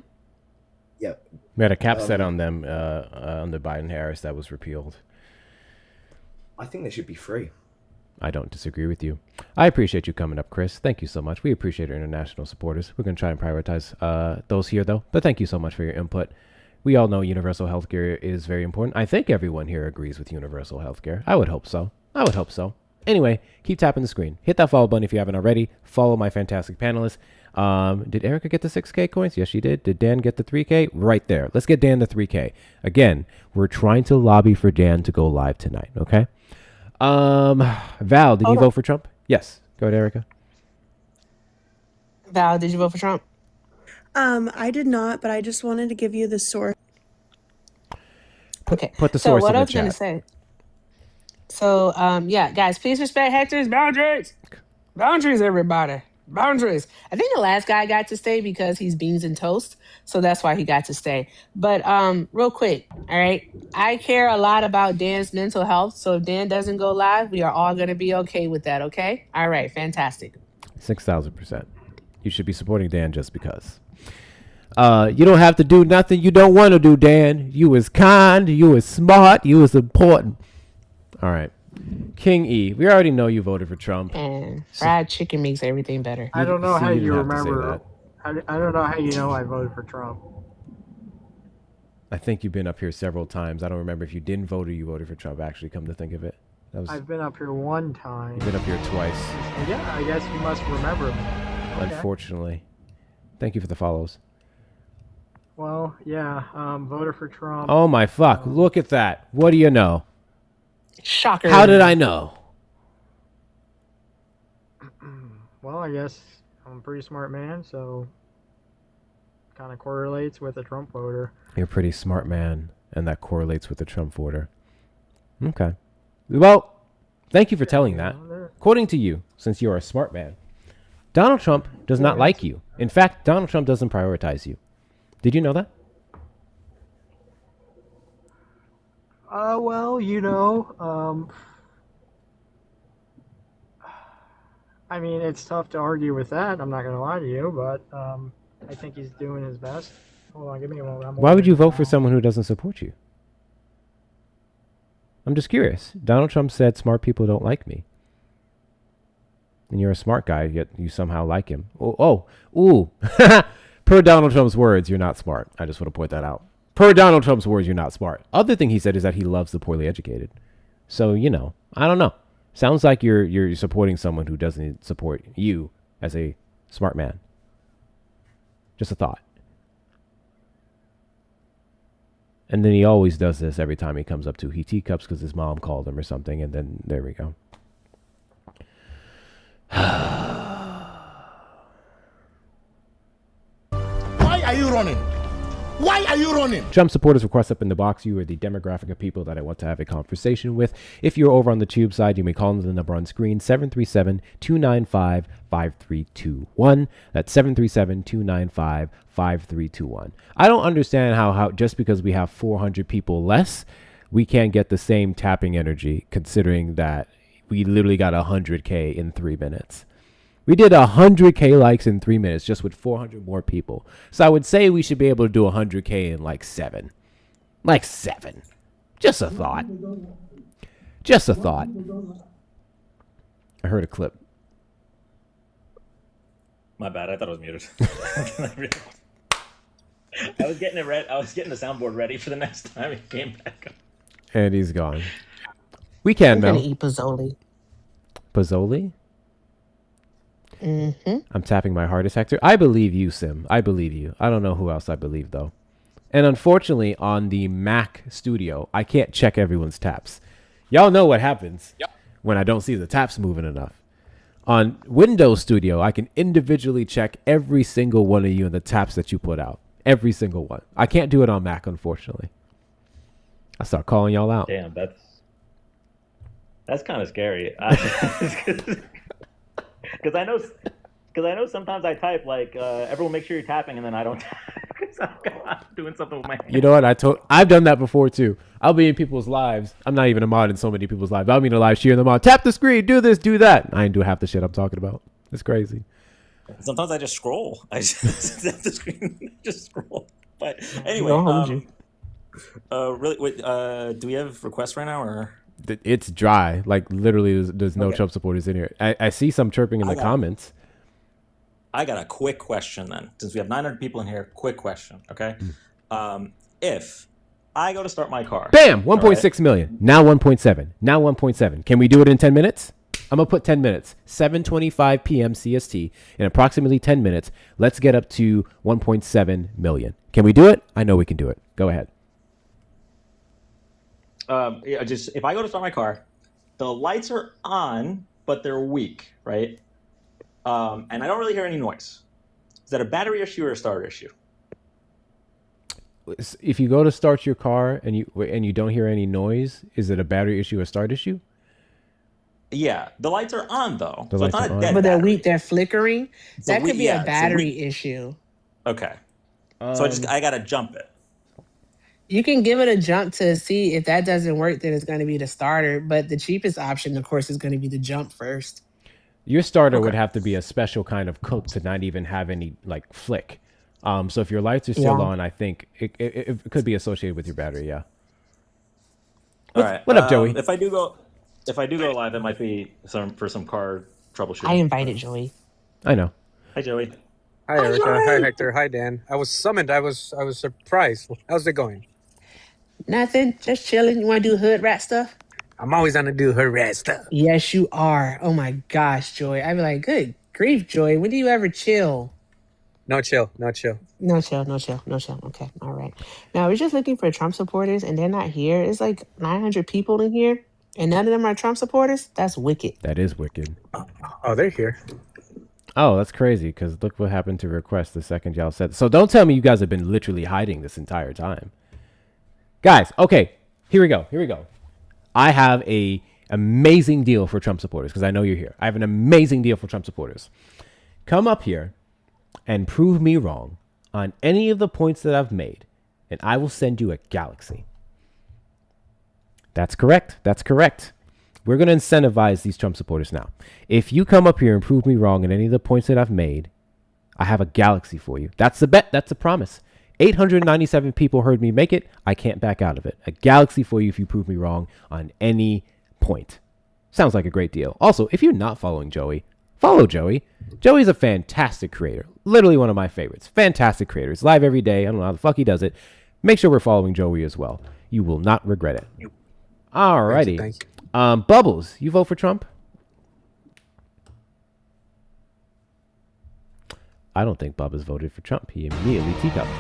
Speaker 5: Yeah.
Speaker 1: We had a cap set on them under Biden Harris that was repealed.
Speaker 5: I think they should be free.
Speaker 1: I don't disagree with you. I appreciate you coming up, Chris. Thank you so much. We appreciate our international supporters. We're going to try and prioritize those here, though. But thank you so much for your input. We all know universal healthcare is very important. I think everyone here agrees with universal healthcare. I would hope so. Anyway, keep tapping the screen. Hit that follow button if you haven't already. Follow my fantastic panelists. Did Erica get the 6K coins? Yes, she did. Did Dan get the 3K? Right there. Let's get Dan the 3K. Again, we're trying to lobby for Dan to go live tonight, okay? Val, did you vote for Trump? Yes. Go ahead, Erica.
Speaker 15: Val, did you vote for Trump?
Speaker 9: I did not, but I just wanted to give you the source.
Speaker 1: Put the
Speaker 15: So
Speaker 1: source
Speaker 15: what
Speaker 1: in
Speaker 15: I
Speaker 1: the
Speaker 15: was going to
Speaker 1: chat.
Speaker 15: say. So, yeah, guys, please respect Hector's boundaries. Boundaries, everybody. Boundaries. I think the last guy got to stay because he's beans and toast. So that's why he got to stay. But real quick, all right. I care a lot about Dan's mental health. So if Dan doesn't go live, we are all going to be okay with that, okay? All right, fantastic.
Speaker 1: 6,000%. You should be supporting Dan just because. You don't have to do nothing you don't want to do, Dan. You was kind, you was smart, you was important. All right. King E, we already know you voted for Trump.
Speaker 15: And fried chicken makes everything better.
Speaker 11: I don't know
Speaker 1: So
Speaker 11: how
Speaker 1: you
Speaker 11: you
Speaker 1: didn't have to say
Speaker 11: remember. I don't know how you know I voted for Trump.
Speaker 1: I think you've been up here several times. I don't remember if you didn't vote or you voted for Trump, actually, come to think of it.
Speaker 11: I've been up here one time.
Speaker 1: You've been up here twice.
Speaker 11: Yeah, I guess you must remember me. Okay.
Speaker 1: Unfortunately. Thank you for the follows.
Speaker 11: Well, yeah, voted for Trump.
Speaker 1: Oh my fuck. Look at that. What do you know?
Speaker 15: Shocker.
Speaker 1: How did I know?
Speaker 11: Well, I guess I'm a pretty smart man, so kind of correlates with a Trump voter.
Speaker 1: You're a pretty smart man, and that correlates with the Trump voter. Okay. Well, thank you for telling that. According to you, since you're a smart man, Donald Trump does not like you. In fact, Donald Trump doesn't prioritize you. Did you know that?
Speaker 11: Well, I mean, it's tough to argue with that. I'm not going to lie to you, but I think he's doing his best. Hold on, give me a moment.
Speaker 1: Why would you vote for someone who doesn't support you? I'm just curious. Donald Trump said smart people don't like me. And you're a smart guy, yet you somehow like him. Ooh. Per Donald Trump's words, you're not smart. I just want to point that out. Per Donald Trump's words, you're not smart. Other thing he said is that he loves the poorly educated. So, I don't know. Sounds like you're supporting someone who doesn't support you as a smart man. Just a thought. And then he always does this every time he comes up to he teacups because his mom called him or something, and then there we go.
Speaker 3: Why are you running? Why are you running?
Speaker 1: Trump supporters request up in the box. You are the demographic of people that I want to have a conversation with. If you're over on the tube side, you may call the number on screen, 737-295-5321. That's 737-295-5321. I don't understand how just because we have 400 people less, we can't get the same tapping energy, considering that we literally got 100K in 3 minutes. We did 100K likes in 3 minutes just with 400 more people. So I would say we should be able to do 100K in like 7. Like 7. Just a thought. Just a thought. I heard a clip.
Speaker 20: My bad. I thought I was muted. I was getting it ready. I was getting the soundboard ready for the next time he came back up.
Speaker 1: And he's gone. We can
Speaker 15: We're
Speaker 1: now.
Speaker 15: gonna eat Pozzoli.
Speaker 1: Pozzoli?
Speaker 15: Mm-hmm.
Speaker 1: I'm tapping my hardest, Hector. I believe you, Sim. I believe you. I don't know who else I believe, though. And unfortunately, on the Mac Studio, I can't check everyone's taps. Y'all know what happens when I don't see the taps moving enough. On Windows Studio, I can individually check every single one of you and the taps that you put out. Every single one. I can't do it on Mac, unfortunately. I start calling y'all out.
Speaker 20: Damn, that's kind of scary. Because I know Because I know sometimes I type like, everyone make sure you're tapping, and then I don't tap because I'm doing something with my hand.
Speaker 1: You know what? I've done that before too. I'll be in people's lives. I'm not even a mod in so many people's lives. I'll be in a live cheering them on. Tap the screen. Do this. Do that. I ain't do half the shit I'm talking about. It's crazy.
Speaker 20: Sometimes I just scroll. I just tap the screen, just scroll. But anyway,
Speaker 15: Don't hold you.
Speaker 20: really, wait, do we have requests right now, or?
Speaker 1: It's dry. Like literally, there's no
Speaker 20: Okay.
Speaker 1: Trump supporters in here. I see some chirping in the comments.
Speaker 20: I got a quick question then. Since we have 900 people in here, quick question, okay? If I go to start my car.
Speaker 1: Bam! 1.6 million. Now 1.7. Now 1.7. Can we do it in 10 minutes? I'm going to put 10 minutes. 7:25 p.m. CST. In approximately 10 minutes, let's get up to 1.7 million. Can we do it? I know we can do it. Go ahead.
Speaker 20: Yeah, just if I go to start my car, the lights are on, but they're weak, right? And I don't really hear any noise. Is that a battery issue or a starter issue?
Speaker 1: If you go to start your car and you don't hear any noise, is it a battery issue or start issue?
Speaker 20: Yeah, the lights are on though,
Speaker 1: The
Speaker 20: so it's
Speaker 1: lights
Speaker 20: not
Speaker 1: are
Speaker 20: a
Speaker 1: on.
Speaker 20: dead
Speaker 15: But they're
Speaker 20: battery.
Speaker 15: weak. They're flickering.
Speaker 20: It's a
Speaker 15: That could
Speaker 20: weak-
Speaker 15: be
Speaker 20: yeah,
Speaker 15: a
Speaker 20: it's a
Speaker 15: battery
Speaker 20: weak-
Speaker 15: issue.
Speaker 20: Okay, so I gotta jump it.
Speaker 15: You can give it a jump to see if that doesn't work. Then it's going to be the starter. But the cheapest option, of course, is going to be the jump first.
Speaker 1: Your starter would have to be a special kind of cook to not even have any like flick. So if your lights are still
Speaker 15: Yeah.
Speaker 1: on, I think it could be associated with your battery. Yeah.
Speaker 20: All right.
Speaker 1: What up, Joey?
Speaker 20: If I do go live, it might be for some car troubleshooting.
Speaker 15: I invited Joey.
Speaker 1: I know.
Speaker 20: Hi, Joey.
Speaker 13: Hi, Erica. Hi, Hector. Hi, Dan. I was summoned. I was surprised. How's it going?
Speaker 15: Nothing. Just chilling. You want to do hood rat stuff?
Speaker 13: I'm always on to do her rat stuff.
Speaker 15: Yes, you are. Oh my gosh, Joey. I'd be like, good grief, Joey. When do you ever chill?
Speaker 13: No chill. No chill.
Speaker 15: No chill, no chill, no chill. Okay, all right. Now we're just looking for Trump supporters, and they're not here. It's like 900 people in here, and none of them are Trump supporters. That's wicked.
Speaker 1: That is wicked.
Speaker 13: Oh, they're here.
Speaker 1: Oh, that's crazy. Because look what happened to request the second y'all said. So don't tell me you guys have been literally hiding this entire time, guys. Okay, here we go. Here we go. I have a amazing deal for Trump supporters because I know you're here. I have an amazing deal for Trump supporters. Come up here and prove me wrong on any of the points that I've made, and I will send you a galaxy. That's correct. That's correct. We're going to incentivize these Trump supporters now. If you come up here and prove me wrong on any of the points that I've made, I have a galaxy for you. That's the bet. That's a promise. 897 people heard me make it. I can't back out of it. A galaxy for you if you prove me wrong on any point. Sounds like a great deal. Also, if you're not following Joey, follow Joey. Joey's a fantastic creator. Literally one of my favorites. Fantastic creator. He's live every day. I don't know how the fuck he does it. Make sure we're following Joey as well. You will not regret it. Alrighty.
Speaker 13: Thank you.
Speaker 1: Bubbles, you vote for Trump? I don't think Bubba's voted for Trump. He immediately teacupped.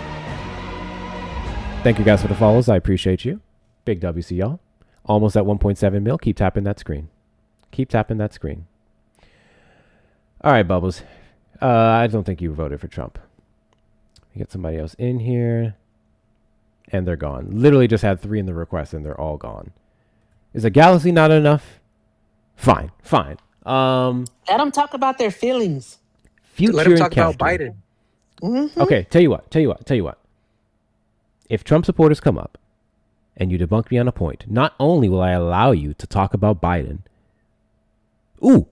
Speaker 1: Thank you guys for the follows. I appreciate you. Big WC, y'all. Almost at 1.7 mil. Keep tapping that screen. Keep tapping that screen. All right, Bubbles. I don't think you voted for Trump. We get somebody else in here. And they're gone. Literally just had 3 in the request and they're all gone. Is a galaxy not enough? Fine. Fine.
Speaker 15: Let them talk about their feelings.
Speaker 1: Future
Speaker 13: Let him talk
Speaker 1: encounter.
Speaker 13: about Biden.
Speaker 15: Mm-hmm.
Speaker 1: Okay, tell you what. If Trump supporters come up and you debunk me on a point, not only will I allow you to talk about Biden,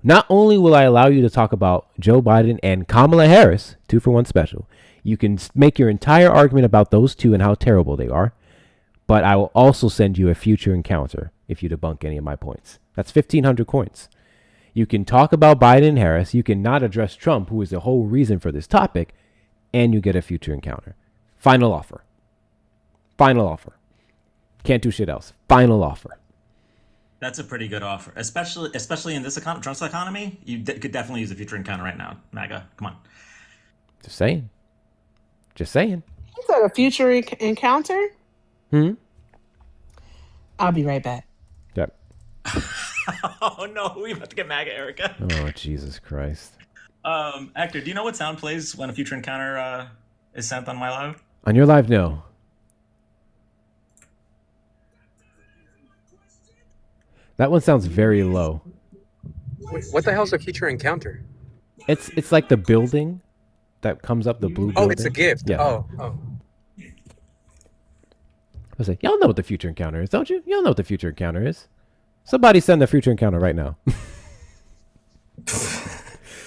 Speaker 1: not only will I allow you to talk about Joe Biden and Kamala Harris, 2-for-1 special, you can make your entire argument about those two and how terrible they are, but I will also send you a future encounter if you debunk any of my points. That's 1,500 coins. You can talk about Biden and Harris. You can not address Trump, who is the whole reason for this topic, and you get a future encounter. Final offer. Final offer. Can't do shit else. Final offer.
Speaker 20: That's a pretty good offer, especially in this Trump's economy. You could definitely use a future encounter right now, MAGA. Come on.
Speaker 1: Just saying. Just saying.
Speaker 15: Is that a future encounter? I'll be right back.
Speaker 1: Yep.
Speaker 20: Oh no, we about to get MAGA, Erica.
Speaker 1: Oh, Jesus Christ.
Speaker 20: Hector, do you know what sound plays when a future encounter is sent on my live?
Speaker 1: On your live, no. That one sounds very low.
Speaker 13: Wait, what the hell's a future encounter?
Speaker 1: It's like the building that comes up, the blue building.
Speaker 13: Oh, it's a gift.
Speaker 1: Yeah.
Speaker 13: Oh.
Speaker 1: I was like, y'all know what the future encounter is, don't you? Y'all know what the future encounter is. Somebody send the future encounter right now.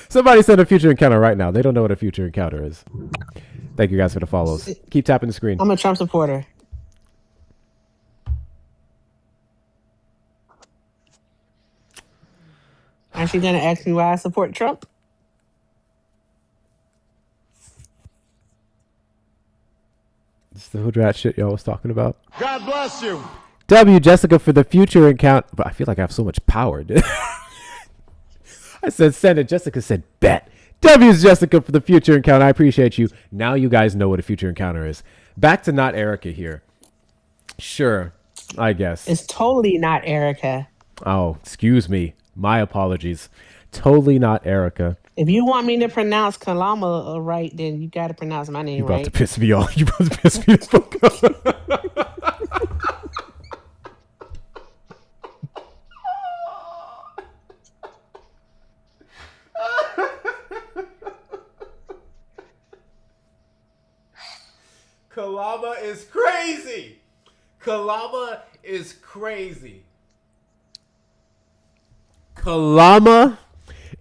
Speaker 1: Somebody send a future encounter right now. They don't know what a future encounter is. Thank you guys for the follows. Keep tapping the screen.
Speaker 15: I'm a Trump supporter. Aren't you gonna ask me why I support Trump?
Speaker 1: It's the hood rat shit y'all was talking about.
Speaker 3: God bless you.
Speaker 1: W Jessica for the future encounter. But I feel like I have so much power, dude. I said send it. Jessica said bet. W's Jessica for the future encounter. I appreciate you. Now you guys know what a future encounter is. Back to not Erica here. Sure, I guess.
Speaker 15: It's totally not Erica.
Speaker 1: Oh, excuse me. My apologies. Totally not Erica.
Speaker 15: If you want me to pronounce Kalama right, then you got to pronounce my name
Speaker 1: You about
Speaker 15: right.
Speaker 1: to piss me off. You about to piss me the fuck off. Kalama is crazy. Kalama is crazy. Kalama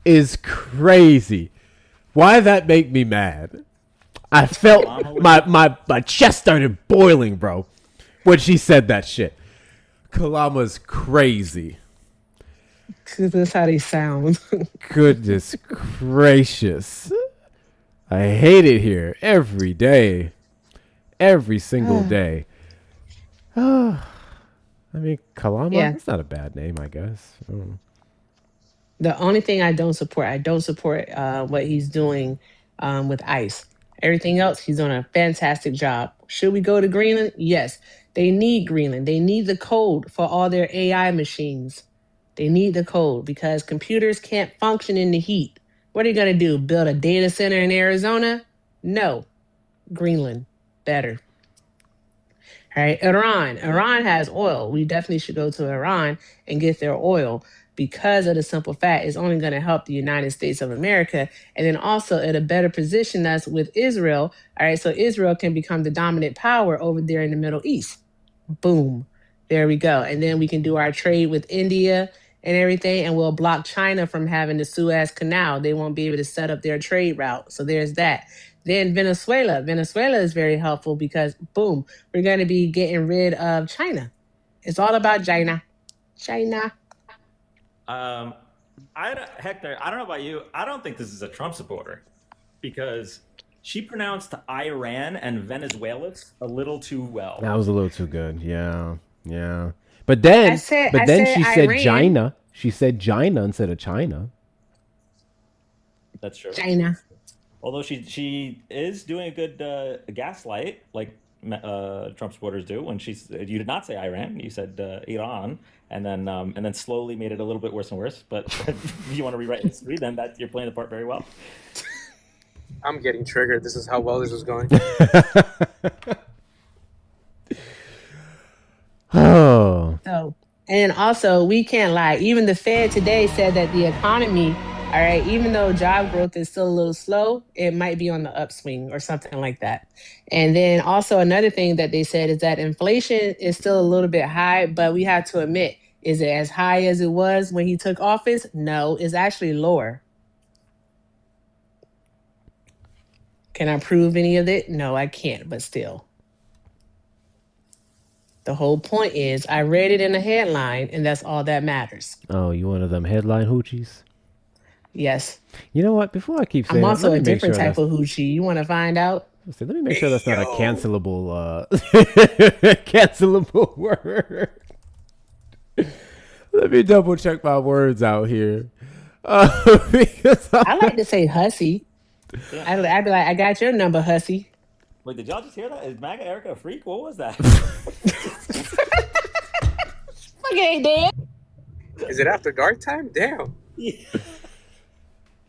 Speaker 1: is crazy. Why did that make me mad? I felt my chest started boiling, bro, when she said that shit. Kalama's crazy.
Speaker 15: That's how they sound.
Speaker 1: Goodness gracious. I hate it here every day. Every single day. I mean, Kalama,
Speaker 15: Yeah.
Speaker 1: that's not a bad name, I guess.
Speaker 15: The only thing I don't support what he's doing with ICE. Everything else, he's doing a fantastic job. Should we go to Greenland? Yes. They need Greenland. They need the code for all their AI machines. They need the code because computers can't function in the heat. What are you going to do? Build a data center in Arizona? No. Greenland. Better. All right. Iran. Iran has oil. We definitely should go to Iran and get their oil because of the simple fact it's only going to help the United States of America. And then also at a better position us with Israel. All right. So Israel can become the dominant power over there in the Middle East. Boom. There we go. And then we can do our trade with India and everything. And we'll block China from having the Suez Canal. They won't be able to set up their trade route. So there's that. Then Venezuela. Venezuela is very helpful because, boom, we're going to be getting rid of China. It's all about China. China.
Speaker 20: Hector, I don't know about you. I don't think this is a Trump supporter because she pronounced Iran and Venezuela a little too well.
Speaker 1: That was a little too good. Yeah. Yeah. But then she said
Speaker 15: Iran.
Speaker 1: China. She said China instead of China.
Speaker 20: That's true.
Speaker 15: China.
Speaker 20: Although she is doing a good gaslight, like Trump supporters do. When you did not say Iran, you said Iran, and then slowly made it a little bit worse and worse. But if you want to rewrite history, then you're playing the part very well.
Speaker 13: I'm getting triggered. This is how well this is going.
Speaker 1: Oh.
Speaker 15: So, and also, we can't lie. Even the Fed today said that the economy, all right, even though job growth is still a little slow, it might be on the upswing or something like that. And then also another thing that they said is that inflation is still a little bit high, but we have to admit, is it as high as it was when he took office? No, it's actually lower. Can I prove any of it? No, I can't, but still. The whole point is I read it in a headline, and that's all that matters.
Speaker 1: Oh, you one of them headline hoochies?
Speaker 15: Yes.
Speaker 1: You know what? Before I keep saying
Speaker 15: I'm also
Speaker 1: let
Speaker 15: a
Speaker 1: me make
Speaker 15: different
Speaker 1: sure
Speaker 15: type of hoochie. You want to find out?
Speaker 1: let me make sure that's not a cancelable cancelable word. Let me double check my words out here. Because
Speaker 15: I like to say hussy. I'd be like, I got your number, hussy.
Speaker 20: Wait, did y'all just hear that? Is MAGA Erica a freak? What was that?
Speaker 15: Okay, Dan.
Speaker 13: Is it after dark time? Damn.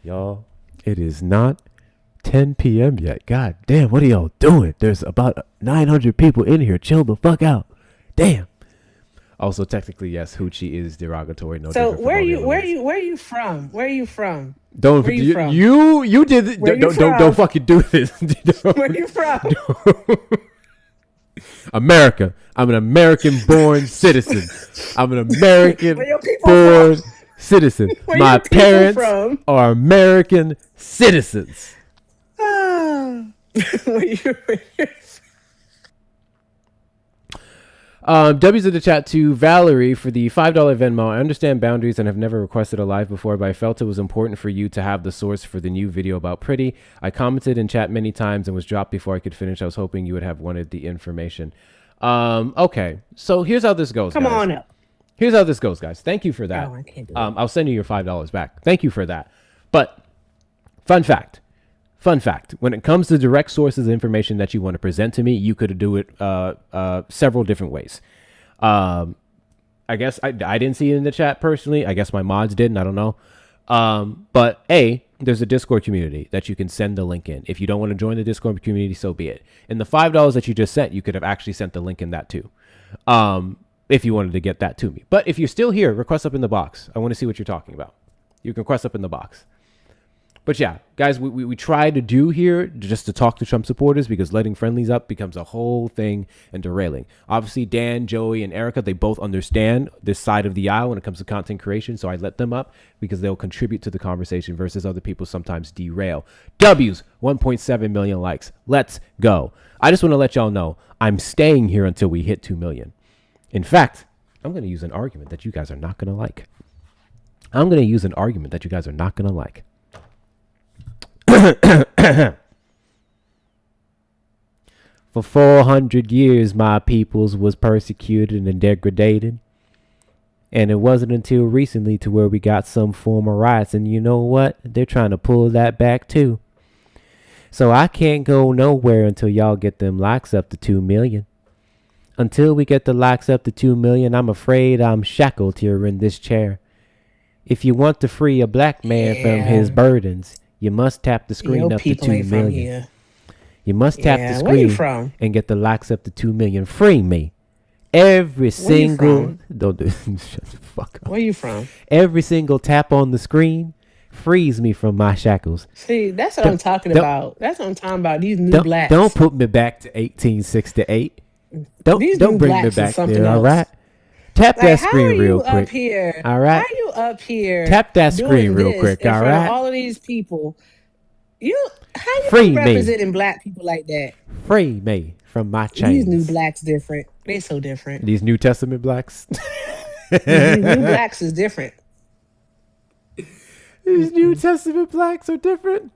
Speaker 1: Y'all, it is not 10 p.m. yet. God damn, what are y'all doing? There's about 900 people in here. Chill the fuck out. Damn. Also, technically, yes, hoochie is derogatory. No
Speaker 15: So
Speaker 1: different from all the other ones.
Speaker 15: where are you from? Where are you from?
Speaker 1: Don't
Speaker 15: Where
Speaker 1: you
Speaker 15: from?
Speaker 1: you did
Speaker 15: Where you
Speaker 1: don't
Speaker 15: from?
Speaker 1: fucking do this.
Speaker 15: Where you from?
Speaker 1: America. I'm an American-born citizen. I'm an
Speaker 15: Where your people
Speaker 1: American-born
Speaker 15: from?
Speaker 1: citizen.
Speaker 15: Where
Speaker 1: My
Speaker 15: your people
Speaker 1: parents
Speaker 15: from?
Speaker 1: are American citizens.
Speaker 15: Ah. Where you
Speaker 1: W's in the chat to Valerie for the $5 Venmo. I understand boundaries and have never requested a live before, but I felt it was important for you to have the source for the new video about Pretty. I commented in chat many times and was dropped before I could finish. I was hoping you would have wanted the information. Okay, so here's how this goes.
Speaker 15: Come
Speaker 1: guys.
Speaker 15: on up.
Speaker 1: Here's how this goes, guys. Thank you for that.
Speaker 15: Oh, I can't do it.
Speaker 1: I'll send you your $5 back. Thank you for that. But fun fact, when it comes to direct sources of information that you want to present to me, you could do it several different ways. I guess I didn't see it in the chat personally. I guess my mods didn't. I don't know. But there's a Discord community that you can send the link in. If you don't want to join the Discord community, so be it. And the $5 that you just sent, you could have actually sent the link in that too. If you wanted to get that to me. But if you're still here, request up in the box. I want to see what you're talking about. You can request up in the box. But yeah, guys, we try to do here just to talk to Trump supporters, because letting friendlies up becomes a whole thing and derailing. Obviously, Dan, Joey, and Erica, they both understand this side of the aisle when it comes to content creation. So I let them up because they'll contribute to the conversation versus other people sometimes derail. W's, 1.7 million likes. Let's go. I just want to let y'all know I'm staying here until we hit 2 million. In fact, I'm going to use an argument that you guys are not going to like. For 400 years, my peoples was persecuted and degraded. And it wasn't until recently to where we got some form of rights. And you know what? They're trying to pull that back too. So I can't go nowhere until y'all get them likes up to 2 million. Until we get the likes up to 2 million, I'm afraid I'm shackled here in this chair. If you want to free a black man from his burdens, you must tap the screen up to 2 million. You must tap the screen and get the likes up to 2 million. Free me. Every single... Don't do shut the fuck up.
Speaker 15: Where you from?
Speaker 1: Every single tap on the screen frees me from my shackles.
Speaker 15: See, that's what I'm talking about. That's what I'm talking about. These new blacks.
Speaker 1: Don't put me back to 1868. Don't bring me back there, all right? Tap that screen real quick. All right?
Speaker 15: How are you up here?
Speaker 1: Tap that screen real quick, all right?
Speaker 15: All of these people. How you
Speaker 1: Free me.
Speaker 15: representing black people like that?
Speaker 1: Free me from my chains.
Speaker 15: These new blacks different. They so different.
Speaker 1: These New Testament blacks.
Speaker 15: These new blacks is different.
Speaker 1: These New Testament blacks are different.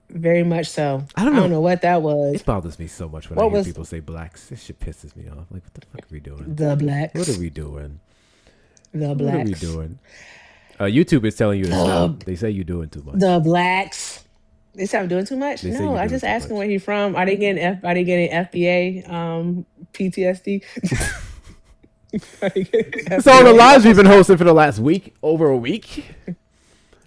Speaker 15: Very much so.
Speaker 1: I don't know
Speaker 15: what that was.
Speaker 1: It bothers me so much when I hear people say blacks. This shit pisses me off. Like, what the fuck are we doing?
Speaker 15: The blacks.
Speaker 1: What are we doing?
Speaker 15: The blacks.
Speaker 1: What are we doing? YouTube is telling you to stop. They say you're doing too much.
Speaker 15: The blacks. They say I'm doing too much. No, I just asked them where he's from. Are they getting FBA PTSD?
Speaker 1: It's all the lives we've been hosting for the last week, over a week.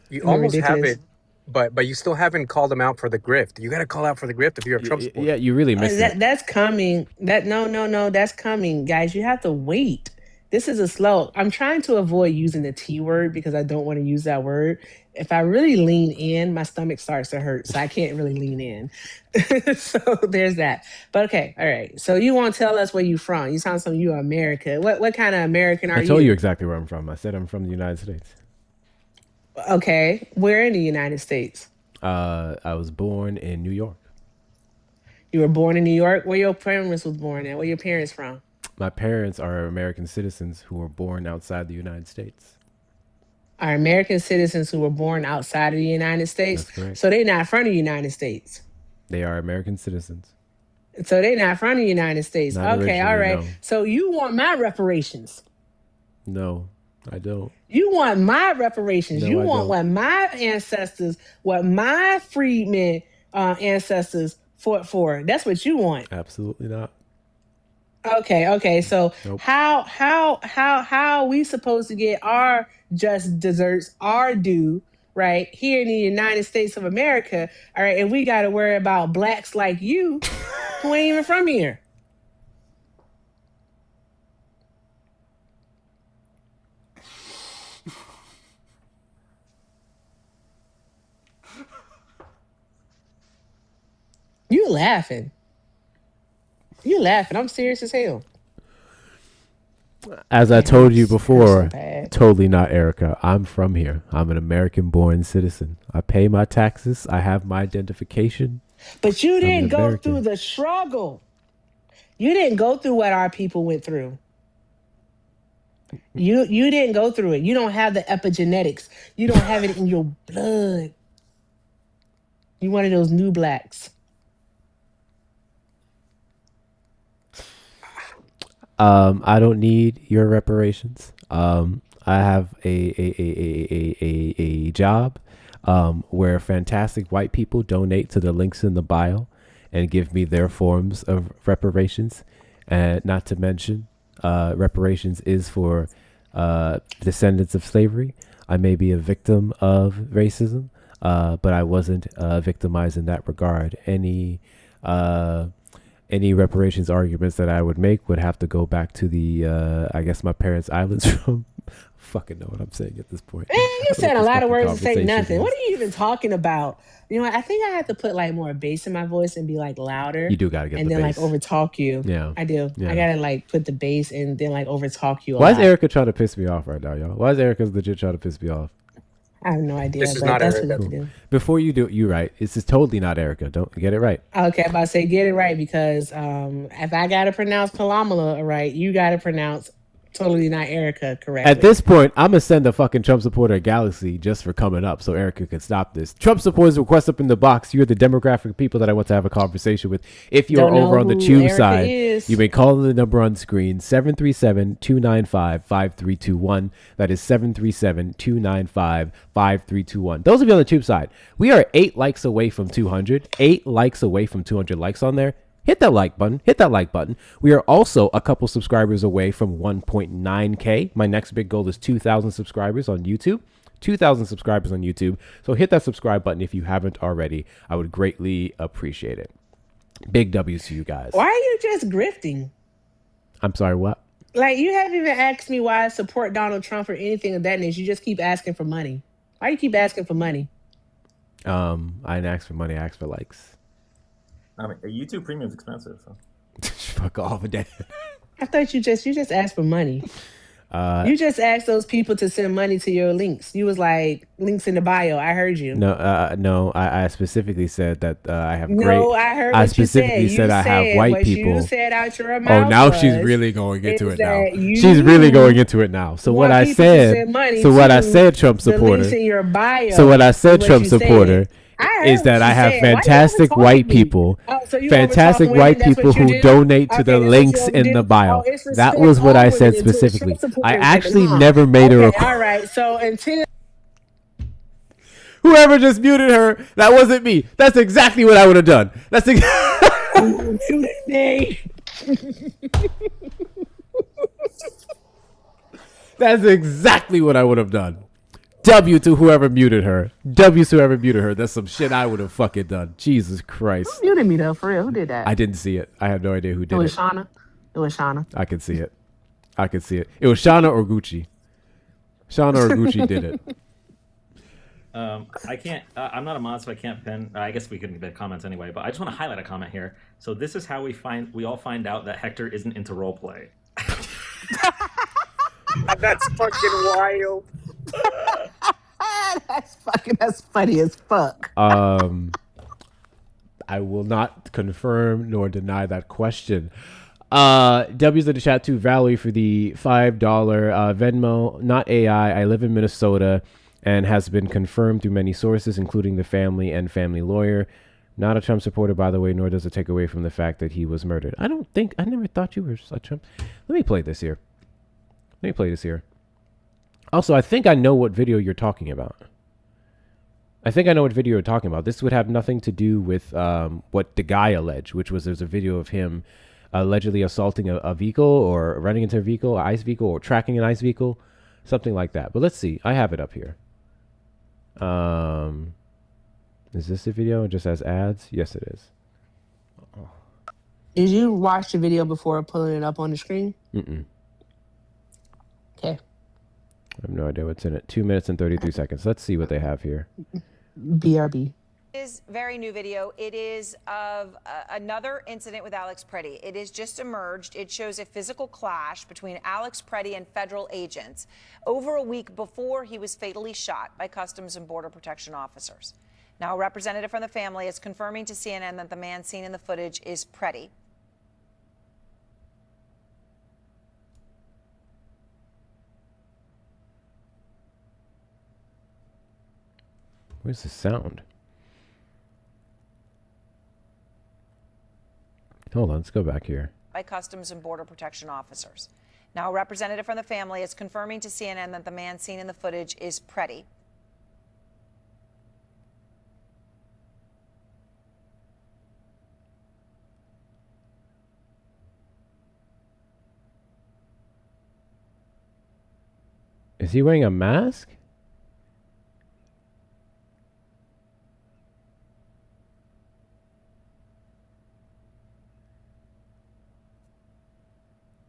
Speaker 13: You almost have it, but you still haven't called them out for the grift. You got to call out for the grift if you're a Trump supporter.
Speaker 1: Yeah, you really missed it.
Speaker 15: That's coming. No, that's coming, guys. You have to wait. This is a slow. I'm trying to avoid using the T word because I don't want to use that word. If I really lean in, my stomach starts to hurt, so I can't really lean in. So there's that. But okay, all right. So you want to tell us where you from? You sound like you're America. What kind of American are you?
Speaker 1: I told you exactly where I'm from. I said I'm from the United States.
Speaker 15: Okay, where in the United States?
Speaker 1: I was born in New York.
Speaker 15: You were born in New York? Where your parents was born at? Where your parents from?
Speaker 1: My parents are American citizens who were born outside the United States.
Speaker 15: Are American citizens who were born outside of the United States?
Speaker 1: That's correct.
Speaker 15: So they're not from the United States.
Speaker 1: They are American citizens.
Speaker 15: So they're not from the United States.
Speaker 1: Not
Speaker 15: Okay, all right.
Speaker 1: no.
Speaker 15: So you want my reparations?
Speaker 1: No, I don't.
Speaker 15: You want my reparations?
Speaker 1: No,
Speaker 15: You
Speaker 1: I
Speaker 15: want
Speaker 1: don't.
Speaker 15: what my ancestors, what my freedmen ancestors fought for? That's what you want.
Speaker 1: Absolutely not.
Speaker 15: Okay. So
Speaker 1: Nope.
Speaker 15: how are we supposed to get our just desserts, our due, right, here in the United States of America? All right, and we got to worry about blacks like you who ain't even from here. You laughing. You laughing. I'm serious as hell.
Speaker 1: As I told you before,
Speaker 15: bad.
Speaker 1: totally not Erica. I'm from here. I'm an American-born citizen. I pay my taxes. I have my identification.
Speaker 15: But you
Speaker 1: I'm an
Speaker 15: didn't go
Speaker 1: American.
Speaker 15: through the struggle. You didn't go through what our people went through. You didn't go through it. You don't have the epigenetics. You don't have it in your blood. You one of those new blacks.
Speaker 1: I don't need your reparations. I have a job where fantastic white people donate to the links in the bio and give me their forms of reparations. And not to mention, reparations is for descendants of slavery. I may be a victim of racism, but I wasn't victimized in that regard. Any reparations arguments that I would make would have to go back to the, I guess, my parents' islands from. Fucking know what I'm saying at this point.
Speaker 15: Man, you said a lot of words to say nothing. What are you even talking about? You know, I think I have to put like more bass in my voice and be like louder.
Speaker 1: You do gotta get
Speaker 15: and
Speaker 1: the
Speaker 15: then
Speaker 1: bass.
Speaker 15: like over talk you.
Speaker 1: Yeah,
Speaker 15: I do.
Speaker 1: Yeah.
Speaker 15: I gotta like put the bass and then like over talk you.
Speaker 1: Why is Erica trying to piss me off right now, y'all? Why is Erica legit trying to piss me off?
Speaker 15: I have no idea.
Speaker 13: This is
Speaker 15: but
Speaker 13: not
Speaker 15: that's
Speaker 13: Erica.
Speaker 15: what you have to do.
Speaker 1: Before you do it, you're right. This is totally not Erica. Don't get it right.
Speaker 15: Okay, I'm about to say get it right because if I gotta pronounce Palomala right, you gotta pronounce totally not Erica correctly.
Speaker 1: At this point, I'm gonna send a fucking Trump supporter a galaxy just for coming up, so Erica can stop this. Trump supporters request up in the box. You're the demographic of people that I want to have a conversation with. If you're
Speaker 15: Don't know
Speaker 1: over on the
Speaker 15: who
Speaker 1: tube
Speaker 15: Erica
Speaker 1: side,
Speaker 15: is.
Speaker 1: you may call the number on screen 737-295-5321. That is 737-295-5321. Those of you on the tube side, we are 8 likes away from 200. 8 likes away from 200 likes on there. Hit that like button. Hit that like button. We are also a couple subscribers away from 1.9K. My next big goal is 2,000 subscribers on YouTube. 2,000 subscribers on YouTube. So hit that subscribe button if you haven't already. I would greatly appreciate it. Big W's to you guys.
Speaker 15: Why are you just grifting?
Speaker 1: I'm sorry, what?
Speaker 15: Like you haven't even asked me why I support Donald Trump or anything of that nature. You just keep asking for money. Why do you keep asking for money?
Speaker 1: I didn't ask for money. I asked for likes.
Speaker 20: I mean, a YouTube premium is expensive. So.
Speaker 1: Fuck off with that.
Speaker 15: I thought you just asked for money. You just asked those people to send money to your links. You was like, links in the bio. I heard you.
Speaker 1: No. I specifically said that I have great.
Speaker 15: No, I heard what you said.
Speaker 1: I specifically said I have white
Speaker 15: what
Speaker 1: people.
Speaker 15: You said out your mouth.
Speaker 1: Oh, now she's really going into it now.
Speaker 15: You
Speaker 1: She's really going into it now. So what I said. So what I said, Trump supporter.
Speaker 15: The links in your bio.
Speaker 1: So what I said, Trump
Speaker 15: you
Speaker 1: supporter. Is that I have fantastic white people, fantastic white people who donate to the links in the bio. That was what I said specifically. I actually never made a request.
Speaker 15: All right, so until
Speaker 1: whoever just muted her, that wasn't me. That's exactly what I would have done. That's That's exactly what I would have done. W to whoever muted her. W to whoever muted her. That's some shit I would have fucking done. Jesus Christ.
Speaker 15: Who muted me though? For real, who did that?
Speaker 1: I didn't see it. I have no idea who did it.
Speaker 15: It was Shauna. It was Shauna.
Speaker 1: I could see it. It was Shauna or Gucci. Shauna or Gucci did it.
Speaker 20: I can't. I'm not a mod, so I can't pin. I guess we couldn't get comments anyway. But I just want to highlight a comment here. So this is how we all find out that Hector isn't into roleplay.
Speaker 13: That's fucking wild.
Speaker 15: That's funny as fuck.
Speaker 1: I will not confirm nor deny that question. W's in the chat to Valerie for the $5 Venmo, not AI. I live in Minnesota and has been confirmed through many sources, including the family and family lawyer. Not a Trump supporter, by the way, nor does it take away from the fact that he was murdered. I never thought you were a Trump. Let me play this here. Also, I think I know what video you're talking about. This would have nothing to do with what the guy alleged, which was there's a video of him allegedly assaulting a vehicle or running into a vehicle, an ICE vehicle, or tracking an ICE vehicle, something like that. But let's see. I have it up here. Is this the video? It just has ads? Yes, it is.
Speaker 15: Did you watch the video before pulling it up on the screen?
Speaker 1: Mm-mm.
Speaker 15: Okay.
Speaker 1: I have no idea what's in it. 2 minutes and 33 seconds. Let's see what they have here.
Speaker 15: BRB.
Speaker 17: Is very new video. It is of another incident with Alex Preddy. It has just emerged. It shows a physical clash between Alex Preddy and federal agents over a week before he was fatally shot by Customs and Border Protection officers. Now, a representative from the family is confirming to CNN that the man seen in the footage is Preddy.
Speaker 1: Where's the sound? Hold on, let's go back here.
Speaker 17: By Customs and Border Protection officers. Now, a representative from the family is confirming to CNN that the man seen in the footage is Preddy.
Speaker 1: Is he wearing a mask?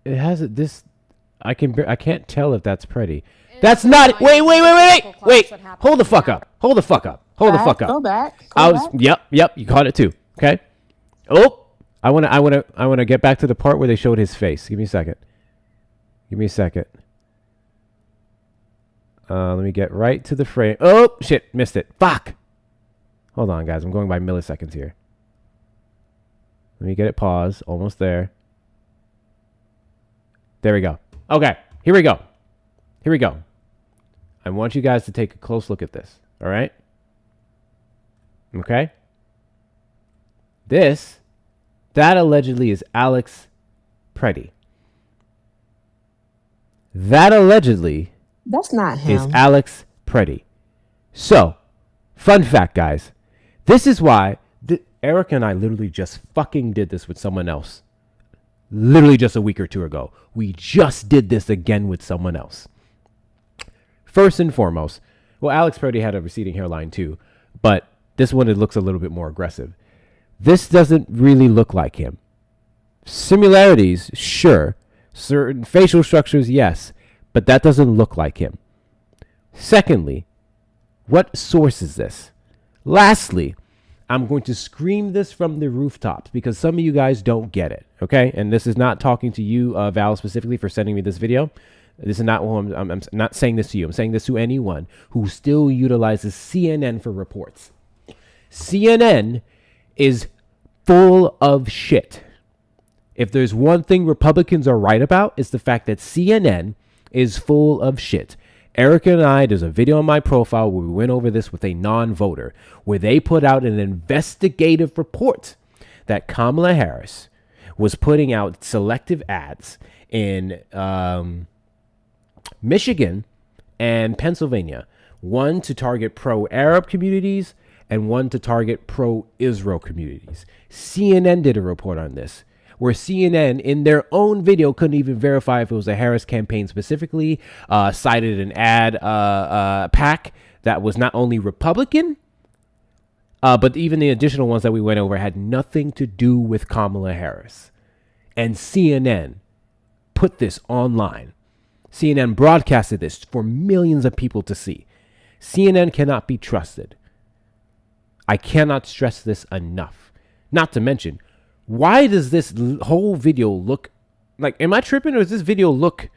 Speaker 1: It has this. I can't tell if that's Preddy. That's not. Wait. Hold the fuck up. Hold the fuck up. Hold the fuck up.
Speaker 15: Go back.
Speaker 1: Yep. You caught it too. Okay. Oh, I wanna get back to the part where they showed his face. Give me a second. Let me get right to the frame. Oh shit, missed it. Fuck. Hold on, guys. I'm going by milliseconds here. Let me get it paused. Almost there. There we go. Okay, here we go. I want you guys to take a close look at this. All right? Okay? That allegedly is Alex Preddy. That allegedly
Speaker 15: That's not him.
Speaker 1: is Alex Preddy. So, fun fact, guys. This is why Erica and I literally just fucking did this with someone else. Literally just a week or two ago. We just did this again with someone else. First and foremost, well, Alex Preddy had a receding hairline too, but this one, it looks a little bit more aggressive. This doesn't really look like him. Similarities, sure. Certain facial structures, yes, but that doesn't look like him. Secondly, what source is this? Lastly, I'm going to scream this from the rooftops because some of you guys don't get it, okay? And this is not talking to you, Val, specifically for sending me this video. This is not who I'm not saying this to you. I'm saying this to anyone who still utilizes CNN for reports. CNN is full of shit. If there's one thing Republicans are right about, it's the fact that CNN is full of shit. Erica and I, there's a video on my profile where we went over this with a non-voter, where they put out an investigative report that Kamala Harris was putting out selective ads in Michigan and Pennsylvania, one to target pro-Arab communities and one to target pro-Israel communities. CNN did a report on this, where CNN, in their own video, couldn't even verify if it was a Harris campaign specifically, cited an ad pack that was not only Republican, but even the additional ones that we went over had nothing to do with Kamala Harris. And CNN put this online. CNN broadcasted this for millions of people to see. CNN cannot be trusted. I cannot stress this enough. Not to mention, why does this whole video look like, am I tripping, or does this video look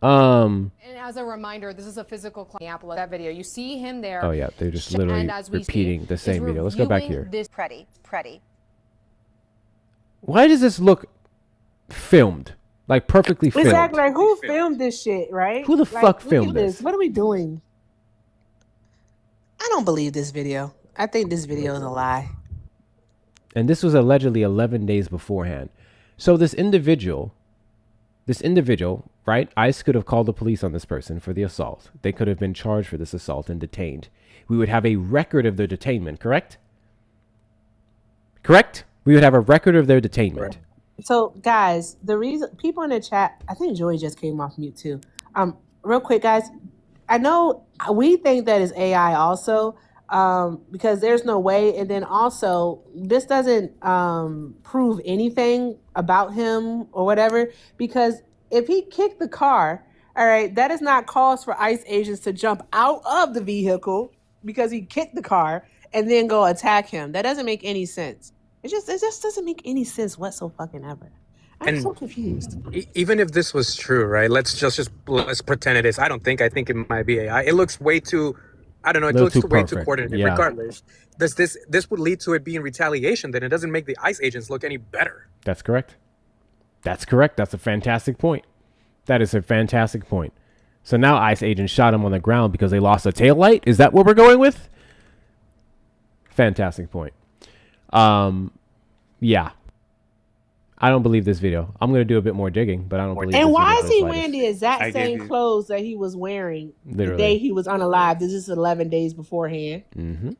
Speaker 18: And as a reminder, this is a physical Minneapolis that video. You see him there.
Speaker 1: Oh yeah, they're just literally repeating the same video. Let's go back here.
Speaker 17: This Preddy.
Speaker 1: Why does this look filmed? Like perfectly filmed.
Speaker 23: Exactly. Like, who filmed this shit, right?
Speaker 1: Who the
Speaker 23: Like,
Speaker 1: fuck
Speaker 23: look at
Speaker 1: filmed this?
Speaker 23: What are we doing? I don't believe this video. I think this video is a lie.
Speaker 1: And this was allegedly 11 days beforehand. So this individual, right? ICE could have called the police on this person for the assault. They could have been charged for this assault and detained. We would have a record of their detainment, correct? Correct? We would have a record of their detainment.
Speaker 23: So, guys, the reason people in the chat, I think Joey just came off mute too. Real quick, guys, I know we think that is AI also, because there's no way. And then also, this doesn't prove anything about him or whatever, because if he kicked the car, all right, that is not cause for ICE agents to jump out of the vehicle because he kicked the car and then go attack him. That doesn't make any sense. It just doesn't make any sense whatsoever. I'm
Speaker 13: And
Speaker 23: so confused.
Speaker 13: even if this was true, right? Let's pretend it is. I think it might be AI. It looks way too, I don't know.
Speaker 1: A
Speaker 13: It
Speaker 1: little
Speaker 13: looks
Speaker 1: too
Speaker 13: way too
Speaker 1: perfect.
Speaker 13: coordinated.
Speaker 1: Yeah.
Speaker 13: Regardless, this would lead to it being retaliation. Then it doesn't make the ICE agents look any better.
Speaker 1: That's correct. That's correct. That's a fantastic point. That is a fantastic point. So now ICE agents shot him on the ground because they lost a taillight? Is that what we're going with? Fantastic point. Yeah. I don't believe this video. I'm going to do a bit more digging, but I don't believe this
Speaker 23: And
Speaker 1: video
Speaker 23: why
Speaker 1: for
Speaker 23: is
Speaker 1: the
Speaker 23: he
Speaker 1: slightest.
Speaker 23: wearing the exact
Speaker 1: I
Speaker 23: same
Speaker 1: gave you-
Speaker 23: clothes that he was wearing
Speaker 1: Literally.
Speaker 23: the day he was unalive? This is 11 days beforehand.
Speaker 1: Mm-hmm.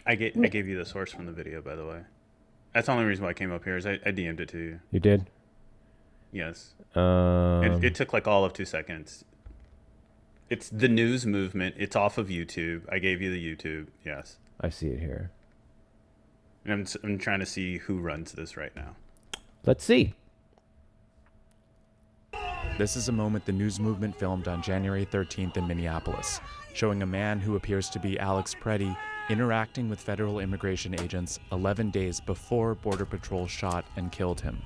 Speaker 12: I gave you the source from the video, by the way. That's the only reason why I came up here is I DM'd it to you.
Speaker 1: You did?
Speaker 12: Yes.
Speaker 1: Um,
Speaker 12: It took like all of 2 seconds. It's the news movement. It's off of YouTube. I gave you the YouTube. Yes.
Speaker 1: I see it here.
Speaker 12: And I'm trying to see who runs this right now.
Speaker 1: Let's see.
Speaker 16: This is a moment the news movement filmed on January 13th in Minneapolis, showing a man who appears to be Alex Preddy interacting with federal immigration agents 11 days before Border Patrol shot and killed him.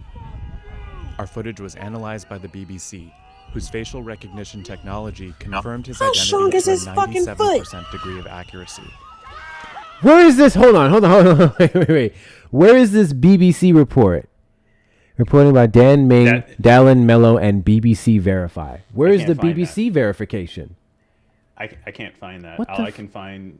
Speaker 16: Our footage was analyzed by the BBC, whose facial recognition technology confirmed his
Speaker 23: How strong
Speaker 16: identity
Speaker 23: is
Speaker 16: to a
Speaker 23: his fucking foot?
Speaker 16: 97% degree of accuracy.
Speaker 1: Where is this? Hold on. Wait. Where is this BBC report? Reporting by Dan Ming, Dallin Mello, and BBC Verify. Where is the
Speaker 12: can't find
Speaker 1: BBC verification?
Speaker 12: I can't find that.
Speaker 1: What
Speaker 12: All
Speaker 1: the
Speaker 12: I can find,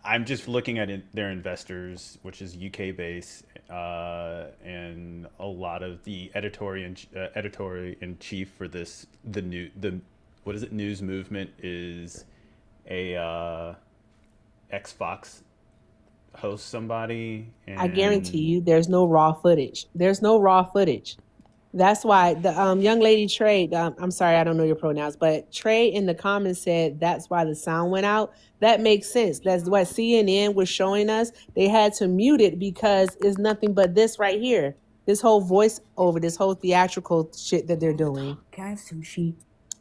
Speaker 12: I'm just looking at their investors, which is UK based, and a lot of the editorial in chief for this what is it? News movement is a Xbox host somebody. And
Speaker 23: I guarantee you, there's no raw footage. There's no raw footage. That's why the young lady Trey, I'm sorry, I don't know your pronouns, but Trey in the comments said that's why the sound went out. That makes sense. That's what CNN was showing us. They had to mute it because it's nothing but this right here. This whole voice over, this whole theatrical shit that they're doing.
Speaker 10: Can I have sushi?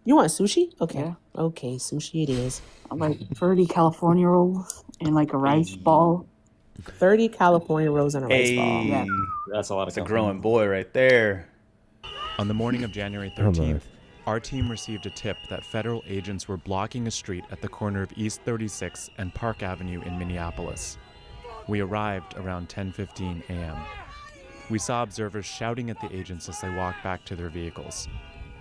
Speaker 23: You want sushi? Okay.
Speaker 10: Yeah.
Speaker 23: Okay, sushi it is.
Speaker 10: I'm like 30 California rolls and like a rice ball.
Speaker 23: 30 California rolls and a rice ball.
Speaker 10: Yeah.
Speaker 20: That's a lot of
Speaker 12: It's a growing boy right there.
Speaker 16: On the morning of January
Speaker 1: Hold on.
Speaker 16: 13th, our team received a tip that federal agents were blocking a street at the corner of East 36 and Park Avenue in Minneapolis. We arrived around 10:15 a.m. We saw observers shouting at the agents as they walked back to their vehicles.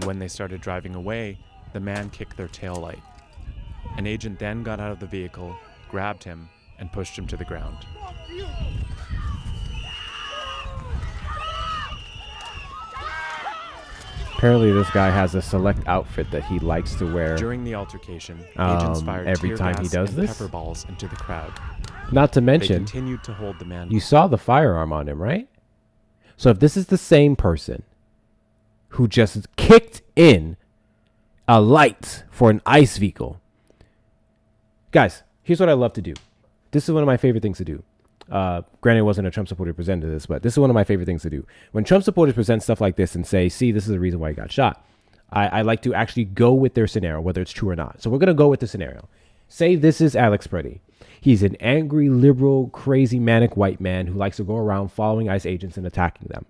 Speaker 16: When they started driving away, the man kicked their taillight. An agent then got out of the vehicle, grabbed him, and pushed him to the ground.
Speaker 1: Apparently, this guy has a select outfit that he likes to wear.
Speaker 16: During the altercation, agents fired
Speaker 1: every
Speaker 16: tear
Speaker 1: time he
Speaker 16: gas
Speaker 1: does
Speaker 16: and
Speaker 1: this.
Speaker 16: pepper balls into the crowd.
Speaker 1: Not to
Speaker 16: They
Speaker 1: mention,
Speaker 16: continued to hold the man.
Speaker 1: you saw the firearm on him, right? So if this is the same person who just kicked in a light for an ICE vehicle, guys, here's what I love to do. This is one of my favorite things to do. Granted, it wasn't a Trump supporter who presented this, but this is one of my favorite things to do. When Trump supporters present stuff like this and say, see, this is the reason why he got shot, I like to actually go with their scenario, whether it's true or not. So we're going to go with the scenario. Say this is Alex Preddy. He's an angry, liberal, crazy, manic white man who likes to go around following ICE agents and attacking them.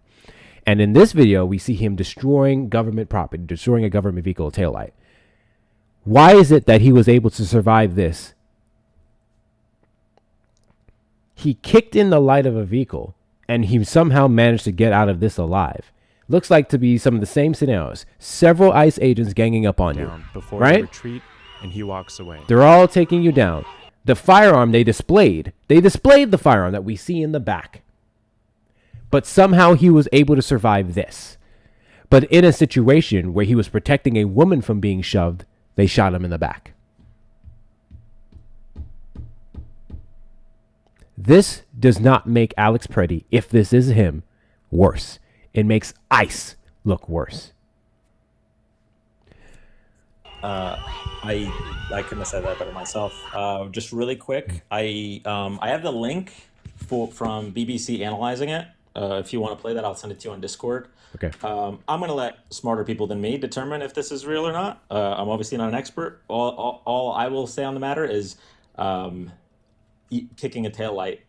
Speaker 1: And in this video, we see him destroying government property, destroying a government vehicle taillight. Why is it that he was able to survive this? He kicked in the light of a vehicle and he somehow managed to get out of this alive. Looks like to be some of the same scenarios. Several ICE agents ganging up on you,
Speaker 16: Before
Speaker 1: right?
Speaker 16: they retreat, and he walks away.
Speaker 1: They're all taking you down. The firearm they displayed the firearm that we see in the back. But somehow he was able to survive this. But in a situation where he was protecting a woman from being shoved, they shot him in the back. This does not make Alex Preddy, if this is him, worse. It makes ICE look worse.
Speaker 20: I couldn't have said that better myself. Just really quick, I have the link from BBC analyzing it. If you want to play that, I'll send it to you on Discord.
Speaker 1: Okay.
Speaker 20: I'm going to let smarter people than me determine if this is real or not. I'm obviously not an expert. All I will say on the matter is kicking a taillight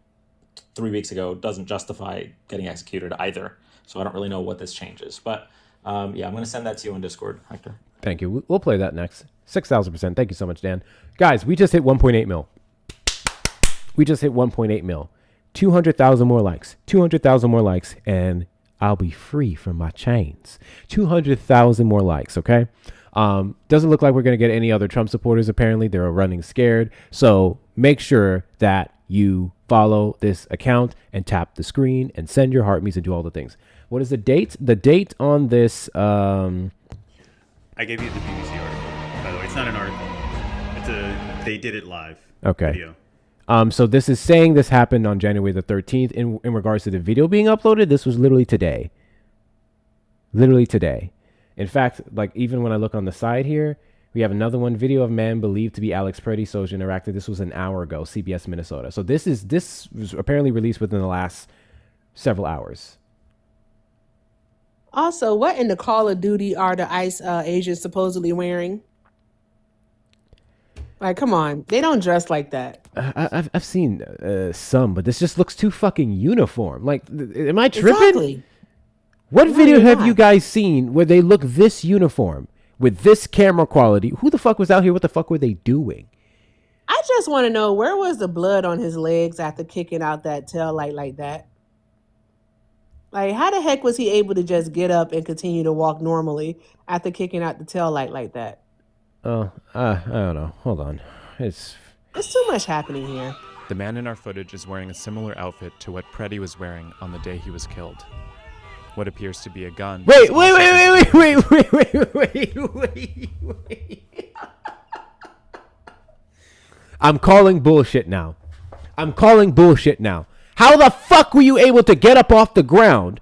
Speaker 20: 3 weeks ago doesn't justify getting executed either. So I don't really know what this changes. But yeah, I'm going to send that to you on Discord, Hector.
Speaker 1: Thank you. We'll play that next. 6,000%. Thank you so much, Dan. Guys, we just hit 1.8 mil. We just hit 1.8 mil. 200,000 more likes. 200,000 more likes, and I'll be free from my chains. 200,000 more likes, okay? Doesn't look like we're going to get any other Trump supporters, apparently. They're running scared. So make sure that you follow this account and tap the screen and send your heart me's and do all the things. What is the date? The date on this...
Speaker 12: I gave you the BBC article, by the way. It's not an article. They did it live.
Speaker 1: Okay.
Speaker 12: Video.
Speaker 1: So this is saying this happened on January the 13th. In regards to the video being uploaded, this was literally today. Literally today. In fact, like even when I look on the side here, we have another one, video of man believed to be Alex Preddy, Soja Interactive. This was an hour ago, CBS Minnesota. So this was apparently released within the last several hours.
Speaker 23: Also, what in the Call of Duty are the ICE agents supposedly wearing? Like, come on. They don't dress like that.
Speaker 1: I've seen some, but this just looks too fucking uniform. Like, am I tripping?
Speaker 23: Exactly.
Speaker 1: What
Speaker 23: No,
Speaker 1: video
Speaker 23: you're
Speaker 1: have
Speaker 23: not.
Speaker 1: you guys seen where they look this uniform with this camera quality? Who the fuck was out here? What the fuck were they doing?
Speaker 23: I just want to know, where was the blood on his legs after kicking out that tail light like that? Like, how the heck was he able to just get up and continue to walk normally after kicking out the tail light like that?
Speaker 1: Oh, I don't know. Hold on.
Speaker 23: It's too much happening here.
Speaker 16: The man in our footage is wearing a similar outfit to what Preddy was wearing on the day he was killed. What appears to be a gun.
Speaker 1: Wait. I'm calling bullshit now. How the fuck were you able to get up off the ground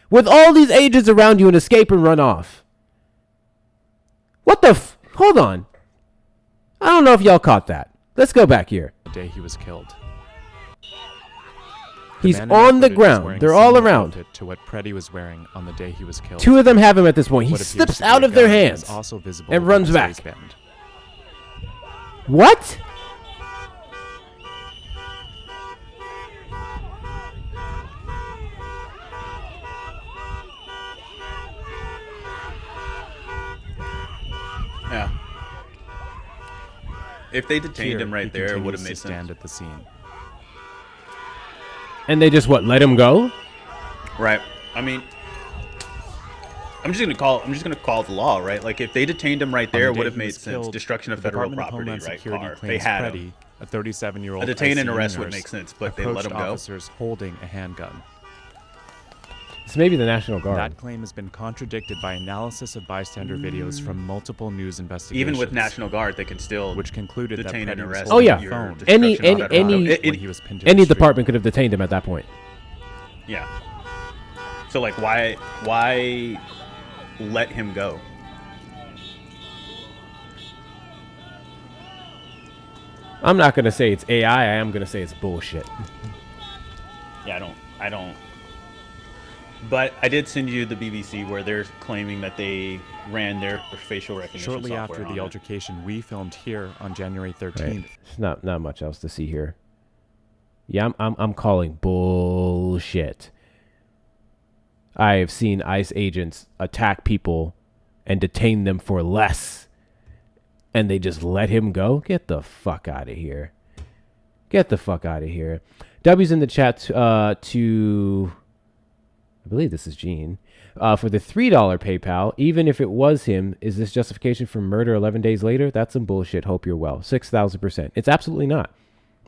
Speaker 1: with all these agents around you and escape and run off? What the Hold on. I don't know if y'all caught that. Let's go back here.
Speaker 16: The day he was killed.
Speaker 1: He's on the ground. They're all around.
Speaker 16: To what Preddy was wearing on the day he was killed.
Speaker 1: Two of them have him at this point. He
Speaker 16: What appears
Speaker 1: slips
Speaker 16: to be
Speaker 1: out
Speaker 16: a
Speaker 1: of their
Speaker 16: gun is
Speaker 1: hands
Speaker 16: also visible
Speaker 1: and
Speaker 16: in
Speaker 1: runs
Speaker 16: his
Speaker 1: back.
Speaker 16: waistband.
Speaker 1: What?
Speaker 12: Yeah. If they detained
Speaker 16: Here,
Speaker 12: him right
Speaker 16: he
Speaker 12: there, it would
Speaker 16: continues
Speaker 12: have
Speaker 16: to
Speaker 12: made
Speaker 16: stand
Speaker 12: sense.
Speaker 16: at the scene.
Speaker 1: And they just let him go?
Speaker 12: Right. I mean, I'm just gonna call the law, right? Like if they detained him right
Speaker 16: On the
Speaker 12: there, it
Speaker 16: day
Speaker 12: would have
Speaker 16: he
Speaker 12: made
Speaker 16: was
Speaker 12: sense.
Speaker 16: killed,
Speaker 12: Destruction of
Speaker 16: the
Speaker 12: federal
Speaker 16: Department of
Speaker 12: property,
Speaker 16: Homeland
Speaker 12: right?
Speaker 16: Security
Speaker 12: Car. They
Speaker 16: claims
Speaker 12: had
Speaker 16: Preddy,
Speaker 12: him.
Speaker 16: a 37-year-old
Speaker 12: A detain and
Speaker 16: ICU
Speaker 12: arrest would
Speaker 16: nurse,
Speaker 12: make sense, but they let
Speaker 16: approached
Speaker 12: him go.
Speaker 16: officers holding a handgun.
Speaker 1: It's maybe the National Guard.
Speaker 16: That claim has been contradicted by analysis of bystander videos from multiple news investigations.
Speaker 12: Even with National Guard, they can still
Speaker 16: which concluded
Speaker 12: detain
Speaker 16: that
Speaker 12: and
Speaker 16: Preddy was
Speaker 12: arrest.
Speaker 1: Oh yeah,
Speaker 16: holding a phone.
Speaker 1: any
Speaker 16: when he was pinned to the street.
Speaker 1: department could have detained him at that point.
Speaker 12: Yeah. So like, why let him go?
Speaker 1: I'm not gonna say it's AI. I am gonna say it's bullshit.
Speaker 12: Yeah, I don't. But I did send you the BBC where they're claiming that they ran their facial recognition
Speaker 16: Shortly
Speaker 12: software
Speaker 16: after
Speaker 12: on
Speaker 16: the
Speaker 12: it.
Speaker 16: altercation we filmed here on January 13th.
Speaker 1: Right. There's not much else to see here. Yeah, I'm calling bullshit. I have seen ICE agents attack people and detain them for less, and they just let him go. Get the fuck out of here. Get the fuck out of here. W's in the chat to I believe this is Gene. For the $3 PayPal, even if it was him, is this justification for murder 11 days later? That's some bullshit. Hope you're well. 6,000%. It's absolutely not.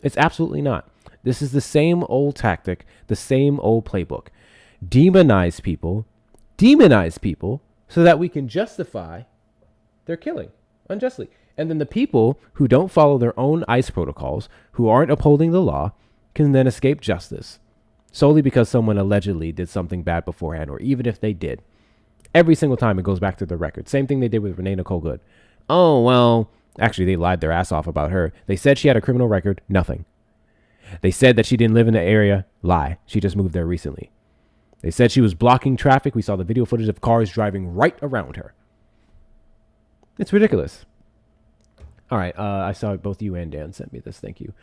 Speaker 1: It's absolutely not. This is the same old tactic, the same old playbook. Demonize people so that we can justify their killing unjustly. And then the people who don't follow their own ICE protocols, who aren't upholding the law, can then escape justice solely because someone allegedly did something bad beforehand, or even if they did. Every single time it goes back to the record. Same thing they did with Renee Nicole Good. Oh, well, actually, they lied their ass off about her. They said she had a criminal record. Nothing. They said that she didn't live in the area. Lie. She just moved there recently. They said she was blocking traffic. We saw the video footage of cars driving right around her. It's ridiculous. All right. I saw both you and Dan sent me this. Thank you.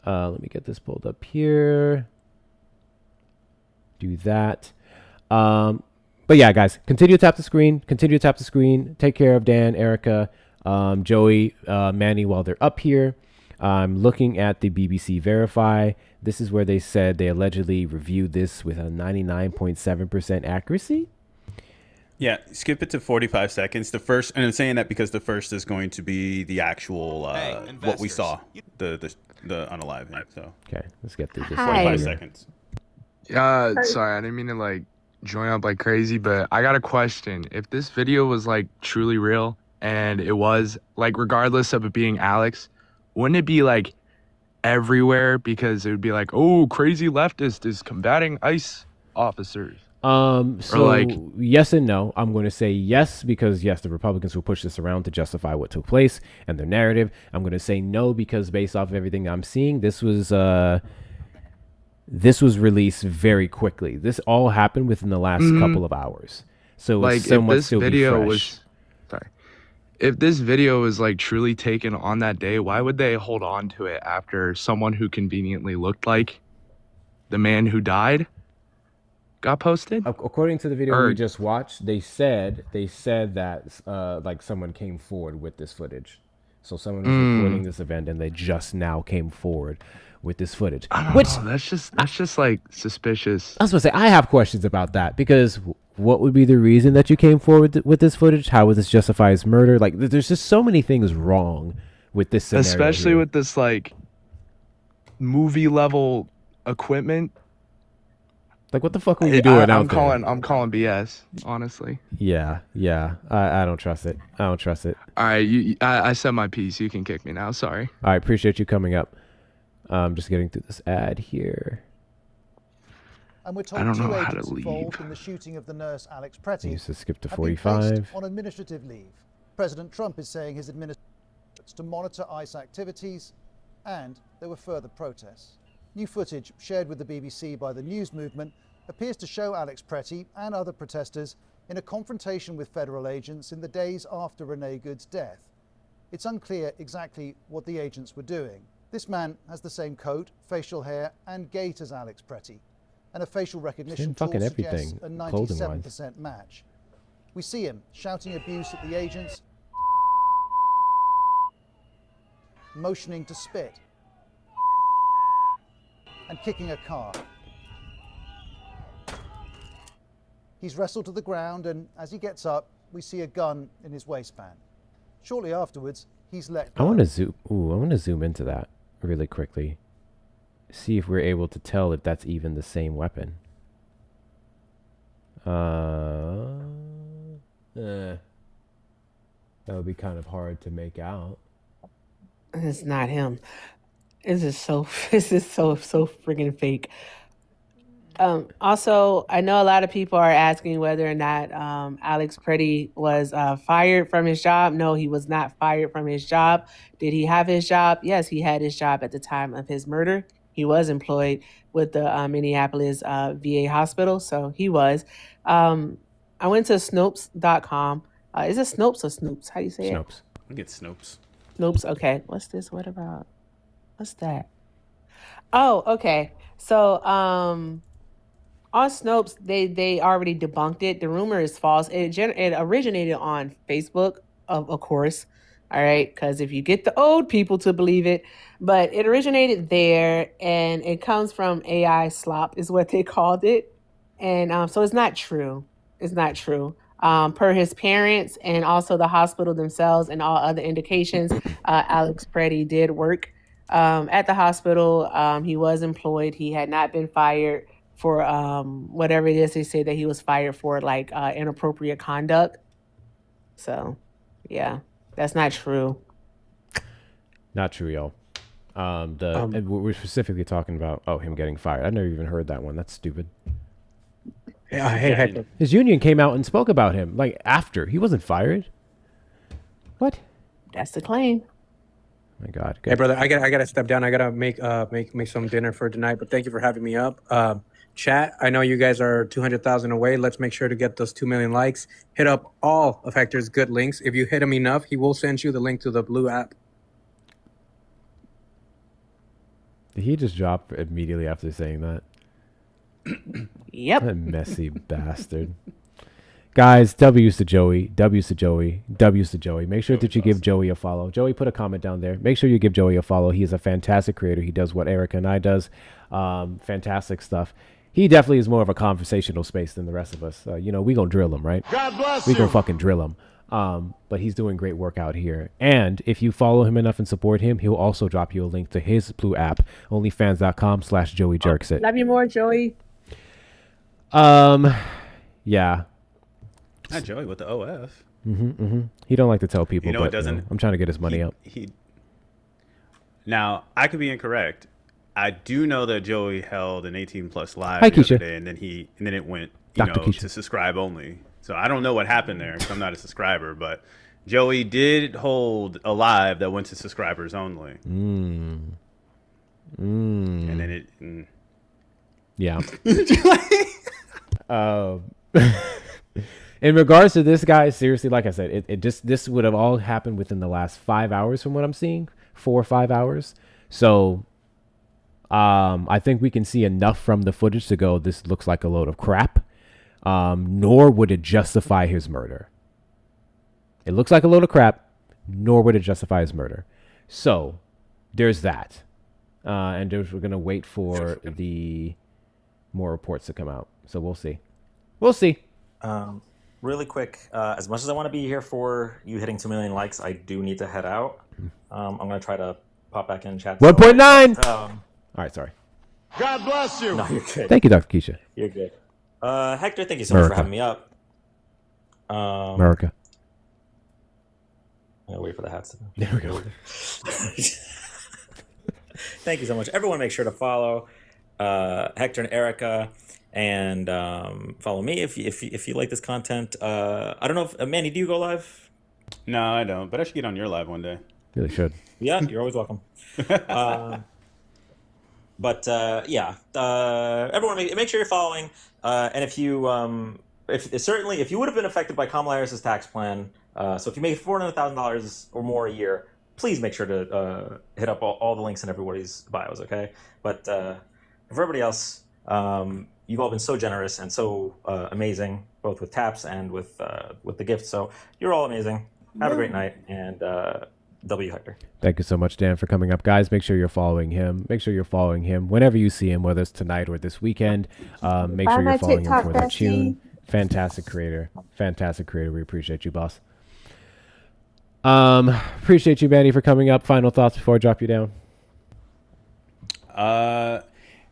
Speaker 1: Let me get this pulled up here. Do that. But yeah, guys, continue to tap the screen. Continue to tap the screen. Take care of Dan, Erica, Joey, Manny while they're up here. I'm looking at the BBC Verify. This is where they said they allegedly reviewed this with a 99.7% accuracy.
Speaker 12: Yeah, skip it to 45 seconds. The first, and I'm saying that because the first is going to be the actual what we saw, the unalive. So
Speaker 1: okay, let's get through this.
Speaker 12: 45 seconds.
Speaker 19: Sorry, I didn't mean to like join up like crazy, but I got a question. If this video was like truly real and it was like regardless of it being Alex, wouldn't it be like everywhere because it would be like, oh, crazy leftist is combating ICE officers?
Speaker 1: So
Speaker 19: like,
Speaker 1: yes and no. I'm going to say yes because yes, the Republicans will push this around to justify what took place and their narrative. I'm going to say no because based off of everything I'm seeing, this was released very quickly. This all happened within the last couple of hours. So
Speaker 19: like
Speaker 1: it's somewhat
Speaker 19: if this
Speaker 1: still
Speaker 19: video
Speaker 1: be fresh.
Speaker 19: was if this video was like truly taken on that day, why would they hold on to it after someone who conveniently looked like the man who died got posted?
Speaker 1: According to the video we just watched, they said that like someone came forward with this footage. So someone was recording this event and they just now came forward with this footage.
Speaker 19: I don't know. That's just like suspicious.
Speaker 1: I was going to say, I have questions about that because what would be the reason that you came forward with this footage? How would this justify his murder? Like, there's just so many things wrong with this scenario.
Speaker 19: Especially
Speaker 1: here.
Speaker 19: with this like movie level equipment.
Speaker 1: Like, what the fuck were you doing
Speaker 19: I'm calling BS, honestly.
Speaker 1: Yeah. I don't trust it. All
Speaker 19: right, I said my piece. You can kick me now. Sorry.
Speaker 1: All right, appreciate you coming up. Just getting through this ad here.
Speaker 21: And we're told
Speaker 19: I don't know
Speaker 21: two
Speaker 19: how to
Speaker 21: agents
Speaker 19: leave.
Speaker 21: involved in the shooting of the nurse Alex Pretty
Speaker 1: Needs to skip to
Speaker 21: have been placed
Speaker 1: 45.
Speaker 21: on administrative leave. President Trump is saying his administration to monitor ICE activities, and there were further protests. New footage shared with the BBC by the News Movement appears to show Alex Pretty and other protesters in a confrontation with federal agents in the days after Renee Good's death. It's unclear exactly what the agents were doing. This man has the same coat, facial hair, and gait as Alex Pretty, and a facial recognition tool
Speaker 1: fucking
Speaker 21: suggests
Speaker 1: everything,
Speaker 21: a
Speaker 1: clothing-wise.
Speaker 21: 97% match. We see him shouting abuse at the agents, motioning to spit, and kicking a car. He's wrestled to the ground, and as he gets up, we see a gun in his waistband. Shortly afterwards, he's let go.
Speaker 1: I want to zoom into that really quickly. See if we're able to tell if that's even the same weapon. That would be kind of hard to make out.
Speaker 23: It's not him. This is so freaking fake. Also, I know a lot of people are asking whether or not Alex Pretty was fired from his job. No, he was not fired from his job. Did he have his job? Yes, he had his job at the time of his murder. He was employed with the Minneapolis VA hospital, so he was. I went to Snopes.com. Is it Snopes or Snoops? How do you say it?
Speaker 12: Snopes. I get Snopes.
Speaker 23: Snopes, okay. What's this? What's that? Oh, okay. So, on Snopes, they already debunked it. The rumor is false. It originated on Facebook, of course. All right, because if you get the old people to believe it, but it originated there, and it comes from AI slop, is what they called it, and so it's not true. It's not true. Per his parents and also the hospital themselves and all other indications, Alex Pretty did work at the hospital. He was employed. He had not been fired for whatever it is they say that he was fired for, like inappropriate conduct. So, yeah, that's not true.
Speaker 1: Not true, y'all. And we're specifically talking about him getting fired. I never even heard that one. That's stupid.
Speaker 13: Yeah,
Speaker 1: his union came out and spoke about him like after he wasn't fired. What?
Speaker 23: That's the claim.
Speaker 1: My God.
Speaker 13: Hey, brother, I gotta step down. I gotta make some dinner for tonight. But thank you for having me up. Chat, I know you guys are 200,000 away. Let's make sure to get those 2 million likes. Hit up all of Hector's good links. If you hit him enough, he will send you the link to the blue app.
Speaker 1: Did he just drop immediately after saying that?
Speaker 23: Yep.
Speaker 1: That messy bastard. Guys, W's to Joey, W's to Joey, W's to Joey. Make sure that you give Joey a follow. Joey, put a comment down there. Make sure you give Joey a follow. He is a fantastic creator. He does what Erica and I does. Fantastic stuff. He definitely is more of a conversational space than the rest of us. We going to drill him, right?
Speaker 3: God bless
Speaker 1: We
Speaker 3: you.
Speaker 1: going to fucking drill him. But he's doing great work out here. And if you follow him enough and support him, he'll also drop you a link to his Blue app, onlyfans.com/JoeyJerks it.
Speaker 23: Love you more, Joey.
Speaker 1: Yeah.
Speaker 12: Not Joey with the OF.
Speaker 1: He don't like to tell people,
Speaker 12: You know,
Speaker 1: but
Speaker 12: it doesn't.
Speaker 1: I'm trying to get his money up.
Speaker 12: Now, I could be incorrect. I do know that Joey held an 18+ live
Speaker 1: Hi,
Speaker 12: the other
Speaker 1: Keisha.
Speaker 12: day, and then it went,
Speaker 1: Dr. Keisha.
Speaker 12: to subscribe only. So I don't know what happened there because I'm not a subscriber, but Joey did hold a live that went to subscribers only. And then
Speaker 1: Yeah. In regards to this guy, seriously, like I said, this would have all happened within the last 5 hours from what I'm seeing, 4 or 5 hours. So I think we can see enough from the footage to go, this looks like a load of crap. Nor would it justify his murder. It looks like a load of crap, nor would it justify his murder. So there's that. And we're going to wait for the more reports to come out. So we'll see. We'll see.
Speaker 20: Really quick, as much as I want to be here for you hitting 2 million likes, I do need to head out. I'm going to try to pop back in chat.
Speaker 1: 1.9. All right, sorry.
Speaker 3: God bless you.
Speaker 20: No, you're good.
Speaker 1: Thank you, Dr. Keisha.
Speaker 20: You're good. Hector, thank you so much for
Speaker 1: America.
Speaker 20: having me up.
Speaker 1: America.
Speaker 20: I'm going to wait for the hats to go.
Speaker 1: There we go.
Speaker 20: Thank you so much. Everyone make sure to follow Hector and Erica, and follow me if you like this content. I don't know if Manny, do you go live?
Speaker 12: No, I don't. But I should get on your live one day.
Speaker 1: Really should.
Speaker 20: Yeah, you're always welcome. Everyone make sure you're following. And if you if you would have been affected by Kamala Harris's tax plan, so if you make $400,000 or more a year, please make sure to hit up all the links in everybody's bios, okay? But for everybody else, you've all been so generous and so amazing, both with taps and with the gifts. So you're all amazing. Have a great night, and W. Hector.
Speaker 1: Thank you so much, Dan, for coming up. Guys, make sure you're following him. Make sure you're following him whenever you see him, whether it's tonight or this weekend. Make sure you're following him for that tune. Fantastic creator. Fantastic creator. We appreciate you, boss. Appreciate you, Manny, for coming up. Final thoughts before I drop you down.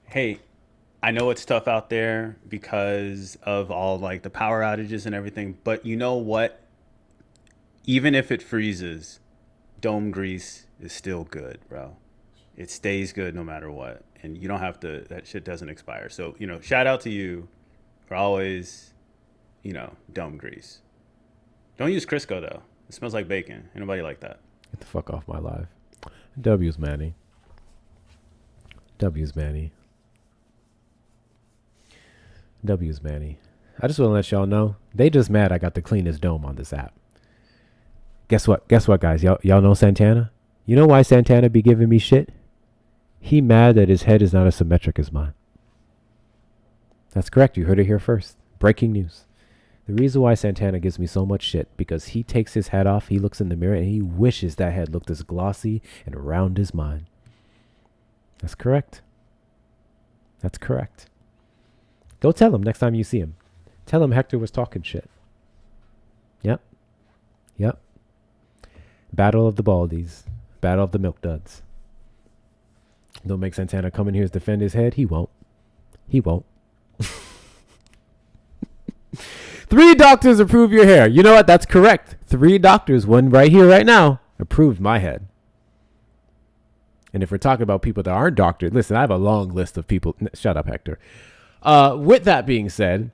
Speaker 12: Hey, I know it's tough out there because of all like the power outages and everything, but you know what? Even if it freezes, dome grease is still good, bro. It stays good no matter what. And you don't have to, that shit doesn't expire. So, shout out to you for always, dome grease. Don't use Crisco though. It smells like bacon. Ain't nobody like that.
Speaker 1: Get the fuck off my live. W's, Manny. W's, Manny. W's, Manny. I just want to let y'all know, they just mad I got the cleanest dome on this app. Guess what? Guess what, guys? Y'all know Santana? You know why Santana be giving me shit? He mad that his head is not as symmetric as mine. That's correct. You heard it here first. Breaking news. The reason why Santana gives me so much shit, because he takes his head off, he looks in the mirror, and he wishes that head looked as glossy and round as mine. That's correct. That's correct. Go tell him next time you see him. Tell him Hector was talking shit. Yep. Yep. Battle of the Baldies. Battle of the Milk Duds. Don't make Santana come in here to defend his head. He won't. He won't. 3 doctors approve your hair. You know what? That's correct. 3 doctors, one right here, right now, approved my head. And if we're talking about people that aren't doctors, listen, I have a long list of people. Shut up, Hector. With that being said,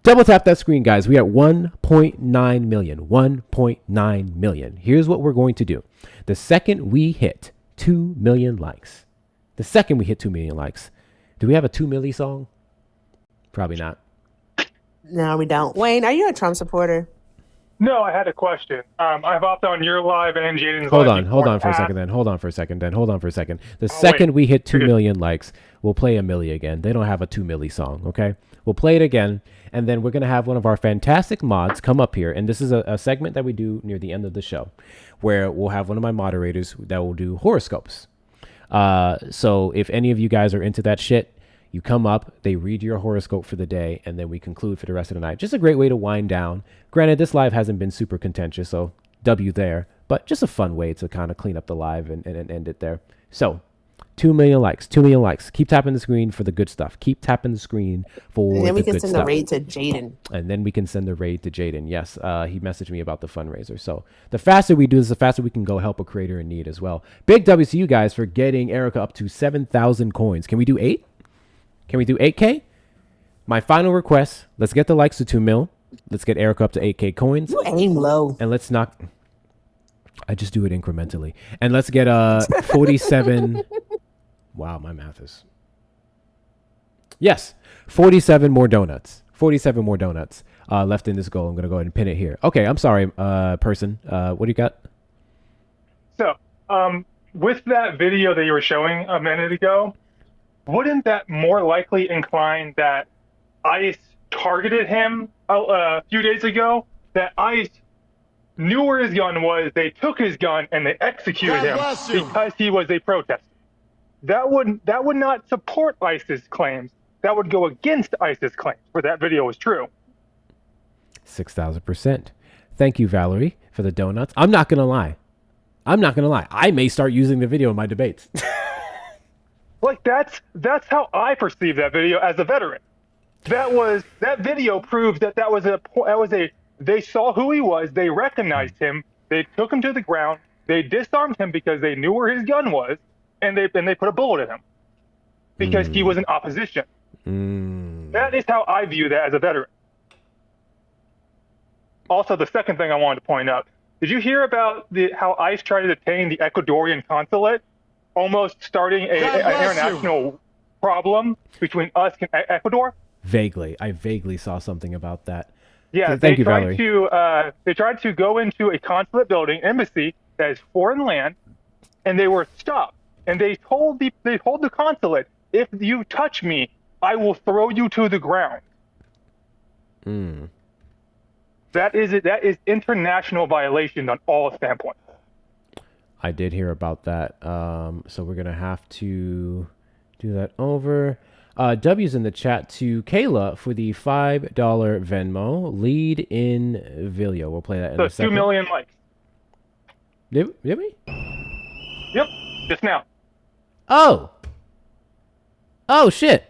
Speaker 1: double tap that screen, guys. We are at 1.9 million. 1.9 million. Here's what we're going to do. The second we hit 2 million likes. The second we hit 2 million likes. Do we have a 2 milli song? Probably not.
Speaker 23: No, we don't. Wayne, are you a Trump supporter?
Speaker 2: No, I had a question. I've hopped on your live and Jaden's
Speaker 1: Hold
Speaker 2: live.
Speaker 1: on, hold
Speaker 2: before
Speaker 1: on for a
Speaker 2: past-
Speaker 1: second then. Hold on for a second then. Hold on for a second. The
Speaker 2: Oh,
Speaker 1: second
Speaker 2: wait.
Speaker 1: we hit 2
Speaker 2: You're good.
Speaker 1: million likes, we'll play a milli again. They don't have a 2 milli song, okay? We'll play it again, and then we're going to have one of our fantastic mods come up here. And this is a segment that we do near the end of the show where we'll have one of my moderators that will do horoscopes. So if any of you guys are into that shit, you come up, they read your horoscope for the day, and then we conclude for the rest of the night. Just a great way to wind down. Granted, this live hasn't been super contentious, so W there, but just a fun way to kind of clean up the live and end it there. So 2 million likes, 2 million likes. Keep tapping the screen for the good stuff. Keep tapping the screen for
Speaker 23: And then we
Speaker 1: the
Speaker 23: can
Speaker 1: good
Speaker 23: send
Speaker 1: stuff.
Speaker 23: the raid to Jaden.
Speaker 1: And then we can send the raid to Jaden. Yes, he messaged me about the fundraiser. So the faster we do this, the faster we can go help a creator in need as well. Big W to you guys for getting Erica up to 7,000 coins. Can we do 8? Can we do 8K? My final request, let's get the likes to 2 mil. Let's get Erica up to 8K coins.
Speaker 23: You aim low.
Speaker 1: And let's not... I just do it incrementally. And let's get 47... Wow, my math is... Yes, 47 more donuts. 47 more donuts left in this goal. I'm going to go ahead and pin it here. Okay, I'm sorry, person. What do you got?
Speaker 2: So, with that video that you were showing a minute ago, wouldn't that more likely incline that ICE targeted him a few days ago? That ICE knew where his gun was, they took his gun, and they executed him because he was a protester. That would not support ICE's claims. That would go against ICE's claims, where that video was true.
Speaker 1: 6,000%. Thank you, Valerie, for the donuts. I'm not going to lie. I may start using the video in my debates.
Speaker 2: Like that's how I perceive that video as a veteran. That video proved that they saw who he was, they recognized him, they took him to the ground, they disarmed him because they knew where his gun was, and they put a bullet in him because he was in opposition. That is how I view that as a veteran. Also, the second thing I wanted to point out, did you hear about how ICE tried to detain the Ecuadorian consulate, almost starting an international problem between us and Ecuador?
Speaker 1: Vaguely. I vaguely saw something about that.
Speaker 2: Yeah,
Speaker 1: So thank you, Valerie.
Speaker 2: they tried to go into a consulate building, embassy, that is foreign land, and they were stopped. And they told the consulate, if you touch me, I will throw you to the ground. That is international violation on all standpoints.
Speaker 1: I did hear about that. So we're going to have to do that over. W's in the chat to Kayla for the $5 Venmo. Lead in Vilio. We'll play that in
Speaker 2: So
Speaker 1: a second.
Speaker 2: 2 million likes.
Speaker 1: Did we?
Speaker 2: Yep, just now.
Speaker 1: Oh, shit.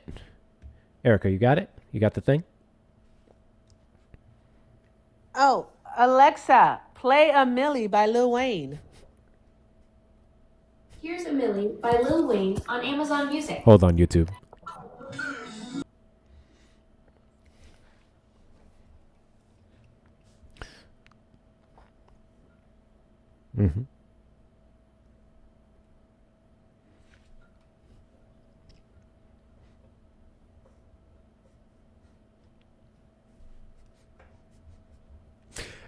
Speaker 1: Erica, you got it? You got the thing?
Speaker 23: Oh, Alexa, play a Millie by Lil Wayne.
Speaker 14: Here's a Millie by Lil Wayne on Amazon Music.
Speaker 1: Hold on, YouTube. Mm-hmm.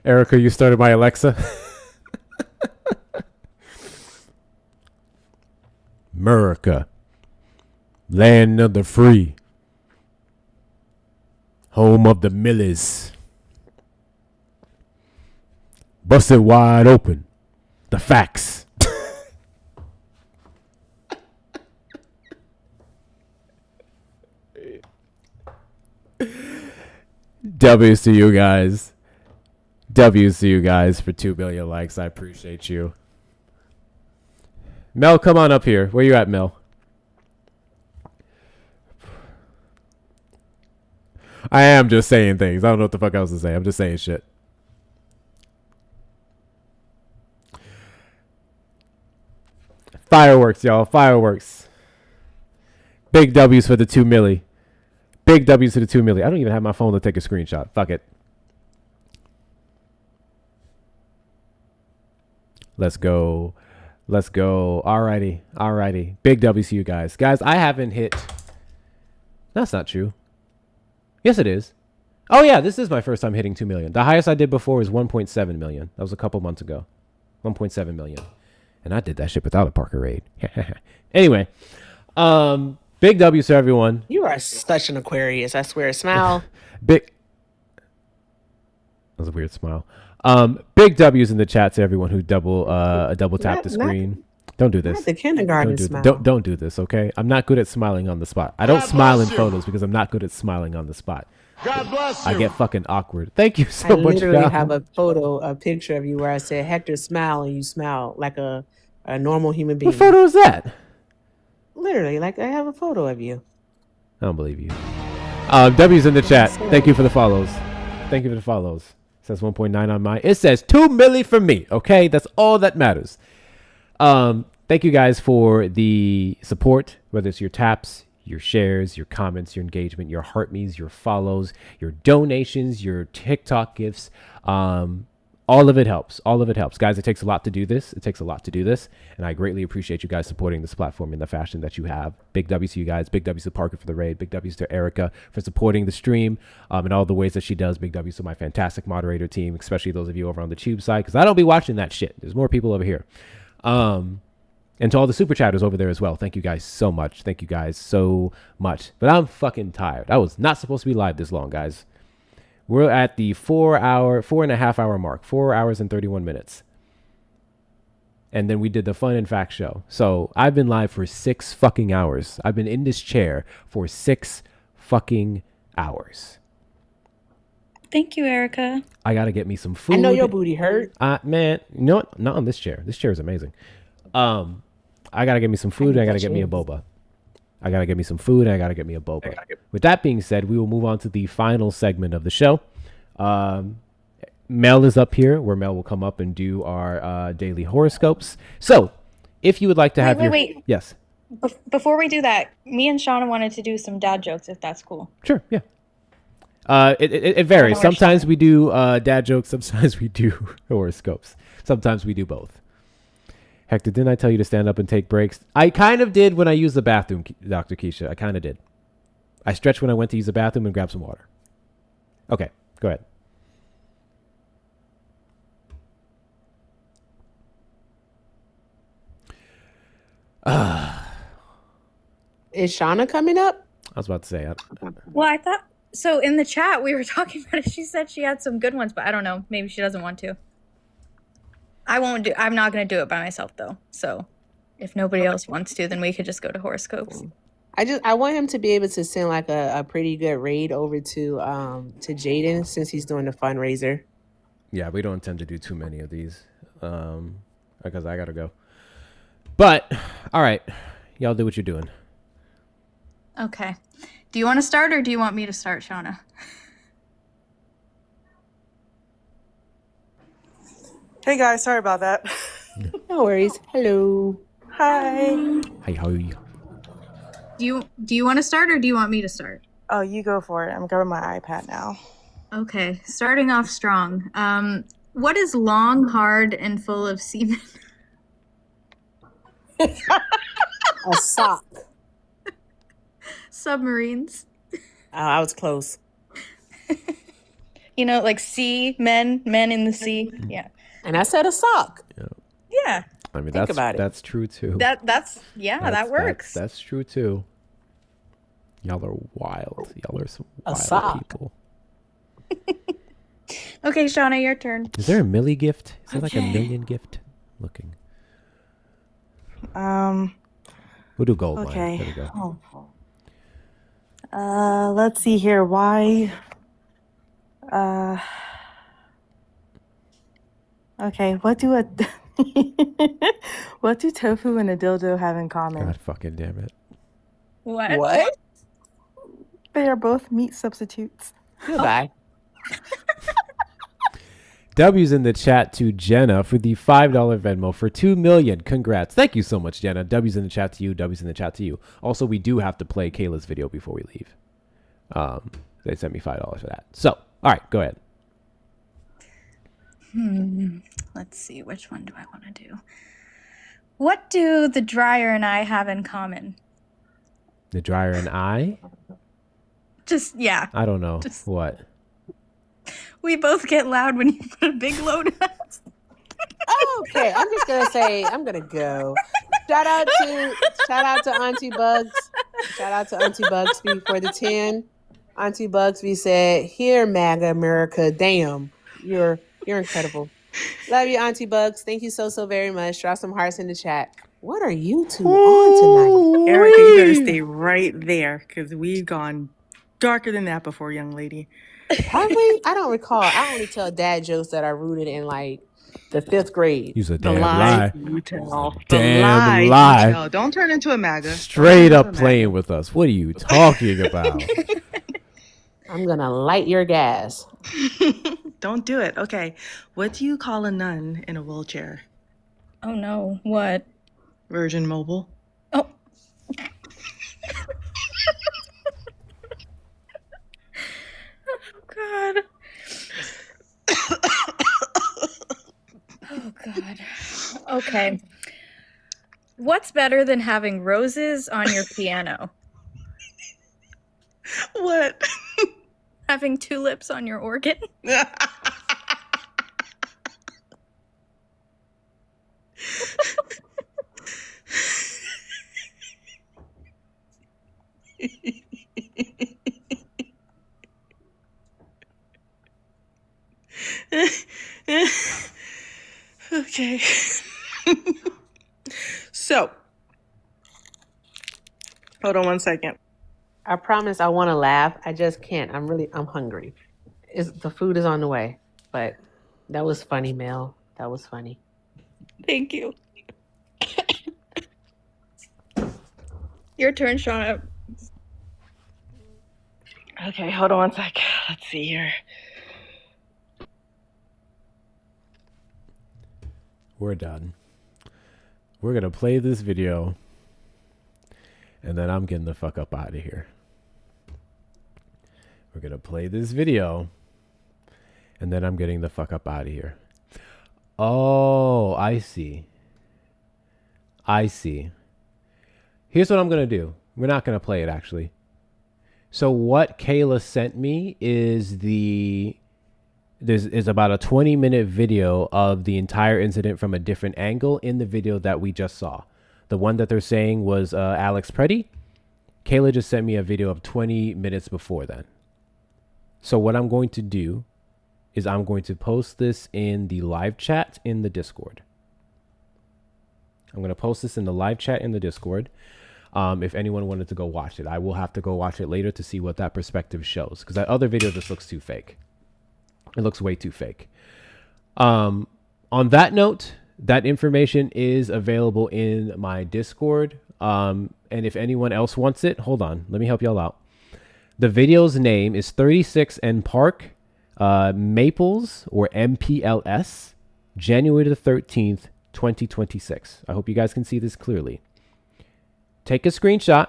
Speaker 1: Erica, you started my Alexa. America, land of the free, home of the Millies. Bust it wide open. The facts. W's to you guys. W's to you guys for 2 billion likes. I appreciate you. Mel, come on up here. Where you at, Mel? I am just saying things. I don't know what the fuck else to say. I'm just saying shit. Fireworks, y'all. Fireworks. Big W's for the 2 milli. Big W's for the 2 milli. I don't even have my phone to take a screenshot. Fuck it. Let's go. Let's go. Alrighty. Alrighty. Big W's to you guys. Guys, I haven't hit... That's not true. Yes, it is. Oh yeah, this is my first time hitting 2 million. The highest I did before was 1.7 million. That was a couple months ago. 1.7 million. And I did that shit without a Parker raid. Anyway, big W's to everyone.
Speaker 23: You are such an Aquarius, I swear. Smile.
Speaker 1: Big. That was a weird smile. Big W's in the chat to everyone who double tapped the screen. Don't do this.
Speaker 23: Not the kindergarten smile.
Speaker 1: Don't do this, okay? I'm not good at smiling on the spot. I don't smile in photos because I'm not good at smiling on the spot.
Speaker 3: God bless you.
Speaker 1: I get fucking awkward. Thank you so
Speaker 23: I
Speaker 1: much.
Speaker 23: literally
Speaker 1: Val.
Speaker 23: have a picture of you where I said, Hector, smile, and you smile like a normal human being.
Speaker 1: What photo is that?
Speaker 23: Literally, like I have a photo of you.
Speaker 1: I don't believe you. W's in the chat. Thank you for the follows. Thank you for the follows. It says 1.9 on mine. It says 2 milli for me. Okay, that's all that matters. Thank you guys for the support, whether it's your taps, your shares, your comments, your engagement, your heart me's, your follows, your donations, your TikTok gifts. All of it helps. All of it helps. Guys, it takes a lot to do this. It takes a lot to do this. And I greatly appreciate you guys supporting this platform in the fashion that you have. Big W's to you guys. Big W's to Parker for the raid. Big W's to Erica for supporting the stream in all the ways that she does. Big W's to my fantastic moderator team, especially those of you over on the Tube side, because I don't be watching that shit. There's more people over here. And to all the super chatters over there as well. Thank you guys so much. Thank you guys so much. But I'm fucking tired. I was not supposed to be live this long, guys. We're at the 4.5 hour mark. 4 hours and 31 minutes. And then we did the fun and fact show. So I've been live for 6 fucking hours. I've been in this chair for 6 fucking hours.
Speaker 8: Thank you, Erica.
Speaker 1: I gotta get me some food.
Speaker 23: I know your booty hurt.
Speaker 1: Man, you know what? Not on this chair. This chair is amazing. I gotta get me some food and I gotta get me a boba. I gotta get me some food and I gotta get me a boba. With that being said, we will move on to the final segment of the show. Mel is up here, where Mel will come up and do our daily horoscopes. So, if you would like to have
Speaker 8: wait.
Speaker 1: Yes.
Speaker 8: Before we do that, me and Shauna wanted to do some dad jokes, if that's cool.
Speaker 1: Sure, yeah. It varies. Sometimes we do dad jokes. Sometimes we do horoscopes. Sometimes we do both. Hector, didn't I tell you to stand up and take breaks? I kind of did when I used the bathroom, Dr. Keisha. I kind of did. I stretched when I went to use the bathroom and grabbed some water. Okay, go ahead.
Speaker 23: Is Shauna coming up?
Speaker 1: I was about to say it.
Speaker 8: Well, I thought so. In the chat, we were talking about it. She said she had some good ones, but I don't know. Maybe she doesn't want to. I'm not going to do it by myself, though. So if nobody else wants to, then we could just go to horoscopes.
Speaker 23: I want him to be able to send like a pretty good raid over to Jaden since he's doing the fundraiser.
Speaker 1: Yeah, we don't intend to do too many of these because I got to go. But, all right. Y'all do what you're doing.
Speaker 8: Okay. Do you want to start or do you want me to start, Shauna?
Speaker 4: Hey guys, sorry about that.
Speaker 23: No worries. Hello.
Speaker 4: Hi.
Speaker 1: Hey, how are you?
Speaker 8: Do you want to start or do you want me to start?
Speaker 4: Oh, you go for it. I'm grabbing my iPad now.
Speaker 8: Okay, starting off strong. What is long, hard, and full of semen?
Speaker 23: A sock.
Speaker 8: Submarines.
Speaker 23: Oh, I was close.
Speaker 8: You know, like sea, men in the sea. Yeah.
Speaker 23: And I said a sock.
Speaker 8: Yeah.
Speaker 1: I mean,
Speaker 23: Think about it.
Speaker 1: that's true too.
Speaker 8: That works.
Speaker 1: That's true too. Y'all are wild. Y'all are some
Speaker 23: A
Speaker 1: wild
Speaker 23: sock.
Speaker 1: people.
Speaker 8: Okay, Shauna, your turn.
Speaker 1: Is there a milli gift? Is there like a million gift? Looking. We'll do gold
Speaker 4: Okay.
Speaker 1: line. There we go.
Speaker 4: Let's see here. Why? Okay. What do tofu and a dildo have in common?
Speaker 1: God fucking damn it.
Speaker 8: What?
Speaker 23: What?
Speaker 4: They are both meat substitutes.
Speaker 23: Goodbye.
Speaker 1: W's in the chat to Jenna for the $5 Venmo for 2 million. Congrats. Thank you so much, Jenna. W's in the chat to you. W's in the chat to you. Also, we do have to play Kayla's video before we leave. They sent me $5 for that. So, all right, go ahead.
Speaker 8: Let's see. Which one do I want to do? What do the dryer and I have in common?
Speaker 1: The dryer and I?
Speaker 8: Just, yeah.
Speaker 1: I don't know.
Speaker 8: Just-
Speaker 1: What?
Speaker 6: We both get loud when you put a big load on us.
Speaker 23: Okay, I'm just gonna say I'm gonna go. Shout out to Auntie Bugs. Shout out to Auntie Bugsby for the 10. Auntie Bugsby said, "Here, MAGA America, damn, you're incredible. Love you, Auntie Bugs. Thank you so very much. Drop some hearts in the chat. What are you two on tonight?"
Speaker 4: Erica, you better stay right there because we've gone darker than that before, young lady.
Speaker 23: Have we? I don't recall. I only tell dad jokes that are rooted in like the 5th grade.
Speaker 1: Use a
Speaker 4: The
Speaker 1: damn
Speaker 4: lies
Speaker 1: lie.
Speaker 4: you tell. The
Speaker 1: Damn
Speaker 4: lies
Speaker 1: lie.
Speaker 4: you tell. Don't turn into a MAGA.
Speaker 1: Straight up playing with us. What are you talking about?
Speaker 23: I'm gonna light your gas.
Speaker 4: Don't do it. Okay. What do you call a nun in a wheelchair?
Speaker 6: Oh no, what?
Speaker 4: Virgin Mobile.
Speaker 6: Oh. God. Oh God. Okay. What's better than having roses on your piano?
Speaker 4: What?
Speaker 6: Having tulips on your organ?
Speaker 4: Okay. So, hold on one second.
Speaker 23: I promise I want to laugh. I just can't. I'm hungry. The food is on the way. But that was funny, Mel. That was funny.
Speaker 6: Thank you. Your turn, Shauna.
Speaker 4: Okay, hold on one sec. Let's see here.
Speaker 1: We're done. We're gonna play this video, and then I'm getting the fuck up out of here. We're gonna play this video, and then I'm getting the fuck up out of here. Oh, I see. I see. Here's what I'm gonna do. We're not gonna play it, actually. So what Kayla sent me is is about a 20-minute video of the entire incident from a different angle in the video that we just saw. The one that they're saying was Alex Preddy. Kayla just sent me a video of 20 minutes before then. So what I'm going to do is I'm going to post this in the live chat in the Discord. I'm going to post this in the live chat in the Discord. If anyone wanted to go watch it, I will have to go watch it later to see what that perspective shows, because that other video just looks too fake. It looks way too fake. On that note, that information is available in my Discord. And if anyone else wants it, hold on. Let me help y'all out. The video's name is 36 and Park Maples, or MPLS, January the 13th, 2026. I hope you guys can see this clearly. Take a screenshot.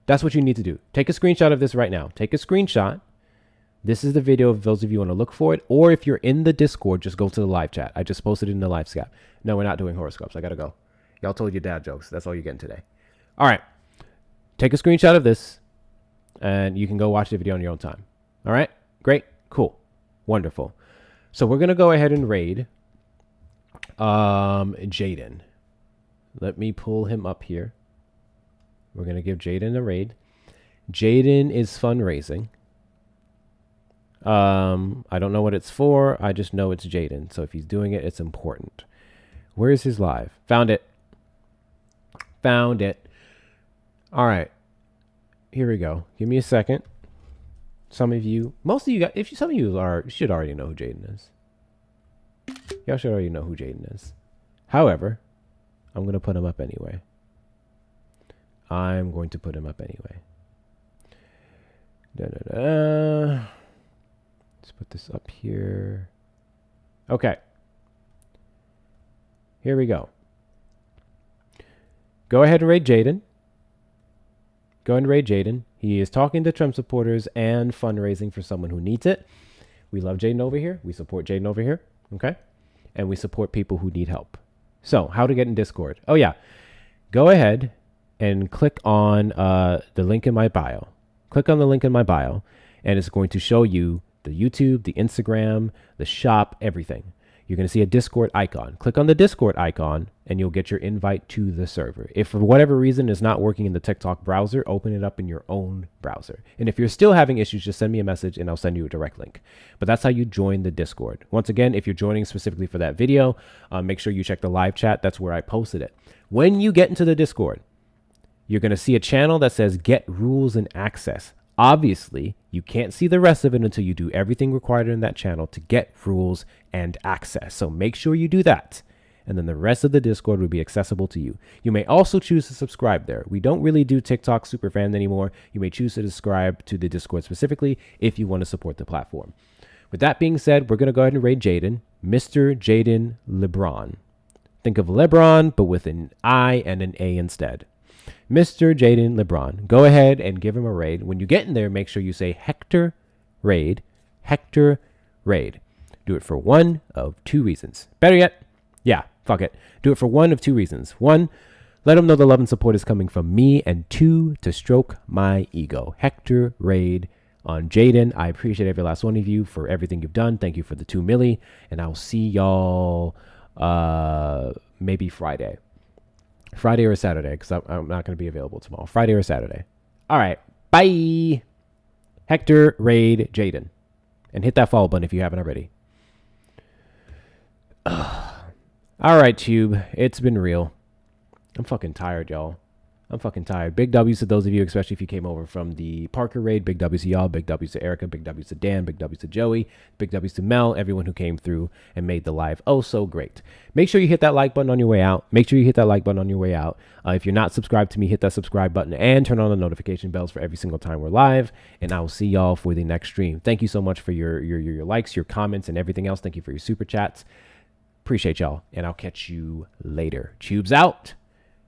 Speaker 1: That's what you need to do. Take a screenshot of this right now. Take a screenshot. This is the video of those of you who want to look for it. Or if you're in the Discord, just go to the live chat. I just posted it in the live chat. No, we're not doing horoscopes. I got to go. Y'all told your dad jokes. That's all you're getting today. All right. Take a screenshot of this, and you can go watch the video on your own time. All right? Great. Cool. Wonderful. So we're going to go ahead and raid Jaden. Let me pull him up here. We're going to give Jaden a raid. Jaden is fundraising. I don't know what it's for. I just know it's Jaden. So if he's doing it, it's important. Where is his live? Found it. Found it. All right. Here we go. Give me a second. Some of you, most of you guys, some of you should already know who Jaden is. Y'all should already know who Jaden is. However, I'm going to put him up anyway. I'm going to put him up anyway. Let's put this up here. Okay. Here we go. Go ahead and raid Jaden. Go ahead and raid Jaden. He is talking to Trump supporters and fundraising for someone who needs it. We love Jaden over here. We support Jaden over here. Okay? And we support people who need help. So, how to get in Discord. Oh, yeah. Go ahead and click on the link in my bio. Click on the link in my bio, and it's going to show you The YouTube, the Instagram, the shop, everything. You're going to see a Discord icon. Click on the Discord icon and you'll get your invite to the server. If for whatever reason it's not working in the TikTok browser, open it up in your own browser. And if you're still having issues, just send me a message and I'll send you a direct link. But that's how you join the Discord. Once again, if you're joining specifically for that video, make sure you check the live chat. That's where I posted it. When you get into the Discord, you're going to see a channel that says Get Rules and Access. Obviously, you can't see the rest of it until you do everything required in that channel to get rules and access. So make sure you do that. And then the rest of the Discord will be accessible to you. You may also choose to subscribe there. We don't really do TikTok Superfan anymore. You may choose to subscribe to the Discord specifically if you want to support the platform. With that being said, we're going to go ahead and raid Jaden, Mr. Jaden LeBron. Think of LeBron, but with an I and an A instead. Mr. Jaden LeBron. Go ahead and give him a raid. When you get in there, make sure you say Hector Raid. Hector Raid. Do it for one of two reasons. Better yet, fuck it. Do it for one of two reasons. One, let him know the love and support is coming from me. And two, to stroke my ego. Hector Raid on Jaden. I appreciate every last one of you for everything you've done. Thank you for the 2 milli. And I'll see y'all maybe Friday or Saturday, because I'm not going to be available tomorrow. Friday or Saturday. All right. Bye. Hector Raid Jaden. And hit that follow button if you haven't already. All right, Tube. It's been real. I'm fucking tired, y'all. I'm fucking tired. Big W's to those of you, especially if you came over from the Parker raid. Big W's to y'all. Big W's to Erica. Big W's to Dan. Big W's to Joey. Big W's to Mel. Everyone who came through and made the live oh so great. Make sure you hit that like button on your way out. If you're not subscribed to me, hit that subscribe button and turn on the notification bells for every single time we're live. And I will see y'all for the next stream. Thank you so much for your likes, your comments, and everything else. Thank you for your super chats. Appreciate y'all. And I'll catch you later. Tubes out.